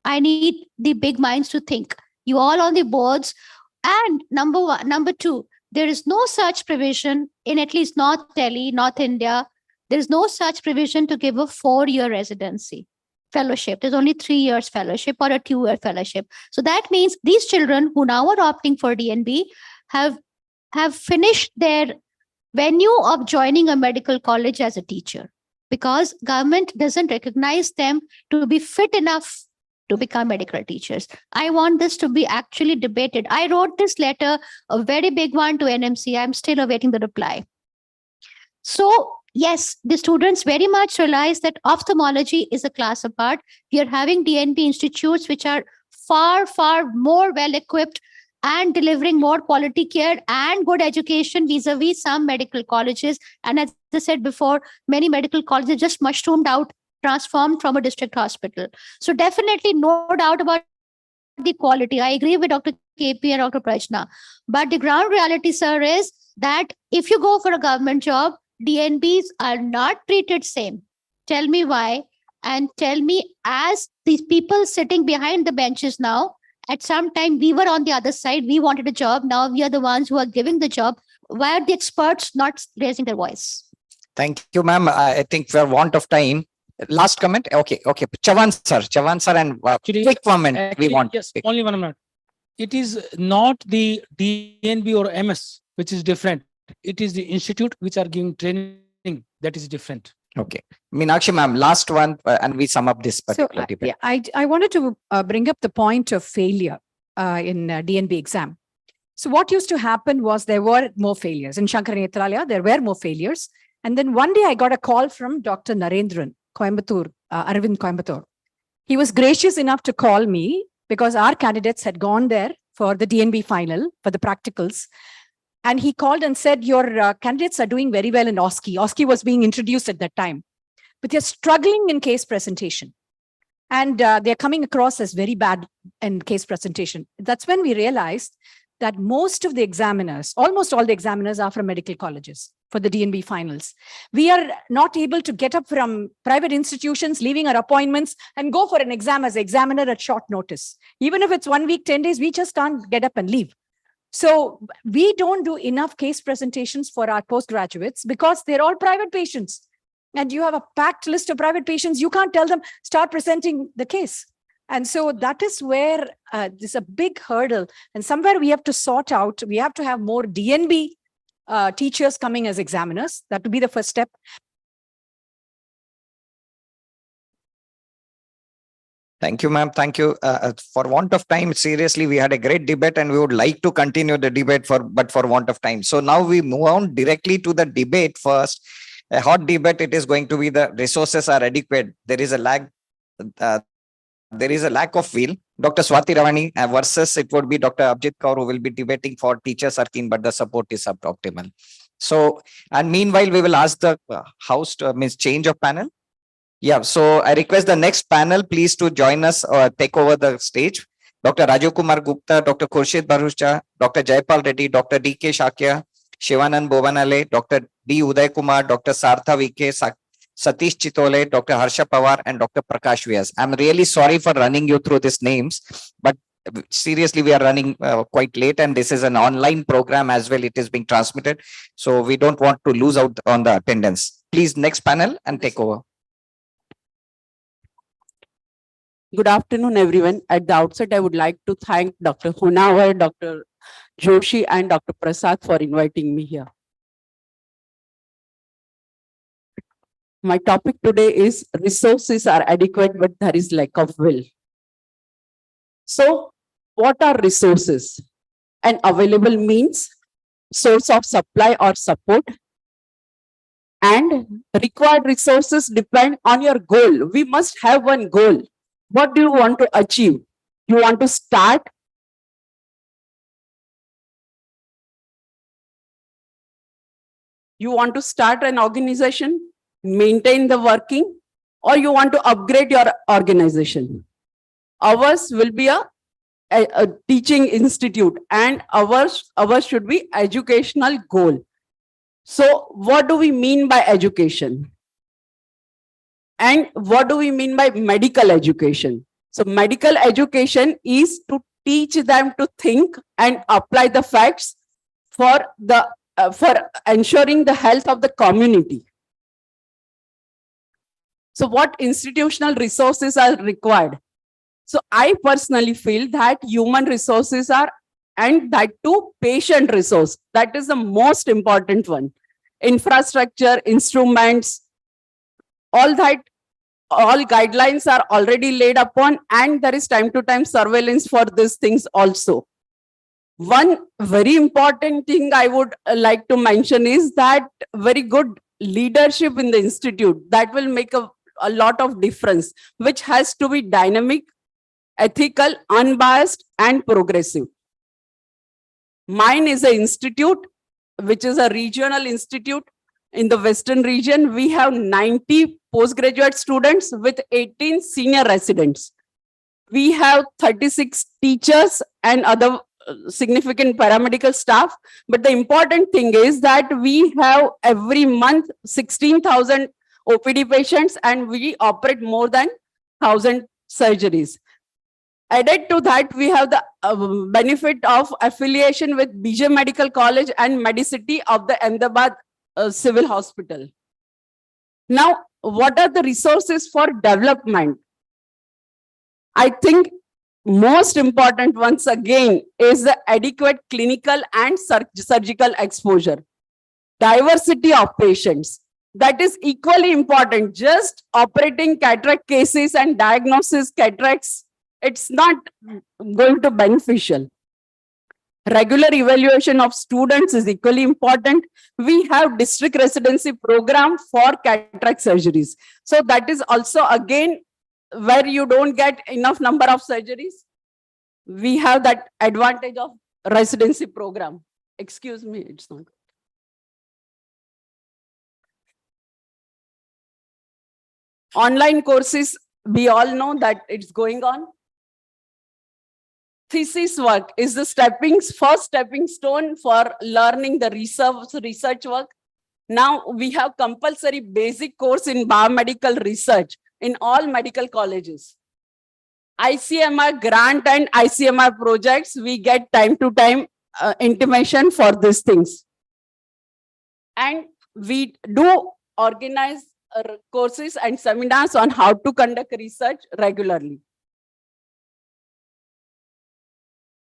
I need the big minds to think. You all on the boards. And number 1, number 2, there is no such provision in at least North Delhi, North India. There is no such provision to give a 4-year residency fellowship. There's only 3 years fellowship or a 2-year fellowship. So that means these children who now are opting for DNB have finished their venue of joining a medical college as a teacher, because government doesn't recognize them to be fit enough to become medical teachers. I want this to be actually debated. I wrote this letter, a very big one, to NMC. I'm still awaiting the reply. So yes, the students very much realize that ophthalmology is a class apart. We are having DNB institutes which are far, far more well-equipped and delivering more quality care and good education vis-a-vis some medical colleges. And as I said before, many medical colleges just mushroomed out, transformed from a district hospital. So definitely no doubt about the quality. I agree with Dr. KP and Dr. Prachna. But the ground reality, sir, is that if you go for a government job, DNBs are not treated same. Tell me why, and tell me, as these people sitting behind the benches now, at some time we were on the other side, we wanted a job, now we are the ones who are giving the job. Why are the experts not raising their voice? Thank you, ma'am. I think for want of time, last comment. Okay. Chavan sir, and quick comment we want. Yes, only 1 minute. It is not the DNB or MS which is different. It is the institute which are giving training that is different. Okay. Meenakshi ma'am, last one, and we sum up this particular debate. I wanted to bring up the point of failure in DNB exam. So what used to happen was there were more failures. In Shankar Nethralaya, there were more failures. And then one day I got a call from Dr. Narendran, Coimbatore, Arvind Coimbatore. He was gracious enough to call me because our candidates had gone there for the DNB final, for the practicals. And he called and said, your candidates are doing very well in OSCE. OSCE was being introduced at that time, but they're struggling in case presentation. And they're coming across as very bad in case presentation. That's when we realized that most of the examiners, almost all the examiners are from medical colleges for the DNB finals. We are not able to get up from private institutions, leaving our appointments and go for an exam as an examiner at short notice. Even if it's 1 week, 10 days, we just can't get up and leave. So we don't do enough case presentations for our postgraduates because they're all private patients. And you have a packed list of private patients. You can't tell them, start presenting the case. And so that is where there's a big hurdle. And somewhere we have to sort out, we have to have more DNB teachers coming as examiners. That would be the first step. Thank you, ma'am. Thank you. For want of time, seriously, we had a great debate and we would like to continue the debate but for want of time. So now we move on directly to the debate first. A hot debate, it is going to be the resources are adequate. There is a lack of will. Dr. Swati Ravani versus it would be Dr. Abhijit Kaur who will be debating for teachers are keen, but the support is suboptimal. So, and meanwhile, we will ask the house to change of panel. Yeah, so I request the next panel, please to join us or take over the stage. Dr. Rajiv Kumar Gupta, Dr. Khurshid Bharucha, Dr. Jaipal Reddy, Dr. D.K. Shakya, Shivanand Bovanale, Dr. D. Uday Kumar, Dr. Sartha V.K. Satish Chitole, Dr. Harsha Pawar, and Dr. Prakash Vyas. I'm really sorry for running you through these names, but seriously, we are running quite late and this is an online program as well. It is being transmitted. So we don't want to lose out on the attendance. Please, next panel and take over. Good afternoon, everyone. At the outset, I would like to thank Dr. Honawar, Dr. Joshi, and Dr. Prasad for inviting me here. My topic today is resources are adequate, but there is lack of will. So, what are resources? An available means, source of supply or support, and required resources depend on your goal. We must have one goal. What do you want to achieve? You want to start? You want to start an organization, maintain the working, or you want to upgrade your organization? Ours will be a teaching institute and ours should be educational goal. So what do we mean by education? And what do we mean by medical education? So medical education is to teach them to think and apply the facts for ensuring the health of the community. So what institutional resources are required? So I personally feel that human resources are, and that too patient resource, that is the most important one. Infrastructure, instruments, all guidelines are already laid upon, and there is time to time surveillance for these things also. One very important thing I would like to mention is that very good leadership in the institute, that will make a lot of difference, which has to be dynamic, ethical, unbiased, and progressive. Mine is an institute, which is a regional institute. In the Western region, we have 90 postgraduate students with 18 senior residents. We have 36 teachers and other significant paramedical staff. But the important thing is that we have every month 16,000 OPD patients and we operate more than 1,000 surgeries. Added to that, we have the benefit of affiliation with BJ Medical College and Medicity of the Ahmedabad Civil Hospital. Now, what are the resources for development? I think most important once again is the adequate clinical and surgical exposure. Diversity of patients, that is equally important. Just operating cataract cases and diagnosis cataracts, it's not going to be beneficial. Regular evaluation of students is equally important. We have district residency program for cataract surgeries. So that is also again where you don't get enough number of surgeries. We have that advantage of residency program. Excuse me, it's not. Online courses, we all know that it's going on. thesis work is the first stepping stone for learning the research work. Now we have compulsory basic course in biomedical research in all medical colleges. ICMR grant and ICMR projects, we get time to time intimation for these things. And we do organize courses and seminars on how to conduct research regularly.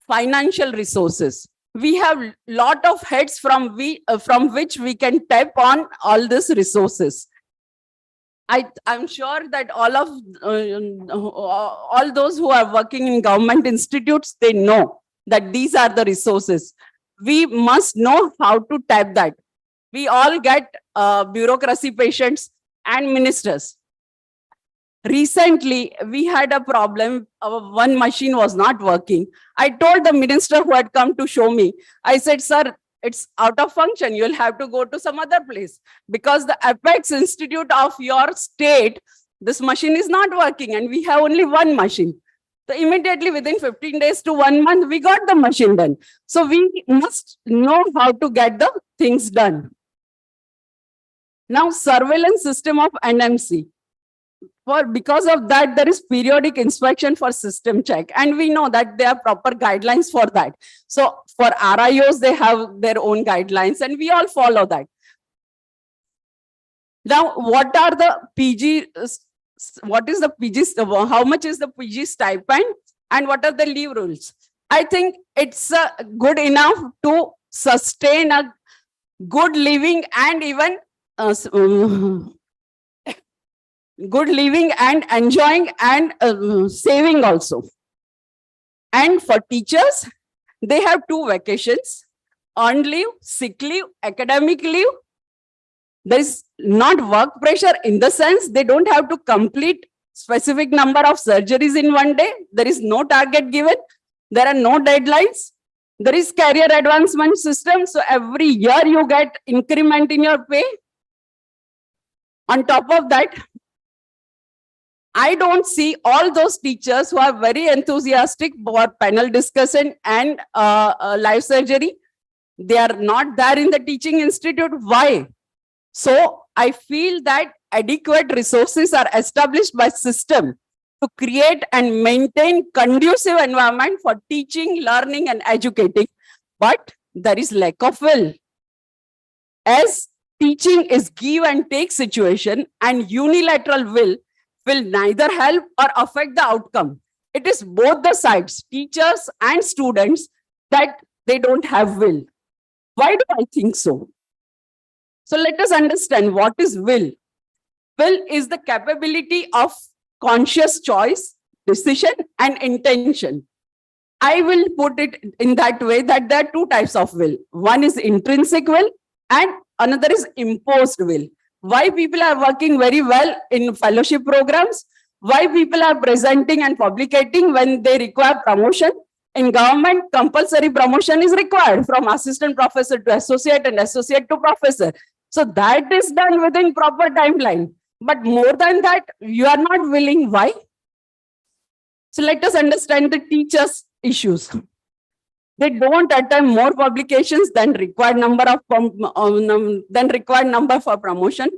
Financial resources. We have lot of heads from which we can tap on all these resources. I'm sure that all those who are working in government institutes, they know that these are the resources. We must know how to tap that. We all get bureaucracy patients and ministers. Recently, we had a problem. One machine was not working. I told the minister who had come to show me, I said, sir, it's out of function. You'll have to go to some other place because the Apex Institute of your state, this machine is not working and we have only one machine. So immediately within 15 days to 1 month, we got the machine done. So we must know how to get the things done. Now, surveillance system of NMC. Because of that, there is periodic inspection for system check. And we know that there are proper guidelines for that. So for RIOs, they have their own guidelines and we all follow that. Now, what are the PG, what is the PG, how much is the PG stipend and what are the leave rules? I think it's good enough to sustain a good living and even good living and enjoying and saving also. And for teachers, they have 2 vacations, earned leave, sick leave, academic leave. There is not work pressure in the sense they don't have to complete specific number of surgeries in one day. There is no target given. There are no deadlines. There is career advancement system. So every year you get increment in your pay. On top of that, I don't see all those teachers who are very enthusiastic about panel discussion and live surgery. They are not there in the teaching institute. Why? So I feel that adequate resources are established by system to create and maintain conducive environment for teaching, learning, and educating. But there is lack of will. As teaching is give and take situation, and unilateral will neither help or affect the outcome. It is both the sides, teachers and students, that they don't have will. Why do I think so? So let us understand what is will. Will is the capability of conscious choice, decision, and intention. I will put it in that way that there are 2 types of will. One is intrinsic will and another is imposed will. Why people are working very well in fellowship programs, why people are presenting and publicating when they require promotion. In government, compulsory promotion is required from assistant professor to associate and associate to professor. So that is done within proper timeline. But more than that, you are not willing. Why? So let us understand the teachers' issues. They don't attempt more publications than required number for promotion.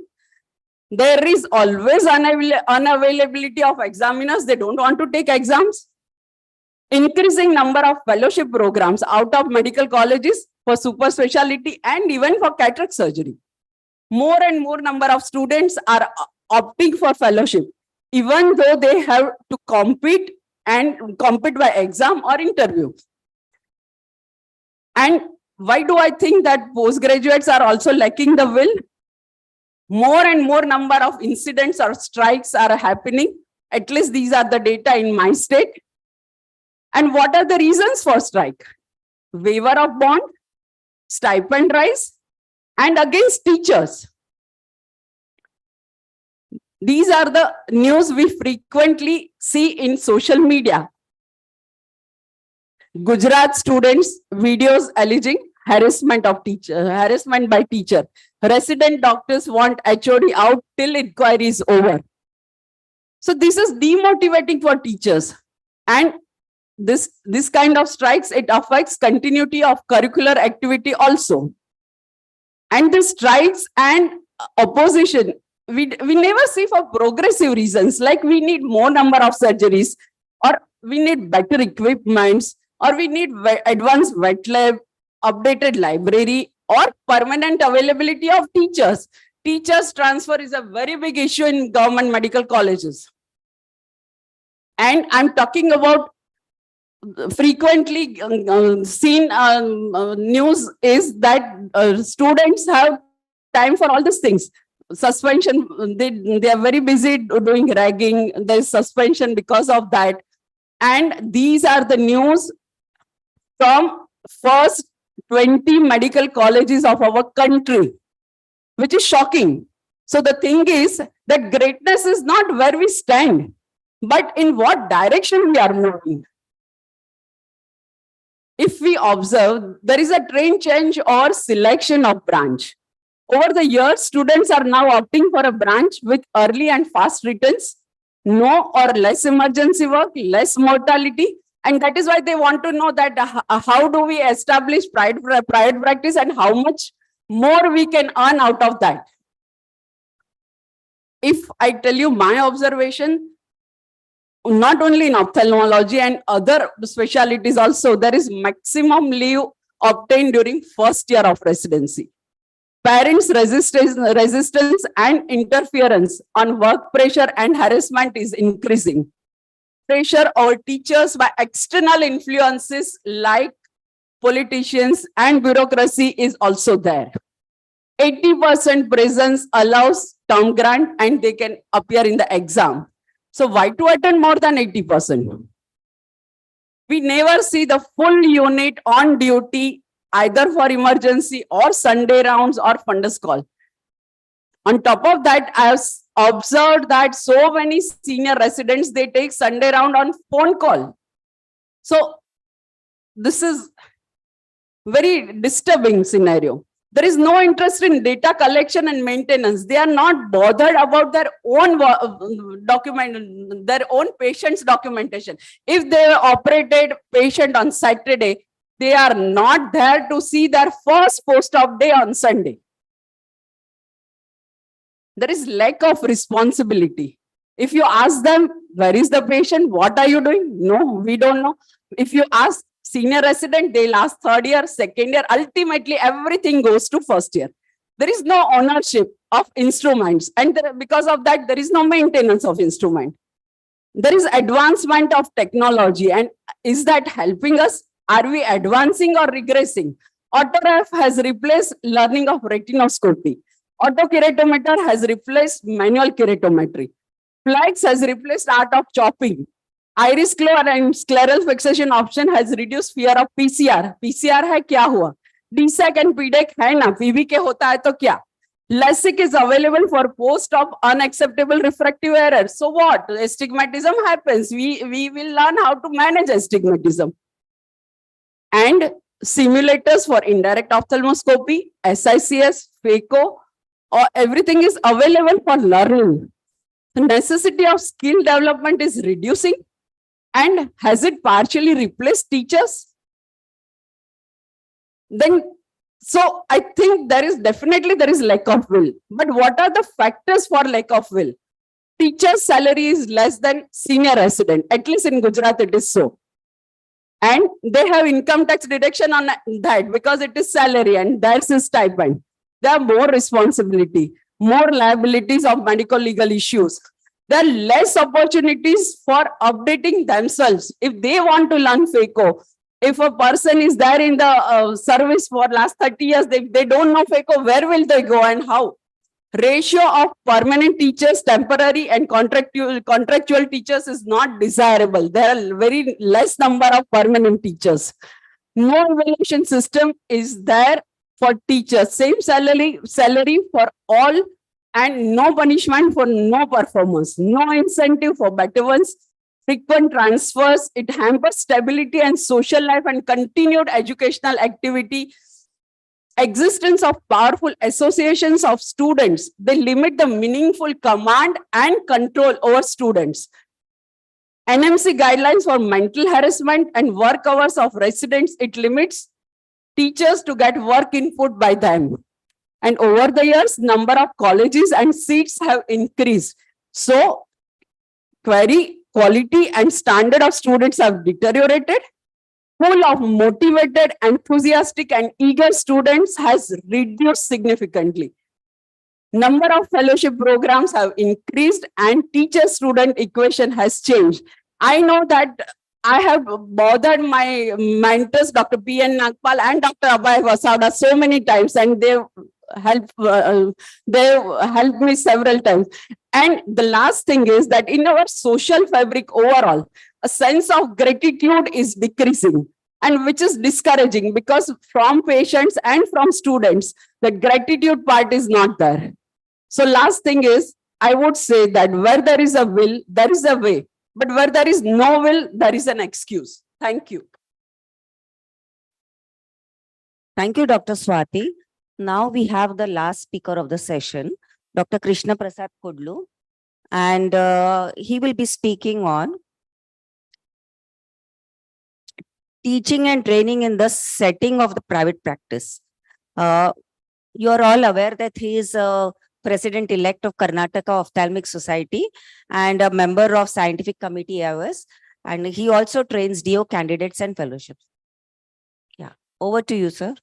There is always unavailability of examiners. They don't want to take exams. Increasing number of fellowship programs out of medical colleges for super specialty and even for cataract surgery. More and more number of students are opting for fellowship, even though they have to compete by exam or interview. And why do I think that postgraduates are also lacking the will? More and more number of incidents or strikes are happening. At least these are the data in my state. And what are the reasons for strike? Waiver of bond, stipend rise, and against teachers. These are the news we frequently see in social media. Gujarat students videos alleging harassment by teacher. Resident doctors want HOD out till inquiry is over. So this is demotivating for teachers. And this kind of strikes, it affects continuity of curricular activity also. And the strikes and opposition, we never see for progressive reasons, like we need more number of surgeries, or we need better equipments, or we need advanced wet lab, updated library, or permanent availability of teachers. Teachers transfer is a very big issue in government medical colleges. And I'm talking about frequently seen news is that students have time for all these things. Suspension, they are very busy doing ragging. There's suspension because of that. And these are the news from first 20 medical colleges of our country, which is shocking. So the thing is that greatness is not where we stand, but in what direction we are moving. If we observe, there is a trend change or selection of branch. Over the years, students are now opting for a branch with early and fast returns, no or less emergency work, less mortality. And that is why they want to know that how do we establish private practice and how much more we can earn out of that. If I tell you my observation, not only in ophthalmology and other specialties also, there is maximum leave obtained during first year of residency. Parents' resistance and interference on work pressure and harassment is increasing. Pressure over teachers by external influences like politicians and bureaucracy is also there. 80% presence allows term grant and they can appear in the exam. So why to attend more than 80%? We never see the full unit on duty either for emergency or Sunday rounds or fundus call. On top of that, I have observed that so many senior residents, they take Sunday round on phone call. So this is very disturbing scenario. There is no interest in data collection and maintenance. They are not bothered about their own document, their own patient's documentation. If they operated patient on Saturday, they are not there to see their first post-op day on Sunday. There is lack of responsibility. If you ask them, where is the patient? What are you doing? No, we don't know. If you ask senior resident, they'll ask third year, second year. Ultimately, everything goes to first year. There is no ownership of instruments. And because of that, there is no maintenance of instrument. There is advancement of technology. And is that helping us? Are we advancing or regressing? Autoref has replaced learning of retinoscopy. Autokeratometer has replaced manual keratometry. Flex has replaced art of chopping. Iris claw and scleral fixation option has reduced fear of PCR. PCR है क्या हुआ? DSEC and PDEC है ना? PVK होता है तो क्या? LASIK is available for post-op unacceptable refractive error. So what? Astigmatism happens. We will learn how to manage astigmatism. And simulators for indirect ophthalmoscopy, SICS, phaco, or everything is available for learning. The necessity of skill development is reducing. And has it partially replaced teachers? Then, so I think there is lack of will. But what are the factors for lack of will? Teacher's salary is less than senior resident. At least in Gujarat, it is so. And they have income tax deduction on that because it is salary and that's a stipend. There are more responsibility, more liabilities of medical legal issues. There are less opportunities for updating themselves. If they want to learn phaco, if a person is there in the service for last 30 years, they don't know phaco, where will they go and how? Ratio of permanent teachers, temporary and contractual teachers is not desirable. There are very less number of permanent teachers. No evaluation system is there for teachers. Same salary for all and no punishment for no performance. No incentive for better ones. Frequent transfers, it hampers stability and social life and continued educational activity. Existence of powerful associations of students, they limit the meaningful command and control over students. NMC guidelines for mental harassment and work hours of residents, it limits teachers to get work input by them. And over the years, number of colleges and seats have increased. So quality and standard of students have deteriorated. Pool of motivated, enthusiastic, and eager students has reduced significantly. Number of fellowship programs have increased and teacher-student equation has changed. I know that I have bothered my mentors, Dr. P.N. Nagpal and Dr. Abhay Vasada so many times, and they helped me several times. And the last thing is that in our social fabric overall, a sense of gratitude is decreasing, and which is discouraging because from patients and from students, the gratitude part is not there. So last thing is, I would say that where there is a will, there is a way. But where there is no will, there is an excuse. Thank you. Thank you, Dr. Swati. Now we have the last speaker of the session, Dr. Krishna Prasad Kudlu, and he will be speaking on teaching and training in the setting of the private practice. You are all aware that he is President-elect of Karnataka Ophthalmic Society and a member of Scientific Committee AOS, and he also trains DO candidates and fellowships. Yeah, over to you, sir.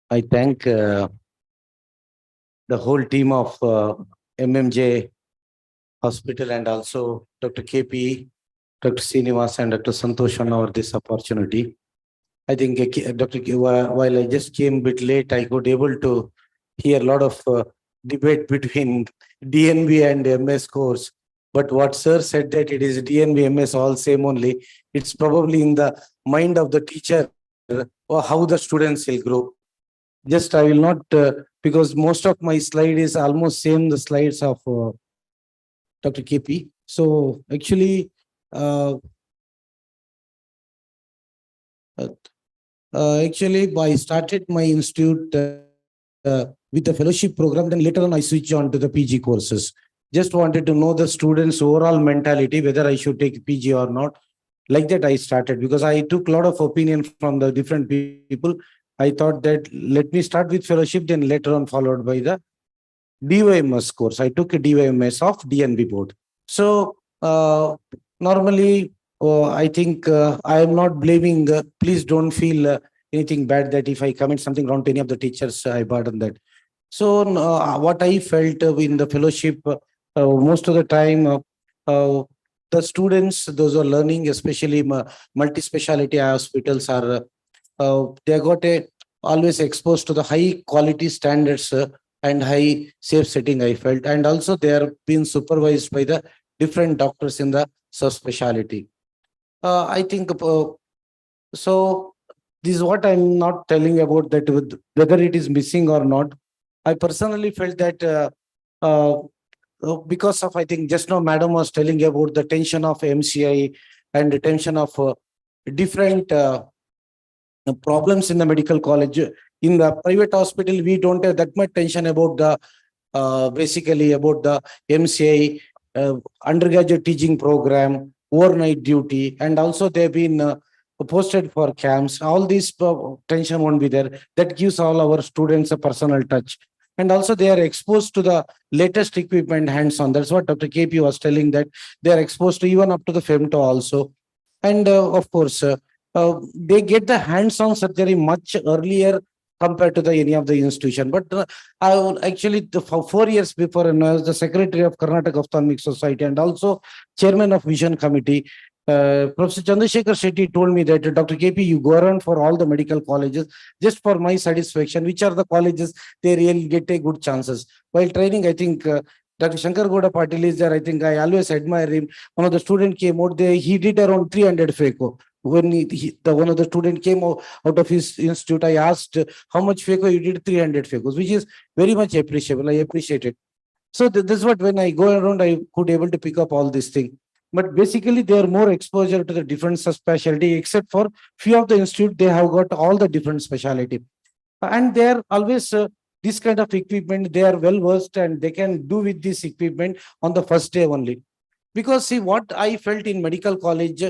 I thank the whole team of MMJ Hospital and also Dr. KP, Dr. Srinivas and Dr. Santosh for this opportunity. I think while I just came a bit late, I could able to hear a lot of debate between DNB and MS course. But what sir said that it is DNB, MS all same only. It's probably in the mind of the teacher or how the students will grow. Just I will not, because most of my slide is almost same the slides of Dr. KP. So actually, I started my institute with the fellowship program. Then later on, I switched on to the PG courses. Just wanted to know the students' overall mentality, whether I should take PG or not. Like that, I started because I took a lot of opinion from the different people. I thought that let me start with fellowship, then later on followed by the DYMS course. I took a DYMS of DNB board. So normally, I think I am not blaming. Please don't feel anything bad that if I commit something wrong to any of the teachers, I pardon that. So what I felt in the fellowship, most of the time, the students, those who are learning, especially multi-speciality hospitals, are they got always exposed to the high quality standards and high safe setting, I felt. And also they are being supervised by the different doctors in the subspecialty. I think, so this is what I'm not telling about that whether it is missing or not. I personally felt that because of, I think just now madam was telling about the tension of MCI and the tension of different problems in the medical college. In the private hospital, we don't have that much tension about the basically about the MCI, undergraduate teaching program, overnight duty, and also they've been posted for camps. All these tension won't be there. That gives all our students a personal touch. And also they are exposed to the latest equipment hands-on. That's what Dr. KP was telling, that they are exposed to even up to the femto also. And of course, they get the hands-on surgery much earlier compared to the any of the institution. But I actually, for 4 years before, and I was the secretary of Karnataka Ophthalmic Society and also chairman of Vision Committee. Professor Chandrasekhar Shetty told me that Dr. KP, you go around for all the medical colleges just for my satisfaction, which are the colleges they really get a good chances. While training, I think Dr. Shankar Goda Patil is there. I think I always admire him. One of the student came out there. He did around 300 FACO. When one of the student came out of his institute, I asked how much FACO you did. 300 FACOs, which is very much appreciable. I appreciate it. So this is what when I go around, I could able to pick up all this thing. But basically, they are more exposure to the different subspecialty. Except for few of the institute, they have got all the different specialty, and they are always this kind of equipment. They are well versed and they can do with this equipment on the first day only. Because see what I felt in medical college,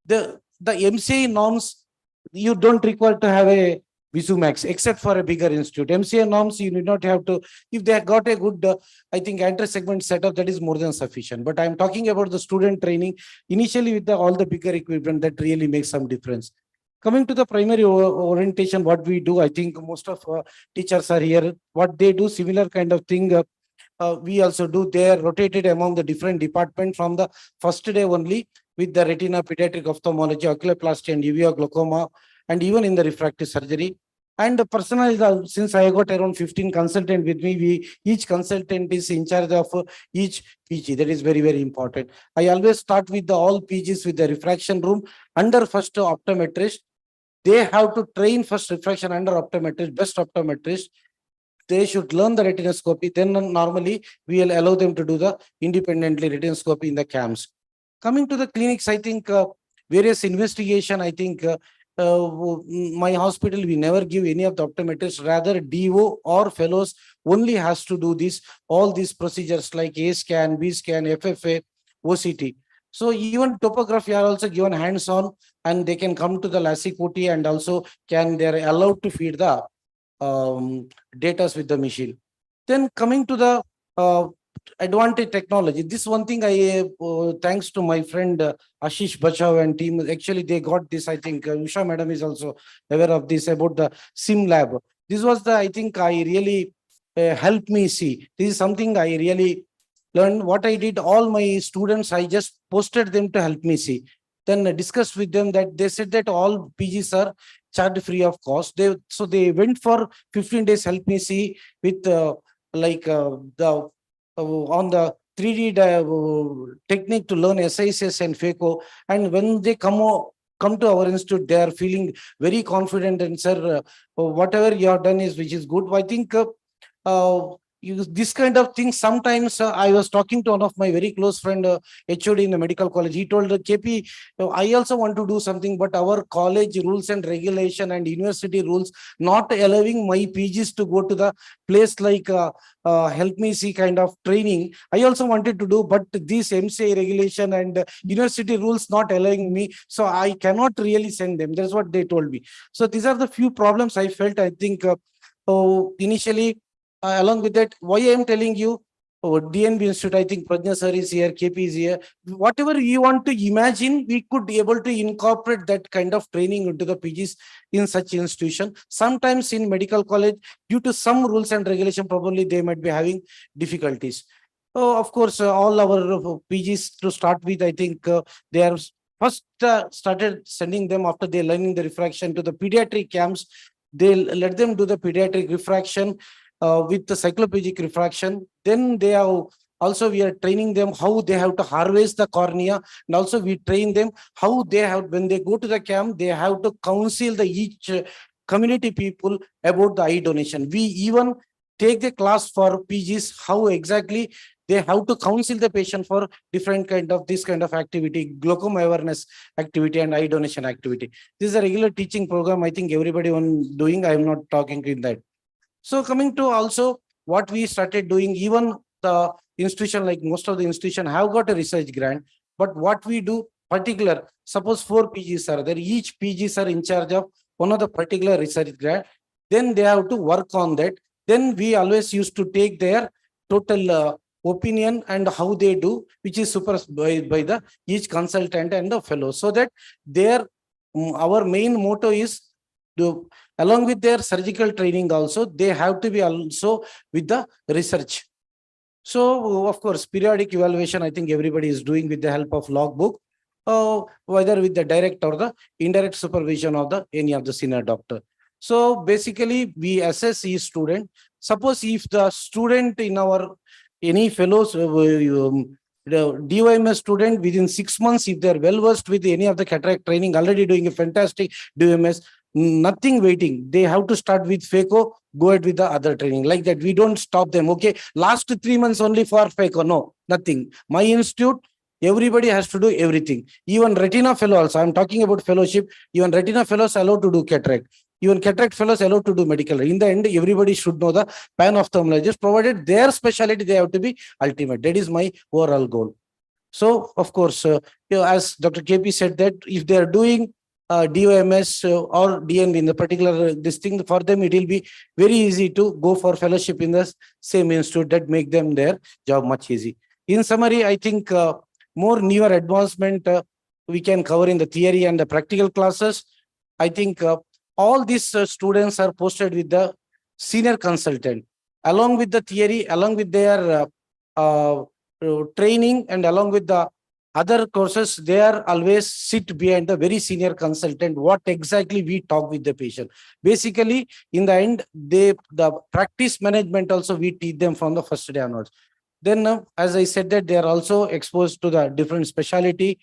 the MCA norms, you don't require to have a Visumax except for a bigger institute. MCA norms, you need not have to. If they have got a good, I think, anti-segment setup, that is more than sufficient. But I'm talking about the student training initially with all the bigger equipment that really makes some difference. Coming to the primary orientation, what we do, I think most of teachers are here. What they do, similar kind of thing. We also do. They are rotated among the different departments from the first day only with the retina, pediatric ophthalmology, oculoplasty, and uvea glaucoma, and even in the refractive surgery. And the personal, since I got around 15 consultants with me, each consultant is in charge of each PG. That is very, very important. I always start with all PGs with the refraction room under first optometrist. They have to train first refraction under optometrist, best optometrist. They should learn the retinoscopy. Then normally we will allow them to do the independently retinoscopy in the camps. Coming to the clinics, I think various investigation, I think my hospital, we never give any of the optometrists, rather DO or fellows only has to do this, all these procedures like A scan, B scan, FFA, OCT. So even topography are also given hands-on, and they can come to the LASIK OT, and also they are allowed to feed the data with the machine. Then coming to the advantage technology, this one thing I thanks to my friend Ashish Bachav and team. Actually, they got this. I think Usha madam is also aware of this about the sim lab. This was the, I think, I really helped me see. This is something I really learned. What I did, all my students, I just posted them to help me see. Then I discussed with them that they said that all PGs are charged free of cost. So they went for 15 days help me see with on the 3D technique to learn SISS and FACO. And when they come to our institute, they are feeling very confident, and sir, whatever you have done is which is good. I think this kind of thing sometimes I was talking to one of my very close friend HOD in the medical college. He told KP, I also want to do something, but our college rules and regulation and university rules not allowing my PGs to go to the place like help me see kind of training. I also wanted to do, but this MCA regulation and university rules not allowing me, so I cannot really send them. That's what they told me. So these are the few problems I felt. I think initially, along with that, why I am telling you, DNB Institute, I think Prajna sir is here, KP is here. Whatever you want to imagine, we could be able to incorporate that kind of training into the PGs in such institution. Sometimes in medical college, due to some rules and regulation, probably they might be having difficulties. Of course, all our PGs to start with, I think they are first started sending them after they learning the refraction to the pediatric camps. They let them do the pediatric refraction with the cycloplegic refraction. Then they have also, we are training them how they have to harvest the cornea, and also we train them how they have, when they go to the camp, they have to counsel the each community people about the eye donation. We even take the class for PGs, how exactly they have to counsel the patient for different kind of this kind of activity, glaucoma awareness activity and eye donation activity. This is a regular teaching program. I think everybody on doing, I am not talking in that. So coming to also what we started doing, even the institution, like most of the institution have got a research grant, but what we do particular, suppose 4 PGs are there, each PGs are in charge of one of the particular research grant, then they have to work on that. Then we always used to take their total opinion and how they do, which is supervised by the each consultant and the fellow, so that their our main motto is to, along with their surgical training also, they have to be also with the research. So of course, periodic evaluation, I think everybody is doing with the help of logbook, whether with the direct or the indirect supervision of the any of the senior doctor. So basically we assess each student. Suppose if the student in our any fellows, the DOMS student within 6 months, if they're well versed with any of the cataract training, already doing a fantastic DOMS, nothing waiting. They have to start with FACO, go ahead with the other training like that. We don't stop them. Okay, last 3 months only for FACO. No, nothing. My institute, everybody has to do everything. Even retina fellow also. I'm talking about fellowship. Even retina fellows allowed to do cataract. Even cataract fellows allowed to do medical. In the end, everybody should know the pan-ophthalmologist, provided their specialty, they have to be ultimate. That is my overall goal. So, of course, as Dr. KP said that if they are doing DOMS or DNB in the particular this thing, for them, it will be very easy to go for fellowship in the same institute. That make them their job much easy. In summary, I think more newer advancement we can cover in the theory and the practical classes. I think all these students are posted with the senior consultant, along with the theory, along with their training, and along with the other courses, they are always sit behind the very senior consultant, what exactly we talk with the patient. Basically, in the end, the practice management also we teach them from the first day onwards. Then, as I said, that they are also exposed to the different specialty.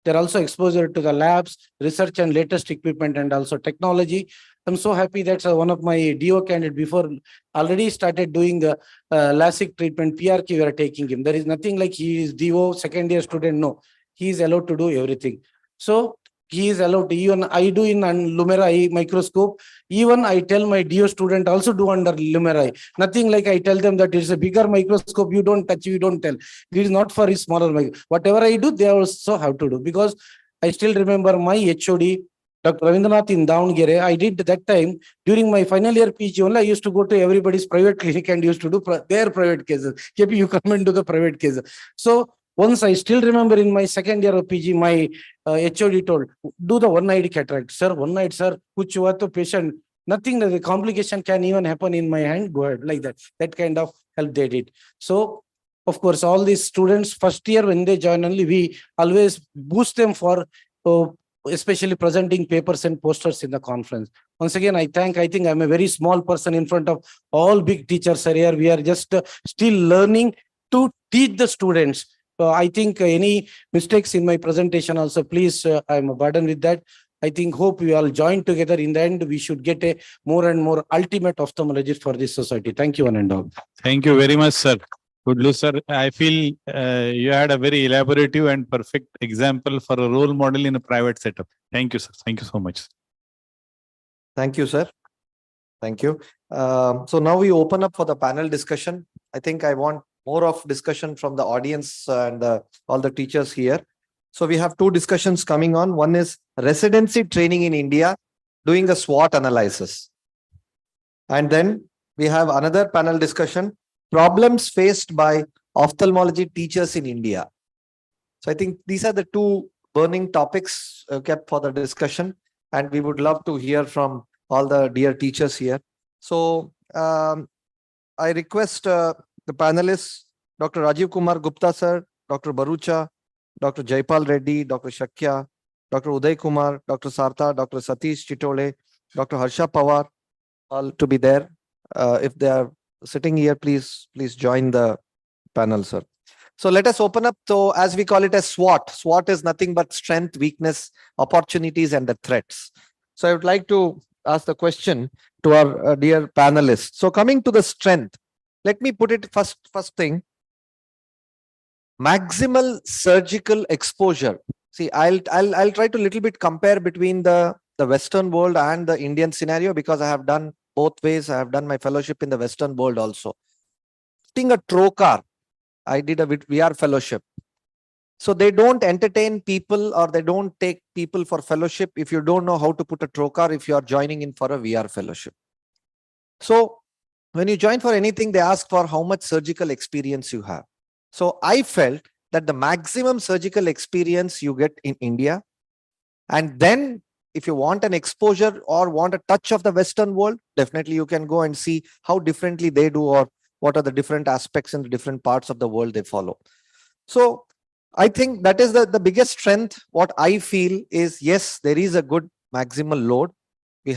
They're also exposed to the labs, research and latest equipment, and also technology. I'm so happy that one of my DO candidate before already started doing the LASIK treatment, PRK, we are taking him. There is nothing like he is DO, second year student. No, he is allowed to do everything. So he is allowed to, even I do in Lumera eye microscope. Even I tell my DO student also do under Lumera eye. Nothing like I tell them that it's a bigger microscope, you don't touch, you don't tell. It is not for a smaller microscope. Whatever I do, they also have to do. Because I still remember my HOD, Dr. Ravindranath in Davangere, I did that time during my final year PG only. I used to go to everybody's private clinic and used to do their private cases. KP, you come and do the private cases. So once I still remember in my second year of PG, my HOD told, do the one-eyed cataract. Sir, one night, sir, kuch hua to patient, nothing, the complication can even happen in my hand, go ahead, like that. That kind of help they did. So, of course, all these students, first year when they join only, we always boost them for especially presenting papers and posters in the conference. Once again, I think I'm a very small person in front of all big teachers are here. We are just still learning to teach the students. I think any mistakes in my presentation also, please, I'm burdened with that. I think, hope we all join together. In the end, we should get a more and more ultimate ophthalmologist for this society. Thank you, one and all. Thank you very much, sir. Good luck, sir. I feel you had a very elaborative and perfect example for a role model in a private setup. Thank you, sir. Thank you so much. Thank you, sir. Thank you. So now we open up for the panel discussion. I think I want more of discussion from the audience and all the teachers here. So we have two discussions coming on. One is residency training in India, doing a SWOT analysis. And then we have another panel discussion, problems faced by ophthalmology teachers in India. So I think these are the two burning topics kept for the discussion, and we would love to hear from all the dear teachers here. So I request the panelists, Dr. Rajiv Kumar Gupta sir, Dr. Barucha, Dr. Jaipal Reddy, Dr. Shakya, Dr. Uday Kumar, Dr. Sartha, Dr. Satish Chitole, Dr. Harsha Pawar, all to be there. If they are sitting here, please join the panel, sir. So let us open up. So as we call it as SWOT. SWOT is nothing but strength, weakness, opportunities, and the threats. So I would like to ask the question to our dear panelists. So coming to the strength, let me put it first thing. Maximal surgical exposure. See, I'll try to little bit compare between the Western world and the Indian scenario, because I have done both ways. I have done my fellowship in the Western world also. Putting a trocar, I did a VR fellowship. So they don't entertain people, or they don't take people for fellowship if you don't know how to put a trocar, if you are joining in for a VR fellowship. So when you join for anything, they ask for how much surgical experience you have. So I felt that the maximum surgical experience you get in India, and then if you want an exposure or want a touch of the Western world, definitely you can go and see how differently they do, or what are the different aspects in the different parts of the world they follow. So I think that is the biggest strength. What I feel is, yes, there is a good maximal load. We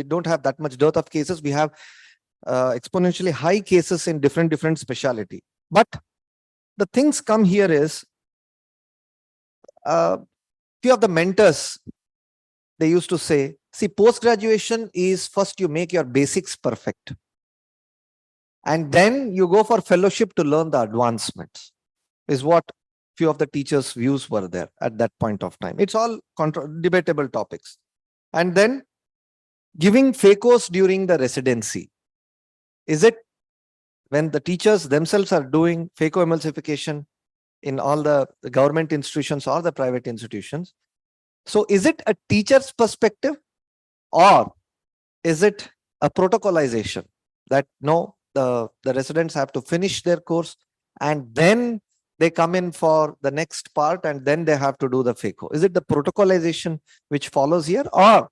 don't have that much dearth of cases. We have exponentially high cases in different specialty. But the things come here is, few of the mentors, they used to say, see, post-graduation is first you make your basics perfect. And then you go for fellowship to learn the advancements, is what few of the teachers' views were there at that point of time. It's all debatable topics. And then giving FACOs during the residency. Is it when the teachers themselves are doing FACO emulsification in all the government institutions or the private institutions? So is it a teacher's perspective, or is it a protocolization that no, the residents have to finish their course and then they come in for the next part and then they have to do the FACO? Is it the protocolization which follows here, or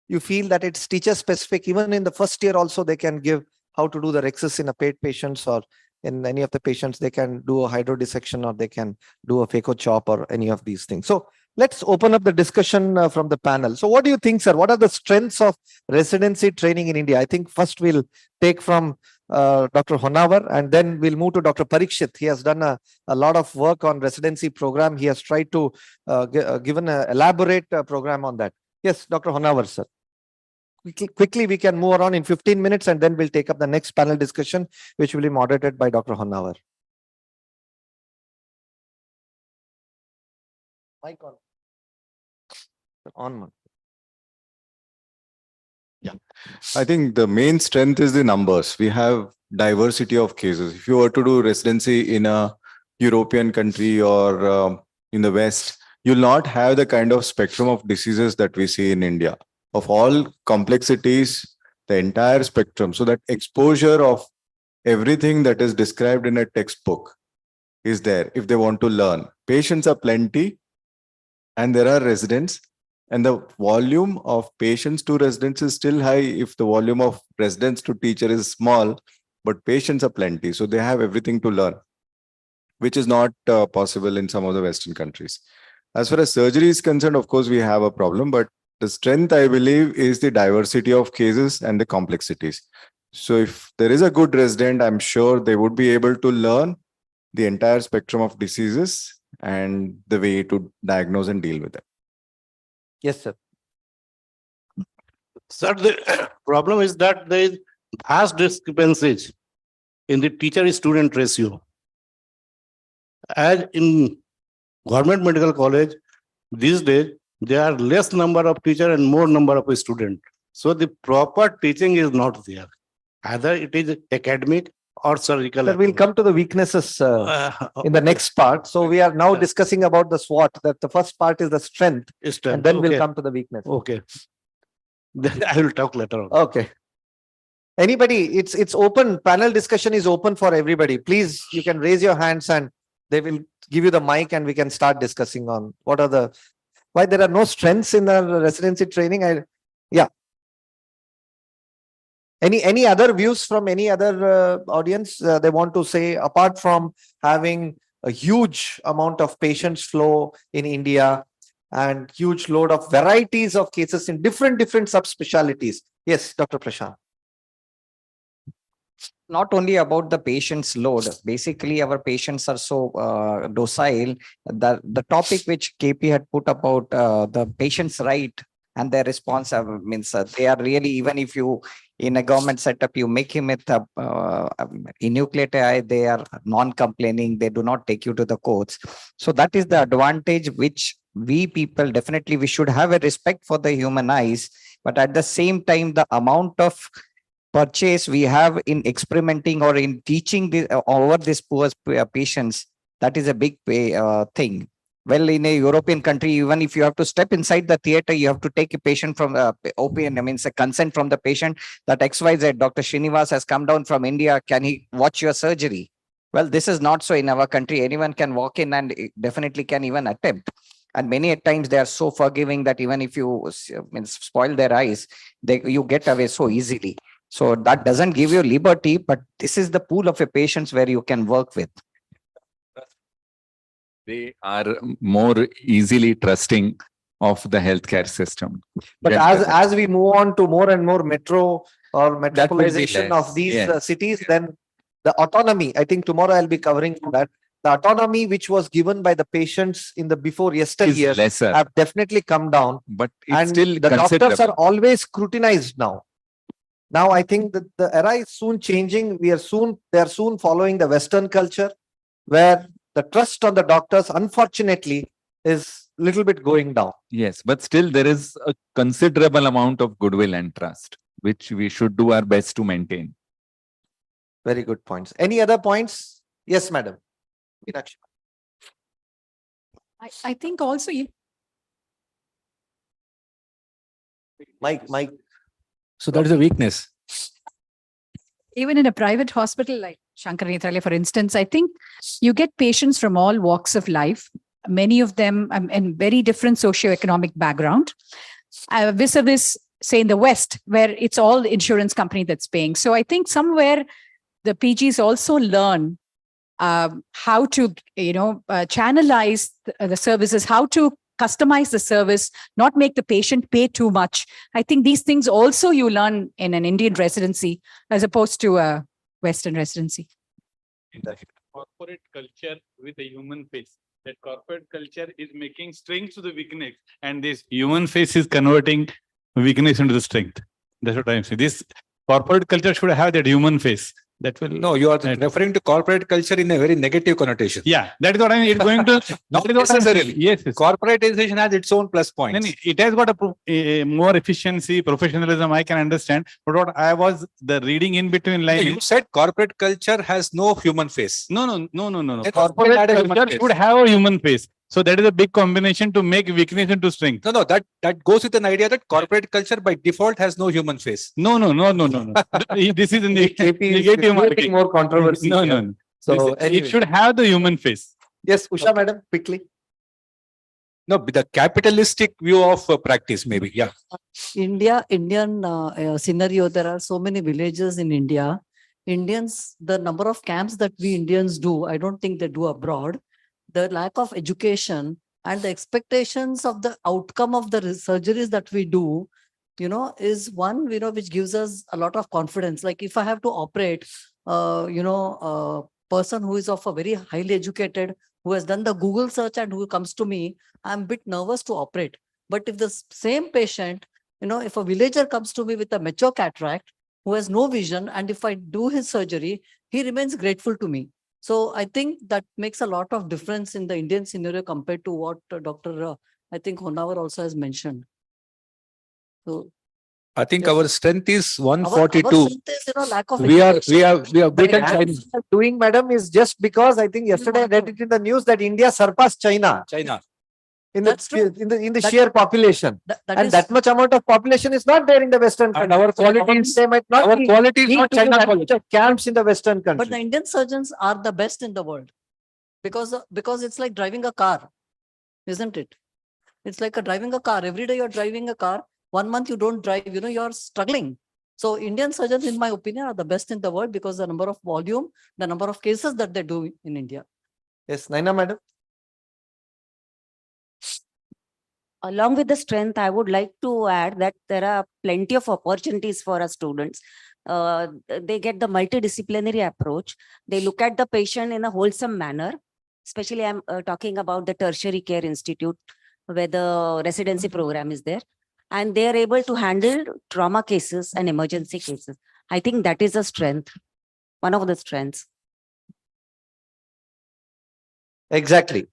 you feel that it's teacher specific? Even in the first year also they can give how to do the rhexis in a paid patients, or in any of the patients they can do a hydrodissection, or they can do a FACO chop, or any of these things. So let's open up the discussion from the panel. So what do you think, sir? What are the strengths of residency training in India? I think first we'll take from Dr. Honavar, and then we'll move to Dr. Parikshit. He has done a lot of work on residency program. He has tried to given an elaborate program on that. Yes, Dr. Honavar, sir. Quickly, we can move on in 15 minutes, and then we'll take up the next panel discussion, which will be moderated by Dr. Honavar. Mic on. On. Yeah, I think the main strength is the numbers. We have diversity of cases. If you were to do residency in a European country or in the West, you'll not have the kind of spectrum of diseases that we see in India. Of all complexities, the entire spectrum. So that exposure of everything that is described in a textbook is there if they want to learn. Patients are plenty, and there are residents, and the volume of patients to residents is still high if the volume of residents to teacher is small, but patients are plenty. So they have everything to learn, which is not possible in some of the Western countries. As far as surgery is concerned, of course, we have a problem, but the strength, I believe, is the diversity of cases and the complexities. So if there is a good resident, I'm sure they would be able to learn the entire spectrum of diseases and the way to diagnose and deal with them. Yes, sir. Sir, the problem is that there is vast discrepancies in the teacher-student ratio. As in government medical college, these days, there are less number of teacher and more number of students. So the proper teaching is not there. Either it is academic or surgical. Sir, we'll come to the weaknesses in the next part. So we are now discussing about the SWOT. That the first part is the strength, and then we'll come to the weakness. Okay. Then I will talk later on. Okay. Anybody, it's open. Panel discussion is open for everybody. Please, you can raise your hands and they will give you the mic, and we can start discussing on what are the, why there are no strengths in the residency training. Yeah. Any other views from any other audience they want to say, apart from having a huge amount of patients flow in India and huge load of varieties of cases in different subspecialties? Yes, Dr. Prashant. Not only about the patient's load, basically our patients are so docile. The topic which KP had put about the patient's right and their response means they are really, even if you in a government setup, you make him with enucleati, they are non-complaining, they do not take you to the courts. So that is the advantage which we people, definitely we should have a respect for the human eyes, but at the same time, the amount of purchase we have in experimenting or in teaching over these poor patients, that is a big thing. Well, in a European country, even if you have to step inside the theater, you have to take a patient from OPN, means a consent from the patient that XYZ, Dr. Srinivas has come down from India, can he watch your surgery? Well, this is not so in our country. Anyone can walk in and definitely can even attempt. And many a times they are so forgiving that even if you spoil their eyes, you get away so easily. So that doesn't give you liberty, but this is the pool of a patients where you can work with. They are more easily trusting of the healthcare system. But as we move on to more and more metro or That will be metropolization of less, these yes. cities, then the autonomy, I think tomorrow I'll be covering that. The autonomy which was given by the patients in the before yesteryear Is lesser, have definitely come down. but it's And still the doctors are considerable. always scrutinized now. Now I think that the era is soon changing. They are soon following the Western culture, where the trust on the doctors, unfortunately, is little bit going down. Yes, but still there is a considerable amount of goodwill and trust, which we should do our best to maintain. Very good points. Any other points? Yes, madam. Meenakshi. I think also Mike. So that is a weakness. even in a private hospital like Shankar Nethralaya, for instance, I think you get patients from all walks of life, many of them in very different socioeconomic background, vis-a-vis, say, in the West, where it's all the insurance company that's paying. So I think somewhere the PGs also learn how to, channelize the services, how to customize the service, not make the patient pay too much. I think these things also you learn in an Indian residency as opposed to a Western residency. Corporate culture with a human face. That corporate culture is making strength to the weakness, and this human face is converting weakness into the strength. That's what I'm saying. This corporate culture should have that human face. That will No, you are referring to corporate culture in a very negative connotation. Yeah, that is what I mean. It's going to Not necessarily. Yes, yes. Corporatization has its own plus points. It has got a more efficiency, professionalism. I can understand, but what I was the reading in between lines. You said corporate culture has no human face. No. Then Corporate had a human culture face. should have a human face. So that is a big combination to make weakness into strength. No, that goes with an idea that corporate culture by default has no human face. No. This is in the negative marketing. More controversy. No. So It should have the human face. Yes, Usha, madam, quickly. No, the capitalistic view of practice, maybe. Yeah. Indian scenario, there are so many villages in India. Indians, the number of camps that we Indians do, I don't think they do abroad. The lack of education and the expectations of the outcome of the surgeries that we do, is one, which gives us a lot of confidence. Like if I have to operate, a person who is of a very highly educated, who has done the Google search and who comes to me, I'm a bit nervous to operate. But if the same patient, if a villager comes to me with a mature cataract, who has no vision, and if I do his surgery, he remains grateful to me. So I think that makes a lot of difference in the Indian scenario compared to what Dr. I think Honavar also has mentioned. So I think our strength is our 142. strength is, lack of We are education. beaten What China. we are doing, madam, is just because I think yesterday I read it in the news that India surpassed China in That's the true. in the That- sheer population. That And is, that much amount of population is not there in the Western And countries. our quality is They might not our be quality is need not to do China that quality. much of camps in the Western but the countries. Indian surgeons are the best in the world because it's like driving a car, isn't it? It's like driving a car. Every day you're driving a car. 1 month you don't drive, you're struggling. So Indian surgeons, in my opinion, are the best in the world because the number of volume, the number of cases that they do in India. Yes, Naina, madam. Along with the strength, I would like to add that there are plenty of opportunities for our students. They get the multidisciplinary approach. They look at the patient in a wholesome manner. Especially I'm talking about the tertiary care institute where the residency program is there. And they are able to handle trauma cases and emergency cases. I think that is a strength, one of the strengths. Exactly.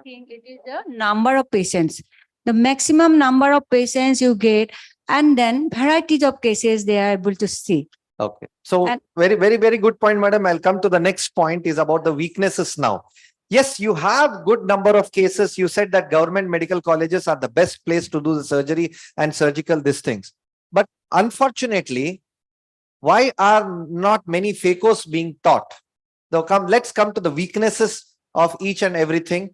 It is the number of patients, the maximum number of patients you get, and then varieties of cases they are able to see. Okay. So And- very good point, madam. I'll come to the next point is about the weaknesses now. Yes, you have good number of cases. You said that government medical colleges are the best place to do the surgery and surgical these things. But unfortunately, why are not many FACOs being taught? Let's come to the weaknesses of each and everything.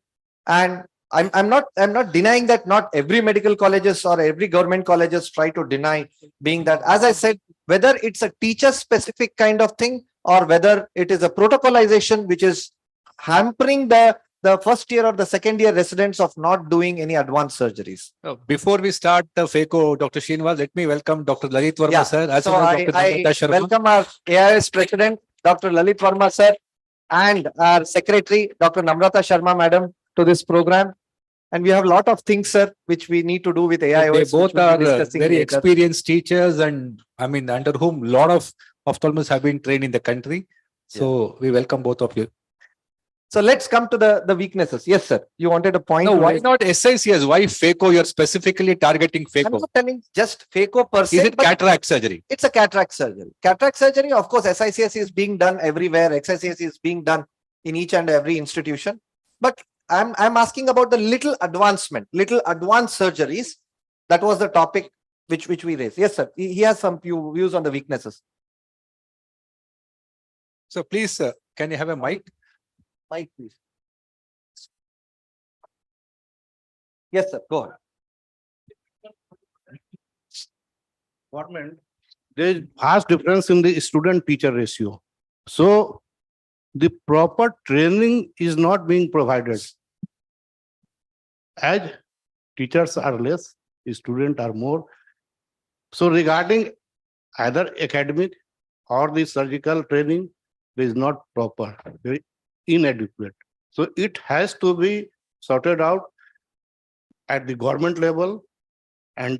And I'm not denying that not every medical colleges or every government colleges try to deny being that, as I said, whether it's a teacher specific kind of thing or whether it is a protocolization which is hampering the first year or the second year residents of not doing any advanced surgeries. Before we start the FACO, Dr. Srinivas, let me welcome Dr. Lalit Verma, Yeah, sir, as so well as Dr. I Namrata Sharma. welcome our AIS president, Dr. Lalit Verma, sir, and our secretary, Dr. Namrata Sharma, madam, to this program. And we have a lot of things, sir, which we need to do with AIOS. They which both we'll be are discussing very later. experienced teachers, and I mean, under whom a lot of ophthalmologists have been trained in the country. So we welcome both of you. So let's come to the weaknesses. Yes, sir. You wanted a point. No, to why raise. not SICS? Why FACO? You're specifically targeting I'm FACO. not telling just FACO per se. Is it but cataract surgery? It's a cataract surgery. Cataract surgery, of course, SICS is being done everywhere. XICS is being done in each and every institution. But I'm asking about the little advanced surgeries. That was the topic which we raised. Yes, sir. He has some few views on the weaknesses. So please, can you have a mic? Mic, please. Yes, sir. Go ahead. Government, there is vast difference in the student-teacher ratio. So the proper training is not being provided. As teachers are less, students are more. So regarding either academic or the surgical training, it is not proper, very inadequate. So it has to be sorted out at the government level and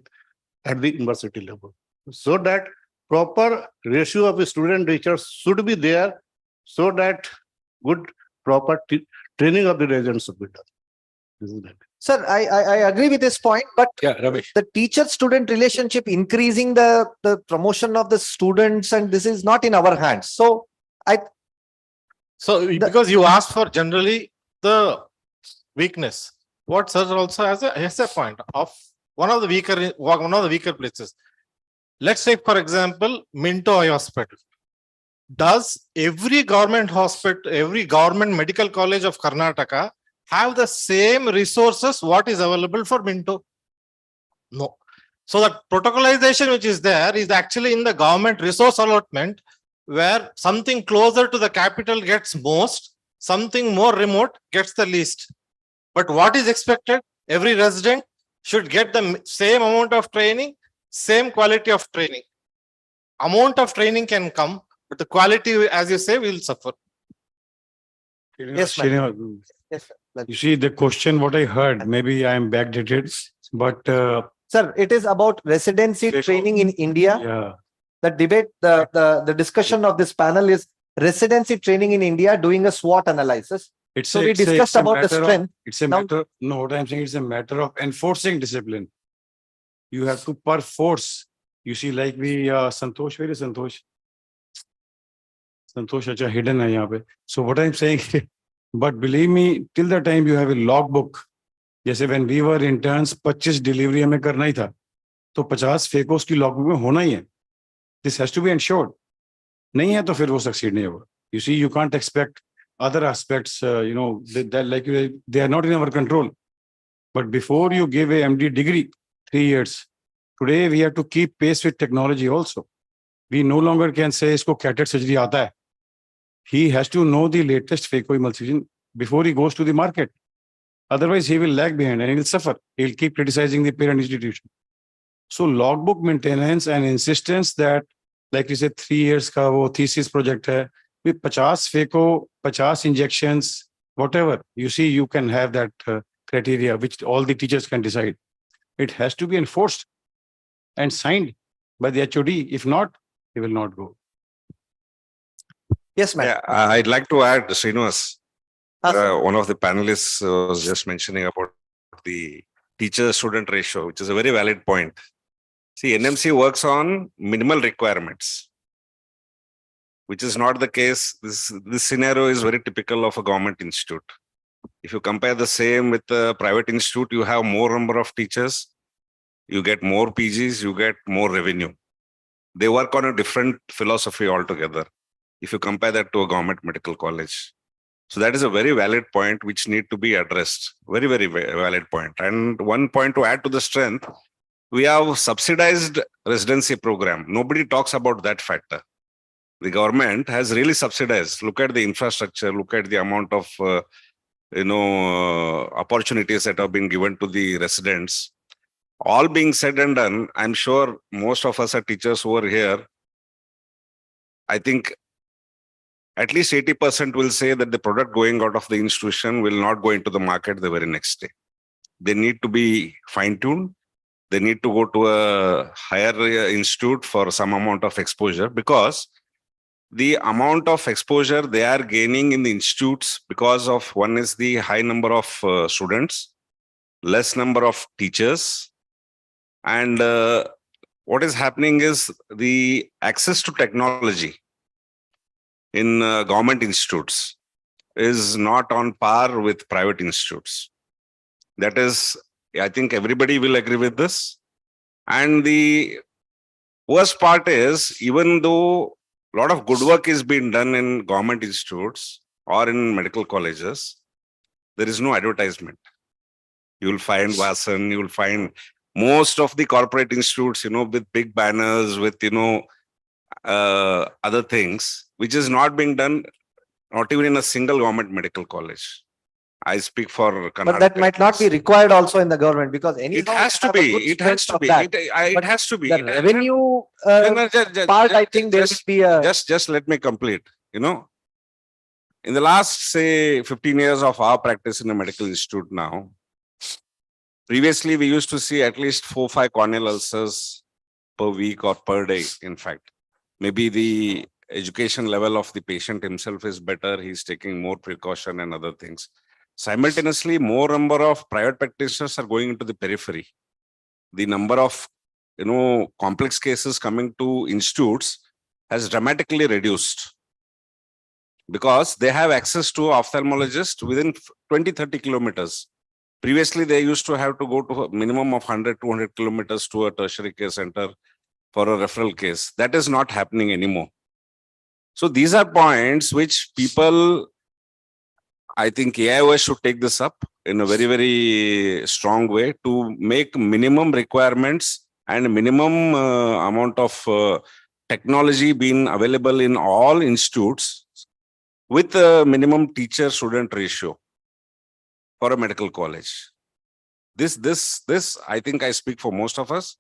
at the university level, so that proper ratio of student teachers should be there, so that good proper training of the residents should be done. This is that. Sir, I agree with this point, but yeah, Ramesh, the teacher-student relationship increasing the promotion of the students, and this is not in our hands. So because you asked for generally the weakness, what sir also has a point of one of the weaker places. Let's take, for example, Minto Eye Hospital. Does every government hospital, every government medical college of Karnataka have the same resources what is available for Minto? No. So that protocolization which is there is actually in the government resource allotment, where something closer to the capital gets most, something more remote gets the least. But what is expected? Every resident should get the same amount of training, same quality of training. Amount of training can come, but the quality, as you say, will suffer. Yes, ma'am. Yes, sir. You see, the question what I heard, maybe I am backdated, but Sir, it is about residency training in India. yeah, The debate, the discussion of this panel is residency training in India, doing a SWOT analysis. So we discussed about the strength. It's a matter. No, what I'm saying is a matter of enforcing discipline. You have to perforce. You see, like we Santosh, where is Santosh? Santosh acha hidden hai yahan pe. So what I'm saying, but believe me, till the time you have a logbook, जैसे when we were interns, 25 delivery हमें करना ही था, तो 50 फेकोस की logbook में होना ही है. This has to be ensured. नहीं है तो फिर वो succeed नहीं होगा. You see, you can't expect other aspects, that like they are not in our control. But before you give a MD degree, 3 years, today we have to keep pace with technology also. We no longer can say isko cataract surgery aata hai. He has to know the latest phacoemulsion before he goes to the market. Otherwise, he will lag behind and he will suffer. He will keep criticizing the parent institution. So logbook maintenance and insistence that, like you said, 3 years ka wo thesis project hai, with 50 phaco, 50 injections, whatever. You see, you can have that criteria which all the teachers can decide. It has to be enforced and signed by the HOD. If not, he will not go. Yes, ma'am. Yeah, I'd like to add, Srinivas, one of the panelists was just mentioning about the teacher-student ratio, which is a very valid point. See, NMC works on minimal requirements, which is not the case. This scenario is very typical of a government institute. If you compare the same with a private institute, you have more number of teachers, you get more PGs, you get more revenue. They work on a different philosophy altogether, if you compare that to a government medical college. So that is a very valid point which need to be addressed. Very, very valid point. And one point to add to the strength, we have subsidized residency program. Nobody talks about that factor. The government has really subsidized. Look at the infrastructure, look at the amount of opportunities that have been given to the residents. All being said and done, I'm sure most of us are teachers who are here. I think at least 80% will say that the product going out of the institution will not go into the market the very next day. They need to be fine-tuned. They need to go to a higher institute for some amount of exposure, because the amount of exposure they are gaining in the institutes, because of one is the high number of students, less number of teachers, and what is happening is the access to technology in government institutes is not on par with private institutes. That is, I think everybody will agree with this. And the worst part is, even though a lot of good work is being done in government institutes or in medical colleges, there is no advertisement. You will find Vasan, you will find most of the corporate institutes, with big banners, with, other things, which is not being done, not even in a single government medical college. I speak for Karnataka. But that might not be required also in the government, because It has to be. It has to be. It has to be. The revenue part, I think there will be a... Just let me complete. In the last, say, 15 years of our practice in a medical institute now, previously we used to see at least 4-5 corneal ulcers per week or per day, in fact. Maybe the education level of the patient himself is better. He's taking more precaution and other things. Simultaneously, more number of private practitioners are going into the periphery. The number of, complex cases coming to institutes has dramatically reduced, because they have access to ophthalmologist within 20-30 kilometers. Previously, they used to have to go to a minimum of 100-200 kilometers to a tertiary care center for a referral case. That is not happening anymore. So these are points which people, I think AIOS should take this up in a very, very strong way to make minimum requirements and minimum amount of technology being available in all institutes with a minimum teacher-student ratio for a medical college. This, I think I speak for most of us.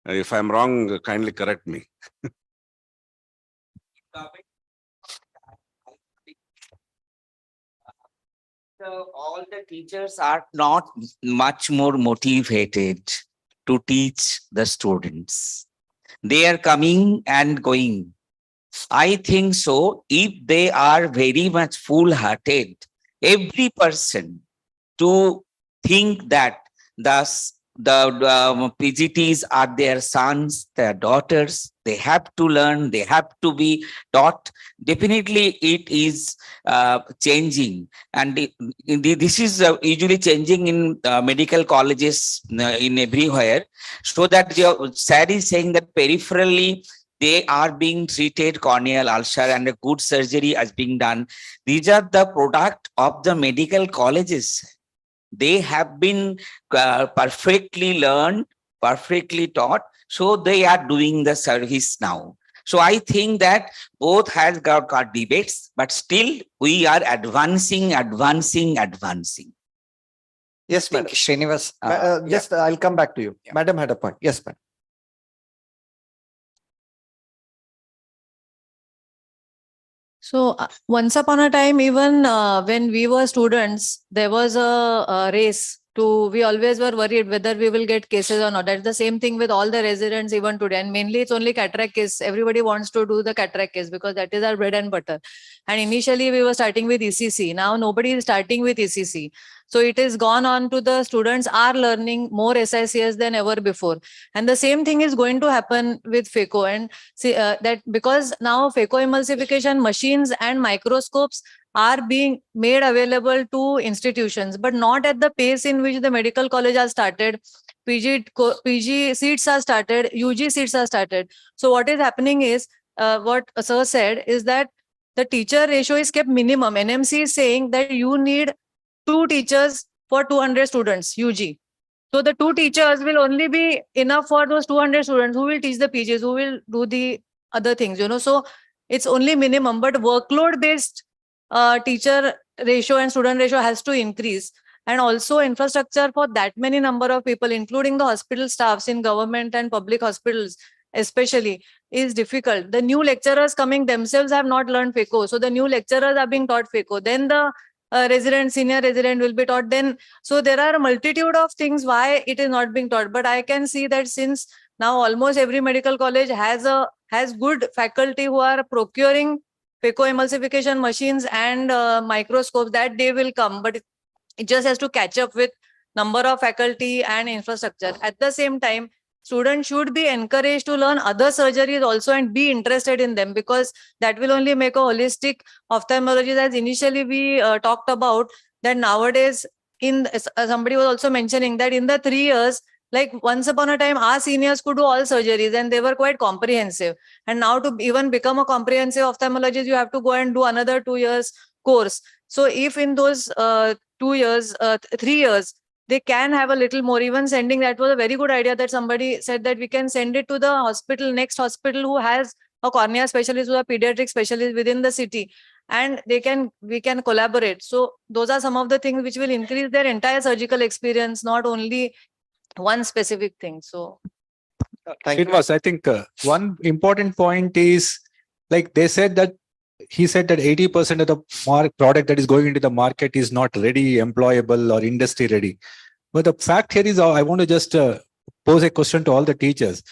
If I'm wrong, kindly correct me. So all the teachers are not much more motivated to teach the students. They are coming and going. I think so. If they are very much full-hearted, every person to think that the PGTs are their sons, their daughters, they have to learn, they have to be taught. Definitely it is changing. And this is usually changing in medical colleges in everywhere. So that the SAD is saying that peripherally, they are being treated corneal ulcer and a good surgery is being done. These are the product of the medical colleges. They have been perfectly learned, perfectly taught. So they are doing the service now. So I think that both has got debates, but still we are advancing. Yes, madam. Srinivas, I'll come back to you. Yeah. Madam had a point. Yes, madam. So once upon a time, even when we were students, there was a race to, we always were worried whether we will get cases or not. That's the same thing with all the residents even today. And mainly it's only cataract case. Everybody wants to do the cataract case because that is our bread and butter. And initially we were starting with ECC. Now nobody is starting with ECC. So it is gone on to the students are learning more SICS than ever before. And the same thing is going to happen with phaco. And see, that because now phaco emulsification machines and microscopes are being made available to institutions, but not at the pace in which the medical college has started. PG seats are started, UG seats are started. So what is happening is, what Sir said is that the teacher ratio is kept minimum. NMC is saying that you need 2 teachers for 200 students, UG. So the 2 teachers will only be enough for those 200 students who will teach the PGs, who will do the other things, So it's only minimum, but workload based teacher ratio and student ratio has to increase. And also infrastructure for that many number of people, including the hospital staffs in government and public hospitals, especially, is difficult. The new lecturers coming themselves have not learned FECO. So the new lecturers are being taught FECO. Then the resident, senior resident will be taught. Then, so there are a multitude of things why it is not being taught. But I can see that since now almost every medical college has good faculty who are procuring FECO emulsification machines and microscopes, that day will come. But it just has to catch up with number of faculty and infrastructure. At the same time, students should be encouraged to learn other surgeries also and be interested in them, because that will only make a holistic ophthalmology. As initially we talked about, that nowadays somebody was also mentioning that in the 3 years, like once upon a time, our seniors could do all surgeries and they were quite comprehensive. And now to even become a comprehensive ophthalmologist, you have to go and do another 2 years course. So if in those 2 years, 3 years, they can have a little more. Even sending, that was a very good idea that somebody said that we can send it to the hospital, next hospital who has a cornea specialist or a pediatric specialist within the city, and we can collaborate. So those are some of the things which will increase their entire surgical experience, not only one specific thing. So Srinivas, I think one important point is, like they said that he said that 80% of the product that is going into the market is not ready, employable, or industry ready. But the fact here is, I want to just pose a question to all the teachers.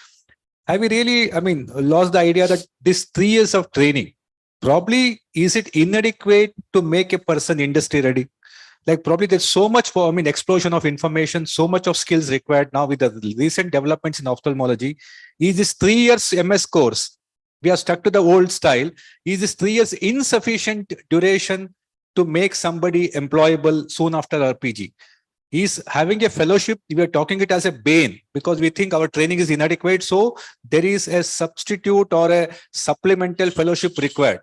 Have we really, lost the idea that this 3 years of training, probably is it inadequate to make a person industry ready? Like probably there's so much explosion of information, so much of skills required now with the recent developments in ophthalmology. Is this 3 years MS course, we are stuck to the old style, is this 3 years insufficient duration to make somebody employable soon after our PG? Is having a fellowship, we are talking it as a bane because we think our training is inadequate. So there is a substitute or a supplemental fellowship required.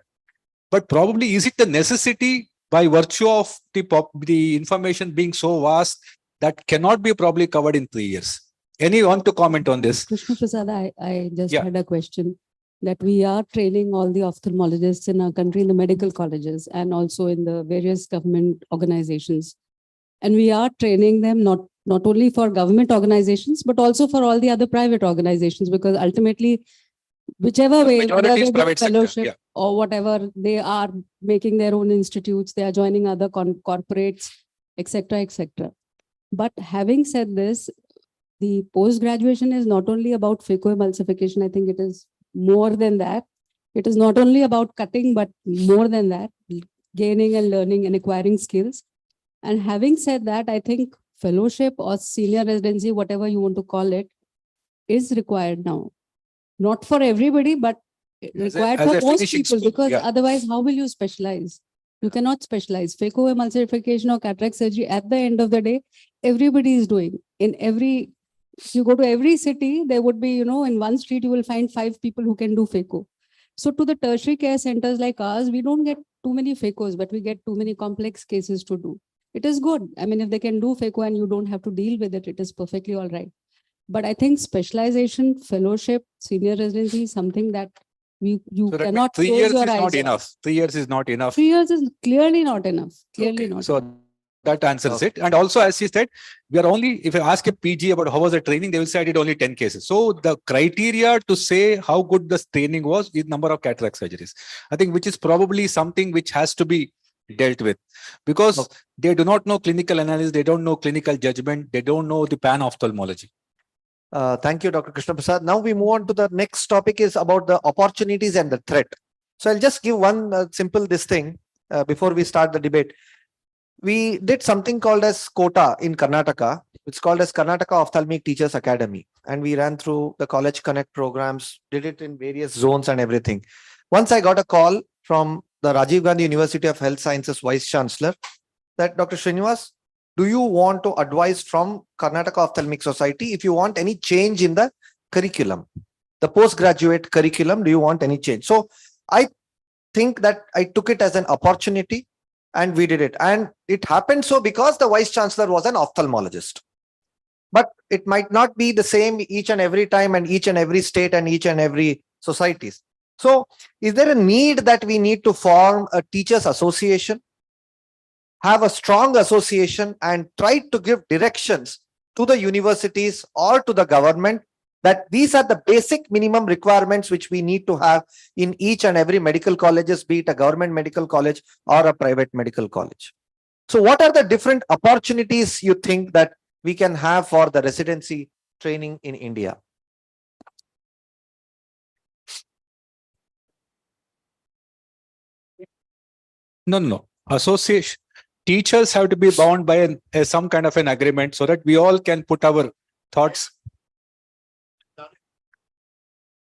But probably is it the necessity by virtue of the information being so vast that cannot be probably covered in 3 years? Anyone to comment on this? Krishna Prasad, I just had a question. That we are training all the ophthalmologists in our country in the medical colleges and also in the various government organizations. And we are training them not only for government organizations, but also for all the other private organizations, because ultimately, whichever way, whether they do fellowship or whatever, they are making their own institutes, they are joining other corporates, etc., etc. But having said this, the post-graduation is not only about phacoemulsification. I think it is more than that. It is not only about cutting, but more than that, gaining and learning and acquiring skills. And having said that, I think fellowship or senior residency, whatever you want to call it, is required now. Not for everybody, but required for most people, because otherwise, how will you specialize? You cannot specialize. Phacoemulsification or cataract surgery, at the end of the day, everybody is doing. If you go to every city, there would be, in one street, you will find 5 people who can do phaco. So to the tertiary care centers like ours, we don't get too many phacos, but we get too many complex cases to do. It is good. If they can do phaco and you don't have to deal with it, it is perfectly all right. But I think specialization, fellowship, senior residency is something that you cannot. 3 years is not enough. 3 years is not enough. 3 years is clearly not enough. Clearly not. So that answers it. And also, as she said, we are only, if I ask a PG about how was the training, they will say I did only 10 cases. So the criteria to say how good the training was is number of cataract surgeries. I think which is probably something which has to be dealt with, because they do not know clinical analysis, they don't know clinical judgment, they don't know the pan-ophthalmology. Thank you, Dr. Krishna Prasad. Now we move on to the next topic, is about the opportunities and the threat. So I'll just give one simple thing before we start the debate. We did something called as quota in Karnataka. It's called as Karnataka Ophthalmic Teachers Academy. And we ran through the College Connect programs, did it in various zones and everything. Once I got a call from the Rajiv Gandhi University of Health Sciences Vice Chancellor that, Dr. Srinivas, do you want to advise from Karnataka Ophthalmic Society if you want any change in the curriculum, the postgraduate curriculum? Do you want any change? So I think that I took it as an opportunity and we did it. And it happened so because the vice chancellor was an ophthalmologist. But it might not be the same each and every time and each and every state and each and every societies. So is there a need that we need to form a teachers association, have a strong association and try to give directions to the universities or to the government that these are the basic minimum requirements which we need to have in each and every medical colleges, be it a government medical college or a private medical college. So what are the different opportunities you think that we can have for the residency training in India? No. Association. Teachers have to be bound by some kind of an agreement so that we all can put our thoughts.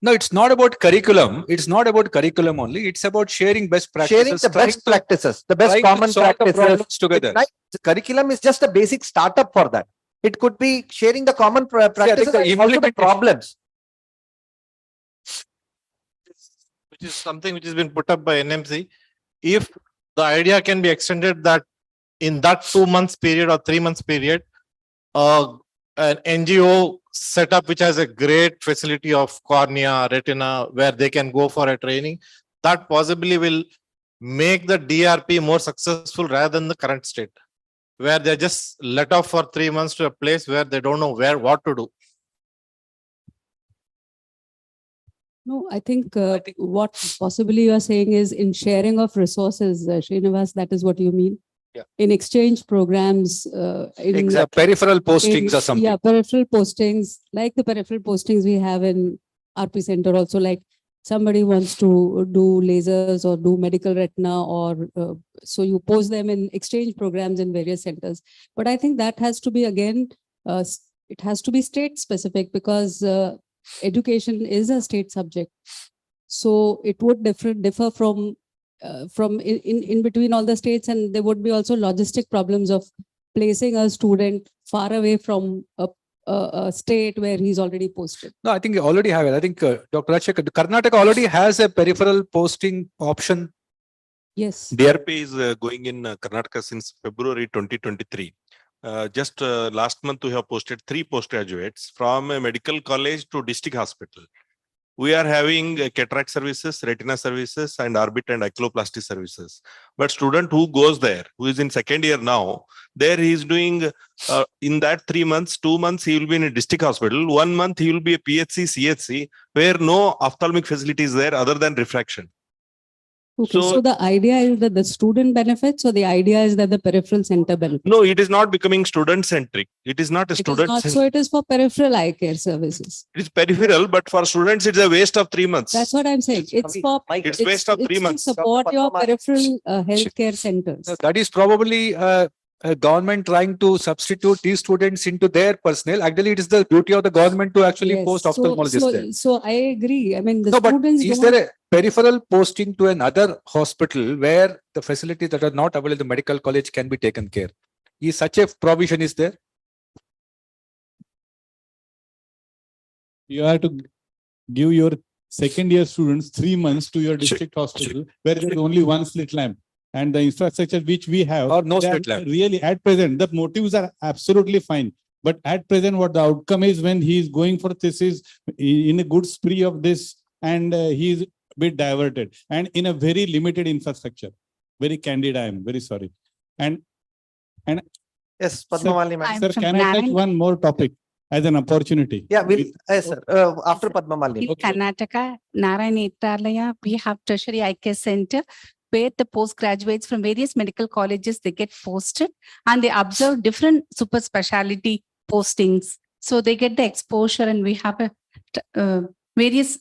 No, it's not about curriculum. It's not about curriculum only. It's about sharing best practices. Sharing the best practices, the best common practices together. The curriculum is just a basic startup for that. It could be sharing the common practices and also the problems. Which is something which has been put up by NMC. If the idea can be extended that in that 2 months period or 3 months period, an NGO set up which has a great facility of cornea, retina, where they can go for a training, that possibly will make the DRP more successful rather than the current state, where they're just let off for 3 months to a place where they don't know what to do. No, I think what possibly you are saying is in sharing of resources, Srinivas, that is what you mean. Yeah. In exchange programs, Peripheral postings or something. Yeah, peripheral postings, like the peripheral postings we have in RP Center also, like somebody wants to do lasers or do medical retina or so you post them in exchange programs in various centers. But I think that has to be again, it has to be state specific because education is a state subject. So it would differ from in between all the states, and there would be also logistic problems of placing a student far away from a state where he's already posted. No, I think you already have it. I think Dr. Rajshekar, Karnataka already has a peripheral posting option. Yes. DRP is going in Karnataka since February 2023. Just last month, we have posted 3 postgraduates from a medical college to district hospital. We are having cataract services, retina services, and orbit and oculoplasty services. But student who goes there, who is in second year now, there he is doing, in that 3 months, 2 months, he will be in a district hospital. 1 month, he will be a PHC, CHC, where no ophthalmic facility is there other than refraction. Okay, so the idea is that the student benefits, or the idea is that the peripheral center benefits? No, it is not becoming student-centric. It is not a student. So it is for peripheral eye care services. It is peripheral, but for students, it's a waste of 3 months. That's what I'm saying. It's for It's waste of 3 months. to support your peripheral healthcare centers. That is probably a government trying to substitute these students into their personnel. Actually, it is the duty of the government to actually post ophthalmologists there. So I agree. I mean, the No, but students is don't- there a peripheral posting to another hospital where the facilities that are not available in the medical college can be taken care? Is such a provision is there? You have to give your second year students 3 months to your district hospital where there is only one slit lamp. And the infrastructure which we have, or no they are slit lamp. really at present, the motives are absolutely fine. But at present, what the outcome is when he is going for this is in a good spree of this, and he is a bit diverted and in a very limited infrastructure. Very candid, I am very sorry. And yes, Padmamali ma'am. Sir, can I touch one more topic as an opportunity? Yeah, yes, sir. After Padmamali. In Karnataka, Narayana Italaya, we have Tertiary Eye Care Center where the postgraduates from various medical colleges, they get posted and they observe different super specialty postings. So they get the exposure, and we have various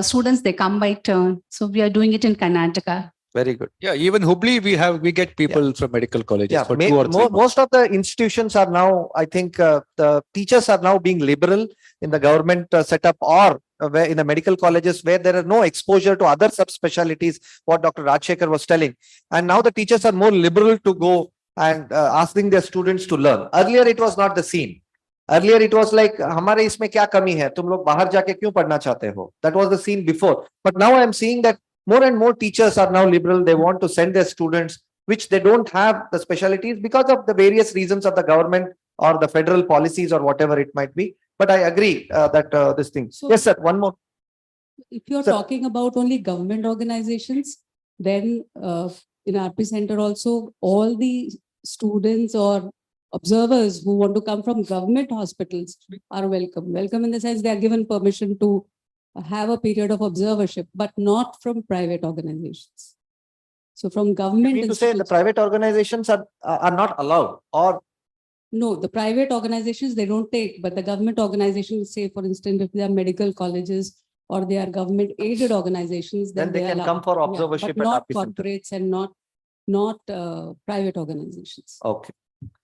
students, they come by turn. So we are doing it in Karnataka. Very good. Yeah, even Hubli, we get people from medical colleges for 2 or 3 months. Most of the institutions are now, I think the teachers are now being liberal in the government setup or where in the medical colleges where there are no exposure to other subspecialties, what Dr. Rajshekar was telling. And now the teachers are more liberal to go and asking their students to learn. Earlier, it was not the scene. Earlier, it was like, हमारे इसमें क्या कमी है? तुम लोग बाहर जाके क्यों पढ़ना चाहते हो? That was the scene before. But now I am seeing that more and more teachers are now liberal. They want to send their students, which they don't have the specialties because of the various reasons of the government or the federal policies or whatever it might be. But I agree that this thing. So- Yes, sir. One more. If you're Sir. talking about only government organizations, then in RP Center also, all the students or observers who want to come from government hospitals are welcome. Welcome in the sense they are given permission to have a period of observership, but not from private organizations. So from You government mean to say the institutes- private organizations are not allowed, or No, the private organizations, they don't take, but the government organizations, say, for instance, if they are medical colleges or they are government aided organizations, then they can allow. come for Yeah, observership but at not RP Center. corporates and not private organizations. Okay.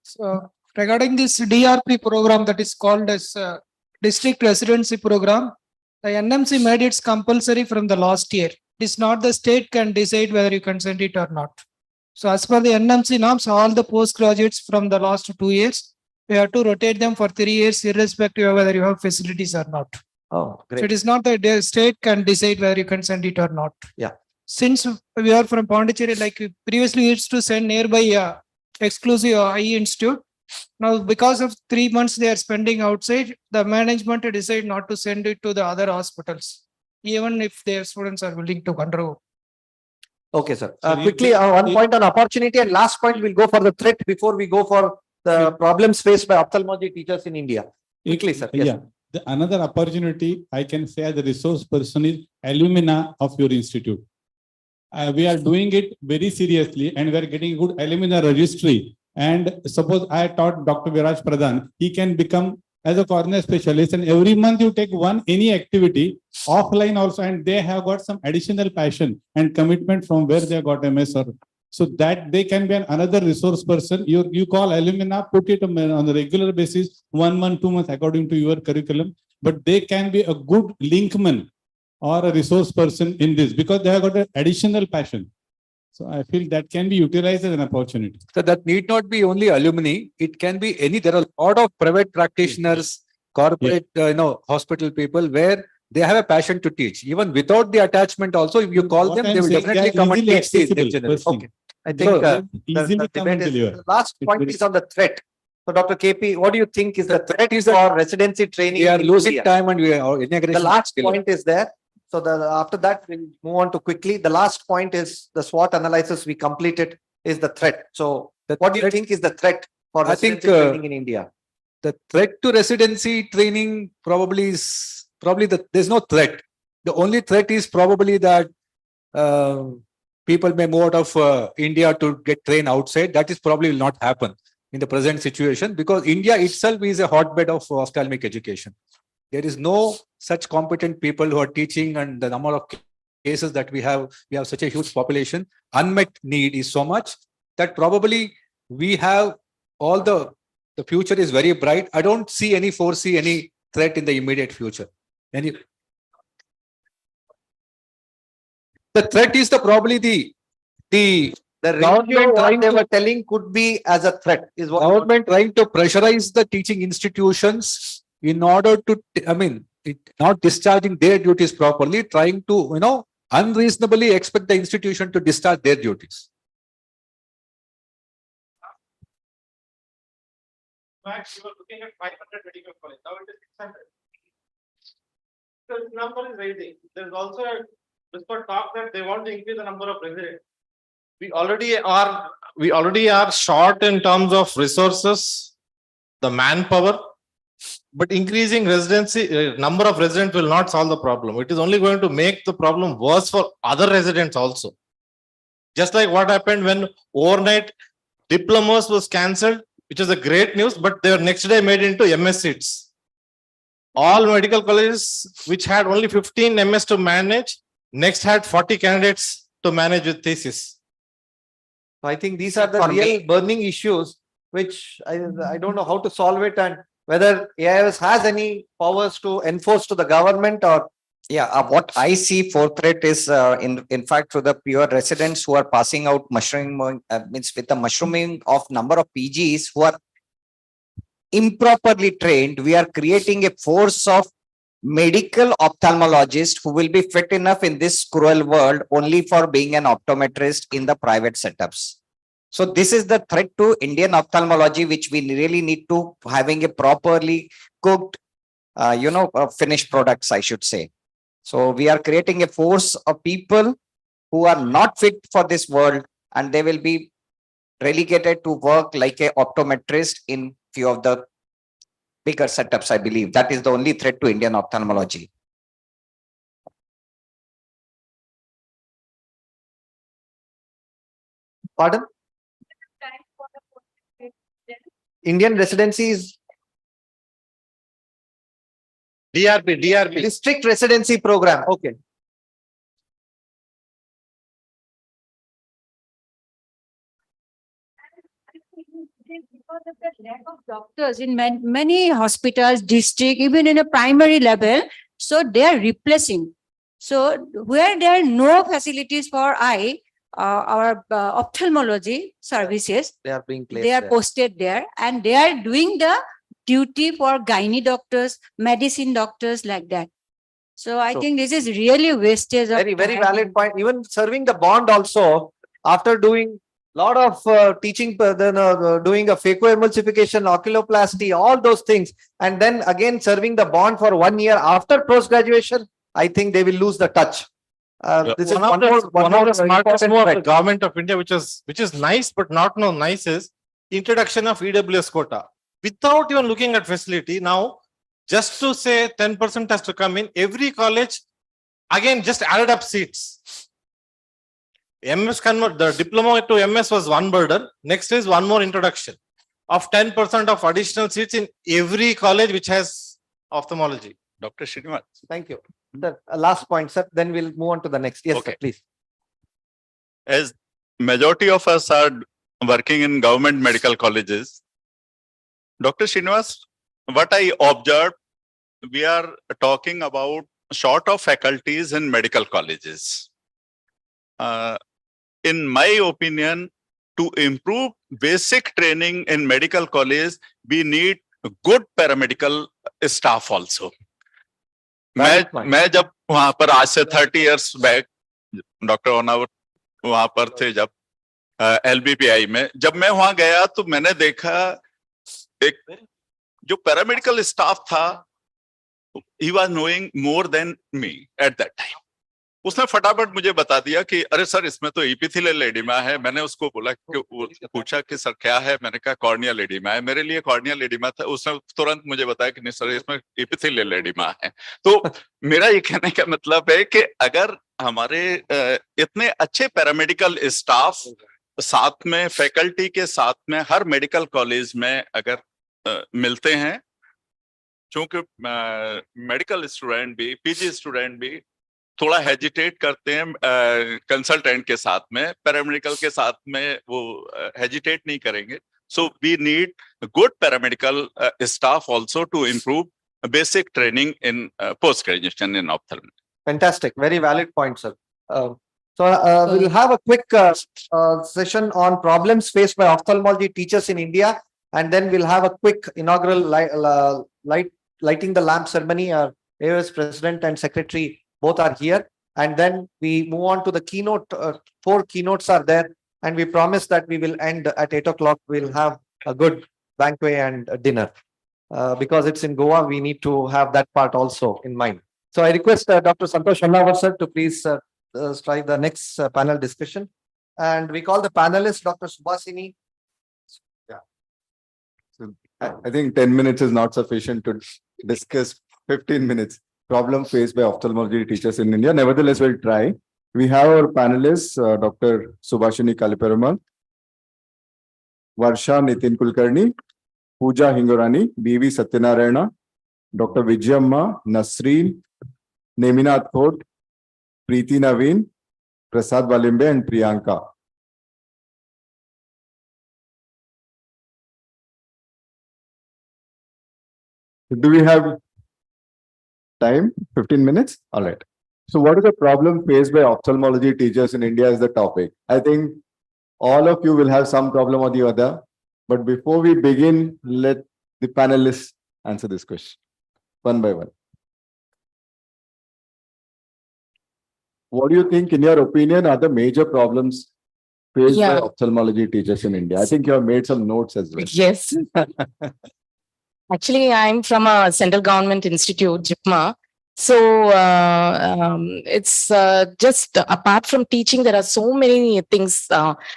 So regarding this DRP program that is called as District Residency Program, the NMC made it compulsory from the last year. It is not the state can decide whether you can send it or not. So as per the NMC norms, all the postgraduates from the last 2 years, we have to rotate them for 3 years, irrespective of whether you have facilities or not. Oh, So it great. is not that the state can decide whether you can send it or not. Yeah. Since we are from Pondicherry, like we previously used to send nearby exclusive eye institute. Now, because of 3 months they are spending outside, the management decide not to send it to the other hospitals, even if their students are willing to undergo. Okay, sir. So Quickly, one point on opportunity, and last point, we'll go for the threat before we go for the problems faced by ophthalmology teachers in India. Quickly, sir. Yes. Yeah. Another opportunity I can say as a resource person is alumina of your institute. We are doing it very seriously and we are getting good alumina registry. And suppose I taught Dr. Viraj Pradhan, he can become as a cornea specialist, and every month you take any activity offline also, and they have got some additional passion and commitment from where they got MS or so that they can be another resource person. You call alumina, put it on a regular basis, 1 month, 2 months according to your curriculum, but they can be a good linkman or a resource person in this because they have got an additional passion. So I feel that can be utilized as an opportunity. So that need not be only alumni. It can be any. There are a lot of private practitioners, corporate, hospital people where they have a passion to teach. Even without the attachment, also if you call them, they will definitely come and teach the next generation. Okay. I think easily the debate is, deliver. the last point is on the threat. So, Dr. KP, what do you think is the threat for residency training? We are in losing India? time and we are integration. The last point is there. So after that, we'll move on to quickly. The last point is the SWOT analysis we completed is the threat. So what do you think is the threat for residency training in India? The threat to residency training there's no threat. The only threat is probably that people may move out of India to get trained outside. That is probably will not happen in the present situation because India itself is a hotbed of ophthalmic education. There is no such competent people who are teaching, and the number of cases that we have such a huge population. Unmet need is so much that probably we have all the future is very bright. I don't foresee any threat in the immediate future. The threat is probably the ratio what they were telling could be as a threat is what government trying to pressurize the teaching institutions in order to, not discharging their duties properly, trying to, unreasonably expect the institution to discharge their duties. Max, you were looking at 500 medical college. Now it is 600. The number is rising. There's also a whisper talk that they want to increase the number of residents. We already are short in terms of resources, the manpower, but increasing residency number of residents will not solve the problem. It is only going to make the problem worse for other residents also. Just like what happened when overnight diplomas was cancelled, which is a great news, but they were next day made into MS seats. All medical colleges which had only 15 MS to manage, next had 40 candidates to manage with thesis. I think these are the real burning issues, which I don't know how to solve it and whether AIS has any powers to enforce to the government or. Yeah, what I see for threat is in fact to the pure residents who are passing out mushrooming, means with the mushrooming of number of PGs who are improperly trained, we are creating a force of medical ophthalmologist who will be fit enough in this cruel world only for being an optometrist in the private setups. So this is the threat to Indian ophthalmology, which we really need to having a properly cooked, finished products, I should say. So we are creating a force of people who are not fit for this world, and they will be relegated to work like a optometrist in few of the bigger setups, I believe. That is the only threat to Indian ophthalmology. Pardon? Indian residencies. DRP. District residency program. Okay. Because of the lack of doctors in many hospitals, district, even in a primary level, so they are replacing. So where there are no facilities for our ophthalmology services, They are being placed they are there. posted there, and they are doing the duty for gynae doctors, medicine doctors, like that. So I think this is really wastage of Very time. valid point. Even serving the bond also, after doing lot of teaching, doing a phacoemulsification, oculoplasty, all those things, and then again serving the bond for 1 year after post graduation, I think they will lose the touch. This is one of the smartest important move of the threat. government of India, which is nice but not no nice, is introduction of EWS quota without even looking at facility. Now, just to say 10% has to come in, every college again just added up seats. MS convert, the diploma to MS was one burden. Next is one more introduction of 10% of additional seats in every college which has ophthalmology. Dr. Srinivas. Thank you. The last point, sir. Then we'll move on to the next. Yes, sir, please. As majority of us are working in government medical colleges, Dr. Srinivas, what I observed, we are talking about short of faculties in medical colleges. In my opinion, to improve basic training in medical college, we need good paramedical staff also. मैं जब वहां पर आज से 30 years back doctor ओनावत वहां पर थे जब LBPI में, जब मैं वहां गया तो मैंने देखा एक जो पैरामेडिकल स्टाफ था, he was knowing more than me at that time. उसने फटाफट मुझे बता दिया कि अरे सर इसमें तो एपिथेलियल एडिमा है। मैंने उसको बोला कि पूछा कि सर क्या है, मैंने कहा कॉर्नियल एडिमा है। मेरे लिए कॉर्नियल एडिमा था, उसने तुरंत मुझे बताया कि नहीं सर इसमें एपिथेलियल एडिमा है। तो मेरा ये कहने का मतलब है कि अगर हमारे इतने अच्छे पैरामेडिकल स्टाफ साथ में फैकल्टी के साथ में हर मेडिकल कॉलेज में अगर मिलते हैं, चूंकि मेडिकल स्टूडेंट भी पीजी स्टूडेंट भी थोड़ा हेजिटेट करते हैं कंसल्टेंट के साथ में, पैरामेडिकल के साथ में वो हेजिटेट नहीं करेंगे. So we need good paramedical staff also to improve basic training in post graduation in ophthalmology. Fantastic, very valid point, sir. We'll have a quick session on problems faced by ophthalmology teachers in India, and then we'll have a quick inaugural lighting the lamp ceremony. Our AOS president and secretary both are here, and then we move on to the keynote. 4 keynotes are there, and we promise that we will end at 8 o'clock. We'll have a good banquet and a dinner. Because it's in Goa, we need to have that part also in mind. So I request Dr. Santosh Annawar sir to please strike the next panel discussion. And we call the panelist Dr. Subhasini. Yeah. So I think 10 minutes is not sufficient to discuss 15 minutes problem faced by ophthalmology teachers in India. Nevertheless, we'll try. We have our panelists, Dr. Subhashini Kaliparamal, Varsha Nitin Kulkarni, Pooja Hingorani, B.V. Satyanarayana, Dr. Vijayamma, Nasreen, Neminath Khot, Preeti Naveen, Prasad Valimbe, and Priyanka. Do we have time? 15 minutes? All right. So what is the problem faced by ophthalmology teachers in India is the topic. I think all of you will have some problem or the other. But before we begin, let the panelists answer this question one by one. what do you think, in your opinion, are the major problems faced by Yeah. ophthalmology teachers in India? I think you have made some notes as well. Yes. Actually, I'm from a central government institute, JIPMA. So it's just apart from teaching, there are so many things.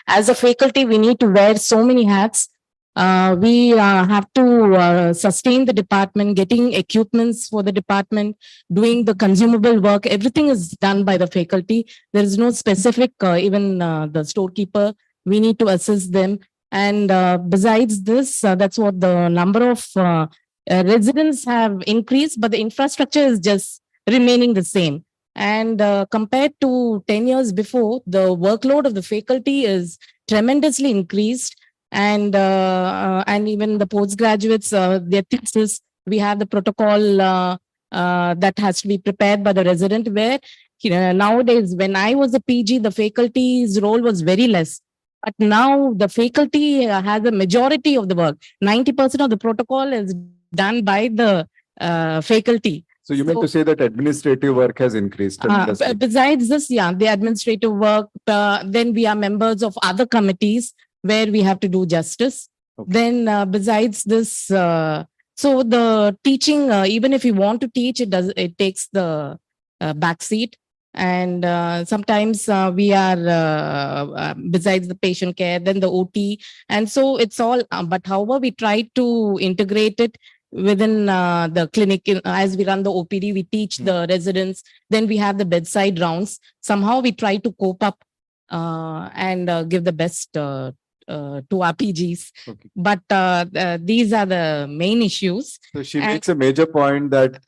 As a faculty, we need to wear so many hats. We have to sustain the department, getting equipments for the department, doing the consumable work. Everything is done by the faculty. There is no specific, even the storekeeper, we need to assist them. And besides this, that's what the number of residents have increased, but the infrastructure is just remaining the same. And compared to 10 years before, the workload of the faculty is tremendously increased. And even the postgraduates, their thesis, we have the protocol that has to be prepared by the resident, where nowadays, when I was a PG, the faculty's role was very less. But now the faculty has a majority of the work. 90% of the protocol is done by the faculty. So you meant to say that administrative work has increased tremendously. Besides this, yeah, the administrative work, then we are members of other committees where we have to do justice. Then besides this, so the teaching, even if you want to teach, it takes the back seat. And sometimes we are besides the patient care, then the OT, and so it's all. But however, we try to integrate it within the clinic. As we run the OPD, we teach the residents. Then we have the bedside rounds. Somehow we try to cope up and give the best to our PGs. But these are the main issues. So she makes a major point that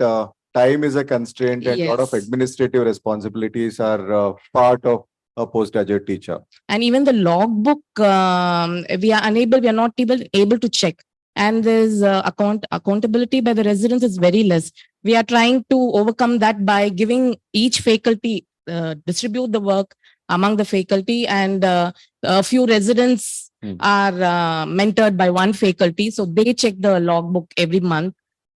time is a constraint and a lot of Yes. administrative responsibilities are part of a postgraduate teacher. And even the logbook, we are not able to check. And there's accountability by the residents is very less. We are trying to overcome that by giving each faculty, distribute the work among the faculty, and a few residents are mentored by one faculty. So they check the logbook every month.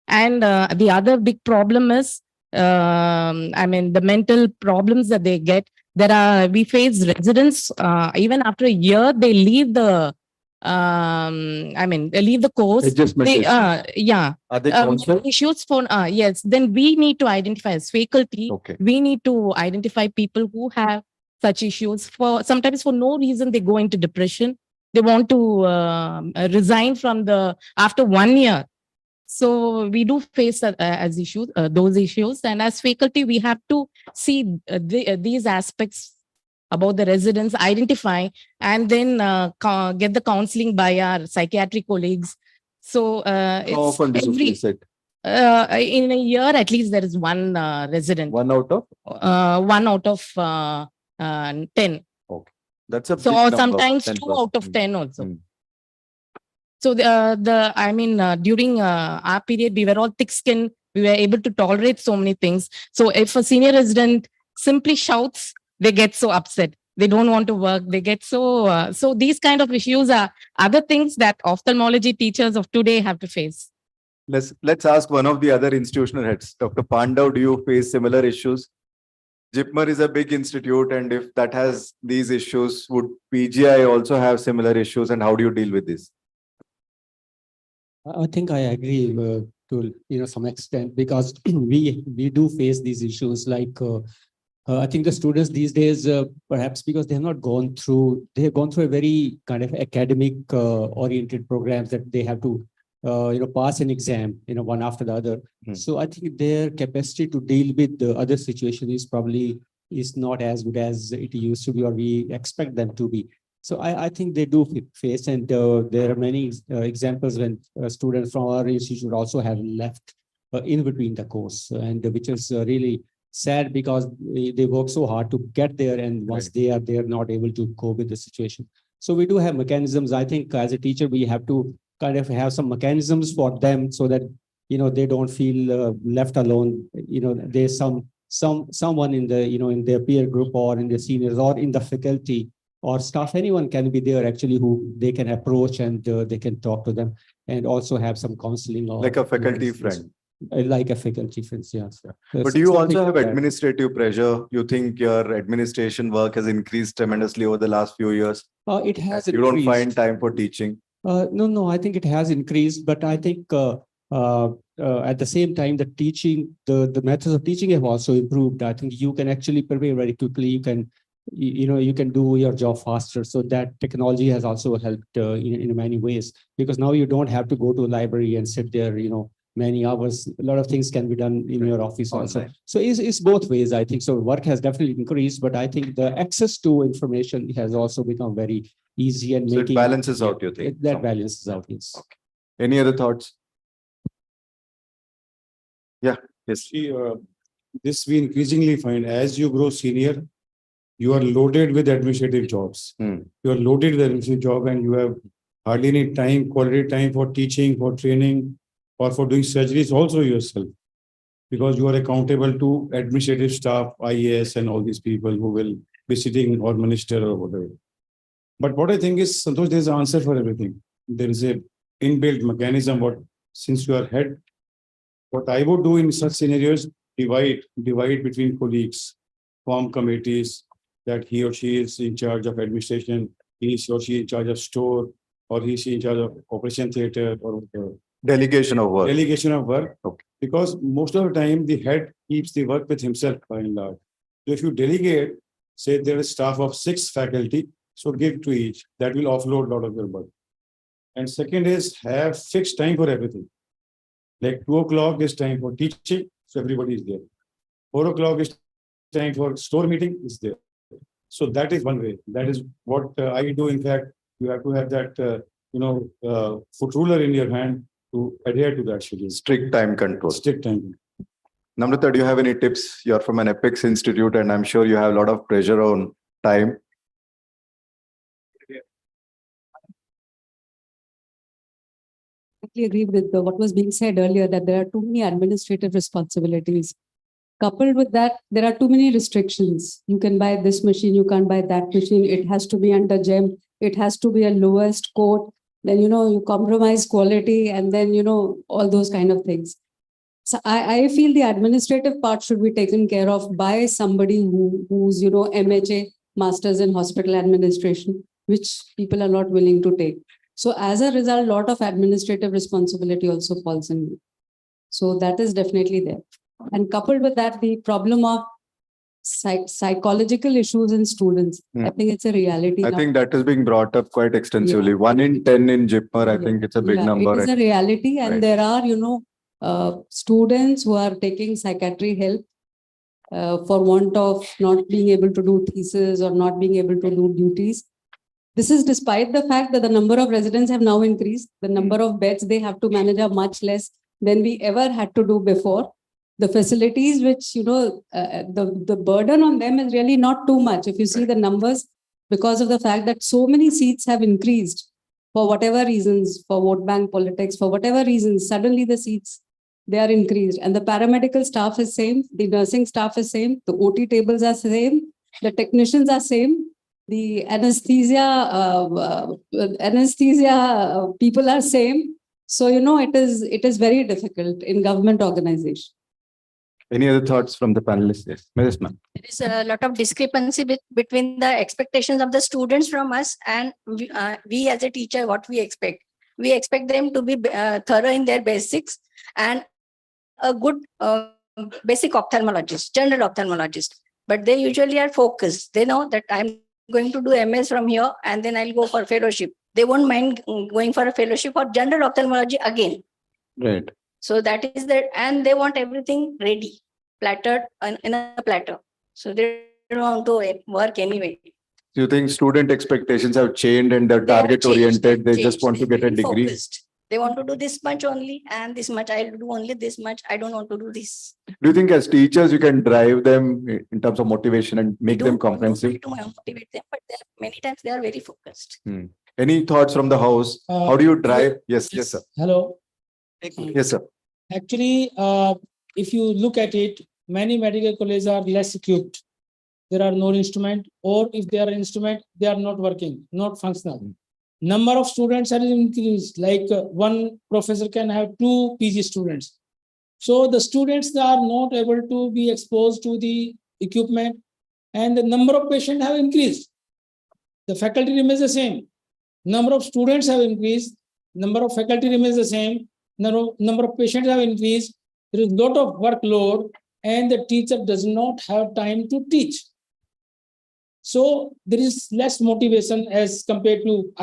And the other big problem is, the mental problems that they get. We face residents, even after a year, they leave the, they leave the course. Adjustment issues. Yeah. Are they counseled? Issues for, yes, then we need to identify as faculty. We need to identify people who have such issues. Sometimes for no reason, they go into depression. They want to resign from after 1 year. So we do face as issues, those issues. And as faculty, we have to see these aspects about the residents, identify, and then get the counseling by our psychiatric colleagues. So How often do you face it? in a year, at least there is one resident. One out of? 1 out of 10. Okay. That's a big So number, sometimes 10%. 2 out of 10 also. So during our period, we were all thick-skinned. We were able to tolerate so many things. So if a senior resident simply shouts, they get so upset. They don't want to work. They get so. So these kind of issues are other things that ophthalmology teachers of today have to face. Let's ask one of the other institutional heads. Dr. Pandav, do you face similar issues? JIPMER is a big institute, and if that has these issues, would PGI also have similar issues, and how do you deal with this? I think I agree to some extent, because we do face these issues. Like I think the students these days, perhaps because they have not gone through, a very kind of academic oriented programs that they have to pass an exam, one after the other. So I think their capacity to deal with the other situation is not as good as it used to be, or we expect them to be. So I think they do face, and there are many examples when students from our institute also have left in between the course, and which is really sad, because they work so hard to get there, and once they are there, not able to cope with the situation. So we do have mechanisms. I think as a teacher, we have to kind of have some mechanisms for them, so that they don't feel left alone. There's someone in the in their peer group, or in the seniors, or in the faculty or staff, anyone can be there actually who they can approach, and they can talk to them, and also have some counseling. Or, like a faculty friend. like a faculty feels. Yes. But do you also have administrative pressure? You think your administration work has increased tremendously over the last few years? It has You don't increased. find time for teaching? No, I think it has increased, but I think at the same time, the teaching, the methods of teaching have also improved. I think you can actually prepare very quickly. You can, you can do your job faster. So that technology has also helped in many ways, because now you don't have to go to a library and sit there, many hours. A lot of things can be done in your office also. Online. So it's both ways, I think. So work has definitely increased, but I think the access to information has also become very easy and So it making balances out, you think? that balances out. Yes. Any other thoughts? Yeah. Yes. See, this we increasingly find as you grow senior, you are loaded with administrative jobs. You are loaded with administrative job, and you have hardly any time, quality time for teaching, for training, or for doing surgeries also yourself, because you are accountable to administrative staff, IAS, and all these people who will be sitting, or minister or whatever. But what I think is, Santosh, there's an answer for everything. There is a inbuilt mechanism. Since you are head, what I would do in such scenarios, divide between colleagues, form committees, that he or she is in charge of administration, he or she in charge of store, or he or she in charge of operation theater, or whatever. Delegation of work. Delegation of work. Okay. Because most of the time, the head keeps the work with himself by and large. So if you delegate, say there is staff of 6 faculty, so give to each. That will offload a lot of your work. And second is have fixed time for everything. Like 2 o'clock is time for teaching, so everybody is there. 4 o'clock is time for store meeting, is there. So that is one way. That is what I do. In fact, you have to have that, foot ruler in your hand to adhere to that schedule. Strict time control. Strict time. Namrata, do you have any tips? You're from an Apex Institute, and I'm sure you have a lot of pressure on time. I agree with what was being said earlier, that there are too many administrative responsibilities. Coupled with that, there are too many restrictions. You can buy this machine, you can't buy that machine. It has to be under GEM. It has to be a lowest code. Then, you compromise quality, and then, all those kind of things. So I feel the administrative part should be taken care of by somebody who's, MHA, Masters in Hospital Administration, which people are not willing to take. So as a result, a lot of administrative responsibility also falls in me. So that is definitely there. And coupled with that, the problem of psychological issues in students. I think it's a reality. I think that is being brought up quite extensively. 1 in 10 in JIPMER, I think it's a big number. It is a reality. And there are, students who are taking psychiatry help for want of not being able to do thesis or not being able to do duties. This is despite the fact that the number of residents have now increased. The number of beds they have to manage are much less than we ever had to do before. The facilities which, the burden on them is really not too much. If you see the numbers, because of the fact that so many seats have increased for whatever reasons, for vote bank politics, for whatever reasons, suddenly the seats, they are increased. And the paramedical staff is same, the nursing staff is same, the OT tables are same, the technicians are same. The anesthesia people are same. So, it is very difficult in government organization. Any other thoughts from the panelists? Yes, Mrs. Ma'am. There is a lot of discrepancy between the expectations of the students from us and we as a teacher, what we expect. We expect them to be thorough in their basics and a good basic ophthalmologist, general ophthalmologist. But they usually are focused. They know that I'm going to do MS from here and then I'll go for fellowship. They won't mind going for a fellowship or general ophthalmology again. Right. So that is that, and they want everything ready, plattered in a platter. So they don't want to work anyway. Do you think student expectations have changed and they're target oriented? They just want to get a degree. Focused. They want to do this much only and this much. I'll do only this much. I don't want to do this. Do you think as teachers you can drive them in terms of motivation and make them comprehensive? To motivate them, but many times they are very focused. Any thoughts from the house? How do you drive? Yes, sir. Hello. Yes, sir. Actually, if you look at it, many medical colleges are less equipped. There are no instrument, or if they are instrument, they are not working, not functional. Number of students are increased. Like one professor can have 2 PG students. So the students are not able to be exposed to the equipment, and the number of patients have increased. The faculty remains the same. Number of students have increased. Number of faculty remains the same. Number of patients have increased. There is a lot of workload, and the teacher does not have time to teach. So there is less motivation as compared to,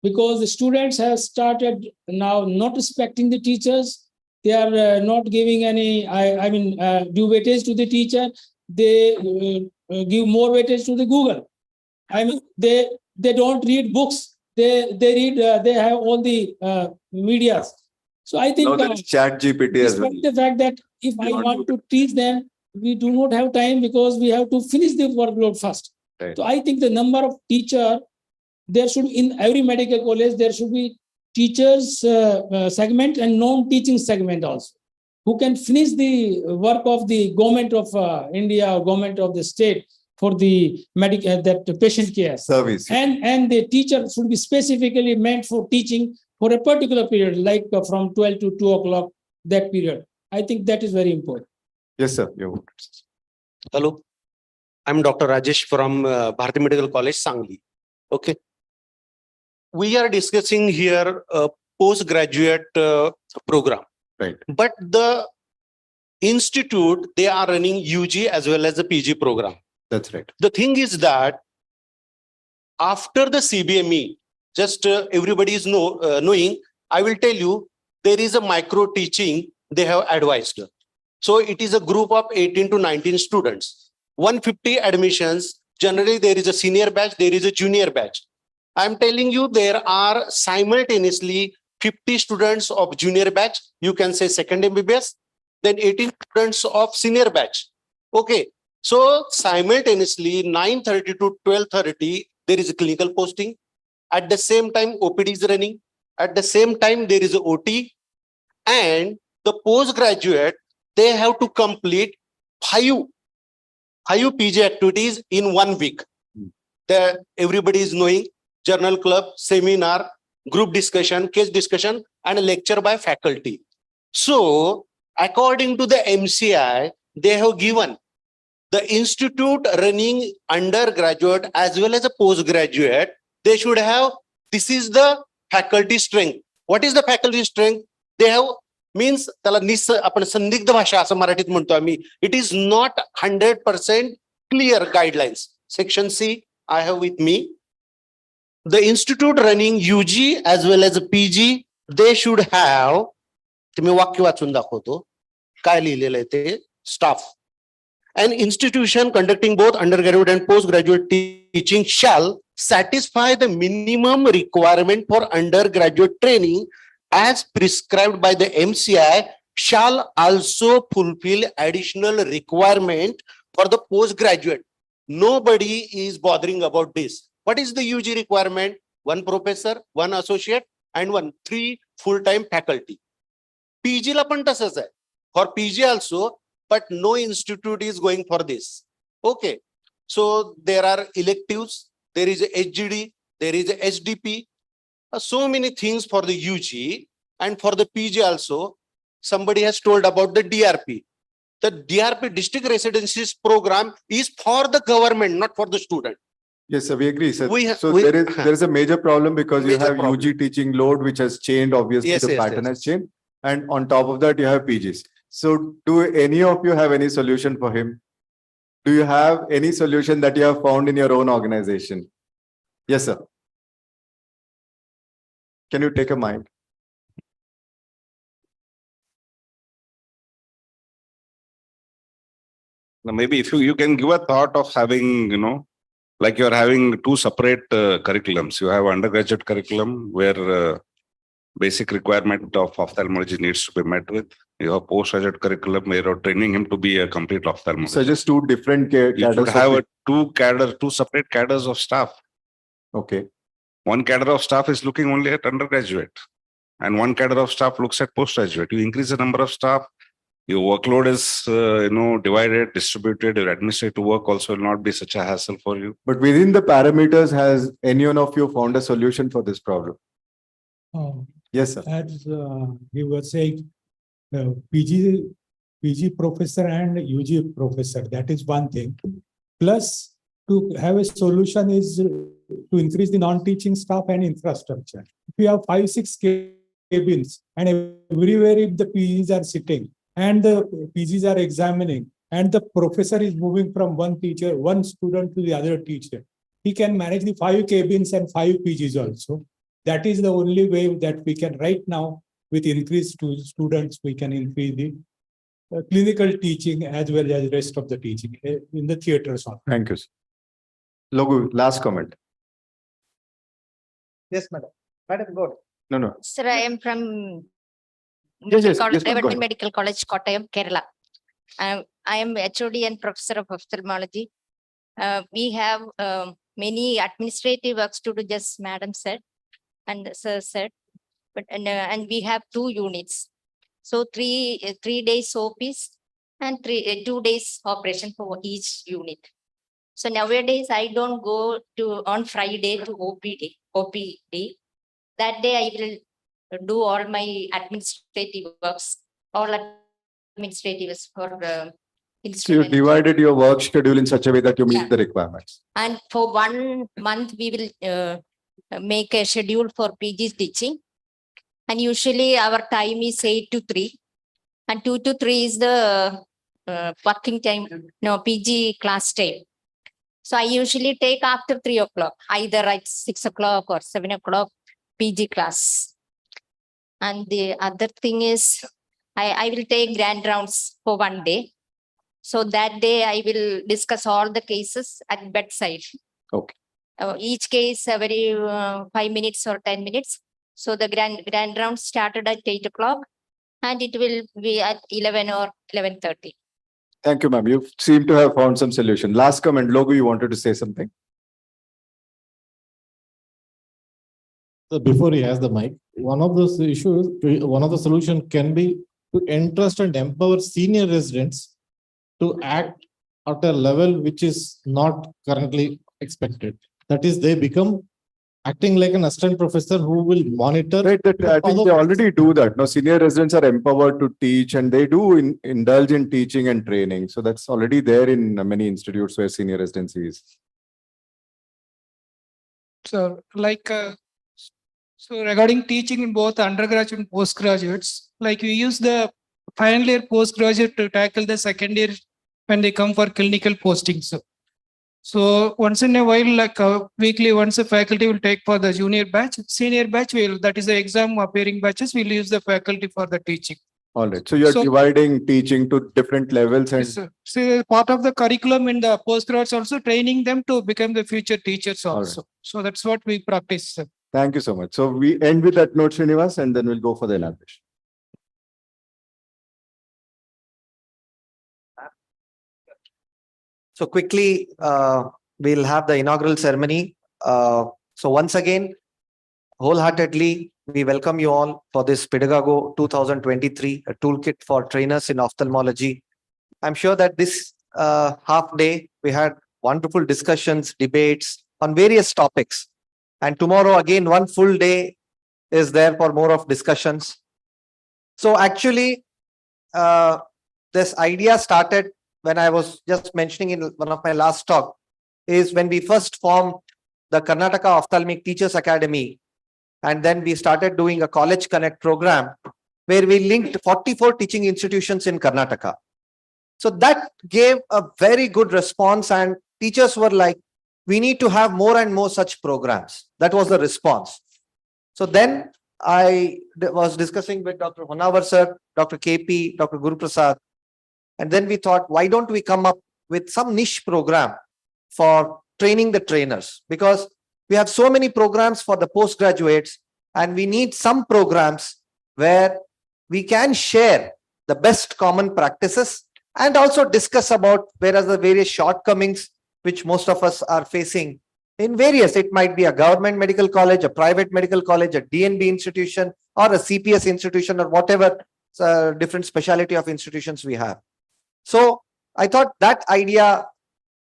because the students have started now not respecting the teachers. They are not giving any, due weightage to the teacher. They give more weightage to the Google. They don't read books. They read. They have all the medias. So I think Now there is chat GPT as well. despite the fact that if I want to teach them, we do not have time because we have to finish the workload first. Right. So I think the number of teacher, there should, in every medical college, there should be teachers segment and non-teaching segment also, who can finish the work of the government of India or government of the state for the medical that patient care Service. And the teacher should be specifically meant for teaching for a particular period, like from 12 to 2 o'clock, that period. I think that is very important. Yes, sir. You. Hello, I'm Dr. Rajesh from Bharati Medical College, Sangli. Okay. We are discussing here a postgraduate program. Right. But the institute, they are running UG as well as the PG program. That's right. The thing is that after the CBME, just everybody is knowing, I will tell you, there is a micro teaching they have advised. So it is a group of 18 to 19 students, 150 admissions. Generally, there is a senior batch, there is a junior batch. I'm telling you, there are simultaneously 50 students of junior batch, you can say second MBBS, then 18 students of senior batch. Okay. So simultaneously 9:30 to 12:30, there is a clinical posting. At the same time, OPD is running. At the same time, there is a OT. And the postgraduate, they have to complete five PG activities in 1 week. That everybody is knowing: journal club, seminar, group discussion, case discussion, and a lecture by faculty. So according to the MCI, they have given the institute running undergraduate as well as a postgraduate, they should have, this is the faculty strength. What is the faculty strength? They have, means आपण संदिग्ध भाषा असं मराठीत म्हणतो आम्ही. It is not 100% clear guidelines. Section C, I have with me. The institute running UG as well as a PG, they should have, तुम्ही वाक्य वाचून दाखवतो, काय लिहिलेलं आहे ते, staff. An institution conducting both undergraduate and postgraduate teaching shall satisfy the minimum requirement for undergraduate training as prescribed by the MCI, shall also fulfill additional requirement for the postgraduate. Nobody is bothering about this. What is the UG requirement? 1 professor, 1 associate, and 3 full-time faculty. PG la पण तसंच आहे. For PG also, but no institute is going for this. Okay. So there are electives, there is a HGD, there is a SDP, so many things for the UG, and for the PG also. Somebody has told about the DRP. The DRP, district residencies program, is for the government, not for the student. Yes, sir, we agree, sir. There is a major problem because you have UG teaching load, which has changed, obviously, the pattern has changed. And on top of that, you have PGs. So do any of you have any solution for him? Do you have any solution that you have found in your own organization? Yes, sir. Can you take a mic? Now, maybe if you can give a thought of having, like you're having 2 separate curriculums. You have undergraduate curriculum where basic requirement of ophthalmology needs to be met with. You have postgraduate curriculum where you're training him to be a complete ophthalmologist. So just 2 different cadres. You should have two separate cadres of staff. Okay. 1 cadre of staff is looking only at undergraduate, and 1 cadre of staff looks at postgraduate. You increase the number of staff, your workload is divided, distributed. Your administrative work also will not be such a hassle for you. But within the parameters, has any one of you found a solution for this problem? Yes, sir. As he was saying, PG professor and UG professor. That is one thing. Plus, to have a solution is to increase the non-teaching staff and infrastructure. If you have 5-6 cabins and everywhere if the PGs are sitting and the PGs are examining and the professor is moving from one teacher, one student to the other teacher, he can manage the 5 cabins and 5 PGs also. That is the only way that we can right now, with increased students, we can increase the clinical teaching as well as rest of the teaching in the theaters. Thank you. Logu, last comment. Yes, madam. Madam, go. No. Sir, I am from Yes, go Government ahead. Medical College, Kottayam, Kerala. I am HOD and Professor of Ophthalmology. We have many administrative works to do, just Madam said and Sir said. But and we have 2 units. So 3 days OPs and 2 days operation for each unit. So nowadays I don't go to on Friday to OPD. That day I will do all my administrative works, all administrative for So you instrument. divided your work schedule in such a way that you meet the requirements. And for 1 month, we will make a schedule for PG teaching. And usually our time is 8 to 3. And 2 to 3 is the working time, no, PG class time. So I usually take after 3 o'clock, either at 6 o'clock or 7 o'clock PG class. And the other thing is, I will take grand rounds for 1 day. So that day I will discuss all the cases at bedside. Okay. Each case every 5 minutes or 10 minutes. So the grand round started at 8 o'clock and it will be at 11 or 11:30. Thank you, ma'am. You seem to have found some solution. Last comment, Logu, you wanted to say something? So before he has the mic, one of those issues, one of the solution can be to entrust and empower senior residents to act at a level which is not currently expected. That is, they become acting like an assistant professor who will monitor. Right, I think they already do that. Now, senior residents are empowered to teach and they do indulge in teaching and training. So that's already there in many institutes where senior residency is. So so regarding teaching in both undergraduate and postgraduates, like we use the final year postgraduate to tackle the second year when they come for clinical postings. So once in a while, like weekly, once the faculty will take for the junior batch, senior batch will, that is the exam appearing batches, we'll use the faculty for the teaching. All right. So you're dividing teaching to different levels and So part of the curriculum in the postgraduates also training them to become the future teachers also. So that's what we practice. thank you so much. So we end with that note, Srinivas, and then we'll go for the elaboration. So quickly, we'll have the inaugural ceremony. So once again, wholeheartedly, we welcome you all for this Pedagogo 2023, a toolkit for trainers in ophthalmology. I'm sure that this half day, we had wonderful discussions, debates on various topics. And tomorrow, again, one full day is there for more of discussions. So actually, this idea started when I was just mentioning in one of my last talk, is when we first formed the Karnataka Ophthalmic Teachers Academy. And then we started doing a College Connect program where we linked 44 teaching institutions in Karnataka. So that gave a very good response and teachers were like, we need to have more and more such programs. That was the response. So then I was discussing with Dr. Honavar sir, Dr. KP, Dr. Guru Prasad. And then we thought, why don't we come up with some niche program for training the trainers? Because we have so many programs for the postgraduates and we need some programs where we can share the best common practices and also discuss about where are the various shortcomings which most of us are facing in various, it might be a government medical college, a private medical college, a DNB institution, or a CPS institution, or whatever different specialty of institutions we have. So I thought that idea,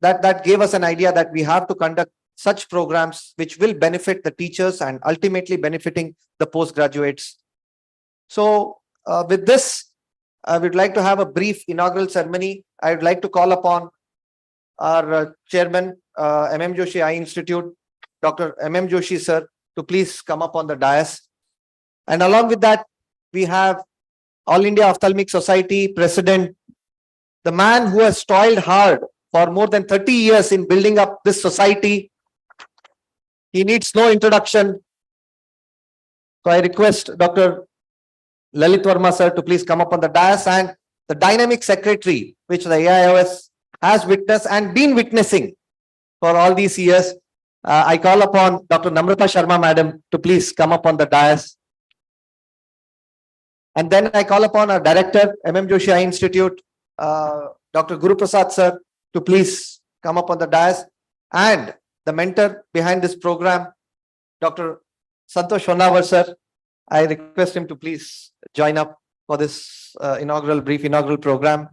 that gave us an idea that we have to conduct such programs which will benefit the teachers and ultimately benefiting the postgraduates. So with this, I would like to have a brief inaugural ceremony. I would like to call upon our chairman, M.M. Joshi Eye Institute, Dr. M.M. Joshi, sir, to please come up on the dais. And along with that, we have All India Ophthalmic Society President, the man who has toiled hard for more than 30 years in building up this society. He needs no introduction. So I request Dr. Lalit Verma, sir, to please come up on the dais, and the dynamic secretary, which the AIOS has witnessed and been witnessing for all these years. I call upon Dr. Namrata Sharma, madam, to please come up on the dais. And then I call upon our director, M.M. Joshi Eye Institute, Dr. Guru Prasad, sir, to please come up on the dais. And the mentor behind this program, Dr. Santosh Honavar, sir, I request him to please join up for this brief inaugural program.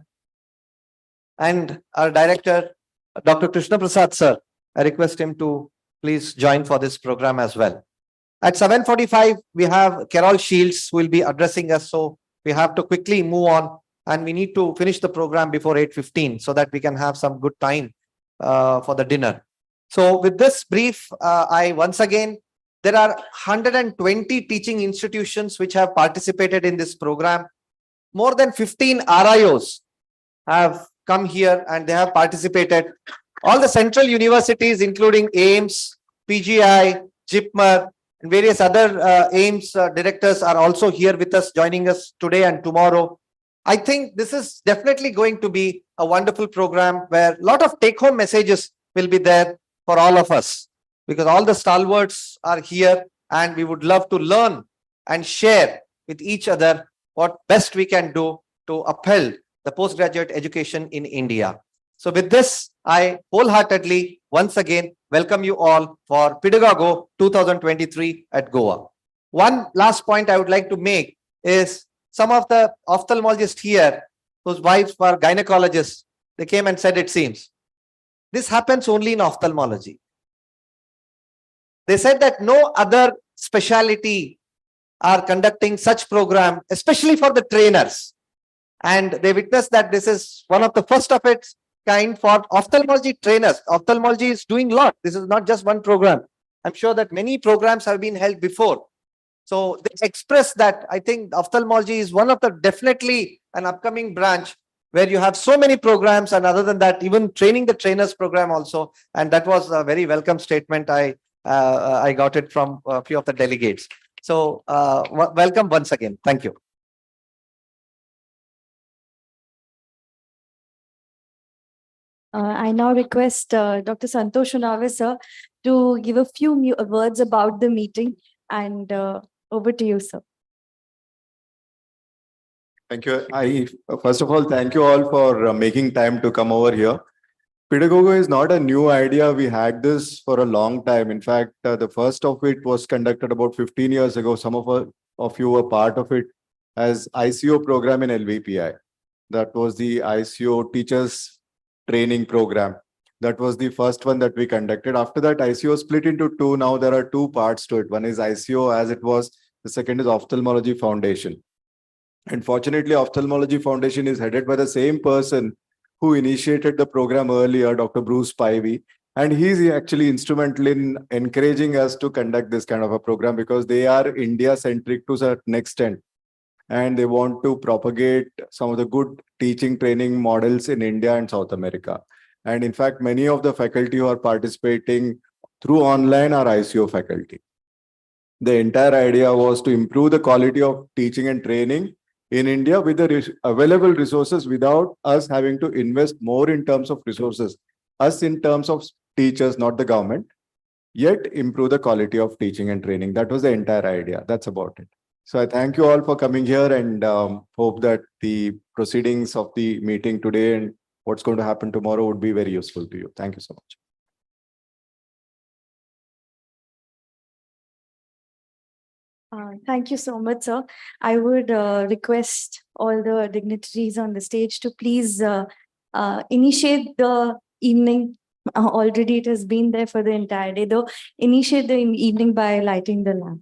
And our director, Dr. Krishna Prasad, sir, I request him to please join for this program as well. At 7:45, we have Carol Shields who will be addressing us. So we have to quickly move on, and we need to finish the program before 8:15 so that we can have some good time for the dinner. So with this brief, I once again, there are 120 teaching institutions which have participated in this program. More than 15 RIOs have come here and they have participated. All the central universities, including AIMS, PGI, JIPMER, and various other AIMS directors are also here with us, joining us today and tomorrow. I think this is definitely going to be a wonderful program where a lot of take-home messages will be there for all of us, because all the stalwarts are here and we would love to learn and share with each other what best we can do to uphold the postgraduate education in India. So with this, I wholeheartedly once again welcome you all for Pedagogo 2023 at Goa. One last point I would like to make is some of the ophthalmologists here whose wives were gynecologists, they came and said, it seems this happens only in ophthalmology. They said that no other specialty are conducting such program, especially for the trainers. And they witnessed that this is one of the first of its kind for ophthalmology trainers. Ophthalmology is doing a lot. This is not just one program. I'm sure that many programs have been held before. So they expressed that I think ophthalmology is one of the definitely an upcoming branch where you have so many programs, and other than that, even training the trainers program also. And that was a very welcome statement. I got it from a few of the delegates. So welcome once again. Thank you. I now request Dr. Santosh Honavar, sir, to give a few words about the meeting, and over to you, sir. Thank you. First of all, thank you all for making time to come over here. Pedagogo is not a new idea. We had this for a long time. In fact, the first of it was conducted about 15 years ago. Some of you were part of it as ICO program in LVPI. That was the ICO Teachers Training Program. That was the first one that we conducted. After that, ICO split into two. Now there are two parts to it. One is ICO as it was. The second is Ophthalmology Foundation. And fortunately, Ophthalmology Foundation is headed by the same person who initiated the program earlier, Dr. Bruce Spivey. And he's actually instrumental in encouraging us to conduct this kind of a program because they are India-centric to a certain extent. And they want to propagate some of the good teaching training models in India and South America. And in fact, many of the faculty who are participating through online are ICO faculty. The entire idea was to improve the quality of teaching and training in India with the available resources without us having to invest more in terms of resources, us in terms of teachers, not the government, yet improve the quality of teaching and training. That was the entire idea. That's about it. So I thank you all for coming here and hope that the proceedings of the meeting today and what's going to happen tomorrow would be very useful to you. Thank you so much. Thank you so much, sir. I would request all the dignitaries on the stage to please initiate the evening. Already it has been there for the entire day, though. Initiate the evening by lighting the lamp.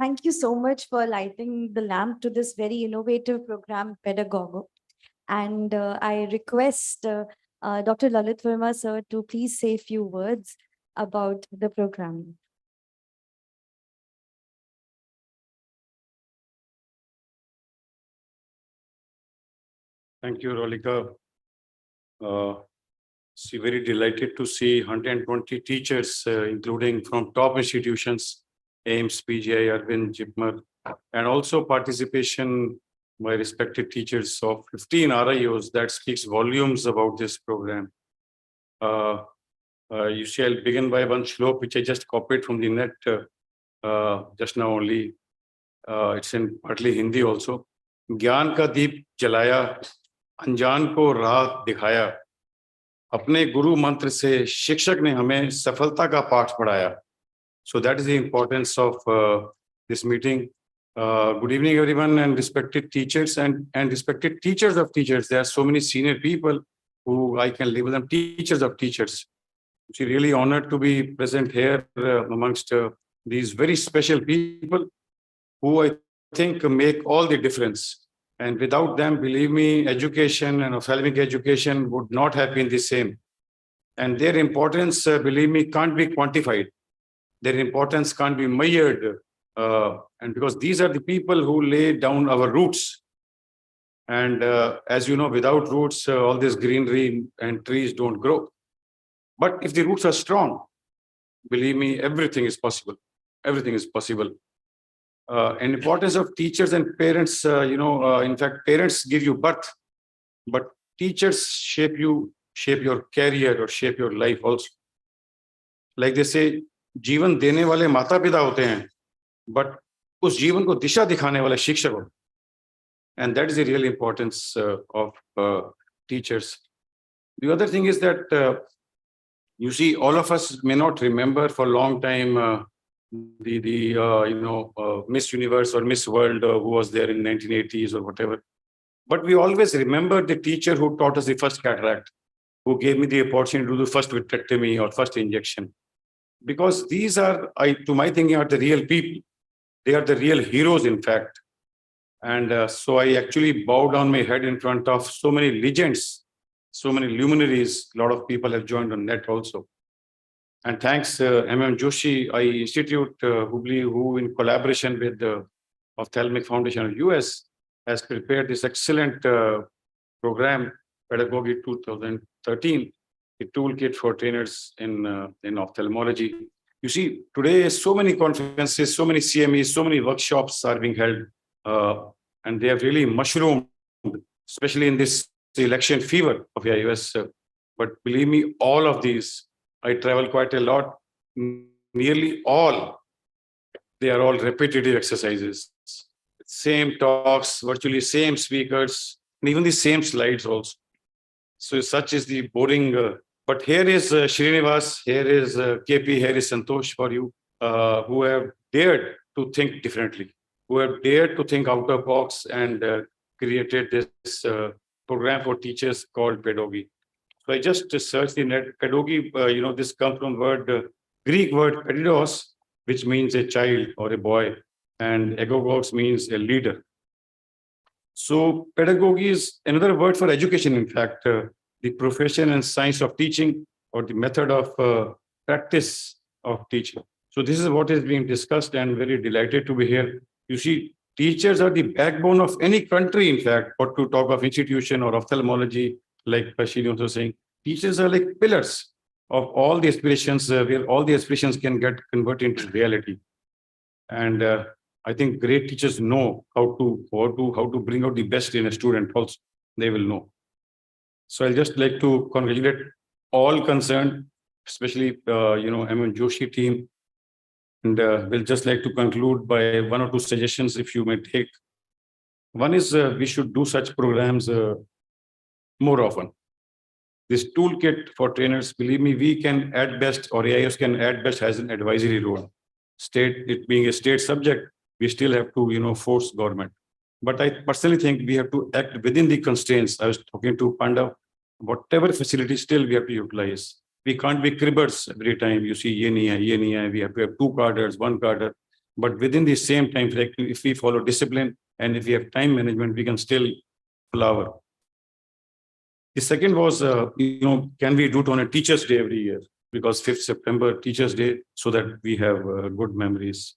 Thank you so much for lighting the lamp to this very innovative program, Pedagogo. And I request Dr. Lalit Verma, sir, to please say a few words about the program. Thank you, Rolika. Very delighted to see 120 teachers, including from top institutions, AIMS, PGI, Arvind, JIPMER, and also participation by respected teachers of 15 RIOs. That speaks volumes about this program. You see, I'll begin by one shlok, which I just copied from the net just now only. It's in partly Hindi also. ज्ञान का दीप जलाया, अनजान को राह दिखाया, अपने गुरु मंत्र से शिक्षक ने हमें सफलता का पाठ पढ़ाया. So that is the importance of this meeting. Good evening, everyone, and respected teachers and respected teachers of teachers. There are so many senior people who I can label them teachers of teachers. It's really honored to be present here amongst these very special people who I think make all the difference. And without them, believe me, education and ophthalmic education would not have been the same. And their importance, believe me, can't be quantified. Their importance can't be measured. And because these are the people who lay down our roots. And as you know, without roots, all this greenery and trees don't grow. But if the roots are strong, believe me, everything is possible. Everything is possible. And importance of teachers and parents, in fact, parents give you birth, but teachers shape your career or shape your life also. Like they say, जीवन देने वाले माता पिता होते हैं, but उस जीवन को दिशा दिखाने वाले शिक्षक होते हैं. And that is the real importance of teachers. The other thing is that you see, all of us may not remember for a long time Miss Universe or Miss World who was there in 1980s or whatever. But we always remember the teacher who taught us the first cataract, who gave me the opportunity to do the first vitrectomy or first injection. Because these are, to my thinking, are the real people. They are the real heroes, in fact. And so I actually bow down my head in front of so many legends, so many luminaries. A lot of people have joined on net also. And thanks, M.M. Joshi, Institute Hubli, who in collaboration with the Ophthalmic Foundation of US has prepared this excellent program, Pedagogo 2013, a toolkit for trainers in ophthalmology. You see, today so many conferences, so many CMEs, so many workshops are being held, and they have really mushroomed, especially in this election fever of the US. But believe me, all of these, I travel quite a lot. Nearly all, they are all repetitive exercises. Same talks, virtually same speakers, and even the same slides also. So such is the boring. But here is Srinivas, here is KP, here is Santosh for you, who have dared to think differently, who have dared to think out of box and created this program for teachers called Pedagogy. So I just searched the net. Pedagogy, this comes from Greek word pedidos, which means a child or a boy, and agogos means a leader. So pedagogy is another word for education. In fact, the profession and science of teaching, or the method of practice of teaching. So this is what is being discussed, and very delighted to be here. You see, teachers are the backbone of any country, in fact, or to talk of institution or ophthalmology, like Pashini also saying, teachers are like pillars of all the aspirations, where all the aspirations can get converted into reality. And I think great teachers know how to bring out the best in a student also. They will know. So I'll just like to congratulate all concerned, especially M. Joshi team. And we'll just like to conclude by one or two suggestions, if you may take. One is we should do such programs more often. This toolkit for trainers, believe me, we can at best, or AIS can at best has an advisory role. State, it being a state subject, we still have to, force government. But I personally think we have to act within the constraints. I was talking to Panda, whatever facility still we have to utilize. We can't be cribbers every time. You see, we have to have two carders, one carder. But within the same time, if we follow discipline and if we have time management, we can still flower. The second was, can we do it on a Teachers' Day every year? Because 5th September, Teachers' Day, so that we have good memories.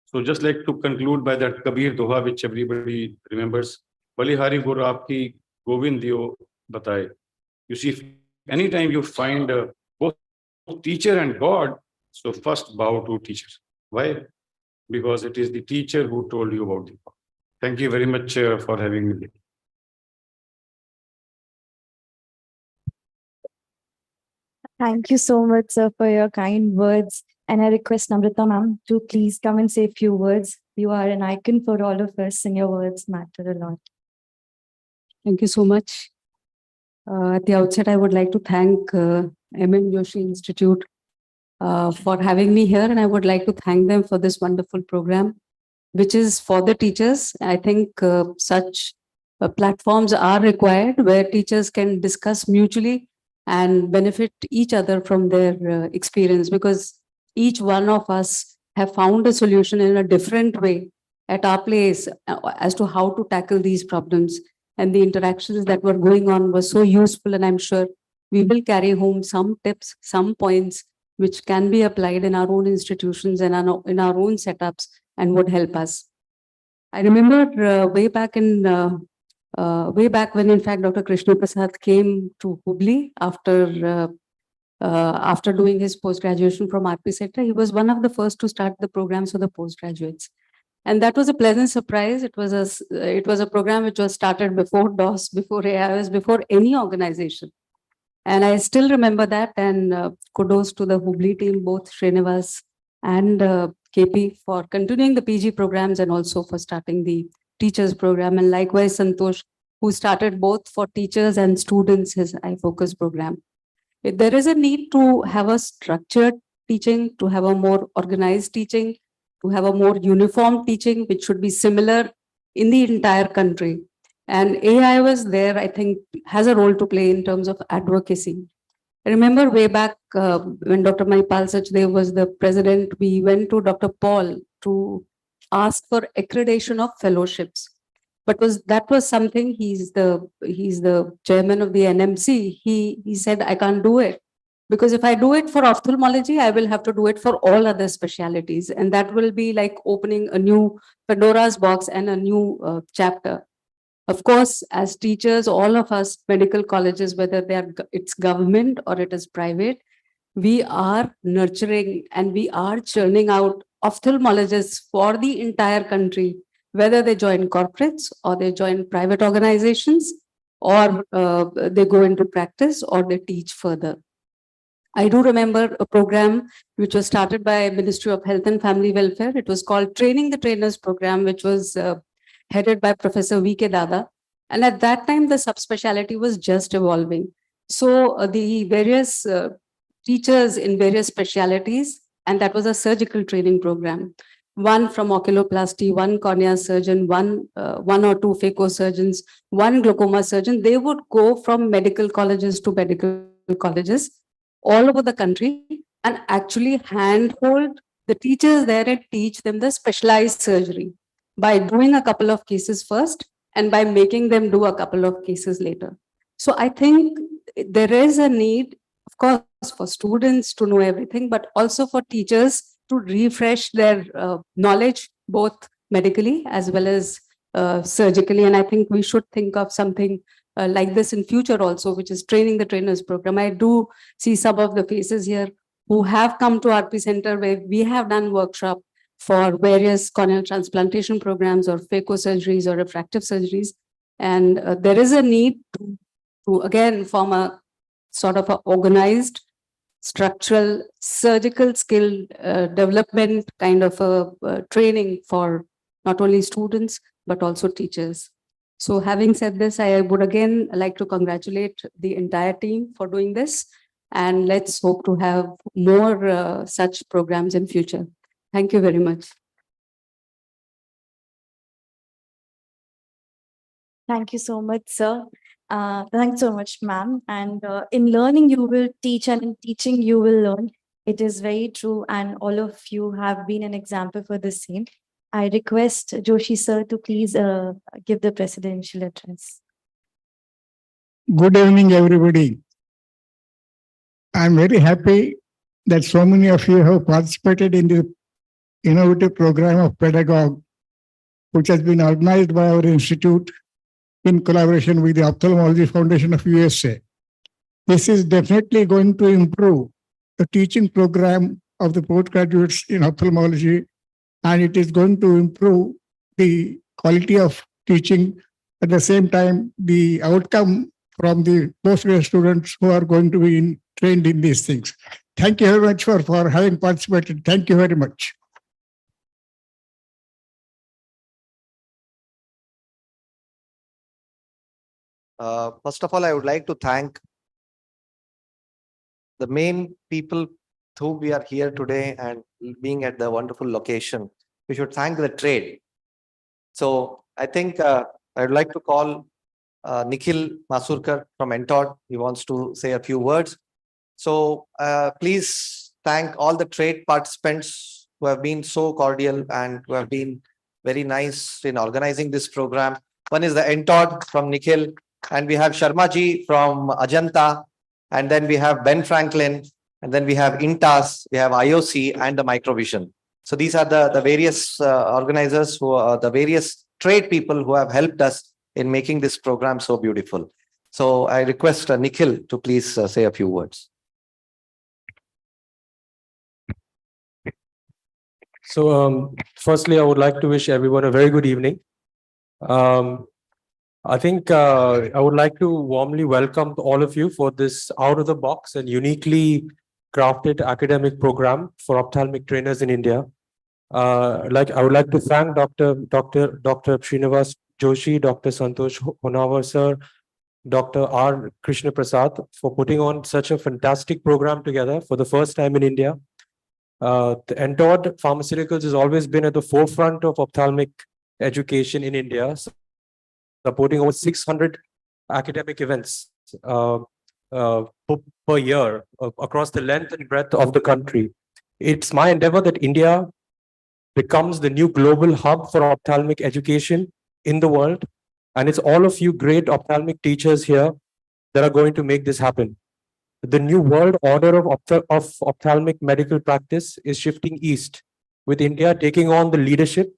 So just like to conclude by that Kabir Doha, which everybody remembers. Balihari Gur aapki Govind Dio bataye. You see, anytime you find both teacher and God, so first bow to teacher. Why? Because it is the teacher who told you about it. Thank you very much for having me. Thank you so much, sir, for your kind words. And I request Namrata ma'am to please come and say a few words. You are an icon for all of us, and your words matter a lot. Thank you so much. At the outset, I would like to thank M.M. Joshi Institute for having me here, and I would like to thank them for this wonderful program, which is for the teachers. I think such platforms are required where teachers can discuss mutually and benefit each other from their experience, because each one of us have found a solution in a different way at our place as to how to tackle these problems. And the interactions that were going on were so useful, and I'm sure we will carry home some tips, some points which can be applied in our own institutions and in our own setups and would help us. I remember way back when, in fact, Dr. Krishna Prasad came to Hubli after doing his post-graduation from RP Center. He was one of the first to start the programs for the postgraduates. And that was a pleasant surprise. It was a program which was started before DOS, before AIS, before any organization. And I still remember that, and kudos to the Hubli team, both Srinivas and KP, for continuing the PG programs and also for starting the teachers program. And likewise, Santosh, who started both for teachers and students his iFocus program. There is a need to have a structured teaching, to have a more organized teaching, to have a more uniform teaching, which should be similar in the entire country. And AI was there, I think, has a role to play in terms of advocacy. I remember way back when Dr. Maipal Sachdev was the president, we went to Dr. Paul to ask for accreditation of fellowships. But that was something, he's the chairman of the NMC. He said, I can't do it, because if I do it for ophthalmology, I will have to do it for all other specialties. And that will be like opening a new Pandora's box and a new chapter. Of course, as teachers, all of us medical colleges, whether it's government or it is private, we are nurturing and we are churning out ophthalmologists for the entire country, whether they join corporates or they join private organizations, or they go into practice or they teach further. I do remember a program which was started by Ministry of Health and Family Welfare. It was called Training the Trainers program, which was headed by Professor V.K. Dada. And at that time, the subspecialty was just evolving. So the various teachers in various specialities, and that was a surgical training program. One from oculoplasty, one cornea surgeon, one or two phaco surgeons, one glaucoma surgeon. They would go from medical colleges to medical colleges all over the country and actually handhold the teachers there and teach them the specialized surgery by doing a couple of cases first and by making them do a couple of cases later. So I think there is a need, of course, for students to know everything, but also for teachers to refresh their knowledge, both medically as well as surgically. And I think we should think of something like this in future also, which is training the trainers program. I do see some of the faces here who have come to RP Center where we have done workshop for various corneal transplantation programs or phaco surgeries or refractive surgeries. And there is a need to again form a sort of a organized structural surgical skill development kind of a training for not only students but also teachers. So having said this, I would again like to congratulate the entire team for doing this, and let's hope to have more such programs in future. Thank you very much. Thank you so much, sir. Thanks so much, ma'am. And in learning, you will teach, and in teaching, you will learn. It is very true, and all of you have been an example for the same. I request Joshi sir to please give the presidential address. Good evening, everybody. I'm very happy that so many of you have participated in the innovative program of Pedagogo, which has been organized by our institute in collaboration with the Ophthalmology Foundation of USA. This is definitely going to improve the teaching program of the postgraduates in ophthalmology, and it is going to improve the quality of teaching. At the same time, the outcome from the postgraduate students who are going to be trained in these things. Thank you very much for having participated. Thank you very much. First of all, I would like to thank the main people who we are here today and being at the wonderful location. We should thank the trade. So I think I would like to call Nikhil Masurkar from Entod. He wants to say a few words. So please thank all the trade participants who have been so cordial and who have been very nice in organizing this program. One is the Entod from Nikhil, and we have Sharma ji from Ajanta, and then we have Ben Franklin, and then we have Intas, we have IOC and the Microvision. So these are the various organizers who are the various trade people who have helped us in making this program so beautiful. So I request Nikhil to please say a few words. So firstly, I would like to wish everyone a very good evening. I think I would like to warmly welcome all of you for this out of the box and uniquely crafted academic program for ophthalmic trainers in India. I would like to thank Dr. Srinivas Joshi, Dr. Santosh Honawar sir, Dr. R. Krishna Prasad for putting on such a fantastic program together for the first time in India. The Entod Pharmaceuticals has always been at the forefront of ophthalmic education in India, supporting over 600 academic events per year across the length and breadth of the country. It's my endeavor that India becomes the new global hub for ophthalmic education in the world. And it's all of you great ophthalmic teachers here that are going to make this happen. The new world order of ophthalmic medical practice is shifting east, with India taking on the leadership.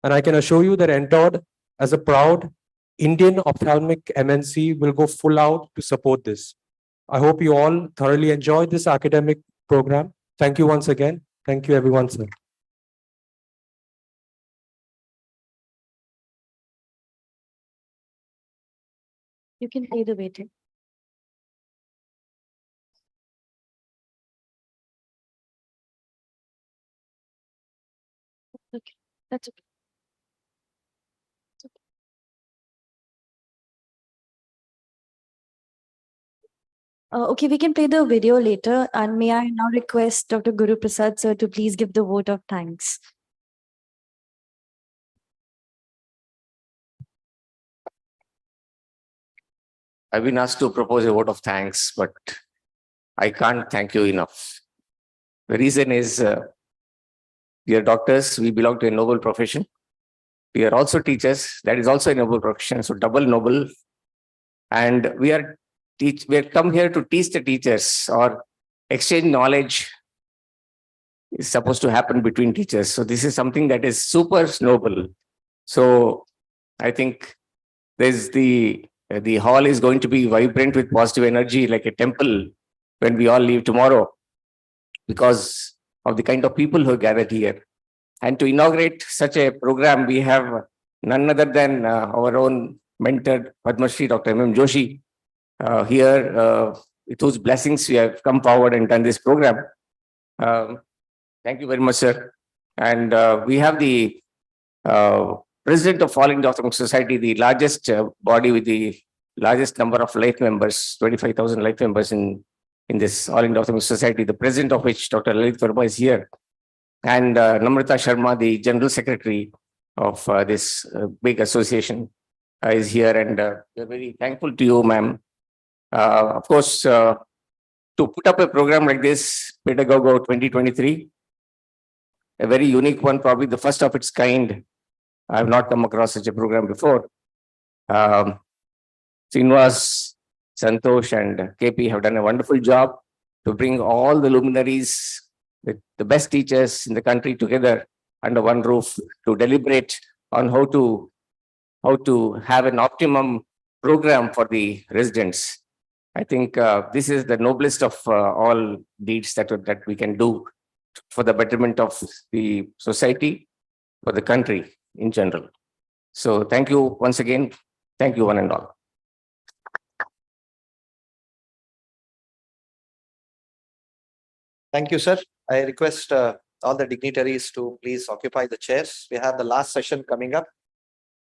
And I can assure you that Entod, as a proud Indian ophthalmic MNC, will go full out to support this. I hope you all thoroughly enjoyed this academic program. Thank you once again. Thank you, everyone, sir. You can pay the waiting. Okay, that's okay. Okay, we can play the video later. And may I now request Dr. Guru Prasad sir to please give the vote of thanks. I've been asked to propose a vote of thanks, but I can't thank you enough. The reason is, dear doctors, we belong to a noble profession. We are also teachers. That is also a noble profession. So double noble. And we are come here to teach the teachers, or exchange knowledge is supposed to happen between teachers. So this is something that is super noble. So I think there's the hall is going to be vibrant with positive energy like a temple when we all leave tomorrow, because of the kind of people who are gathered here. And to inaugurate such a program, we have none other than our own mentor, Padma Shri Dr. M. Joshi, here, with whose blessings we have come forward and done this program. Thank you very much, sir. And we have the President of All India Ophthalmic Society, the largest body with the largest number of life members, 25,000 life members in this All India Ophthalmic Society, the president of which, Dr. Lalit Verma, is here. And Namrata Sharma, the General Secretary of this big association, is here. And we're very thankful to you, ma'am. Of course, to put up a program like this, Pedagogo 2023, a very unique one, probably the first of its kind. I have not come across such a program before. Srinivas, Santosh, and KP have done a wonderful job to bring all the luminaries, the best teachers in the country together under one roof to deliberate on how to have an optimum program for the residents. I think this is the noblest of all deeds that we can do for the betterment of the society, for the country in general. So thank you once again. Thank you one and all. Thank you, sir. I request all the dignitaries to please occupy the chairs. We have the last session coming up.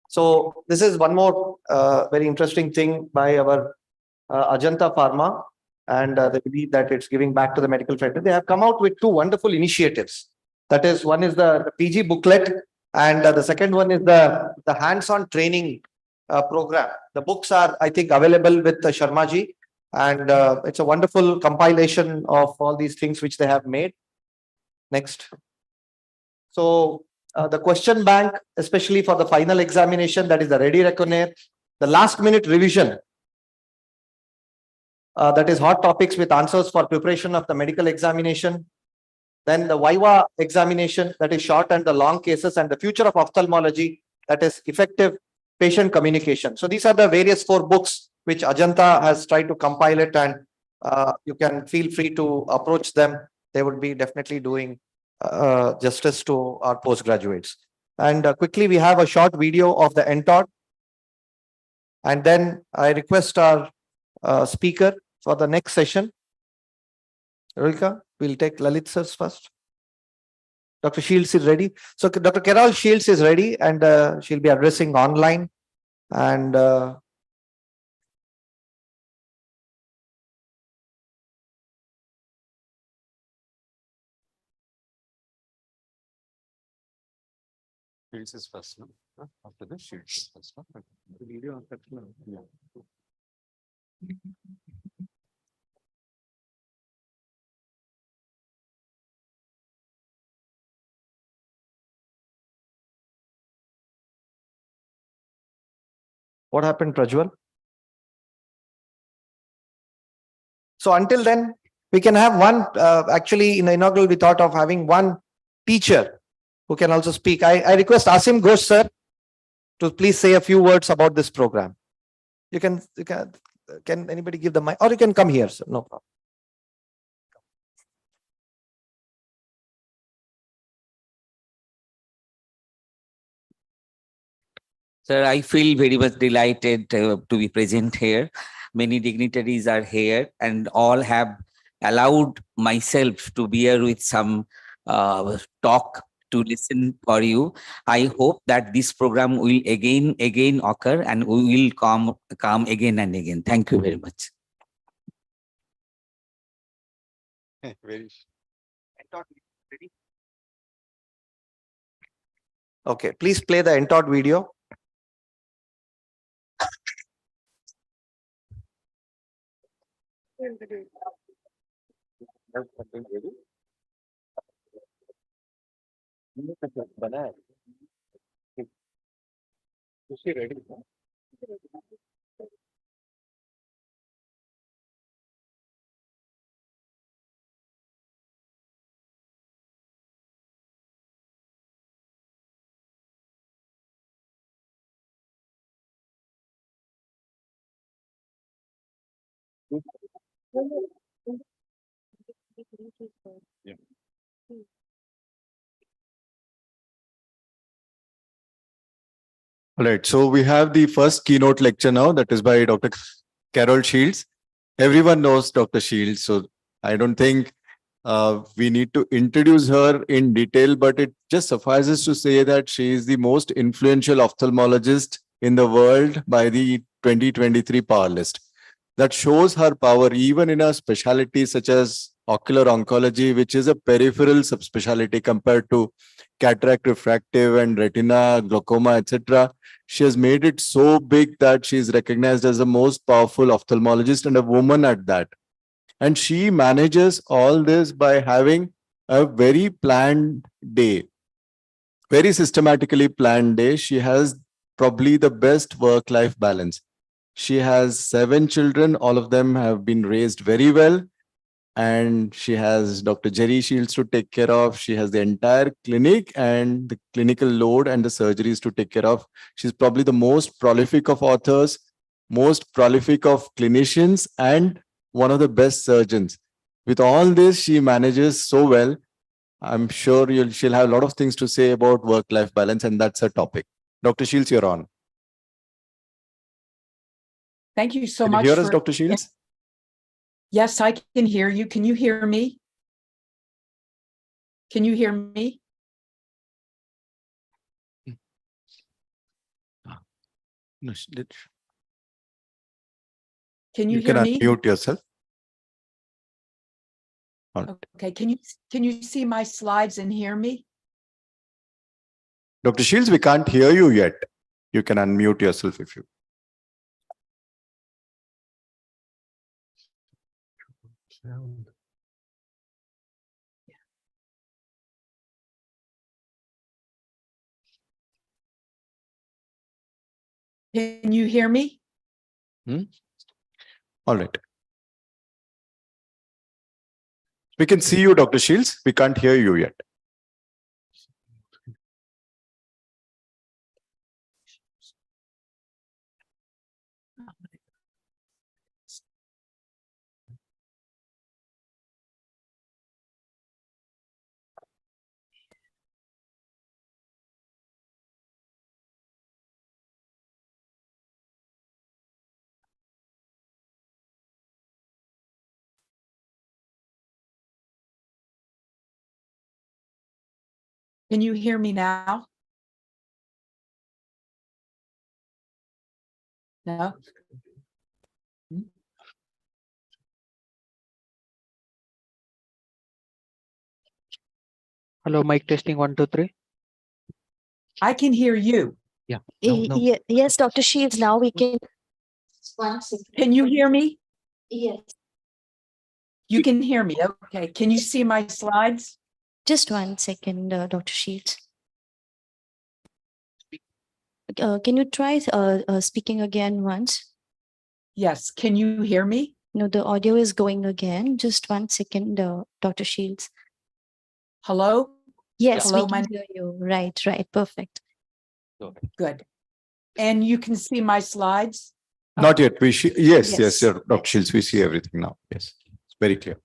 So this is one more very interesting thing by our Ajanta Pharma, and they believe that it's giving back to the medical field. They have come out with two wonderful initiatives. That is, one is the PG booklet, and the second one is the hands-on training program. The books are, I think, available with Sharmaji, and it's a wonderful compilation of all these things which they have made. Next. So the question bank, especially for the final examination, that is the Ready Reckoner, the last minute revision, that is hot topics with answers for preparation of the medical examination. Then the Viva examination, that is short and the long cases, and the future of ophthalmology, that is effective patient communication. So these are the various 4 books which Ajanta has tried to compile it, and you can feel free to approach them. They would be definitely doing justice to our postgraduates. And quickly, we have a short video of the NTOT. And then I request our speaker for the next session. Rulka, we'll take Lalit sir's first. Dr. Shields is ready. So Dr. Carol Shields is ready, and she'll be addressing online. And Shields is first, no? After this, Shields is first, no? The video after, yeah. what happened, Prajwal? So until then, we can have one, actually in the inaugural, we thought of having one teacher who can also speak. I request Asim Ghosh sir to please say a few words about this program. Can anybody give the mic, or you can come here, sir, no problem. Sir, I feel very much delighted to be present here. Many dignitaries are here, and all have allowed myself to be here with some talk to listen for you. I hope that this program will again occur, and we will come again and again. Thank you very much. Very. Okay, please play the entire video. All right. So we have the first keynote lecture now, that is by Dr. Carol Shields. Everyone knows Dr. Shields, so I don't think we need to introduce her in detail, but it just suffices to say that she is the most influential ophthalmologist in the world by the 2023 Power List. That shows her power even in a specialty such as ocular oncology, which is a peripheral subspecialty compared to cataract refractive and retina, glaucoma, etc. She has made it so big that she is recognized as the most powerful ophthalmologist, and a woman at that. And she manages all this by having a very planned day, very systematically planned day. She has probably the best work-life balance. She has 7 children. All of them have been raised very well. And she has Dr. Jerry Shields to take care of. She has the entire clinic and the clinical load and the surgeries to take care of. She's probably the most prolific of authors, most prolific of clinicians, and one of the best surgeons. With all this, she manages so well. I'm sure she'll have a lot of things to say about work-life balance, and that's her topic. Dr. Shields, you're on. Thank you so Can much. you hear us, Dr. Shields? Yes, I can hear you. Can you hear me? Can you hear me? No, Can you you can hear me? unmute yourself. All right. Okay, can you see my slides and hear me? Dr. Shields, we can't hear you yet. You can unmute yourself if you. Can you hear me? All right. We can see you, Dr. Shields. We can't hear you yet. Can you hear me now? No? Hello, mic testing 1, 2, 3. I can hear you. Yeah. Yes, Dr. Shields, now we can. Can you hear me? Yes. You can hear me. Okay. Can you see my slides? Just 1 second, Dr. Shields. Can you try speaking again once? Yes. Can you hear me? No, the audio is going again. Just 1 second, Dr. Shields. Hello? Yes, Hello, we can hear you. Right, perfect. Good. And you can see my slides? Not yet. Yes, Yes. Dr. Shields, we see everything now. Yes, it's very clear.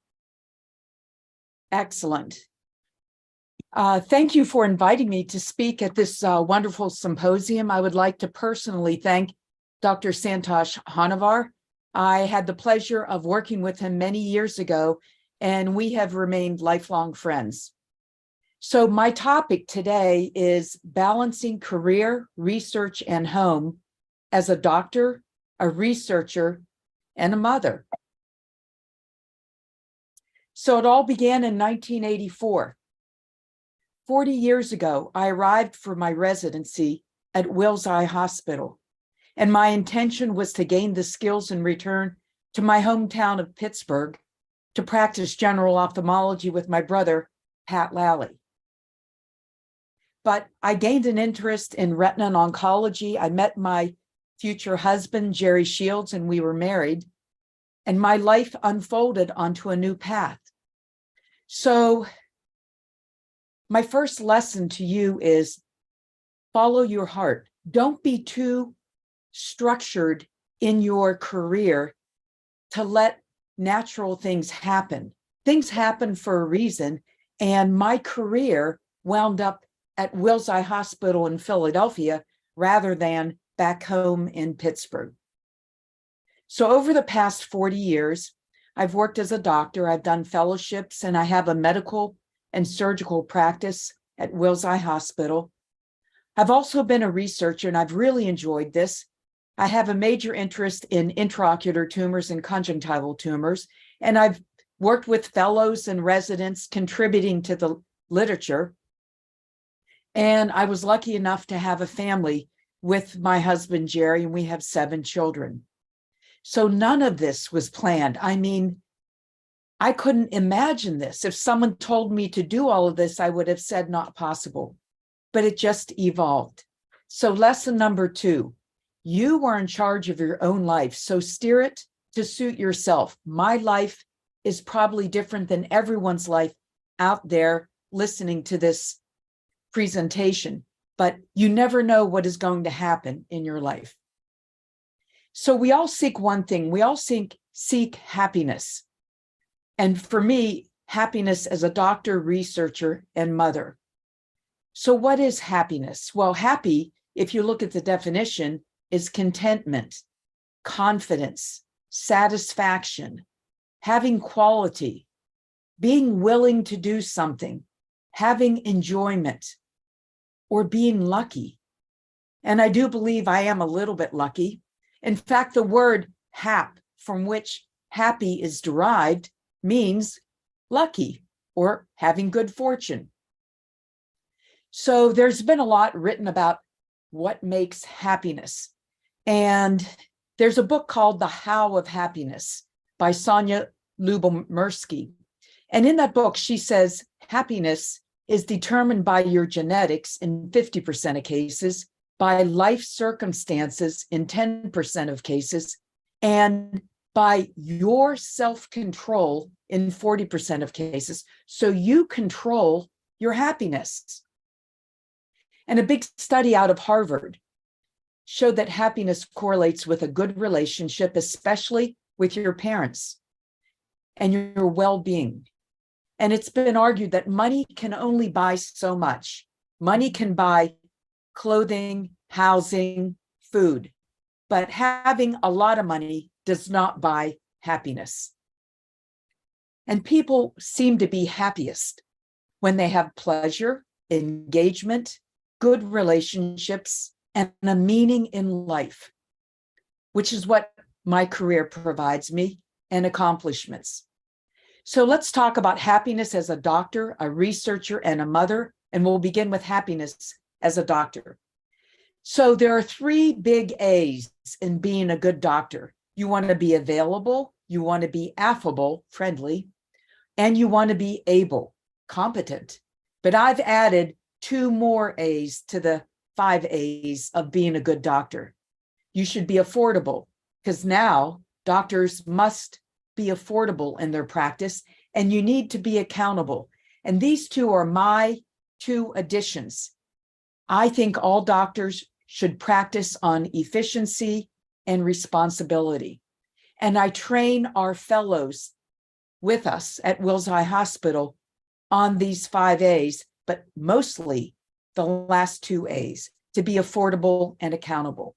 Excellent. Thank you for inviting me to speak at this wonderful symposium. I would like to personally thank Dr. Santosh Hanavar. I had the pleasure of working with him many years ago, and we have remained lifelong friends. So my topic today is balancing career, research, and home as a doctor, a researcher, and a mother. So it all began in 1984. 40 years ago, I arrived for my residency at Wills Eye Hospital, and my intention was to gain the skills and return to my hometown of Pittsburgh to practice general ophthalmology with my brother, Pat Lally. But I gained an interest in retina and oncology. I met my future husband, Jerry Shields, and we were married, and my life unfolded onto a new path. So my first lesson to you is follow your heart. Don't be too structured in your career to let natural things happen. Things happen for a reason, and my career wound up at Wills Eye Hospital in Philadelphia rather than back home in Pittsburgh. So over the past 40 years, I've worked as a doctor, I've done fellowships, and I have a medical and surgical practice at Wills Eye Hospital. I've also been a researcher, and I've really enjoyed this. I have a major interest in intraocular tumors and conjunctival tumors, and I've worked with fellows and residents contributing to the literature. And I was lucky enough to have a family with my husband, Jerry, and we have 7 children. So none of this was planned. I mean, I couldn't imagine this. If someone told me to do all of this, I would have said not possible, but it just evolved. So lesson number 2, you are in charge of your own life. So steer it to suit yourself. My life is probably different than everyone's life out there listening to this presentation, but you never know what is going to happen in your life. So we all seek one thing. We all seek happiness. And for me, happiness as a doctor, researcher, and mother. So what is happiness? Well, happy, if you look at the definition, is contentment, confidence, satisfaction, having quality, being willing to do something, having enjoyment, or being lucky. And I do believe I am a little bit lucky. In fact, the word hap, from which happy is derived, means lucky or having good fortune. So there's been a lot written about what makes happiness. And there's a book called The How of Happiness by Sonia Lubomirsky. And in that book, she says happiness is determined by your genetics in 50% of cases, by life circumstances in 10% of cases, and by your self-control in 40% of cases. So you control your happiness. And a big study out of Harvard showed that happiness correlates with a good relationship, especially with your parents and your well-being. And it's been argued that money can only buy so much. Money can buy clothing, housing, food, but having a lot of money does not buy happiness. And people seem to be happiest when they have pleasure, engagement, good relationships, and a meaning in life, which is what my career provides me, and accomplishments. So let's talk about happiness as a doctor, a researcher, and a mother, and we'll begin with happiness as a doctor. So there are 3 big A's in being a good doctor. You want to be available, you want to be affable, friendly, and you want to be able, competent. But I've added 2 more A's to the 5 A's of being a good doctor. You should be affordable, because now doctors must be affordable in their practice, and you need to be accountable. And these 2 are my 2 additions. I think all doctors should practice on efficiency and responsibility. And I train our fellows with us at Wills Eye Hospital on these 5 A's, but mostly the last 2 A's, to be affordable and accountable.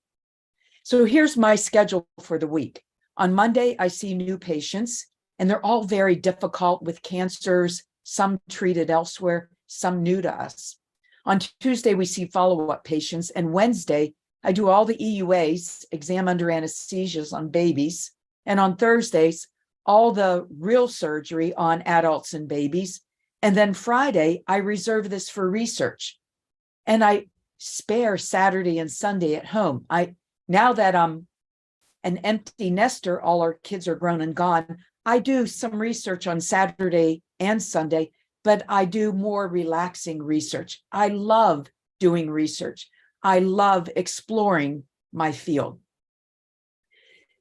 So here's my schedule for the week. On Monday, I see new patients, and they're all very difficult with cancers, some treated elsewhere, some new to us. On Tuesday, we see follow-up patients, and Wednesday, I do all the EUAs, exam under anesthesias on babies, and on Thursdays, all the real surgery on adults and babies. And then Friday, I reserve this for research. And I spare Saturday and Sunday at home. Now that I'm an empty nester, all our kids are grown and gone, I do some research on Saturday and Sunday, but I do more relaxing research. I love doing research. I love exploring my field.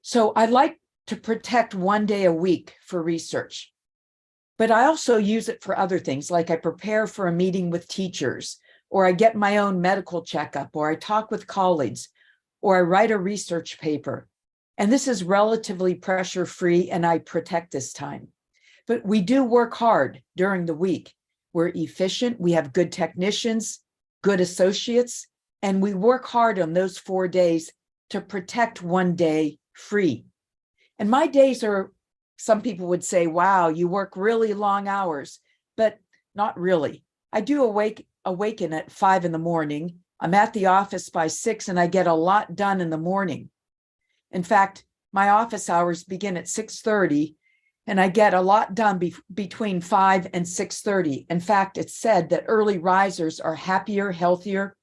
So I like to protect one day a week for research, but I also use it for other things, like I prepare for a meeting with teachers, or I get my own medical checkup, or I talk with colleagues, or I write a research paper. And this is relatively pressure-free, and I protect this time. But we do work hard during the week. We're efficient, we have good technicians, good associates, and we work hard on those 4 days to protect one day free. And my days are, some people would say, wow, you work really long hours, but not really. I do awaken at 5 in the morning. I'm at the office by 6, and I get a lot done in the morning. In fact, my office hours begin at 6:30, and I get a lot done between 5 and 6:30. In fact, it's said that early risers are happier, healthier,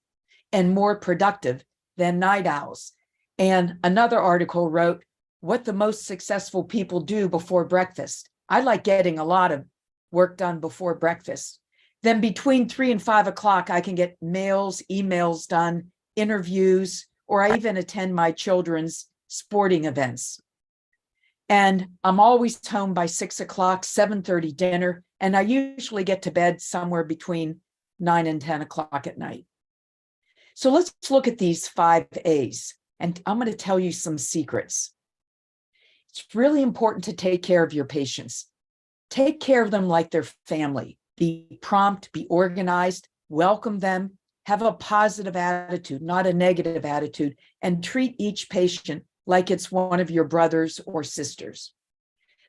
and more productive than night owls. And another article wrote, what the most successful people do before breakfast. I like getting a lot of work done before breakfast. Then between 3 and 5 o'clock, I can get mails, emails done, interviews, or I even attend my children's sporting events. And I'm always home by 6 o'clock, 7:30 dinner, and I usually get to bed somewhere between 9 and 10 o'clock at night. So let's look at these 5 A's, and I'm going to tell you some secrets. It's really important to take care of your patients. Take care of them like their family. Be prompt, be organized, welcome them, have a positive attitude, not a negative attitude, and treat each patient like it's one of your brothers or sisters.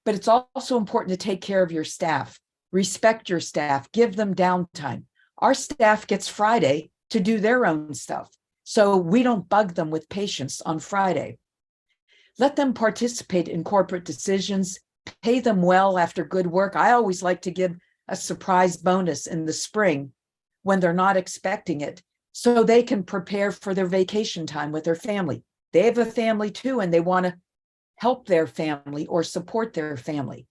But it's also important to take care of your staff. Respect your staff, give them downtime. Our staff gets Friday to do their own stuff, so we don't bug them with patients on Friday. Let them participate in corporate decisions, pay them well after good work. I always like to give a surprise bonus in the spring when they're not expecting it, so they can prepare for their vacation time with their family. They have a family too, and they want to help their family or support their family.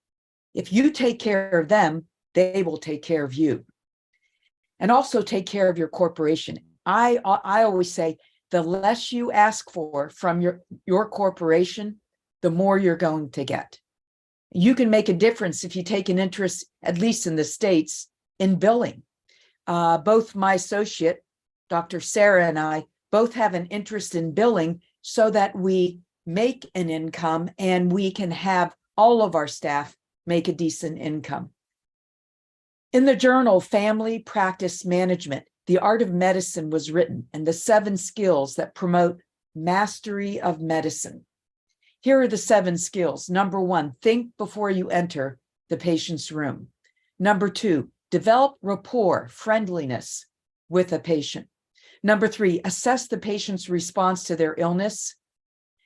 If you take care of them, they will take care of you. And also take care of your corporation. I always say, the less you ask for from your corporation, the more you're going to get. You can make a difference if you take an interest, at least in the States, in billing. Both my associate, Dr. Sarah, and I both have an interest in billing so that we make an income and we can have all of our staff make a decent income. In the journal Family Practice Management, The Art of Medicine was written, and the 7 skills that promote mastery of medicine. Here are the 7 skills. Number 1, think before you enter the patient's room. Number 2, develop rapport, friendliness with a patient. Number 3, assess the patient's response to their illness.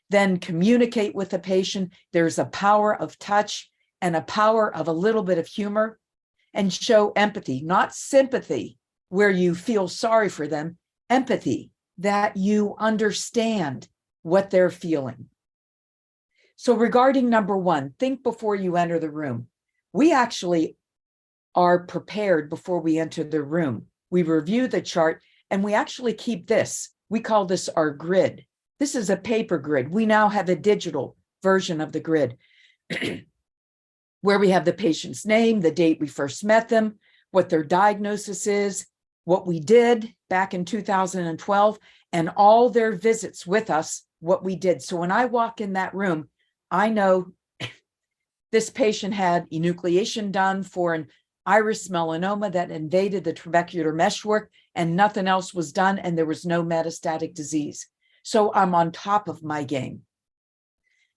Then communicate with the patient. There's a power of touch and a power of a little bit of humor, and show empathy, not sympathy, where you feel sorry for them, empathy, that you understand what they're feeling. So regarding number 1, think before you enter the room. We actually are prepared before we enter the room. We review the chart, and we actually keep this. We call this our grid. This is a paper grid. We now have a digital version of the grid where we have the patient's name, the date we first met them, what their diagnosis is, what we did back in 2012, and all their visits with us, what we did. So when I walk in that room, I know this patient had enucleation done for an iris melanoma that invaded the trabecular meshwork, and nothing else was done, and there was no metastatic disease. So I'm on top of my game.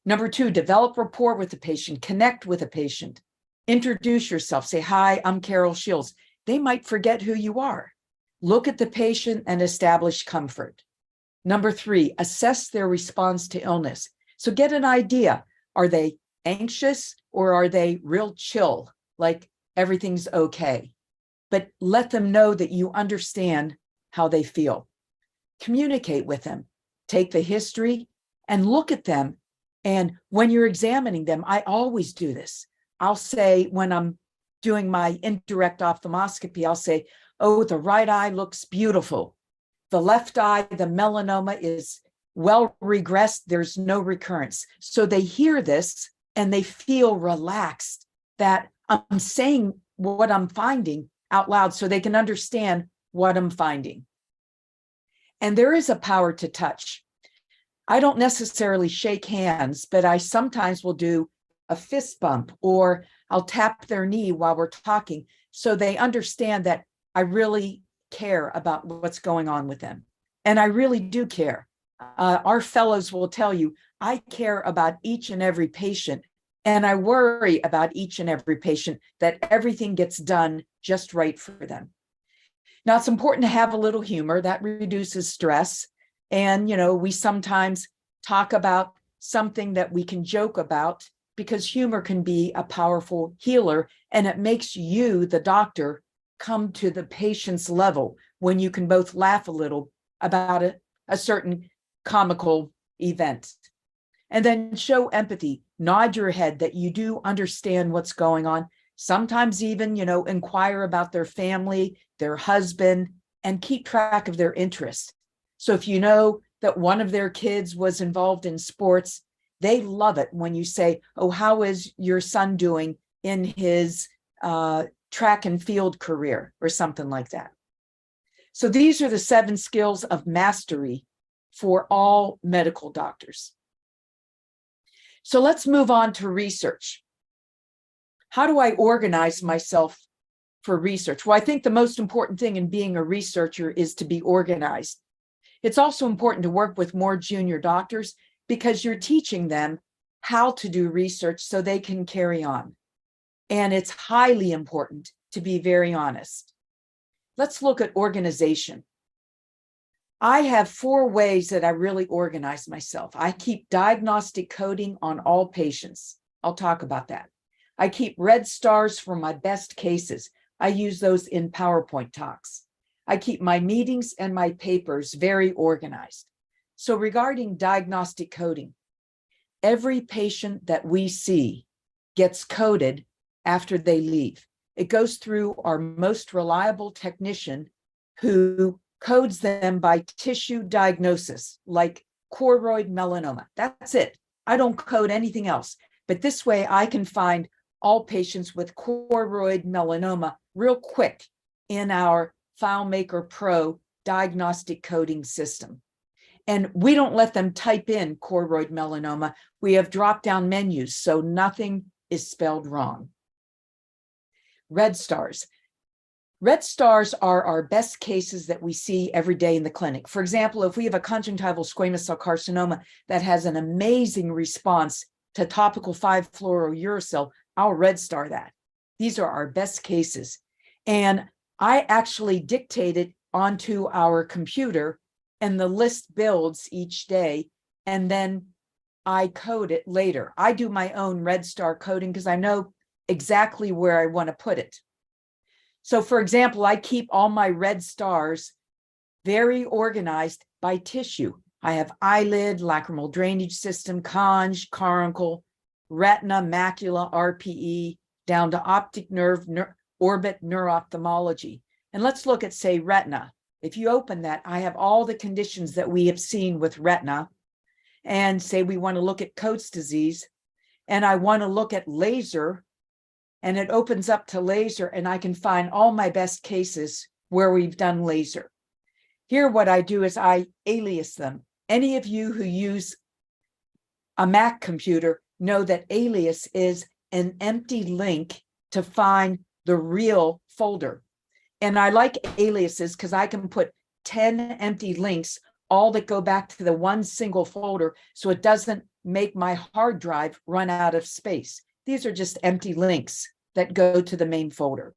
Number 2, develop rapport with the patient, connect with a patient, introduce yourself, say, hi, I'm Carol Shields. They might forget who you are. Look at the patient and establish comfort. Number 3, assess their response to illness. So get an idea. Are they anxious or are they real chill, like everything's okay? But let them know that you understand how they feel. Communicate with them, take the history and look at them. And when you're examining them, I always do this. I'll say, when I'm doing my indirect ophthalmoscopy, I'll say, oh, the right eye looks beautiful. The left eye, the melanoma is well regressed. There's no recurrence. So they hear this and they feel relaxed that I'm saying what I'm finding out loud so they can understand what I'm finding. And there is a power to touch. I don't necessarily shake hands, but I sometimes will do a fist bump or I'll tap their knee while we're talking so they understand that I really care about what's going on with them. And I really do care. Our fellows will tell you, I care about each and every patient, and I worry about each and every patient that everything gets done just right for them. Now, it's important to have a little humor that reduces stress. And, we sometimes talk about something that we can joke about because humor can be a powerful healer, and it makes you, the doctor, come to the patient's level when you can both laugh a little about a certain comical event. And then show empathy, nod your head that you do understand what's going on. Sometimes even, inquire about their family, their husband, and keep track of their interests. So if you know that one of their kids was involved in sports, they love it when you say, oh, how is your son doing in his track and field career or something like that. So these are the 7 skills of mastery for all medical doctors. So let's move on to research. How do I organize myself for research? Well, I think the most important thing in being a researcher is to be organized. It's also important to work with more junior doctors because you're teaching them how to do research so they can carry on. And it's highly important to be very honest. Let's look at organization. I have 4 ways that I really organize myself. I keep diagnostic coding on all patients. I'll talk about that. I keep red stars for my best cases. I use those in PowerPoint talks. I keep my meetings and my papers very organized. So regarding diagnostic coding, every patient that we see gets coded after they leave. It goes through our most reliable technician who codes them by tissue diagnosis, like choroid melanoma. That's it. I don't code anything else. But this way I can find all patients with choroid melanoma real quick in our FileMaker Pro diagnostic coding system. And we don't let them type in choroid melanoma. We have drop-down menus, so nothing is spelled wrong. Red stars. Red stars are our best cases that we see every day in the clinic. For example, if we have a conjunctival squamous cell carcinoma that has an amazing response to topical 5-fluorouracil, I'll red star that. These are our best cases. And I actually dictate it onto our computer, and the list builds each day, and then I code it later. I do my own red star coding because I know exactly where I want to put it. So for example, I keep all my red stars very organized by tissue. I have eyelid, lacrimal drainage system, conj, caruncle, retina, macula, RPE, down to optic nerve, orbit, neuro-ophthalmology. And let's look at, say, retina. If you open that, I have all the conditions that we have seen with retina. And say we want to look at Coates disease, and I want to look at laser, and it opens up to laser, and I can find all my best cases where we've done laser. Here, what I do is I alias them. Any of you who use a Mac computer know that alias is an empty link to find the real folder. And I like aliases because I can put 10 empty links, all that go back to the one single folder, so it doesn't make my hard drive run out of space. These are just empty links that go to the main folder.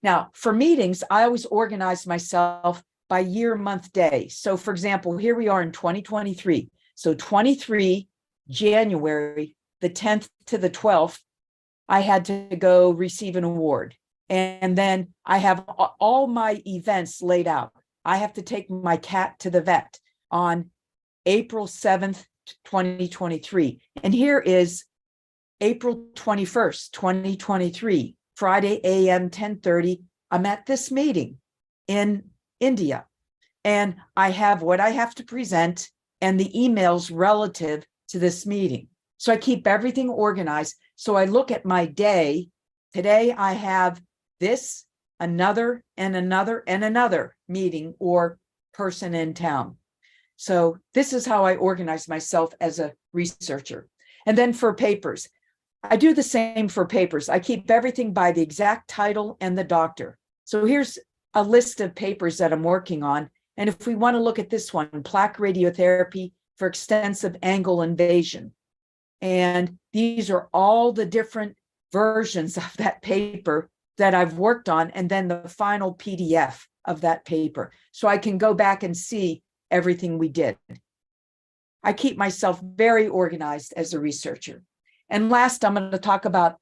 Now, for meetings, I always organize myself by year, month, day. So for example, here we are in 2023. So 23, January, the 10th to the 12th, I had to go receive an award. And then I have all my events laid out. I have to take my cat to the vet on April 7th, 2023. And here is April 21st, 2023, Friday, AM 10:30. I'm at this meeting in India, and I have what I have to present and the emails relative to this meeting. So I keep everything organized. So I look at my day. Today I have this, another, and another, and another meeting or person in town. So this is how I organize myself as a researcher. And then for papers, I do the same for papers. I keep everything by the exact title and the doctor. So here's a list of papers that I'm working on. And if we want to look at this one, plaque radiotherapy for extensive angle invasion. And these are all the different versions of that paper that I've worked on, and then the final PDF of that paper. So I can go back and see everything we did. I keep myself very organized as a researcher. And last, I'm going to talk about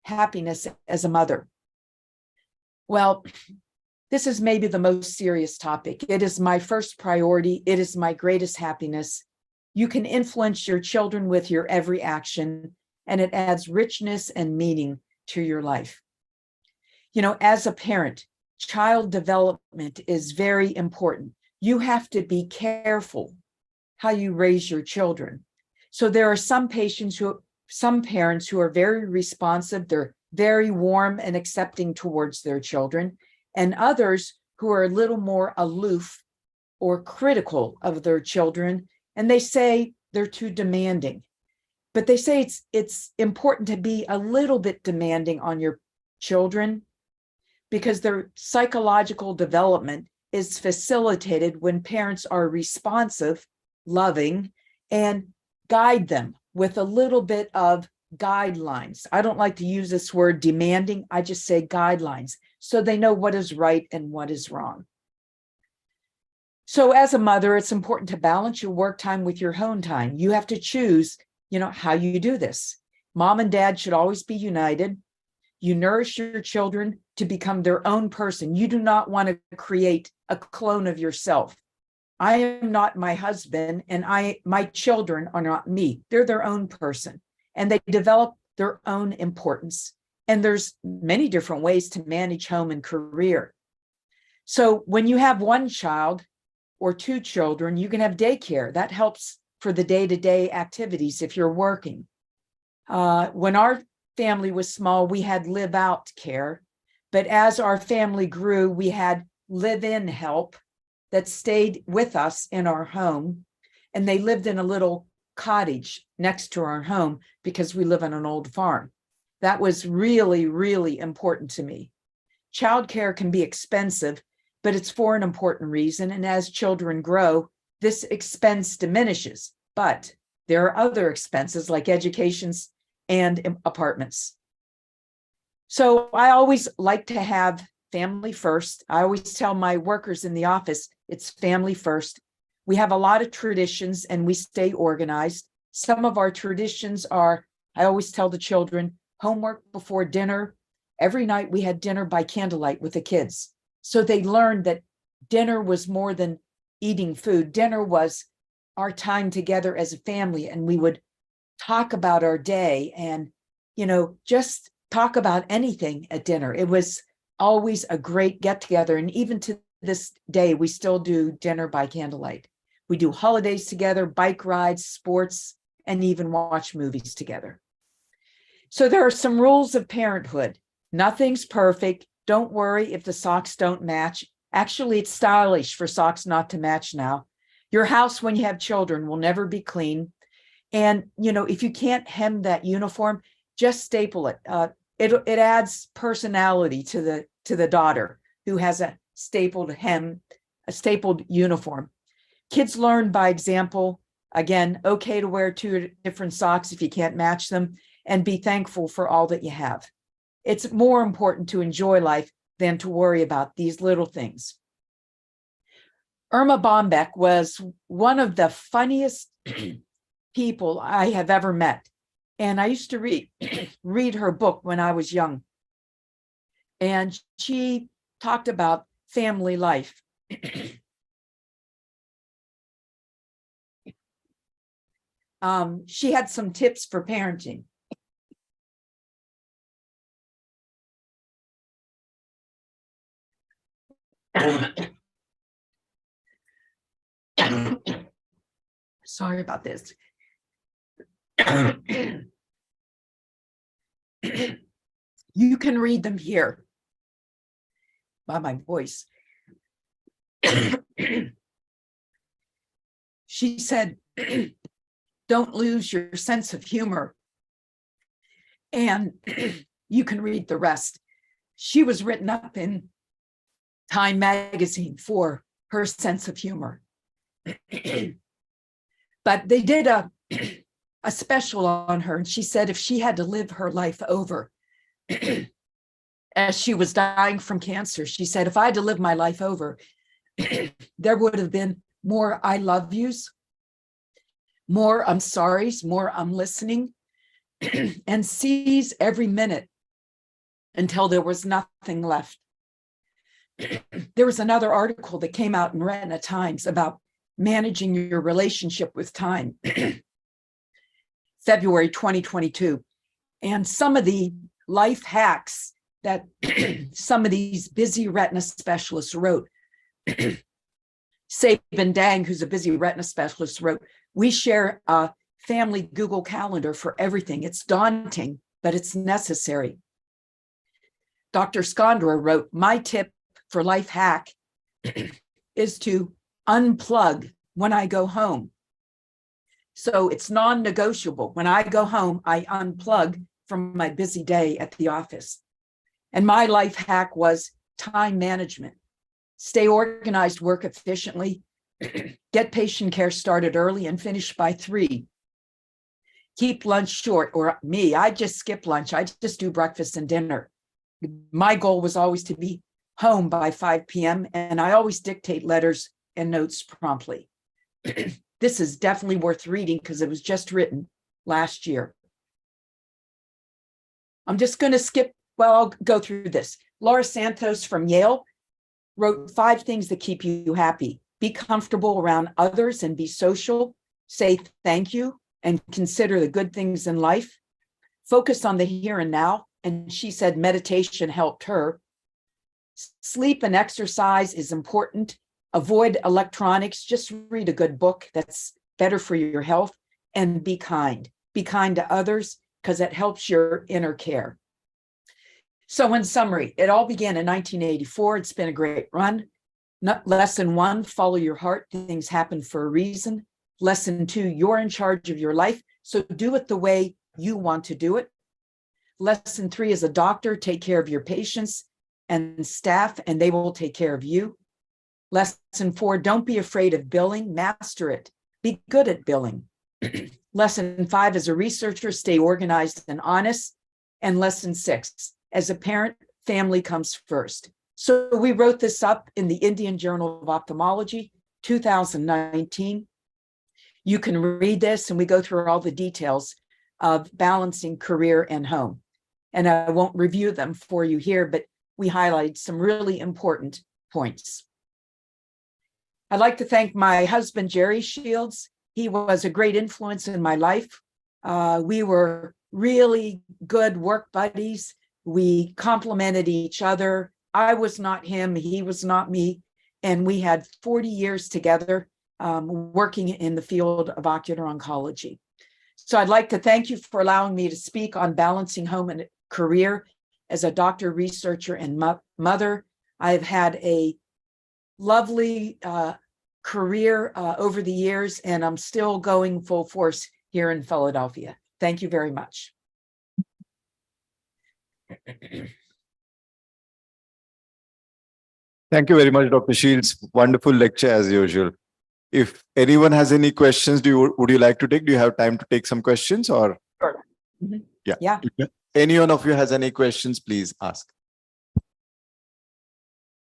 happiness as a mother. Well, this is maybe the most serious topic. It is my first priority. It is my greatest happiness. You can influence your children with your every action, and it adds richness and meaning to your life. You know, as a parent, child development is very important. You have to be careful how you raise your children. So there are some parents who are very responsive. They're very warm and accepting towards their children, and others who are a little more aloof or critical of their children. And they say they're too demanding. But they say it's important to be a little bit demanding on your children because their psychological development is facilitated when parents are responsive, loving, and guide them with a little bit of guidelines. I don't like to use this word demanding. I just say guidelines so they know what is right and what is wrong. So as a mother, it's important to balance your work time with your home time. You have to choose, how you do this. Mom and dad should always be united. You nourish your children to become their own person. You do not want to create a clone of yourself. I am not my husband, and my children are not me. They're their own person, and they develop their own importance. And there's many different ways to manage home and career. So when you have one child or two children, you can have daycare. That helps for the day-to-day activities if you're working. When our family was small, we had live-out care. But as our family grew, we had live-in help that stayed with us in our home. And they lived in a little cottage next to our home because we live on an old farm. That was really, really important to me. Childcare can be expensive, but it's for an important reason. And as children grow, this expense diminishes. But there are other expenses like educations and apartments. So I always like to have family first. I always tell my workers in the office, it's family first. We have a lot of traditions and we stay organized. Some of our traditions are, I always tell the children, homework before dinner. Every night we had dinner by candlelight with the kids. So they learned that dinner was more than eating food. Dinner was our time together as a family, and we would talk about our day and, just talk about anything at dinner. It was always a great get together. And even to this day, we still do dinner by candlelight. We do holidays together, bike rides, sports, and even watch movies together. So there are some rules of parenthood. Nothing's perfect. Don't worry if the socks don't match. Actually, it's stylish for socks not to match now. Your house, when you have children, will never be clean. And, if you can't hem that uniform, just staple it. It adds personality to the daughter who has a stapled hem, a stapled uniform. Kids learn by example. Again, okay to wear two different socks if you can't match them, and be thankful for all that you have. It's more important to enjoy life than to worry about these little things. Irma Bombeck was one of the funniest people I have ever met. And I used to read her book when I was young. And she talked about family life. She had some tips for parenting. Sorry about this. You can read them here by my voice. She said, don't lose your sense of humor. And you can read the rest. She was written up in Time magazine for her sense of humor. But they did a special on her, and she said if she had to live her life over, as she was dying from cancer, she said, if I had to live my life over, there would have been more I love yous, more I'm sorry's, more I'm listening, and seize every minute until there was nothing left. There was another article that came out in Retina Times about managing your relationship with time, February 2022. And some of the life hacks that some of these busy retina specialists wrote. Sabin Dang, who's a busy retina specialist, wrote, we share a family Google Calendar for everything. It's daunting, but it's necessary. Dr. Skondra wrote, my tip for life hack is to unplug when I go home. So it's non-negotiable. When I go home, I unplug from my busy day at the office. And my life hack was time management. Stay organized, work efficiently, get patient care started early and finish by 3. Keep lunch short, or me, I just skip lunch. I just do breakfast and dinner. My goal was always to be home by 5 p.m. and I always dictate letters and notes promptly. This is definitely worth reading because it was just written last year. I'm just going to skip, well, I'll go through this. Laura Santos from Yale wrote 5 things that keep you happy. Be comfortable around others and be social. Say thank you and consider the good things in life. Focus on the here and now. And she said meditation helped her. Sleep and exercise is important. Avoid electronics. Just read a good book that's better for your health. And be kind. Be kind to others because it helps your inner care. So in summary, it all began in 1984. It's been a great run. Lesson 1, follow your heart. Things happen for a reason. Lesson 2, you're in charge of your life. So do it the way you want to do it. Lesson 3, as a doctor, take care of your patients and staff, and they will take care of you. Lesson 4, don't be afraid of billing, master it. Be good at billing. Lesson 5, as a researcher, stay organized and honest. And lesson 6, as a parent, family comes first. So we wrote this up in the Indian Journal of Ophthalmology, 2019. You can read this and we go through all the details of balancing career and home. And I won't review them for you here, but we highlight some really important points. I'd like to thank my husband, Jerry Shields. He was a great influence in my life. We were really good work buddies. We complemented each other. I was not him, he was not me. And we had 40 years together working in the field of ocular oncology. So I'd like to thank you for allowing me to speak on balancing home and career as a doctor, researcher, and mother. I've had a lovely career over the years, and I'm still going full force here in Philadelphia. Thank you very much. Thank you very much, Dr. Shields. Wonderful lecture as usual. If anyone has any questions, would you like to take? Do you have time to take some questions or? Sure. Mm-hmm. Yeah. If any one of you has any questions, please ask.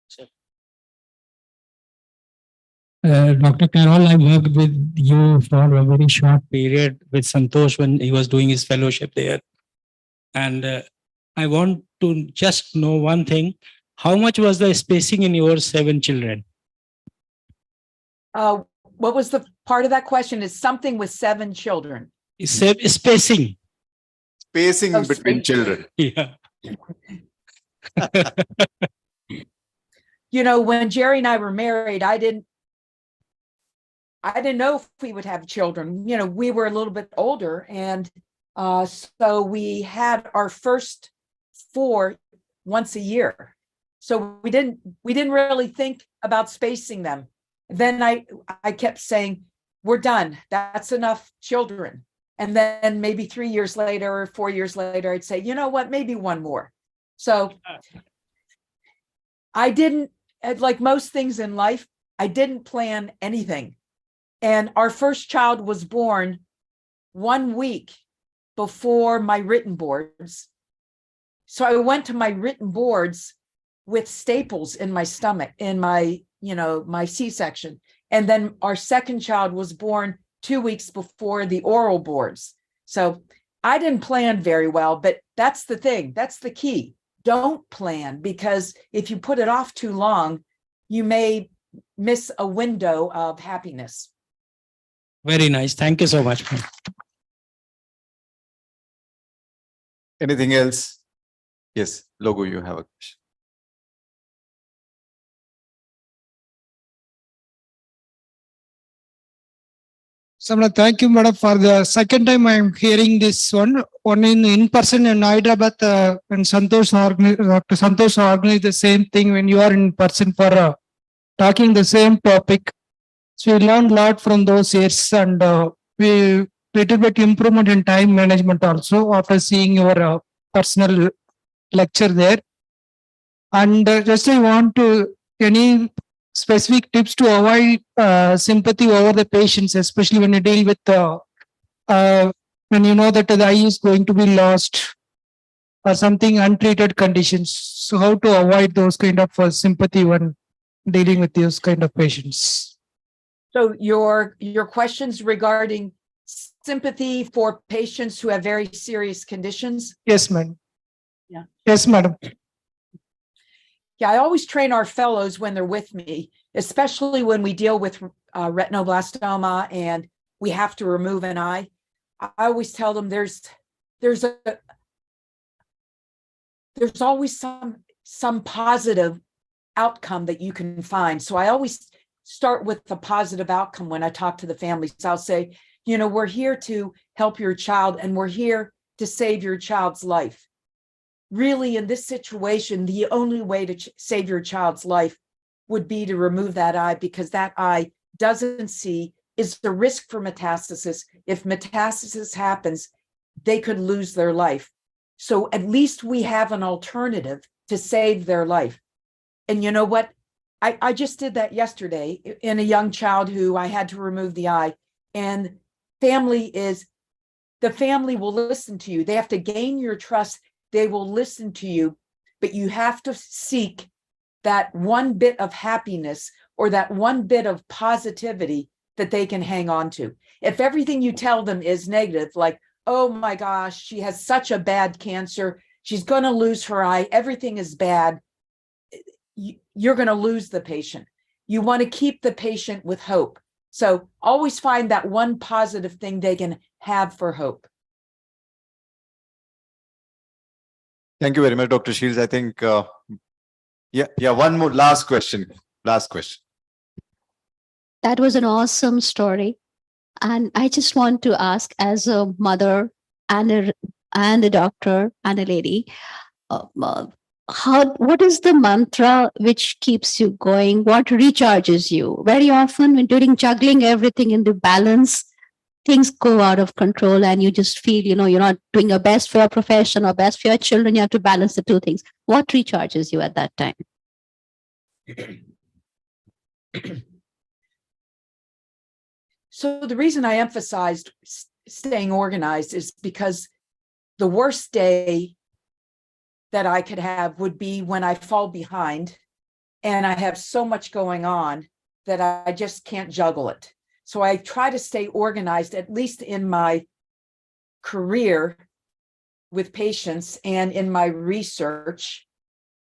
Sure. Dr. Carol, I worked with you for a very short period with Santosh when he was doing his fellowship there. And I want to just know one thing. How much was the spacing in your 7 children? What was the part of that question? Is something with 7 children? Spacing. Spacing Oh, between spacing. children. Yeah. You know, when Jerry and I were married, I didn't know if we would have children. You know, we were a little bit older, and so we had our first 4 once a year. So we didn't really think about spacing them. Then I kept saying, we're done. That's enough children. And then maybe 3 years later or 4 years later, I'd say, you know what, maybe one more. So I didn't, like most things in life, I didn't plan anything. And our first child was born 1 week before my written boards. So I went to my written boards with staples in my stomach, in my, my C-section. And then our second child was born 2 weeks before the oral boards. So I didn't plan very well, but that's the thing. That's the key. Don't plan, because if you put it off too long, you may miss a window of happiness. Very nice. Thank you so much. Anything else? Yes, Logo, you have a question. Samra, thank you, madam. For the second time, I am hearing this one in person in Hyderabad, and Dr. Santosh organized the same thing when you are in person for talking the same topic. So we learned a lot from those years, and we little bit improvement in time management also after seeing your personal lecture there. And just I want to any specific tips to avoid sympathy over the patients, especially when you deal with when you know that the eye is going to be lost or something untreated conditions. So how to avoid those kind of sympathy when dealing with those kind of patients? So your questions regarding sympathy for patients who have very serious conditions? Yes, madam. Yeah. Yes, madam. Yeah, I always train our fellows when they're with me, especially when we deal with retinoblastoma and we have to remove an eye. I always tell them there's always some positive outcome that you can find. So I always start with the positive outcome when I talk to the families. I'll say, we're here to help your child, and we're here to save your child's life. Really, in this situation, the only way to save your child's life would be to remove that eye, because that eye doesn't see, is the risk for metastasis. If metastasis happens, they could lose their life. So at least we have an alternative to save their life. And you know what? I just did that yesterday in a young child who I had to remove the eye. And the family will listen to you. They have to gain your trust. They will listen to you, but you have to seek that one bit of happiness or that one bit of positivity that they can hang on to. If everything you tell them is negative, like, oh my gosh, she has such a bad cancer, she's going to lose her eye, everything is bad, you're going to lose the patient. You want to keep the patient with hope. So always find that one positive thing they can have for hope. Thank you very much, Dr. Shields. I think, one more last question. Last question. That was an awesome story. And I just want to ask, as a mother and a doctor and a lady, what is the mantra which keeps you going? What recharges you? Very often when during juggling everything into balance, things go out of control and you just feel, you're not doing your best for your profession or best for your children. You have to balance the two things. What recharges you at that time? So the reason I emphasized staying organized is because the worst day that I could have would be when I fall behind and I have so much going on that I just can't juggle it. So I try to stay organized, at least in my career with patients and in my research,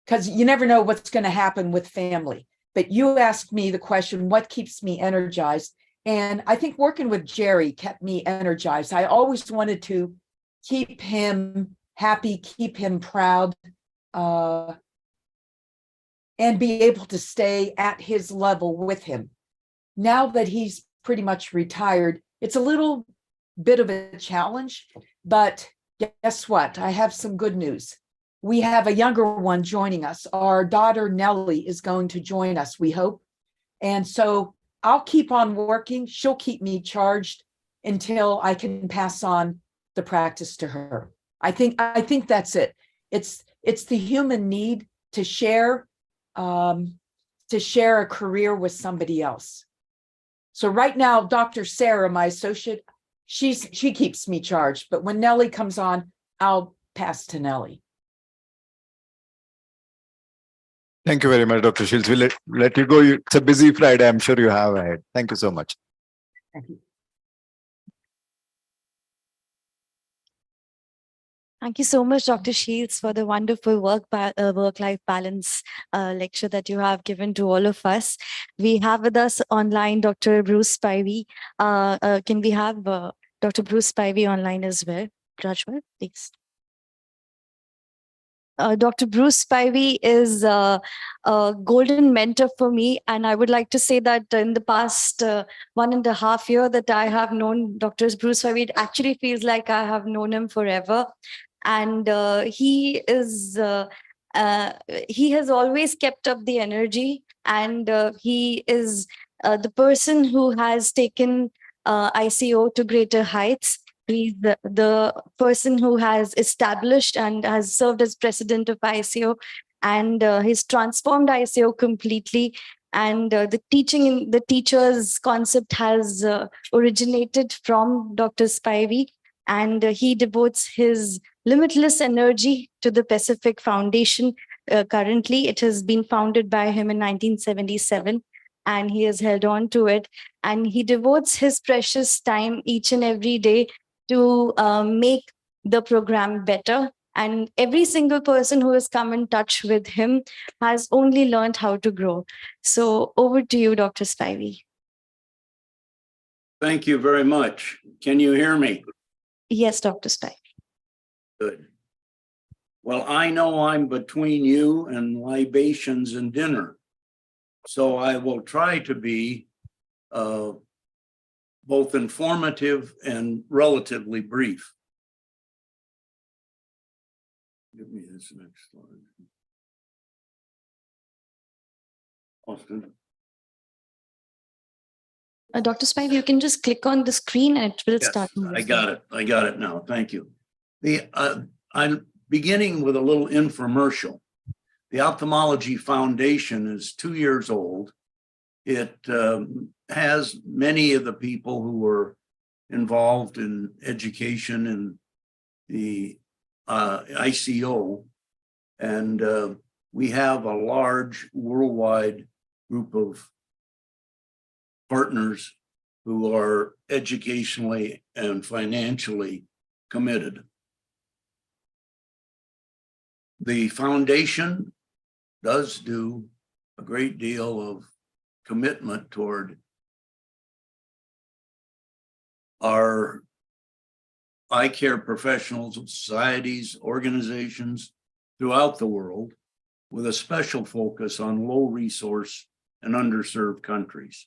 because you never know what's going to happen with family. But you asked me the question, what keeps me energized? And I think working with Jerry kept me energized. I always wanted to keep him happy, keep him proud, and be able to stay at his level with him. Now that he's pretty much retired, it's a little bit of a challenge, but guess what? I have some good news. We have a younger one joining us. Our daughter Nellie is going to join us, we hope. And so I'll keep on working. She'll keep me charged until I can pass on the practice to her. I think that's it. It's the human need to share a career with somebody else. So right now, Dr. Sarah, my associate, she keeps me charged, but when Nellie comes on, I'll pass to Nellie. Thank you very much, Dr. Shields. We'll let you go. It's a busy Friday. I'm sure you have ahead. Thank you so much. Thank you. Thank you so much, Dr. Shields, for the wonderful work-life balance lecture that you have given to all of us. We have with us online Dr. Bruce Spivey. Can we have Dr. Bruce Spivey online as well? Rajwal, please. Dr. Bruce Spivey is a golden mentor for me. And I would like to say that in the past 1.5 years that I have known Dr. Bruce Spivey, it actually feels like I have known him forever. And he has always kept up the energy, and he is the person who has taken ICO to greater heights. He's the person who has established and has served as president of ICO, and he's transformed ICO completely. And the teacher's concept has originated from Dr. Spivey, and he devotes his limitless energy to the Pacific Foundation. Currently, it has been founded by him in 1977, and he has held on to it. And he devotes his precious time each and every day to make the program better. And every single person who has come in touch with him has only learned how to grow. So over to you, Dr. Spivey. Thank you very much. Can you hear me? Yes, Dr. Spivey. Good. Well, I know I'm between you and libations and dinner, so I will try to be both informative and relatively brief. Give me this next slide. Austin. Dr. Spivey, you can just click on the screen and it will start. I got it. I got it now. Thank you. I'm beginning with a little infomercial. The Ophthalmology Foundation is 2 years old. It has many of the people who were involved in education in the ICO. And we have a large worldwide group of partners who are educationally and financially committed. The foundation does do a great deal of commitment toward our eye care professionals, societies, organizations throughout the world, with a special focus on low resource and underserved countries.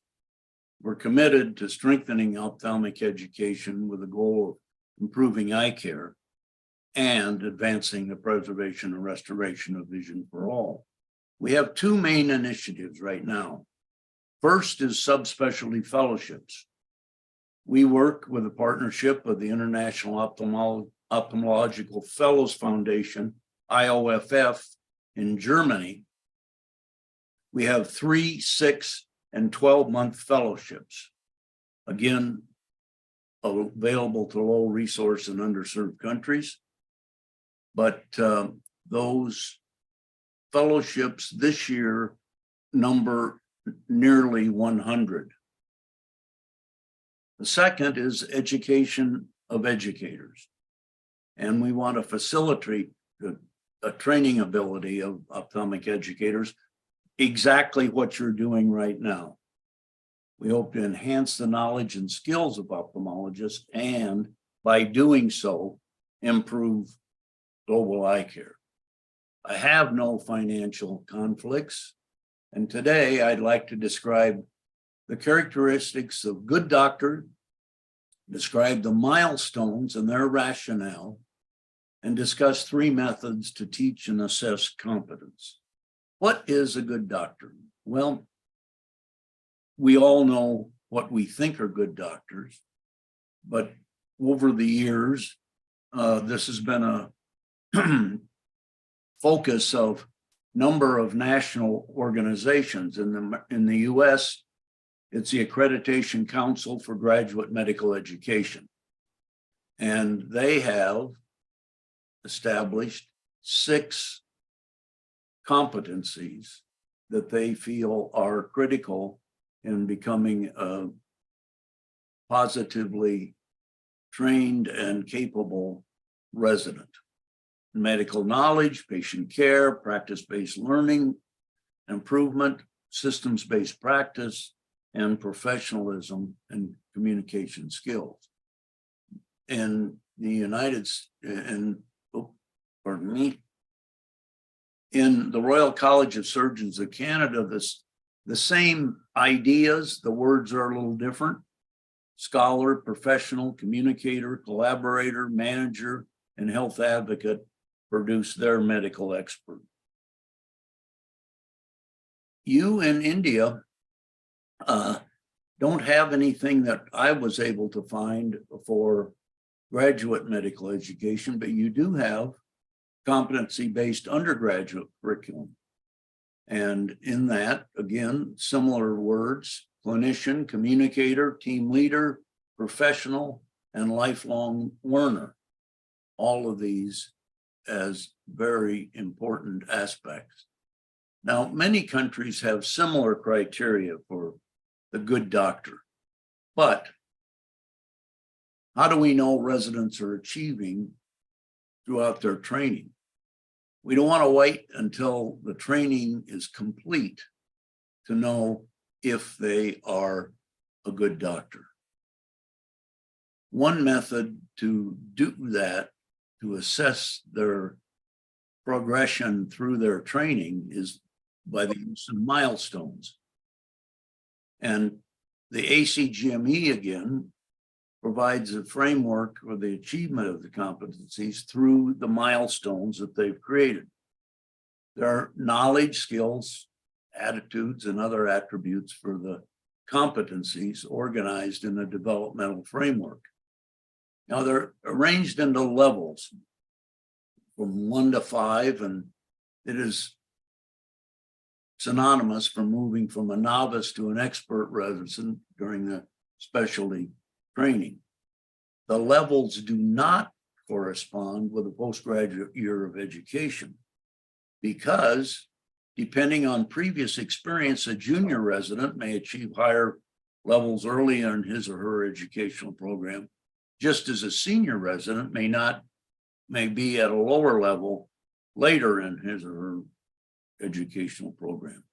We're committed to strengthening ophthalmic education with the goal of improving eye care and advancing the preservation and restoration of vision for all. We have two main initiatives right now. First is subspecialty fellowships. We work with a partnership of the International Ophthalmological Fellows Foundation, IOFF, in Germany. We have 3, 6, and 12-month fellowships, again, available to low resource and underserved countries. But those fellowships this year number nearly 100. The second is education of educators. And we want to facilitate a training ability of ophthalmic educators, exactly what you're doing right now. We hope to enhance the knowledge and skills of ophthalmologists and by doing so, improve global eye care. I have no financial conflicts. And today I'd like to describe the characteristics of good doctor, describe the milestones and their rationale, and discuss 3 methods to teach and assess competence. What is a good doctor? Well, we all know what we think are good doctors, but over the years, this has been a focus of number of national organizations. In the US, it's the Accreditation Council for Graduate Medical Education. And they have established 6 competencies that they feel are critical in becoming a positively trained and capable resident. Medical knowledge, patient care, practice-based learning, improvement, systems-based practice, and professionalism and communication skills. In the in the Royal College of Surgeons of Canada, the same ideas, the words are a little different. Scholar, professional, communicator, collaborator, manager, and health advocate produce their medical expert. You in India don't have anything that I was able to find for graduate medical education, but you do have competency-based undergraduate curriculum. And in that, again, similar words: clinician, communicator, team leader, professional, and lifelong learner. All of these as very important aspects. Now, many countries have similar criteria for the good doctor, but how do we know residents are achieving throughout their training? We don't want to wait until the training is complete to know if they are a good doctor. One method to do that, to assess their progression through their training, is by the use of milestones. And the ACGME, again, provides a framework for the achievement of the competencies through the milestones that they've created. There are knowledge, skills, attitudes, and other attributes for the competencies organized in a developmental framework. Now, they're arranged into levels from 1 to 5, and it is synonymous for moving from a novice to an expert resident during the specialty training. The levels do not correspond with a postgraduate year of education because, depending on previous experience, a junior resident may achieve higher levels early in his or her educational program, just as a senior resident may be at a lower level later in his or her educational program.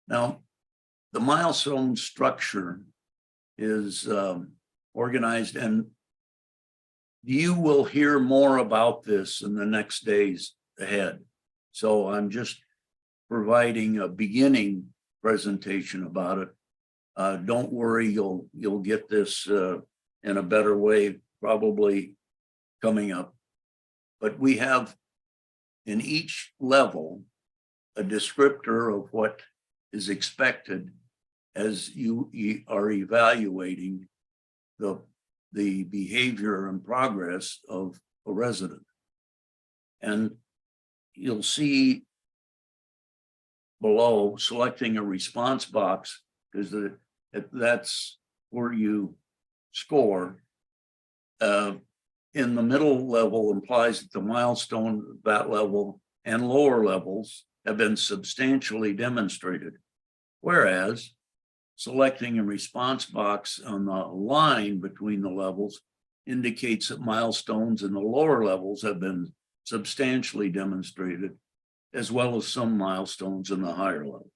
Now, the milestone structure is organized, and you will hear more about this in the next days ahead. So I'm just providing a beginning presentation about it. Don't worry, you'll get this in a better way probably coming up. But we have in each level a descriptor of what is expected as you are evaluating the behavior and progress of a resident. And you'll see below selecting a response box, because that's where you score. In the middle level implies that the milestone, that level, and lower levels have been substantially demonstrated. Whereas selecting a response box on the line between the levels indicates that milestones in the lower levels have been substantially demonstrated, as well as some milestones in the higher levels.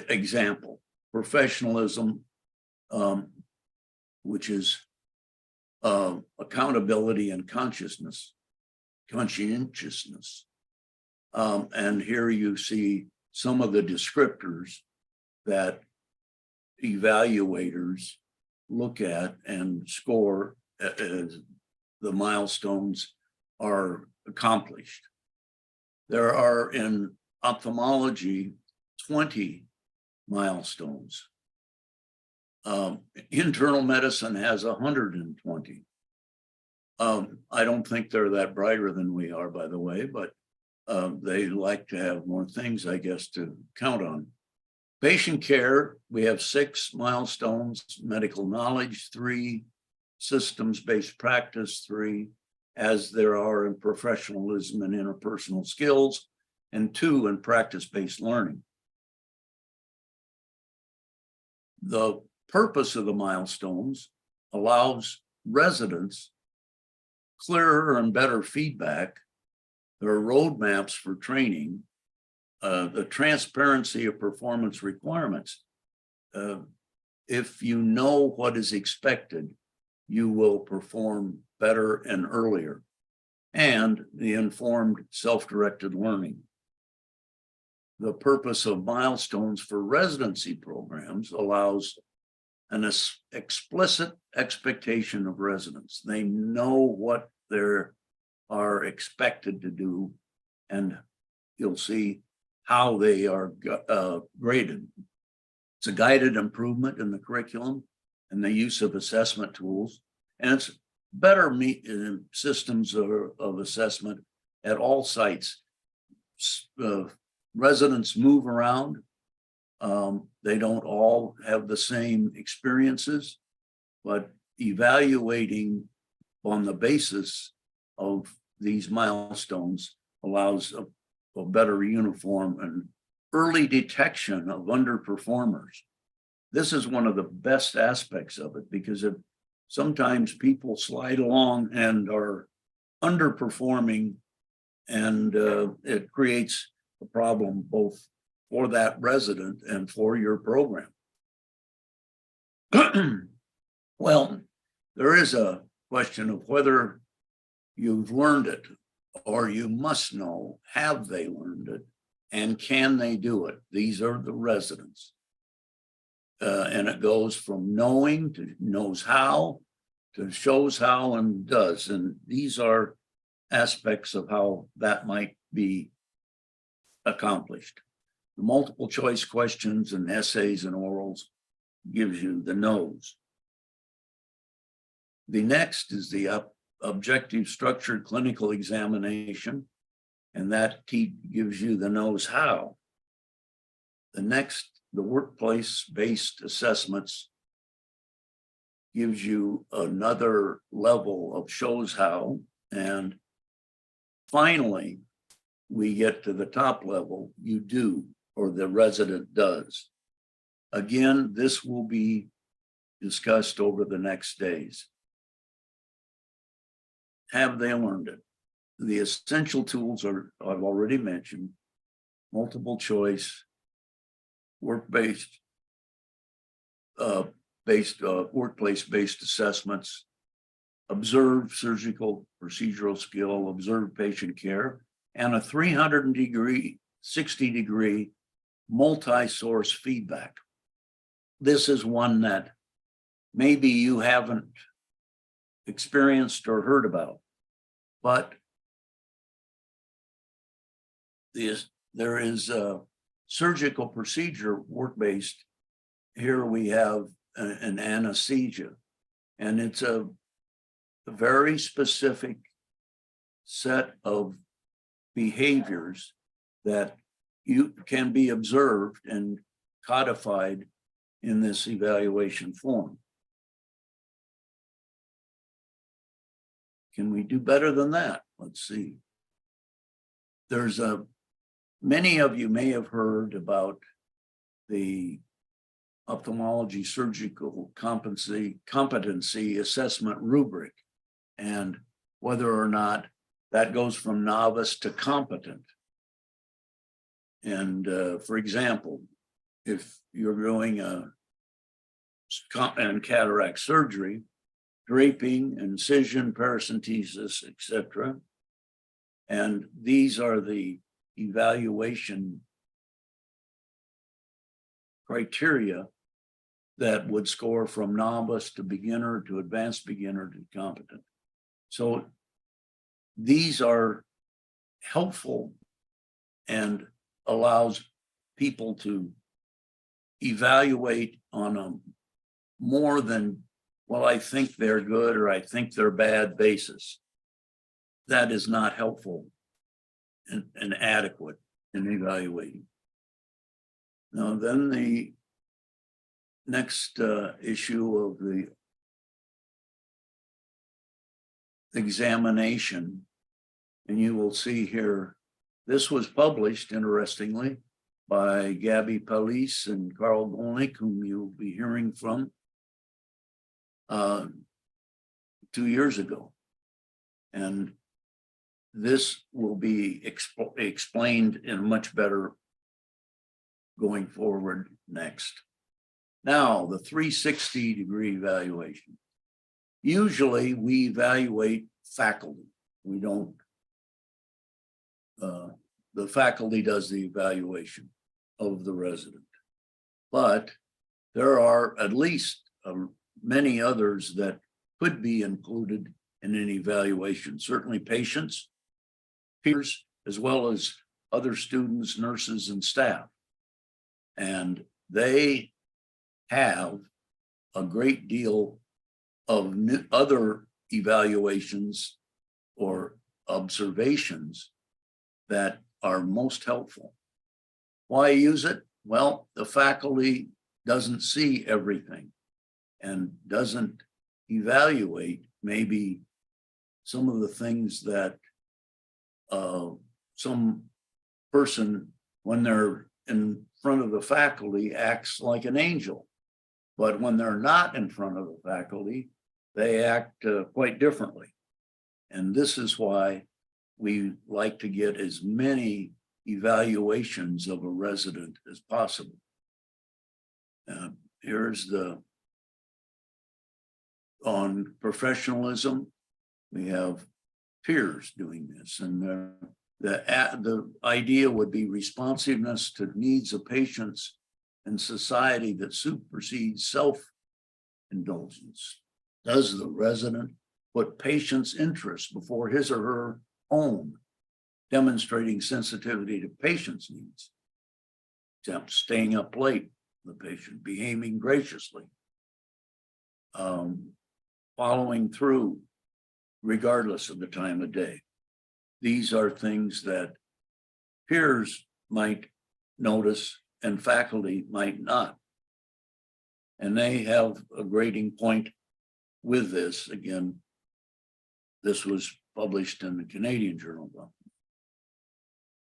Example, professionalism, which is accountability and conscientiousness. And here you see some of the descriptors that evaluators look at and score as the milestones are accomplished. There are in ophthalmology 20 milestones. Internal medicine has 120. I don't think they're that brighter than we are, by the way, but they like to have more things, I guess, to count on. Patient care, we have 6 milestones: medical knowledge, 3, systems-based practice, 3, as there are in professionalism and interpersonal skills, and 2 in practice-based learning. The purpose of the milestones allows residents clearer and better feedback. There are roadmaps for training, the transparency of performance requirements. If you know what is expected, you will perform better and earlier, and the informed self-directed learning. The purpose of milestones for residency programs allows an explicit expectation of residents. They know what they are expected to do, and you'll see how they are graded. It's a guided improvement in the curriculum and the use of assessment tools, and it's better systems of assessment at all sites. Residents move around. They don't all have the same experiences, but evaluating on the basis of these milestones allows a better uniform and early detection of underperformers. This is one of the best aspects of it, because if sometimes people slide along and are underperforming, and it creates a problem both for that resident and for your program. Well, there is a question of whether you've learned it, or you must know, have they learned it, and can they do it? These are the residents. And it goes from knowing to knows how, to shows how and does. And these are aspects of how that might be accomplished. The multiple choice questions and essays and orals gives you the knows. The next is the objective structured clinical examination, and that gives you the knows how. The next, the workplace-based assessments, gives you another level of shows how. And finally, we get to the top level, you do, or the resident does. Again, this will be discussed over the next days. Have they learned it? The essential tools are, I've already mentioned: multiple choice, workplace-based assessments, observed surgical procedural skill, observed patient care, and a 360-degree multi-source feedback. This is one that maybe you haven't experienced or heard about, but there is a surgical procedure work-based. Here we have an anesthesia, and it's a very specific set of behaviors that you can be observed and codified in this evaluation form. Can we do better than that? Let's see. There's a Many of you may have heard about the ophthalmology surgical competency assessment rubric and whether or not that goes from novice to competent. And for example, if you're doing and cataract surgery, draping, incision, paracentesis, etc. And these are the evaluation criteria that would score from novice to beginner to advanced beginner to competent. So these are helpful and allows people to evaluate on a more than, well, I think they're good or I think they're bad basis. That is not helpful and adequate in evaluating. Now, then the next issue of the examination, and you will see here, this was published, interestingly, by Gabby Palice and Carl Golnick, whom you'll be hearing from 2 years ago. And this will be explained in much better going forward next. Now, the 360-degree evaluation. Usually we evaluate faculty. We don't, the faculty does the evaluation of the resident. But there are at least many others that could be included in an evaluation. Certainly patients, peers, as well as other students, nurses, and staff. And they have a great deal of other evaluations or observations that are most helpful. Why use it? Well, the faculty doesn't see everything and doesn't evaluate maybe some of the things that some person, when they're in front of the faculty, acts like an angel. But when they're not in front of the faculty, they act quite differently. And this is why we like to get as many evaluations of a resident as possible. Here's the, on professionalism, we have peers doing this. And the idea would be responsiveness to needs of patients and society that supersedes self-indulgence. Does the resident put patient's interests before his or her own, demonstrating sensitivity to patient's needs? For example, staying up late, the patient, behaving graciously, following through regardless of the time of day. These are things that peers might notice and faculty might not. And they have a grading point with this. Again, this was published in the Canadian Journal.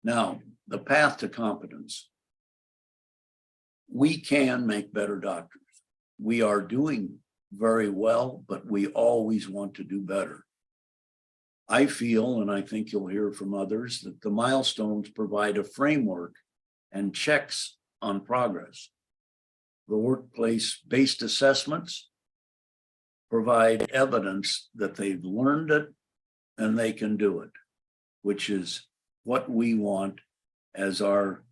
Now, the path to competence. We can make better doctors. We are doing very well, but we always want to do better. I feel, and I think you'll hear from others, that the milestones provide a framework and checks on progress. The workplace-based assessments provide evidence that they've learned it and they can do it, which is what we want as our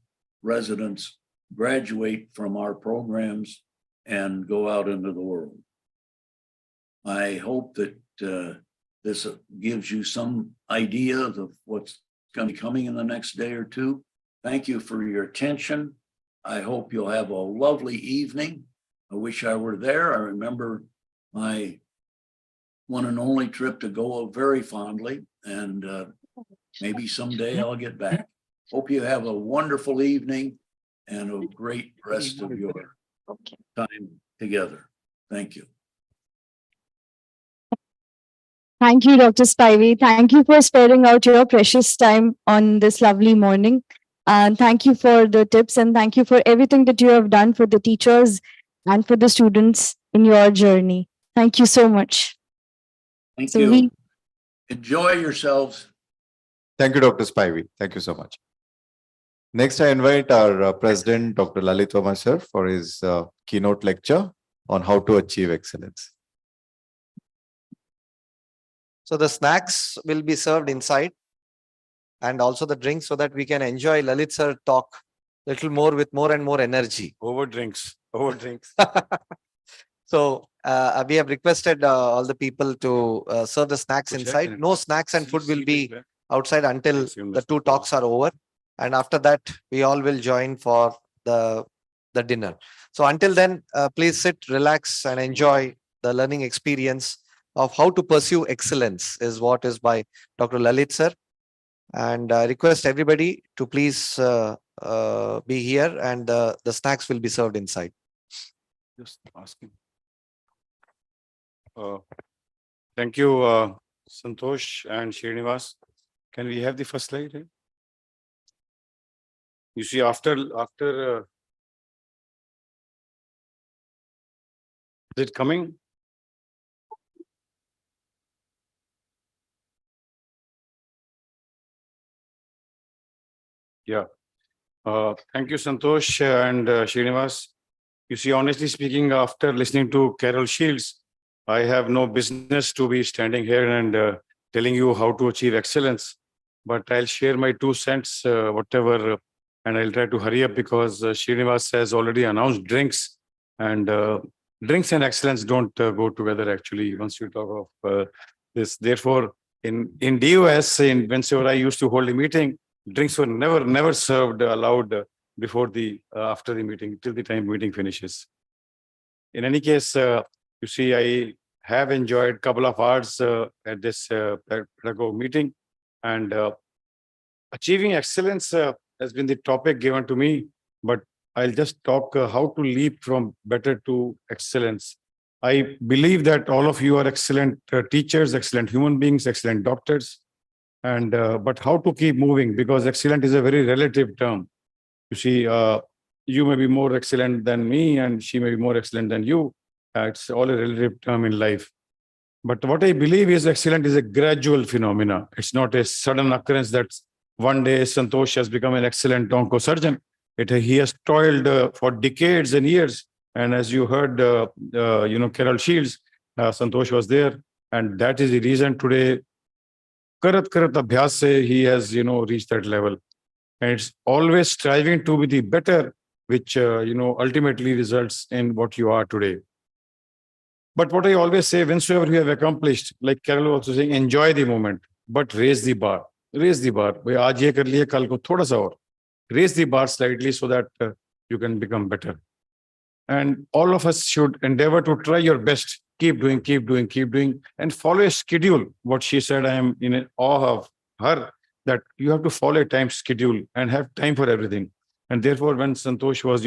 residents graduate from our programs and go out into the world. I hope that this gives you some idea of what's going to be coming in the next day or two. Thank you for your attention. I hope you'll have a lovely evening. I wish I were there. I remember my one and only trip to Goa very fondly, and maybe someday I'll get back. Hope you have a wonderful evening and a great rest of your time together. Thank you. Thank you, Dr. Spivey. Thank you for sparing out your precious time on this lovely morning. And thank you for the tips and thank you for everything that you have done for the teachers and for the students in your journey. Thank you so much. Thank So you. Enjoy yourselves. Thank you, Dr. Spivey. Thank you so much. Next, I invite our President, Dr. Lalit Verma sir, for his keynote lecture on how to achieve excellence. So the snacks will be served inside and also the drinks so that we can enjoy Lalit sir talk little more with more and more energy. Over drinks. Over drinks. So we have requested all the people to serve the snacks inside. No snacks and food will be outside until the two talks are over. And after that, we all will join for the dinner. So until then, please sit, relax and enjoy the learning experience of how to pursue excellence is what is by Dr. Lalit sir. And I request everybody to please be here and the snacks will be served inside. Just asking. Thank you, Santosh and Srinivas. Can we have the first slide? Here? You see, after is it coming? Yeah. Thank you, Santosh and Srinivas. You see, honestly speaking, after listening to Carol Shields, I have no business to be standing here and telling you how to achieve excellence. But I'll share my 2 cents, whatever, and I'll try to hurry up because Srinivas has already announced drinks, and drinks and excellence don't go together actually once you talk of this. Therefore, in DOS, whenever I used to hold a meeting, drinks were never served allowed before the after the meeting till the time meeting finishes. In any case, you see, I have enjoyed a couple of hours at this Pedagogo meeting, and achieving excellence has been the topic given to me. But I'll just talk how to leap from better to excellence. I believe that all of you are excellent teachers, excellent human beings, excellent doctors. And but how to keep moving, because excellent is a very relative term. You see, you may be more excellent than me and she may be more excellent than you. It's all a relative term in life. But what I believe is excellent is a gradual phenomena. It's not a sudden occurrence that one day Santosh has become an excellent oncosurgeon. He has toiled for decades and years. And as you heard, Carol Shields, Santosh was there. And that is the reason today, karat abhyas se, he has, reached that level. And it's always striving to be the better, which, ultimately results in what you are today. But what I always say, whensoever you have accomplished, like Carol also saying, enjoy the moment, but raise the bar. Raise the bar. Aaj ye kar liye, kal ko thoda sa aur. Raise the bar slightly so that you can become better. And all of us should endeavor to try your best. Keep doing, and follow a schedule. What she said, I am in awe of her, that you have to follow a time schedule and have time for everything. And therefore, when Santosh was,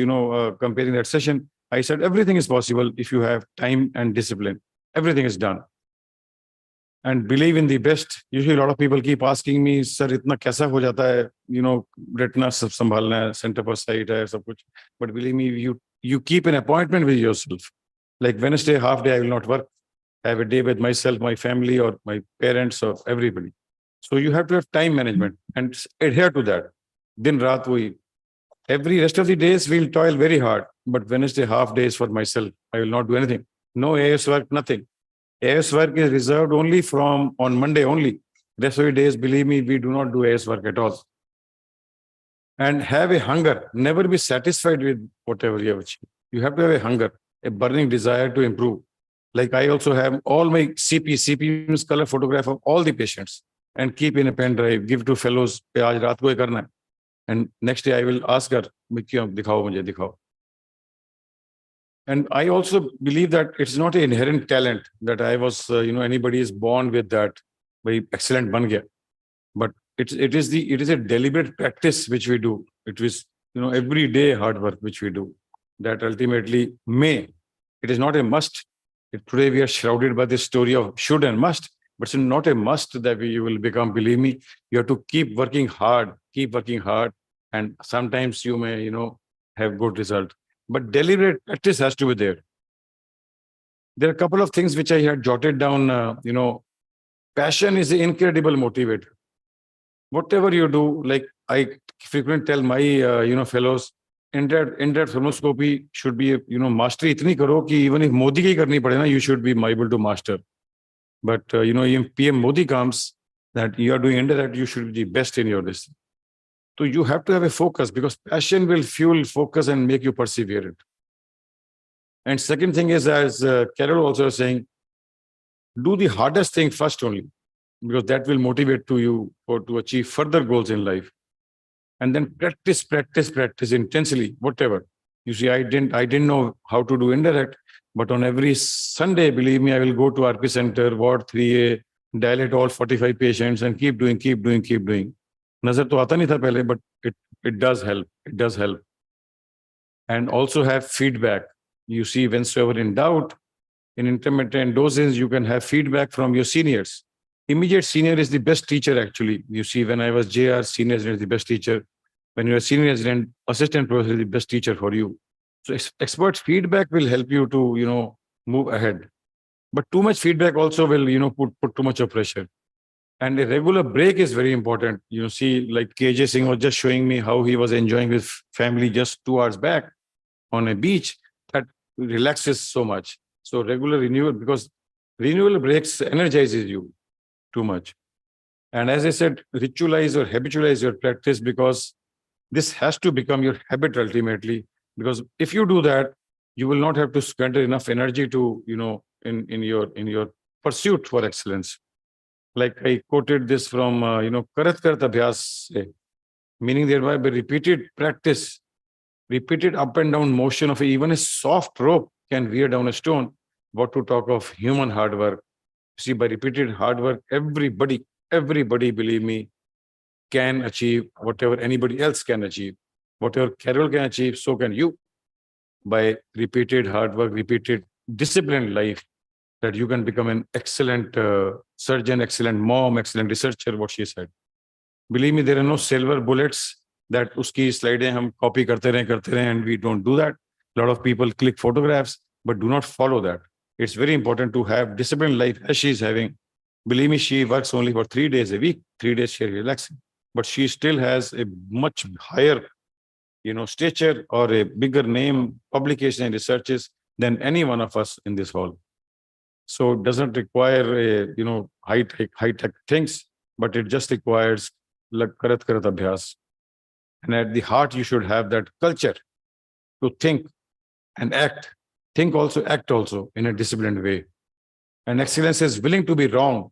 comparing that session, I said, everything is possible if you have time and discipline. Everything is done. And believe in the best. Usually a lot of people keep asking me, sir, itna kaisa ho jata hai, retina sab sambhalna hai, center per site hai, sab kuch. But believe me, you keep an appointment with yourself. Like Wednesday, half day, I will not work. I have a day with myself, my family, or my parents, or everybody. So you have to have time management and adhere to that. Din raat wohi. Every rest of the days, we'll toil very hard. But Wednesday, half day is for myself. I will not do anything. No AS work, nothing. AS work is reserved only on Monday only. Rest of the days, believe me, we do not do AS work at all. And have a hunger. Never be satisfied with whatever you have achieved. You have to have a hunger, a burning desire to improve. Like I also have all my CP means color photograph of all the patients and keep in a pen drive, give to fellows. Aaj raat ko ye karna hai. And next day I will ask her, dikhao. And I also believe that it's not an inherent talent that I was, anybody is born with that, very excellent ban gaya. But it is a deliberate practice which we do. It is, every day hard work which we do that ultimately it is not a must. Today we are shrouded by this story of should and must, but it's not a must that you will become. Believe me, you have to keep working hard, and sometimes you may, have good result. But deliberate practice has to be there. There are a couple of things which I had jotted down. Passion is an incredible motivator. Whatever you do, like I frequently tell my, fellows, in-depth thermoscopy should be, mastery itni karo ki even if Modi ki karni pade na, you should be able to master. But, if PM Modi comes, that you are doing indirect, you should be the best in your distance. So you have to have a focus because passion will fuel focus and make you persevere it. And second thing is, as Carol also was saying, do the hardest thing first only, because that will motivate you to achieve further goals in life. And then practice intensely, whatever. You see, I didn't know how to do indirect, but on every Sunday, believe me, I will go to RP Center, Ward 3A, dilate all 45 patients and keep doing. Nazar to aata nahi tha pehle, but it does help. It does help. And also have feedback. You see, whensoever in doubt, in intermittent doses, you can have feedback from your seniors. Immediate senior is the best teacher, actually. You see, when I was JR, senior resident is the best teacher. When you're a senior resident, assistant professor is the best teacher for you. So expert feedback will help you to, move ahead. But too much feedback also will, put too much of pressure. And a regular break is very important. You see, like KJ Singh was just showing me how he was enjoying his family just 2 hours back on a beach. That relaxes so much. So regular renewal, because renewal breaks energizes you too much. And as I said, ritualize or habitualize your practice, because this has to become your habit ultimately. Because if you do that, you will not have to spend enough energy to, in your pursuit for excellence. Like I quoted this from, karat karat abhyas, meaning thereby by repeated practice, repeated up and down motion of even a soft rope can wear down a stone. What to talk of human hard work? See, by repeated hard work, everybody, believe me, can achieve whatever anybody else can achieve. Whatever Carol can achieve, so can you. By repeated hard work, repeated disciplined life, that you can become an excellent surgeon, excellent mom, excellent researcher, what she said. Believe me, there are no silver bullets that uski slide hum copy karte rahe, and we don't do that. A lot of people click photographs, but do not follow that. It's very important to have disciplined life as she is having. Believe me, she works only for 3 days a week. 3 days she relaxing, but she still has a much higher, stature or a bigger name, publication and researches than any one of us in this hall. So it doesn't require high tech things, but it just requires karat abhyas. And at the heart, you should have that culture to think and act. Think also, act also in a disciplined way. And excellence is willing to be wrong,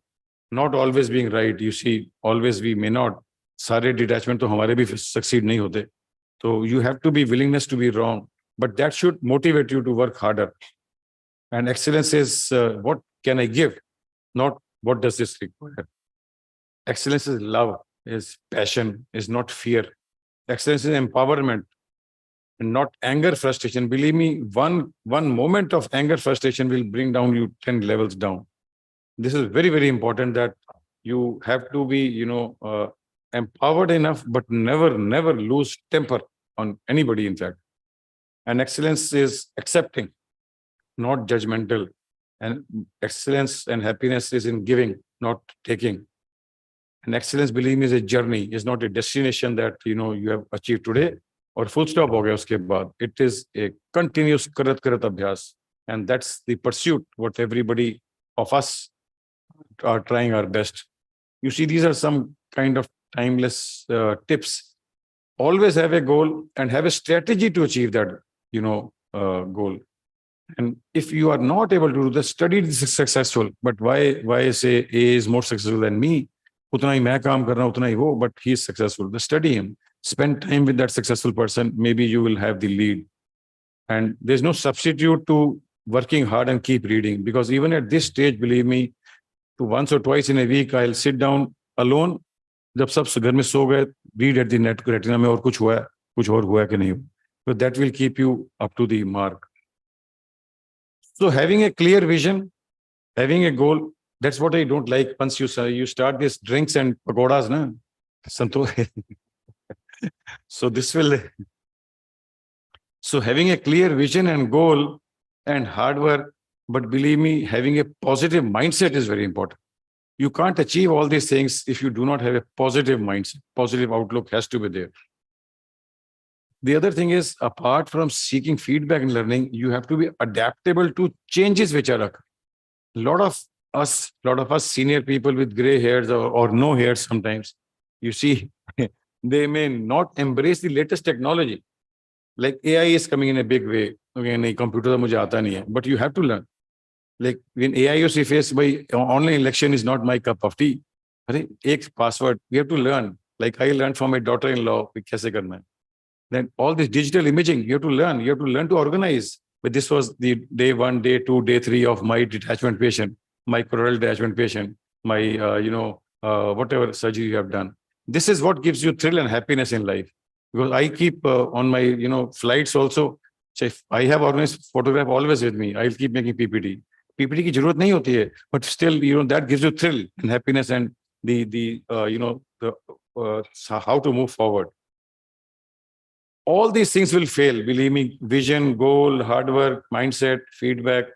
not always being right. You see, always we may not. Sare detachment to hamare bhi succeed nahi hote. So you have to be willingness to be wrong, but that should motivate you to work harder. And excellence is what can I give, not what does this require. Excellence is love, is passion, is not fear. Excellence is empowerment and not anger, frustration. Believe me, one moment of anger, frustration will bring down you 10 levels down. This is very, very important, that you have to be, empowered enough, but never lose temper on anybody, in fact. And excellence is accepting, not judgmental. And excellence and happiness is in giving, not taking. And excellence, believe me, is a journey, is not a destination that, you have achieved today or full stop ho gaya uske baad. It is a continuous karat abhyas. And that's the pursuit, what everybody of us are trying our best. You see, these are some kind of timeless tips. Always have a goal and have a strategy to achieve that, goal. And if you are not able to do the study, this is successful. But why say A is more successful than me? Utna hi main kaam kar raha hu, utna hi wo, but he is successful. Then study him. Spend time with that successful person. Maybe you will have the lead. And there's no substitute to working hard and keep reading. Because even at this stage, believe me, to once or twice in a week, I'll sit down alone. जब सब घर में सो गए, read at the net retina में और कुछ हुआ है, कुछ और हुआ है कि नहीं. But that will keep you up to the mark. So having a clear vision, having a goal, that's what I don't like. Once you start these drinks and pakoras, na, Santosh. So this will, so having a clear vision and goal and hard work, but believe me, having a positive mindset is very important. You can't achieve all these things if you do not have a positive mindset. Positive outlook has to be there. The other thing is, apart from seeking feedback and learning, you have to be adaptable to changes which are occurring. A lot of us senior people with gray hairs or no hairs sometimes, you see, they may not embrace the latest technology. Like AI is coming in a big way. Okay, nahi, computer to mujhe aata nahi hai, but you have to learn. Like when AI is faced by online election is not my cup of tea. Ek password, we have to learn. Like I learned from my daughter-in-law, kaise karna hai. Then all this digital imaging, you have to learn. You have to learn to organize. But this was the day 1, day 2, day 3 of my detachment patient, my coronal detachment patient, my, whatever surgery you have done. This is what gives you thrill and happiness in life. Because I keep on my, flights also, so if I have organized photograph always with me, I'll keep making PPT. PPT ki zarurat nahi hoti hai, but still, that gives you thrill and happiness and how to move forward. All these things will fail, believe me, vision, goal, hard work, mindset, feedback.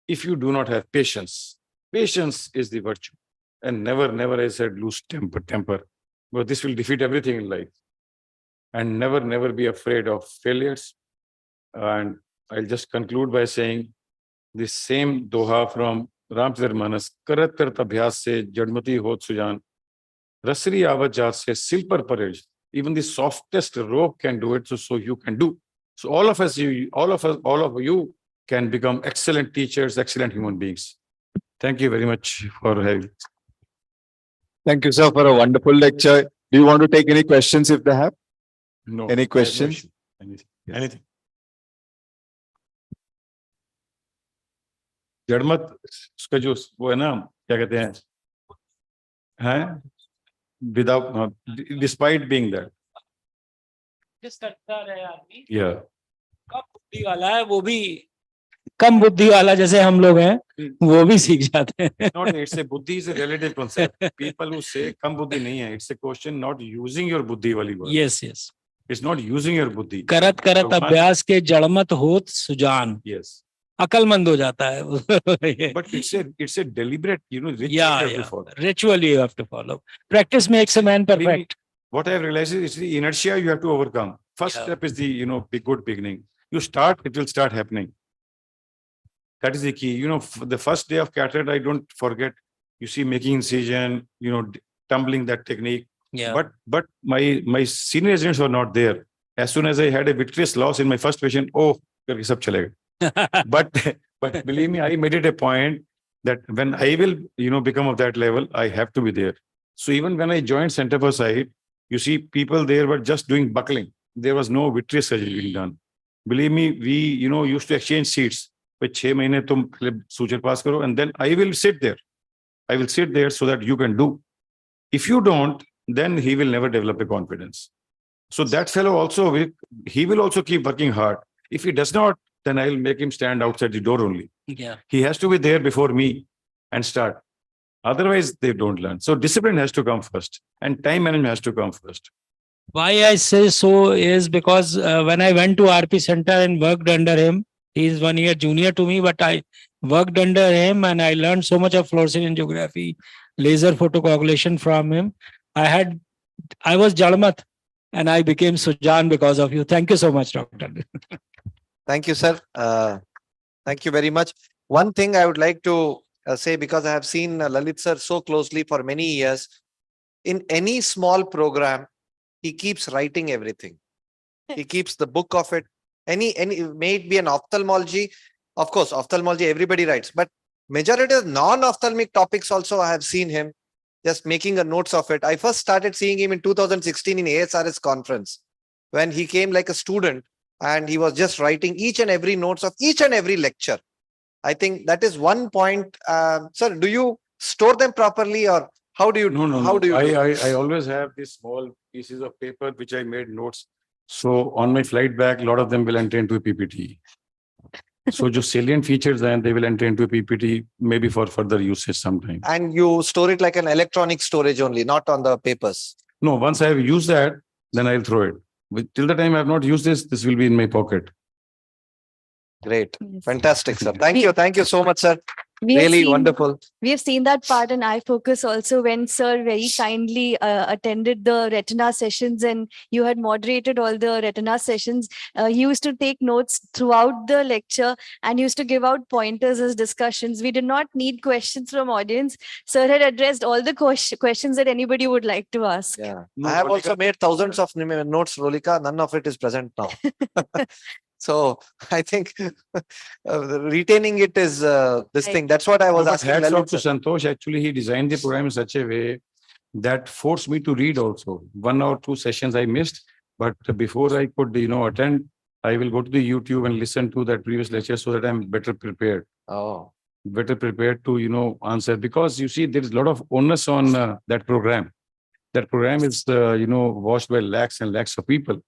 If you do not have patience, patience is the virtue. And never, I said, lose temper. But this will defeat everything in life. And never be afraid of failures. And I'll just conclude by saying this same doha from Ramcharitmanas, karat karat abhyas se jadmati hot sujan, rasri avat jaat se sil par parij. Even the softest rope can do it, so you can do. So all of you can become excellent teachers, excellent human beings. Thank you very much for having. Thank you, sir, for a wonderful lecture. Do you want to take any questions if they have? No. Any questions? Anything. जड़मत उसका जो वो है ना क्या कहते हैं without despite being that जिस करता रहे आदमी yeah कम बुद्धि वाला है वो भी कम बुद्धि वाला जैसे हम लोग हैं वो भी सीख जाते हैं not it's a buddhi is a relative concept. People who say kam buddhi nahi hai, it's a question not using your buddhi wali word. yes it's not using your buddhi. करत करत अभ्यास के जड़मत होत सुजान yes अकलमंद हो जाता है but it's a deliberate ritual you have to follow. Ritual you have to follow. Practice makes a man perfect. What I have realized is it's the inertia you have to overcome. First step is the good beginning. You start, it will start happening. That is the key. The first day of cataract, I don't forget. You see, making incision, tumbling that technique. Yeah. But my senior residents were not there. As soon as I had a vitreous loss in my first patient, karke sab chalega. But believe me, I made it a point that when I will, become of that level, I have to be there. So even when I joined Center for Sight, you see people there were just doing buckling. There was no vitreous surgery being done. Believe me, we, used to exchange seats. But 6 mahine tum suture pass karo, and then I will sit there. I will sit there so that you can do. If you don't, then he will never develop a confidence. So that fellow also, he will also keep working hard. If he does not, then I will make him stand outside the door only. Yeah. He has to be there before me and start. Otherwise, they don't learn. So discipline has to come first and time management has to come first. Why I say so is because when I went to RP Center and worked under him, he is 1 year junior to me, but I worked under him and I learned so much of fluorescent angiography, laser photocoagulation from him. I was Jalmat and I became Sujan because of you. Thank you so much, Doctor. Thank you, sir. Thank you very much. One thing I would like to say, because I have seen Lalit sir so closely for many years, in any small program, he keeps writing everything. He keeps the book of it. May it be an ophthalmology. Of course, ophthalmology, everybody writes, but majority of non-ophthalmic topics also I have seen him just making a notes of it. I first started seeing him in 2016 in ASRS conference when he came like a student and he was just writing each and every notes of each and every lecture. I think that is one point. Sir, do you store them properly or how do you? No. How do you? I always have these small pieces of paper which I made notes. So on my flight back, a lot of them will enter into a PPT. So just salient features and they will enter into a PPT, maybe for further usage sometime. And you store it like an electronic storage only, not on the papers. No, once I have used that, then I'll throw it. But till the time I have not used this, this will be in my pocket. Great. Yes. Fantastic, sir. Thank you. Thank you so much, sir. We have Really seen- wonderful. We have seen that part in iFocus also when Sir very kindly attended the retina sessions and you had moderated all the retina sessions. He used to take notes throughout the lecture and used to give out pointers as discussions. We did not need questions from audience. Sir had addressed all the questions that anybody would like to ask. Yeah. I have also made thousands of notes, Rolika. None of it is present now. So I think retaining it is this thing. That's what I was No, but asking. hats Lalit off to sir. Santosh. Actually, he designed the program in such a way that forced me to read also. 1 or 2 sessions I missed, but before I could, attend, I will go to the YouTube and listen to that previous lecture so that I'm better prepared. Oh. Better prepared to, answer. Because you see, there is a lot of onus on that program. That program is, watched by lakhs and lakhs of people.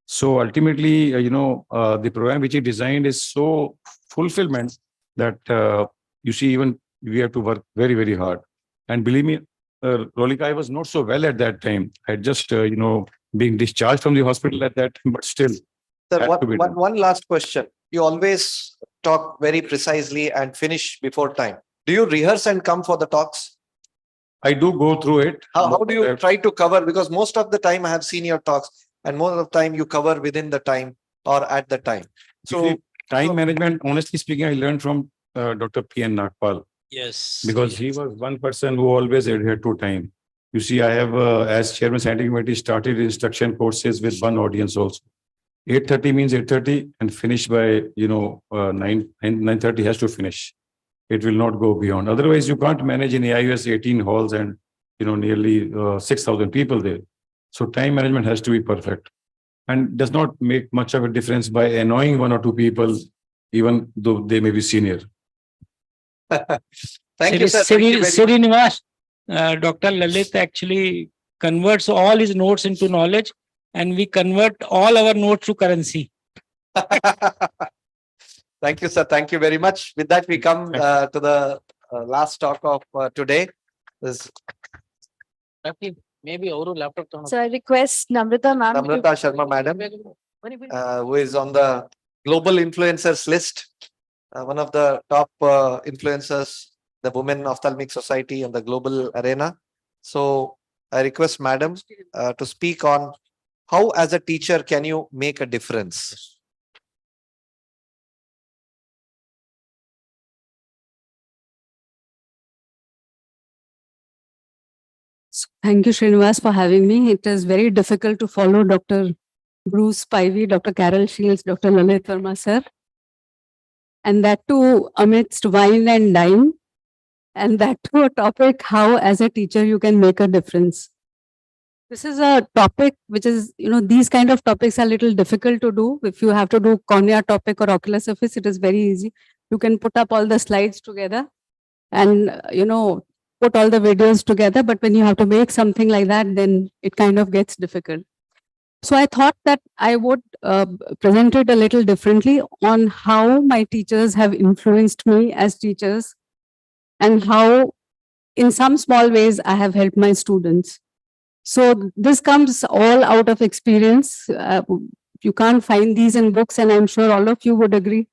So ultimately, the program which he designed is so fulfillment that you see, even we have to work very, very hard. And believe me, Rolika, I was not so well at that time. I had just, being discharged from the hospital at that time, but still. Sir, had to be done. one last question. You always talk very precisely and finish before time. Do you rehearse and come for the talks? I do go through it. How do you try to cover? Because most of the time I have seen your talks and most of the time you cover within the time or at the time. So time management, honestly speaking, I learned from Dr. P.N. Nagpal. Yes. Because he was one person who always adhered to time. You see, I have, as chairman scientific committee, started instruction courses with one audience also. 8:30 means 8:30 and finish by, 9:30 has to finish. It will not go beyond. Otherwise, you can't manage in AIUS 18 halls and, nearly 6,000 people there. So time management has to be perfect and does not make much of a difference by annoying 1 or 2 people, even though they may be senior. Thank you, sir. Thank you very much. Srinivas, Dr. Lalit actually converts all his notes into knowledge, and we convert all our notes to currency. Thank you, sir. Thank you very much. With that, we come to the last talk of today. Maybe our laptop. So I request Namrata ma'am. Namrata Sharma madam, who is on the global influencers list, one of the top influencers, the Women Ophthalmic Society on the global arena. So I request madam to speak on how as a teacher can you make a difference? Thank you, Srinivas, for having me. It is very difficult to follow Dr. Bruce Spivey, Dr. Carol Shields, Dr. Lalit Verma, sir. And that too amidst wine and dine. And that too a topic how as a teacher you can make a difference. This is a topic which is, these kind of topics are a little difficult to do. If you have to do cornea topic or ocular surface, it is very easy. You can put up all the slides together and, put all the videos together. But when you have to make something like that, then it kind of gets difficult. So I thought that I would present it a little differently on how my teachers have influenced me as teachers and how in some small ways I have helped my students. So this comes all out of experience. You can't find these in books, and I'm sure all of you would agree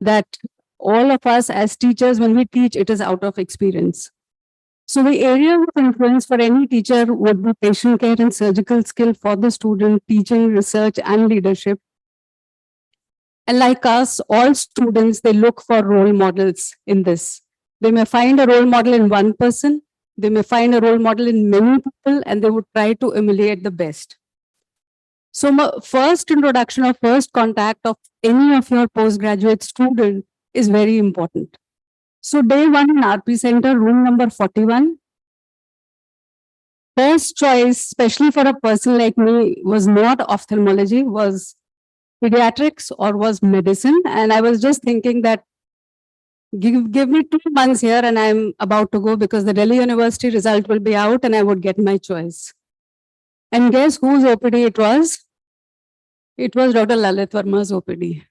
that all of us as teachers, when we teach, it is out of experience. So the area of influence for any teacher would be patient care and surgical skill for the student, teaching, research, and leadership. And like us, all students, they look for role models in this. They may find a role model in one person, they may find a role model in many people, and they would try to emulate the best. So my first introduction or first contact of any of your postgraduate student is very important. So day 1 in RP Center, room number 41. First choice, especially for a person like me, was not ophthalmology, was pediatrics or was medicine. And I was just thinking that give me 2 months here and I'm about to go because the Delhi University result will be out and I would get my choice. And guess whose OPD it was? It was Dr. Lalit Verma's OPD,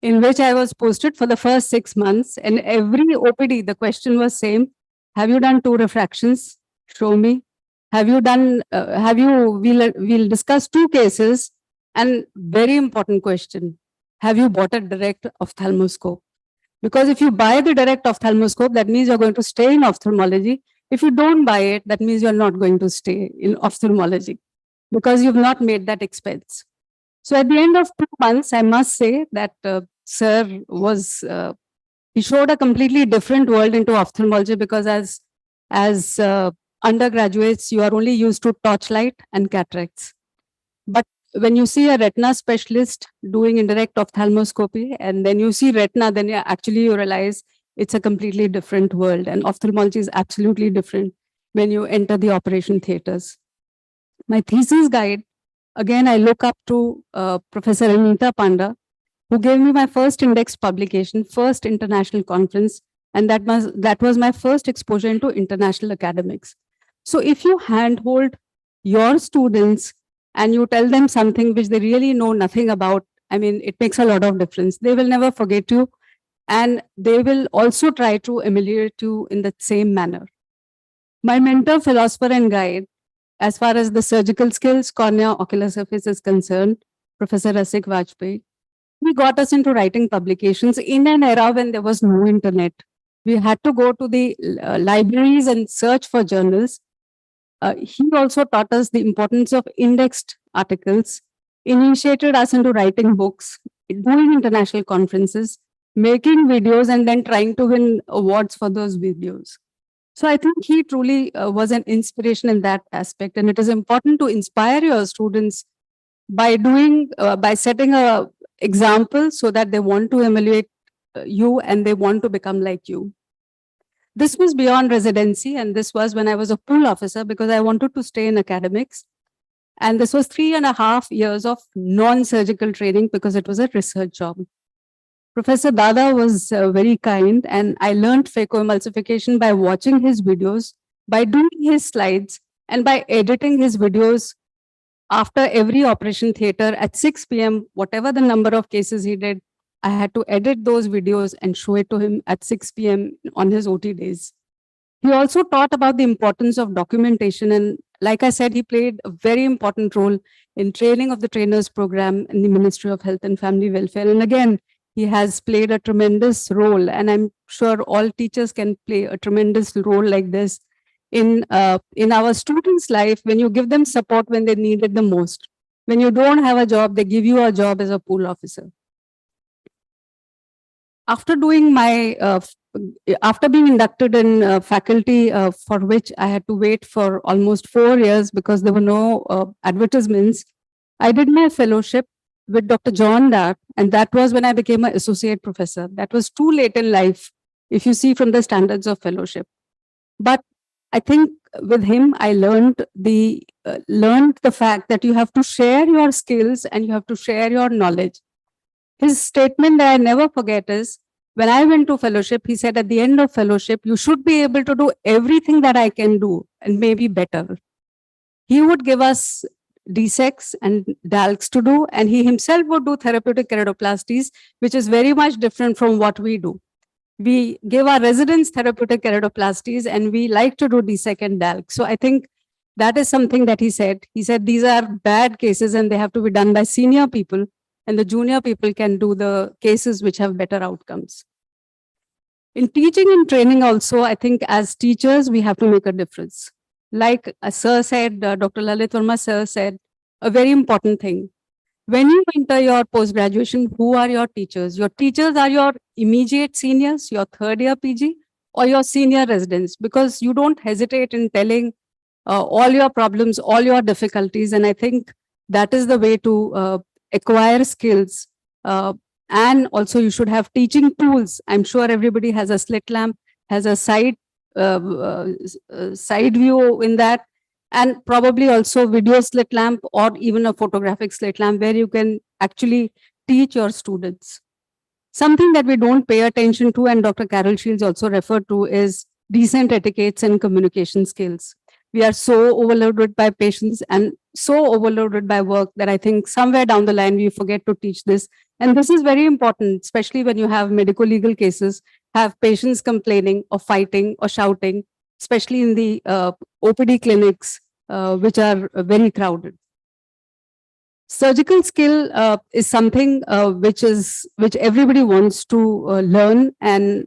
in which I was posted for the first 6 months. And every OPD, the question was same. Have you done 2 refractions? Show me. Have you done, we'll discuss two cases and very important question. Have you bought a direct ophthalmoscope? Because if you buy the direct ophthalmoscope, that means you're going to stay in ophthalmology. If you don't buy it, that means you're not going to stay in ophthalmology because you've not made that expense. So at the end of 2 months, I must say that sir was, he showed a completely different world into ophthalmology because as undergraduates, you are only used to torchlight and cataracts. But when you see a retina specialist doing indirect ophthalmoscopy and then you see retina, then you realize it's a completely different world, and ophthalmology is absolutely different when you enter the operation theaters. My thesis guide, again, I look up to Professor Anita Panda, who gave me my first index publication, first international conference, and that was my first exposure into international academics. So if you handhold your students and you tell them something which they really know nothing about, I mean, it makes a lot of difference. They will never forget you, and they will also try to emulate you in the same manner. My mentor, philosopher, and guide, as far as the surgical skills, cornea, ocular surface is concerned, Professor Rasik Vajpayee, he got us into writing publications in an era when there was no internet. We had to go to the libraries and search for journals. He also taught us the importance of indexed articles, initiated us into writing books, doing international conferences, making videos, and then trying to win awards for those videos. So I think he truly was an inspiration in that aspect. And it is important to inspire your students by setting a example so that they want to emulate you and they want to become like you. This was beyond residency, and this was when I was a pool officer because I wanted to stay in academics. And this was 3.5 years of non-surgical training because it was a research job. Professor Dada was very kind, and I learned phacoemulsification by watching his videos, by doing his slides, and by editing his videos after every operation theater at 6 p.m., whatever the number of cases he did, I had to edit those videos and show it to him at 6 p.m. on his OT days. He also taught about the importance of documentation. And like I said, he played a very important role in training of the trainers program in the Ministry of Health and Family Welfare. And again, he has played a tremendous role. And I'm sure all teachers can play a tremendous role like this in our students' life when you give them support when they need it the most. When you don't have a job, they give you a job as a pool officer. After doing my, after being inducted in faculty for which I had to wait for almost 4 years because there were no advertisements, I did my fellowship with Dr. John Dart, and that was when I became an associate professor. That was too late in life, if you see from the standards of fellowship. But I think with him, I learned the fact that you have to share your skills and you have to share your knowledge. His statement that I never forget is, when I went to fellowship, he said, at the end of fellowship, you should be able to do everything that I can do and maybe better. He would give us DSECs and DALCs to do, and he himself would do therapeutic keratoplasties, which is very much different from what we do. We give our residents therapeutic keratoplasties and we like to do DSEC and DALC. So I think that is something that he said. He said, these are bad cases and they have to be done by senior people, and the junior people can do the cases which have better outcomes. In teaching and training also, I think as teachers, we have to make a difference. Like Sir said, Dr. Lalit Verma Sir said, a very important thing. When you enter your post-graduation, who are your teachers? Your teachers are your immediate seniors, your third year PG, or your senior residents, because you don't hesitate in telling all your problems, all your difficulties. And I think that is the way to acquire skills. And also you should have teaching tools. I'm sure everybody has a slit lamp, has a side view in that, and probably also video slit lamp or even a photographic slit lamp where you can actually teach your students. Something that we don't pay attention to, and Dr. Carol Shields also referred to, is decent etiquettes and communication skills. We are so overloaded by patients and so overloaded by work that I think somewhere down the line we forget to teach this. And this is very important, especially when you have medical legal cases, have patients complaining or fighting or shouting, especially in the OPD clinics. which are very crowded. Surgical skill is something which everybody wants to learn, and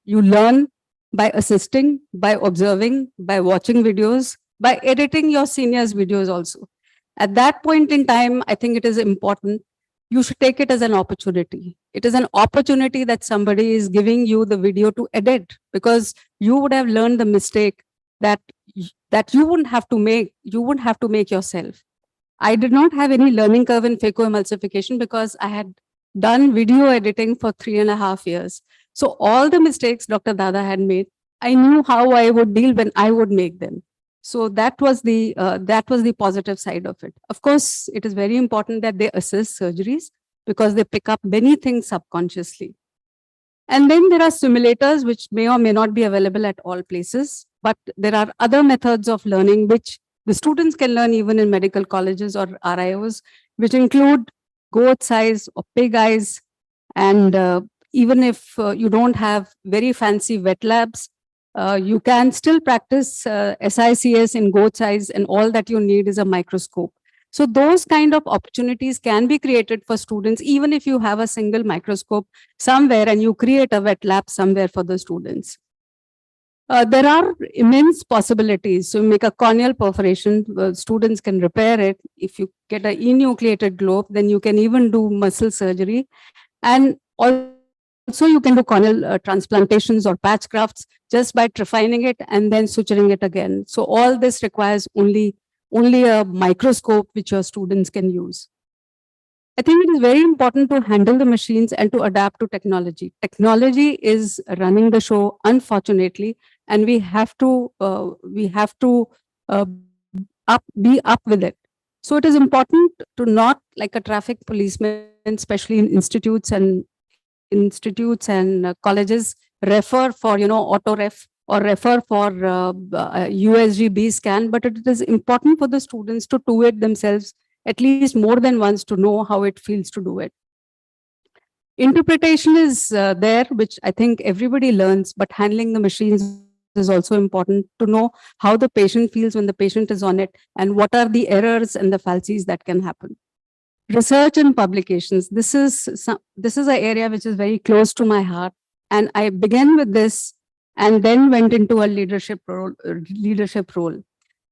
you learn by assisting, by observing, by watching videos, by editing your seniors' videos also. At that point in time, I think it is important. You should take it as an opportunity. It is an opportunity that somebody is giving you the video to edit, because you would have learned the mistake that you wouldn't have to make. You wouldn't have to make yourself. I did not have any learning curve in phacoemulsification because I had done video editing for 3.5 years. So all the mistakes Dr. Dada had made, I knew how I would deal when I would make them. So that was the positive side of it. Of course, it is very important that they assist surgeries because they pick up many things subconsciously. And then there are simulators which may or may not be available at all places, but there are other methods of learning which the students can learn even in medical colleges or RIOs, which include goat eyes or pig eyes. And even if you don't have very fancy wet labs, you can still practice SICS in goat eyes, and all that you need is a microscope. So those kind of opportunities can be created for students, even if you have a single microscope somewhere and you create a wet lab somewhere for the students. There are immense possibilities. So make a corneal perforation, students can repair it. If you get an enucleated globe, then you can even do muscle surgery. And also you can do corneal transplantations or patch grafts just by trephining it and then suturing it again. So all this requires only a microscope which your students can use. I think it is very important to handle the machines and to adapt to technology. Technology is running the show, unfortunately, and we have to be up with it. So it is important to not, like a traffic policeman, especially in institutes and colleges, refer for auto ref or refer for USG B scan, but it is important for the students to do it themselves at least more than once to know how it feels to do it. Interpretation is there, which I think everybody learns, but handling the machines is also important to know how the patient feels when the patient is on it and what are the errors and the falsies that can happen. Research and publications. This is an area which is very close to my heart, and I began with this and then went into a leadership role.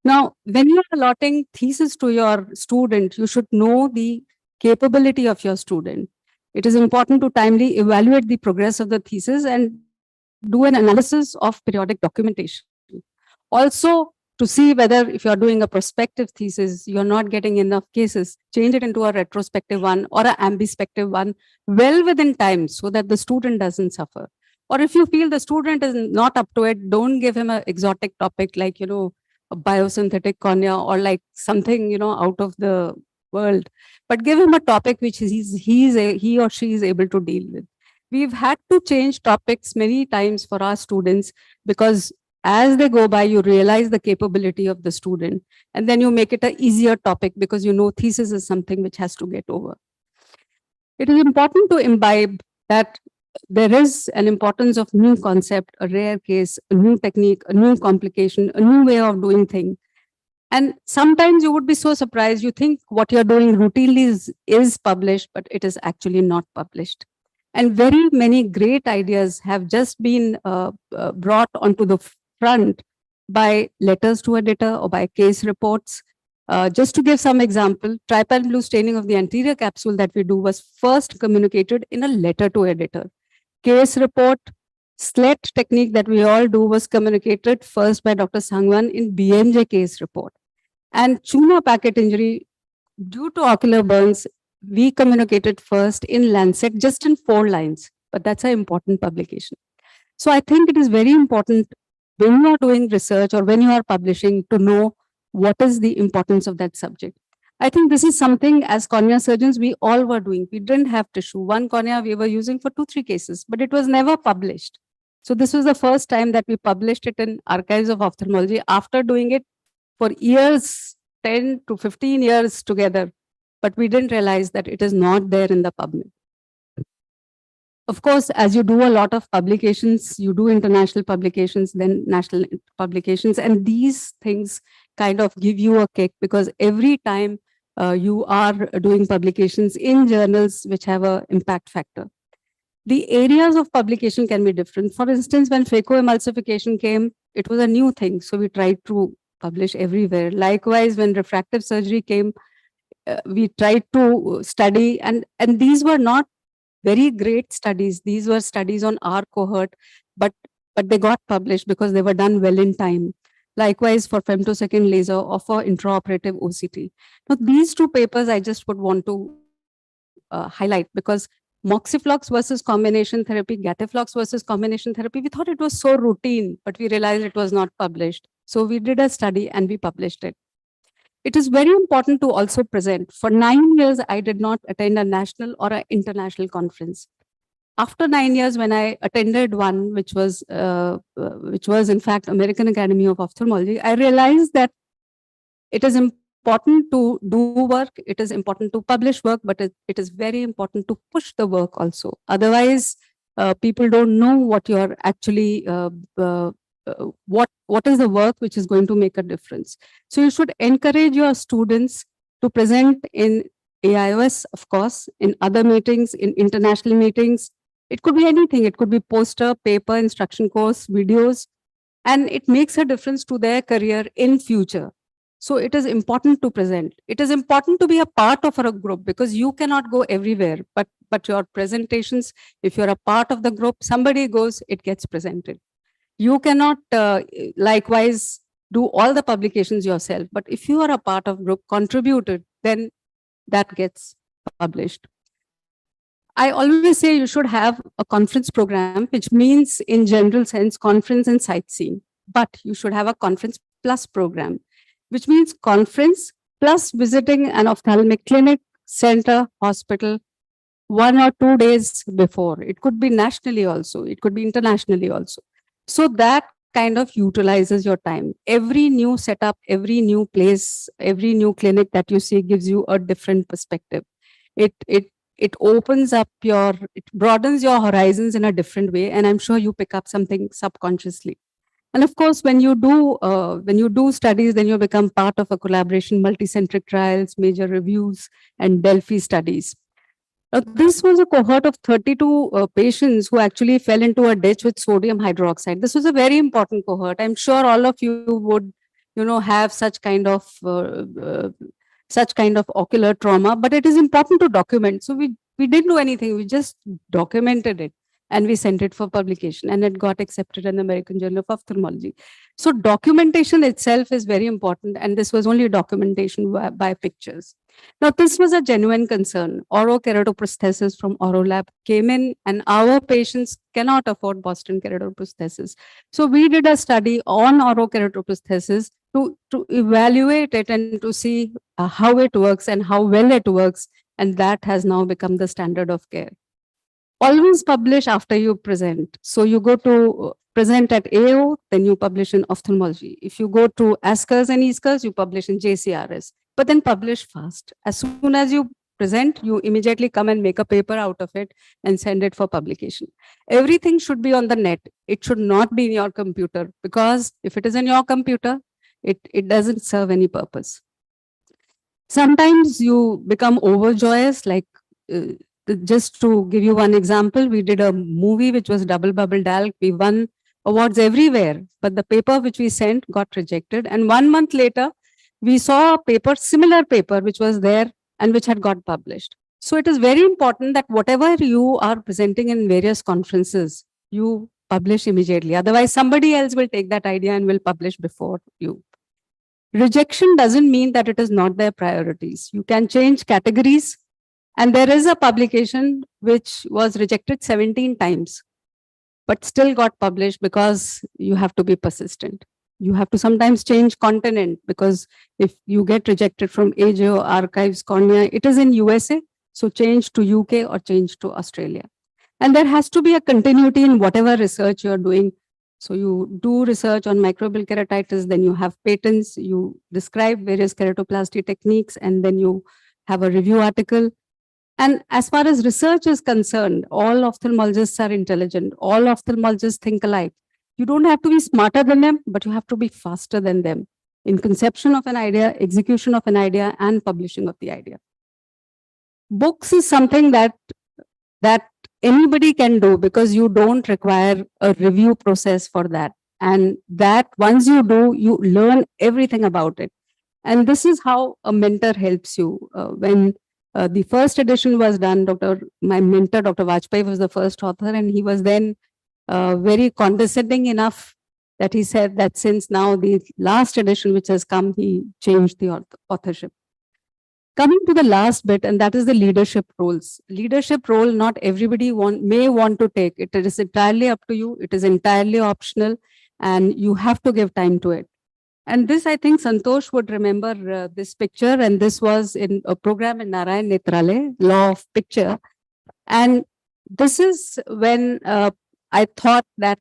Now, when you are allotting thesis to your student, you should know the capability of your student. It is important to timely evaluate the progress of the thesis and do an analysis of periodic documentation. Also, to see whether if you're doing a prospective thesis, you're not getting enough cases, change it into a retrospective one or an ambispective one well within time so that the student doesn't suffer. Or if you feel the student is not up to it, don't give him an exotic topic like, a biosynthetic cornea or like something, out of the world, but give him a topic which he or she is able to deal with. We've had to change topics many times for our students because as they go by, you realize the capability of the student, and then you make it an easier topic because thesis is something which has to get over. It is important to imbibe that there is an importance of new concept, a rare case, a new technique, a new complication, a new way of doing things. And sometimes you would be so surprised, you think what you're doing routinely is published, but it is actually not published. And very many great ideas have just been brought onto the front by letters to editor or by case reports. Just to give some example, trypan blue staining of the anterior capsule that we do was first communicated in a letter to editor. Case report, slit technique that we all do was communicated first by Dr. Sangwan in BMJ case report. And tumor packet injury due to ocular burns, we communicated first in Lancet, just in 4 lines, but that's an important publication. So I think it is very important when you are doing research or when you are publishing to know what is the importance of that subject. I think this is something as cornea surgeons, we all were doing. We didn't have tissue. One cornea we were using for 2-3 cases, but it was never published. So this was the first time that we published it in Archives of Ophthalmology after doing it for years, 10 to 15 years together. But we didn't realize that it is not there in the PubMed. Of course, as you do a lot of publications, you do international publications, then national publications, and these things kind of give you a kick, because every time you are doing publications in journals which have a impact factor. The areas of publication can be different. For instance, when phacoemulsification came, it was a new thing. So we tried to publish everywhere. Likewise, when refractive surgery came, we tried to study, and these were not very great studies. These were studies on our cohort, but they got published because they were done well in time. Likewise for femtosecond laser or for intraoperative OCT. Now these two papers I just would want to highlight, because moxiflox versus combination therapy, gataflox versus combination therapy, we thought it was so routine, but we realized it was not published. So we did a study and we published it. It is very important to also present. For 9 years, I did not attend a national or an international conference. After 9 years, when I attended one, which was in fact American Academy of Ophthalmology, I realized that it is important to do work, it is important to publish work, but it is very important to push the work also. Otherwise, people don't know what you're actually what is the work which is going to make a difference. So you should encourage your students to present in AIOS, of course, in other meetings, in international meetings. It could be anything. It could be poster, paper, instruction course, videos, and it makes a difference to their career in future. So it is important to present. It is important to be a part of a group, because you cannot go everywhere, but your presentations, if you're a part of the group, somebody goes, it gets presented. You cannot likewise do all the publications yourself, but if you are a part of group, contributed, then that gets published. I always say you should have a conference program, which means in general sense, conference and sightseeing, but you should have a conference plus program, which means conference plus visiting an ophthalmic clinic, center, hospital, 1 or 2 days before. It could be nationally also, it could be internationally also. So that kind of utilizes your time. Every new setup, every new place, every new clinic that you see gives you a different perspective. It opens up it broadens your horizons in a different way, and I'm sure you pick up something subconsciously. And of course, when you do studies, then you become part of a collaboration, multicentric trials, major reviews, and Delphi studies. This was a cohort of 32 patients who actually fell into a ditch with sodium hydroxide. This was a very important cohort. I'm sure all of you would, have such kind of ocular trauma, but it is important to document. So we didn't do anything. We just documented it and we sent it for publication, and it got accepted in the American Journal of Ophthalmology. So documentation itself is very important, and this was only documentation by pictures. Now, this was a genuine concern. Orokeratoprosthesis from Orolab came in, and our patients cannot afford Boston keratoprosthesis. So we did a study on orokeratoprosthesis to evaluate it and to see how it works and how well it works. And that has now become the standard of care. Always publish after you present. So you go to present at AO, then you publish in ophthalmology. If you go to ASCRS and ESCRS, you publish in JCRS. But then publish fast. As soon as you present, you immediately come and make a paper out of it and send it for publication. Everything should be on the net. It should not be in your computer, because if it is in your computer, it doesn't serve any purpose. Sometimes you become overjoyous, like just to give you one example, we did a movie which was double bubble dalk. We won awards everywhere, but the paper which we sent got rejected. And 1 month later, we saw a paper, similar paper, which was there and which had got published. So it is very important that whatever you are presenting in various conferences, you publish immediately. Otherwise, somebody else will take that idea and will publish before you. Rejection doesn't mean that it is not their priorities. You can change categories. And there is a publication which was rejected 17 times, but still got published, because you have to be persistent. You have to sometimes change continent, because if you get rejected from AJO, Archives, Cornea, it is in USA. So change to UK or change to Australia. And there has to be a continuity in whatever research you're doing. So you do research on microbial keratitis, then you have patents, you describe various keratoplasty techniques, and then you have a review article. And as far as research is concerned, all ophthalmologists are intelligent. All ophthalmologists think alike. You don't have to be smarter than them, but you have to be faster than them. in conception of an idea, execution of an idea, and publishing of the idea. Books is something that anybody can do because you don't require a review process for that. And that once you do, you learn everything about it. And this is how a mentor helps you. When the first edition was done, my mentor, Dr. Vajpayee, was the first author, and he was then very condescending enough that he said that since now the last edition which has come, he changed the authorship. Coming to the last bit, and that is the leadership roles. Leadership role, not everybody may want to take. It is entirely up to you. It is entirely optional, and you have to give time to it. And this, I think Santosh would remember this picture, and this was in a program in Narayan Netralaya, Law of Picture. And this is when I thought that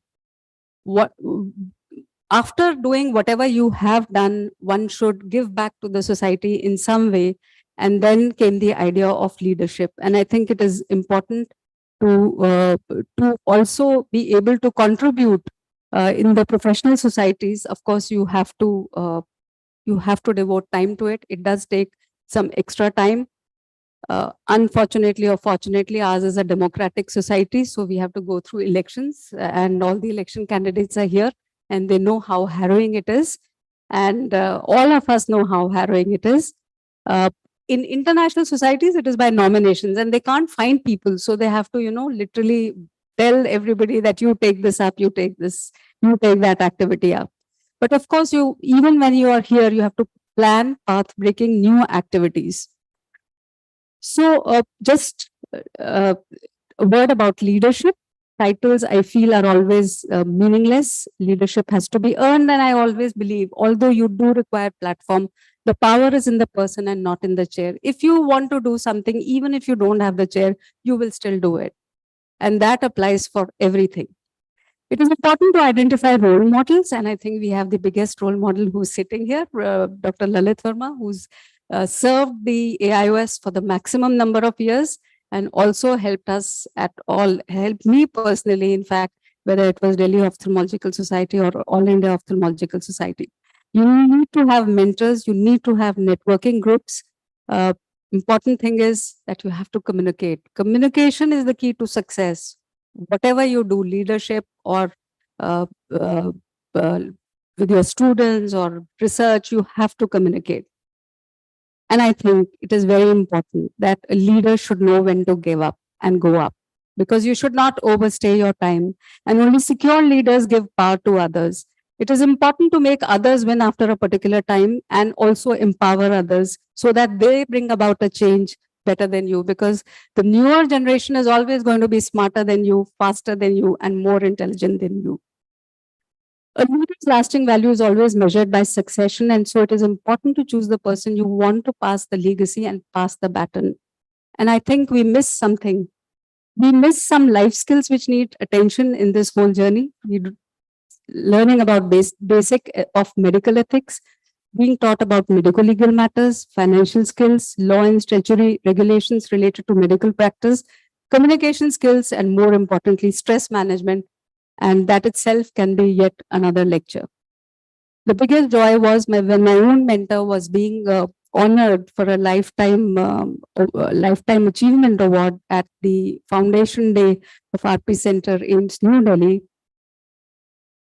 after doing whatever you have done, one should give back to the society in some way. And then came the idea of leadership. And I think it is important to also be able to contribute in the professional societies. Of course, you have to devote time to it. It does take some extra time. Unfortunately or fortunately, ours is a democratic society, so we have to go through elections, and all the election candidates are here, and they know how harrowing it is. And all of us know how harrowing it is. In international societies, it is by nominations, and they can't find people. So they have to, literally tell everybody that you take this up, you take this, you take that activity up. But of course, even when you are here, you have to plan path-breaking new activities. So just a word about leadership. Titles, I feel, are always meaningless. Leadership has to be earned, and I always believe, although you do require platform, the power is in the person and not in the chair. If you want to do something, even if you don't have the chair, you will still do it. And that applies for everything. It is important to identify role models, and I think we have the biggest role model who's sitting here, Dr. Lalit Verma, who's served the AIOS for the maximum number of years, and also helped me personally, in fact, whether it was Delhi Ophthalmological Society or All India Ophthalmological Society. You need to have mentors, you need to have networking groups. Important thing is that you have to communicate. Communication is the key to success. Whatever you do, leadership or with your students or research, you have to communicate. And I think it is very important that a leader should know when to give up and go up, because you should not overstay your time, and only secure leaders give power to others. It is important to make others win after a particular time and also empower others so that they bring about a change better than you, because the newer generation is always going to be smarter than you, faster than you, and more intelligent than you. A leader's lasting value is always measured by succession, and so it is important to choose the person you want to pass the legacy and pass the baton. And I think we miss something. We miss some life skills which need attention in this whole journey. Learning about basic of medical ethics, being taught about medical legal matters, financial skills, law and statutory regulations related to medical practice, communication skills, and more importantly, stress management. And that itself can be yet another lecture. The biggest joy was when my own mentor was being honored for a lifetime achievement award at the Foundation Day of RP Center in New Delhi.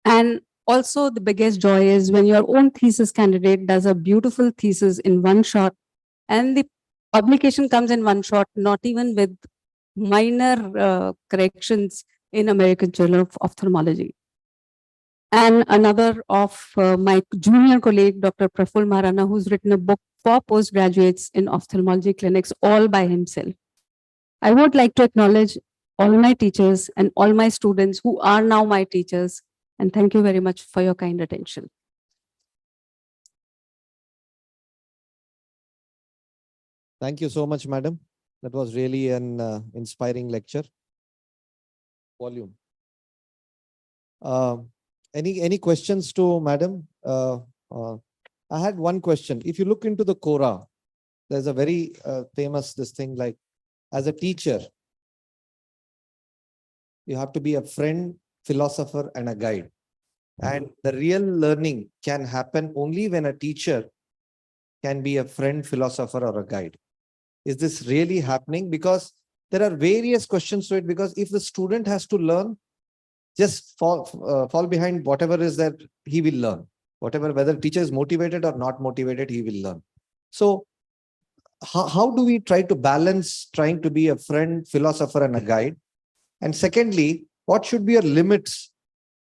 And also the biggest joy is when your own thesis candidate does a beautiful thesis in one shot, and the publication comes in one shot, not even with minor corrections in American Journal of Ophthalmology. And another of my junior colleague, Dr. Praful Maharana, who's written a book for postgraduates in ophthalmology clinics all by himself. I would like to acknowledge all my teachers and all my students who are now my teachers. And thank you very much for your kind attention. Thank you so much, madam. That was really an inspiring lecture. Volume. Any questions to madam? I had one question. If you look into the Quora, there's a very famous this thing, like, as a teacher, you have to be a friend, philosopher, and a guide. And the real learning can happen only when a teacher can be a friend, philosopher, or a guide. Is this really happening? Because there are various questions to it. Because if the student has to learn, just fall behind whatever is that he will learn. Whatever, whether teacher is motivated or not motivated, he will learn. So how do we try to balance trying to be a friend, philosopher, and a guide? And secondly, what should be your limits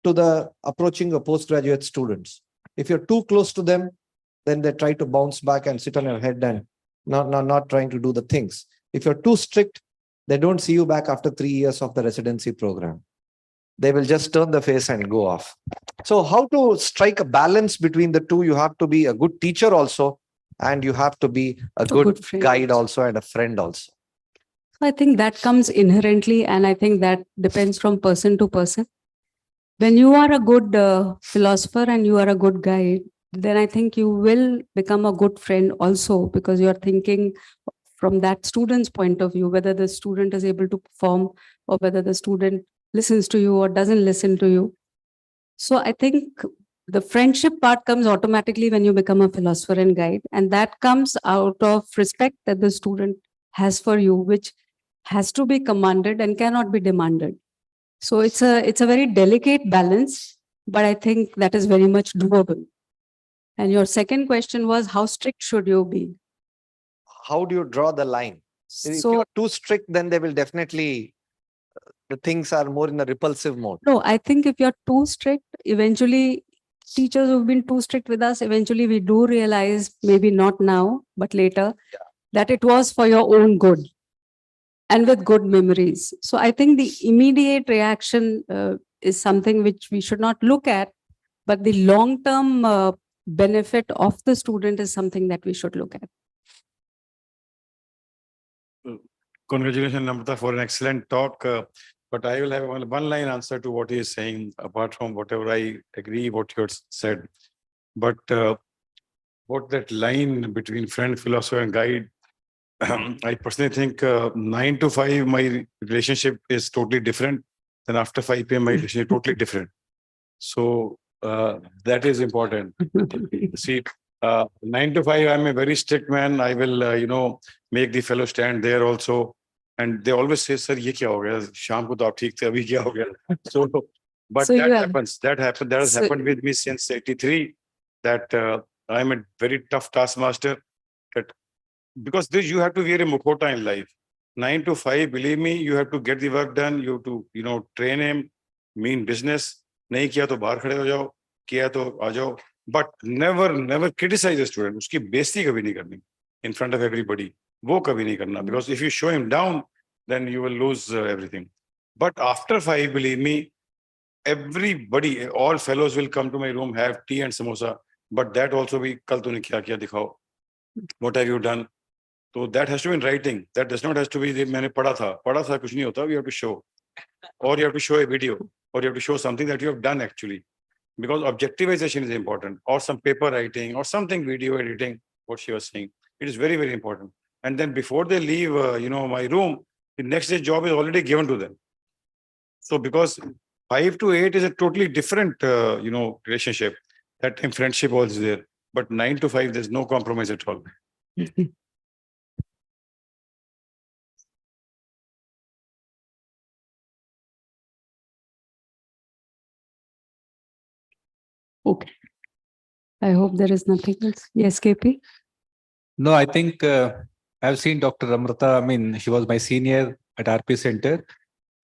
to the approaching a postgraduate students? If you're too close to them, then they try to bounce back and sit on your head and not trying to do the things. If you're too strict, they don't see you back after 3 years of the residency program. They will just turn the face and go off. So how to strike a balance between the two? You have to be a good teacher also, and you have to be a good friend guide also, and a friend also. I think that comes inherently, and I think that depends from person to person. When you are a good philosopher and you are a good guide, then I think you will become a good friend also, because you are thinking from that student's point of view, whether the student is able to perform or whether the student listens to you or doesn't listen to you. So I think the friendship part comes automatically when you become a philosopher and guide, and that comes out of respect that the student has for you, which has to be commanded and cannot be demanded. So it's a very delicate balance, but I think that is very much doable. And your second question was, how strict should you be? How do you draw the line? If So you're too strict, then they will definitely, the things are more in a repulsive mode. no, I think if you're too strict, eventually teachers who've been too strict with us, eventually we do realize, maybe not now, but later, that it was for your own good and with good memories. So I think the immediate reaction is something which we should not look at, but the long-term benefit of the student is something that we should look at. Congratulations, Namrata, for an excellent talk. But I will have one line answer to what he is saying, apart from whatever I agree what you said. But what that line between friend, philosopher, and guide, I personally think 9 to 5, my relationship is totally different. Then after 5 p.m., my relationship is totally different. So that is important. See, 9 to 5, I'm a very strict man. I will, make the fellow stand there also. And they always say, sir, ye kya ho gaya? Sham ko to aap theek the, abhi kya ho gaya? So, but So that you have- happens. That happened. That has So- happened with me since 83. That I'm a very tough taskmaster. That because this, you have to wear a mukhota in life. 9 to 5, believe me, you have to get the work done. You have to, train him, mean business. Nahi kiya to bahar khade ho jao, kiya to aa jao. But never criticize a student. Uski besti kabhi nahi karni in front of everybody. Wo kabhi nahi karna. Because if you show him down, then you will lose everything. But after 5, believe me, everybody, all fellows will come to my room, have tea and samosa. But that also be, kal tune kya kiya dikhao. What have you done? So that has to be in writing. That does not have to be मैंने पढ़ा था कुछ नहीं होता. You have to show, or you have to show a video, or you have to show something that you have done actually, because objectivization is important, or some paper writing, or something video editing. What she was saying, it is very, very important. And then before they leave, my room, the next day job is already given to them. So because 5 to 8 is a totally different, relationship. That time friendship was there, but 9 to 5, there's no compromise at all. Okay. I hope there is nothing else. Yes, KP? No, I think I've seen Dr. Amrita. I mean, she was my senior at RP Center.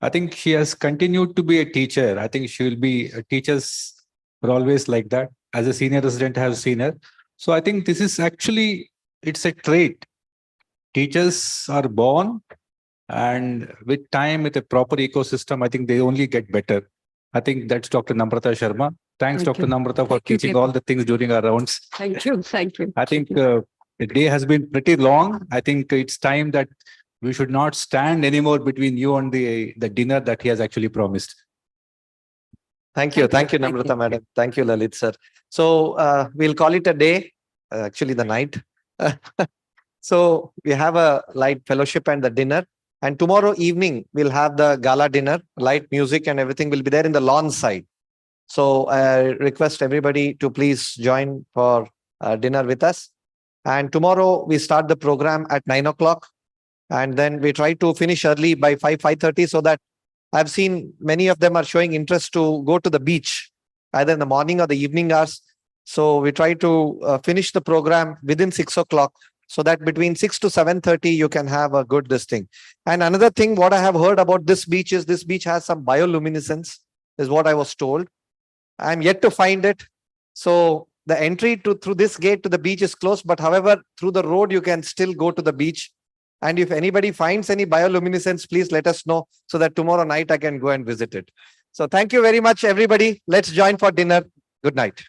I think she has continued to be a teacher. I think she will be teachers are always like that. As a senior resident, I have seen her. So I think this is actually, it's a trait. Teachers are born, and with time, with a proper ecosystem, I think they only get better. I think that's Dr. Namrata Sharma. Thanks, Thank Dr. you. Namrata, for Thank you, teaching KP. all the things during our rounds. Thank you. Thank you. I think the day has been pretty long. I think it's time that we should not stand anymore between you and the dinner that he has actually promised. Thank you, Namrata madam. Thank you, Lalit sir. So we'll call it a day, actually the night. So we have a light fellowship and the dinner. And tomorrow evening, we'll have the gala dinner, light music and everything will be there in the lawn side. So I request everybody to please join for dinner with us. And tomorrow we start the program at 9 o'clock. And then we try to finish early by 5:30, so that I've seen many of them are showing interest to go to the beach, either in the morning or the evening hours. So we try to finish the program within 6 o'clock, so that between 6 to 7:30, you can have a good this thing. And another thing, what I have heard about this beach is this beach has some bioluminescence, is what I was told. I'm yet to find it. So the entry through this gate to the beach is closed, but however, through the road, you can still go to the beach. And if anybody finds any bioluminescence, please let us know, so that tomorrow night I can go and visit it. So thank you very much, everybody. Let's join for dinner. Good night.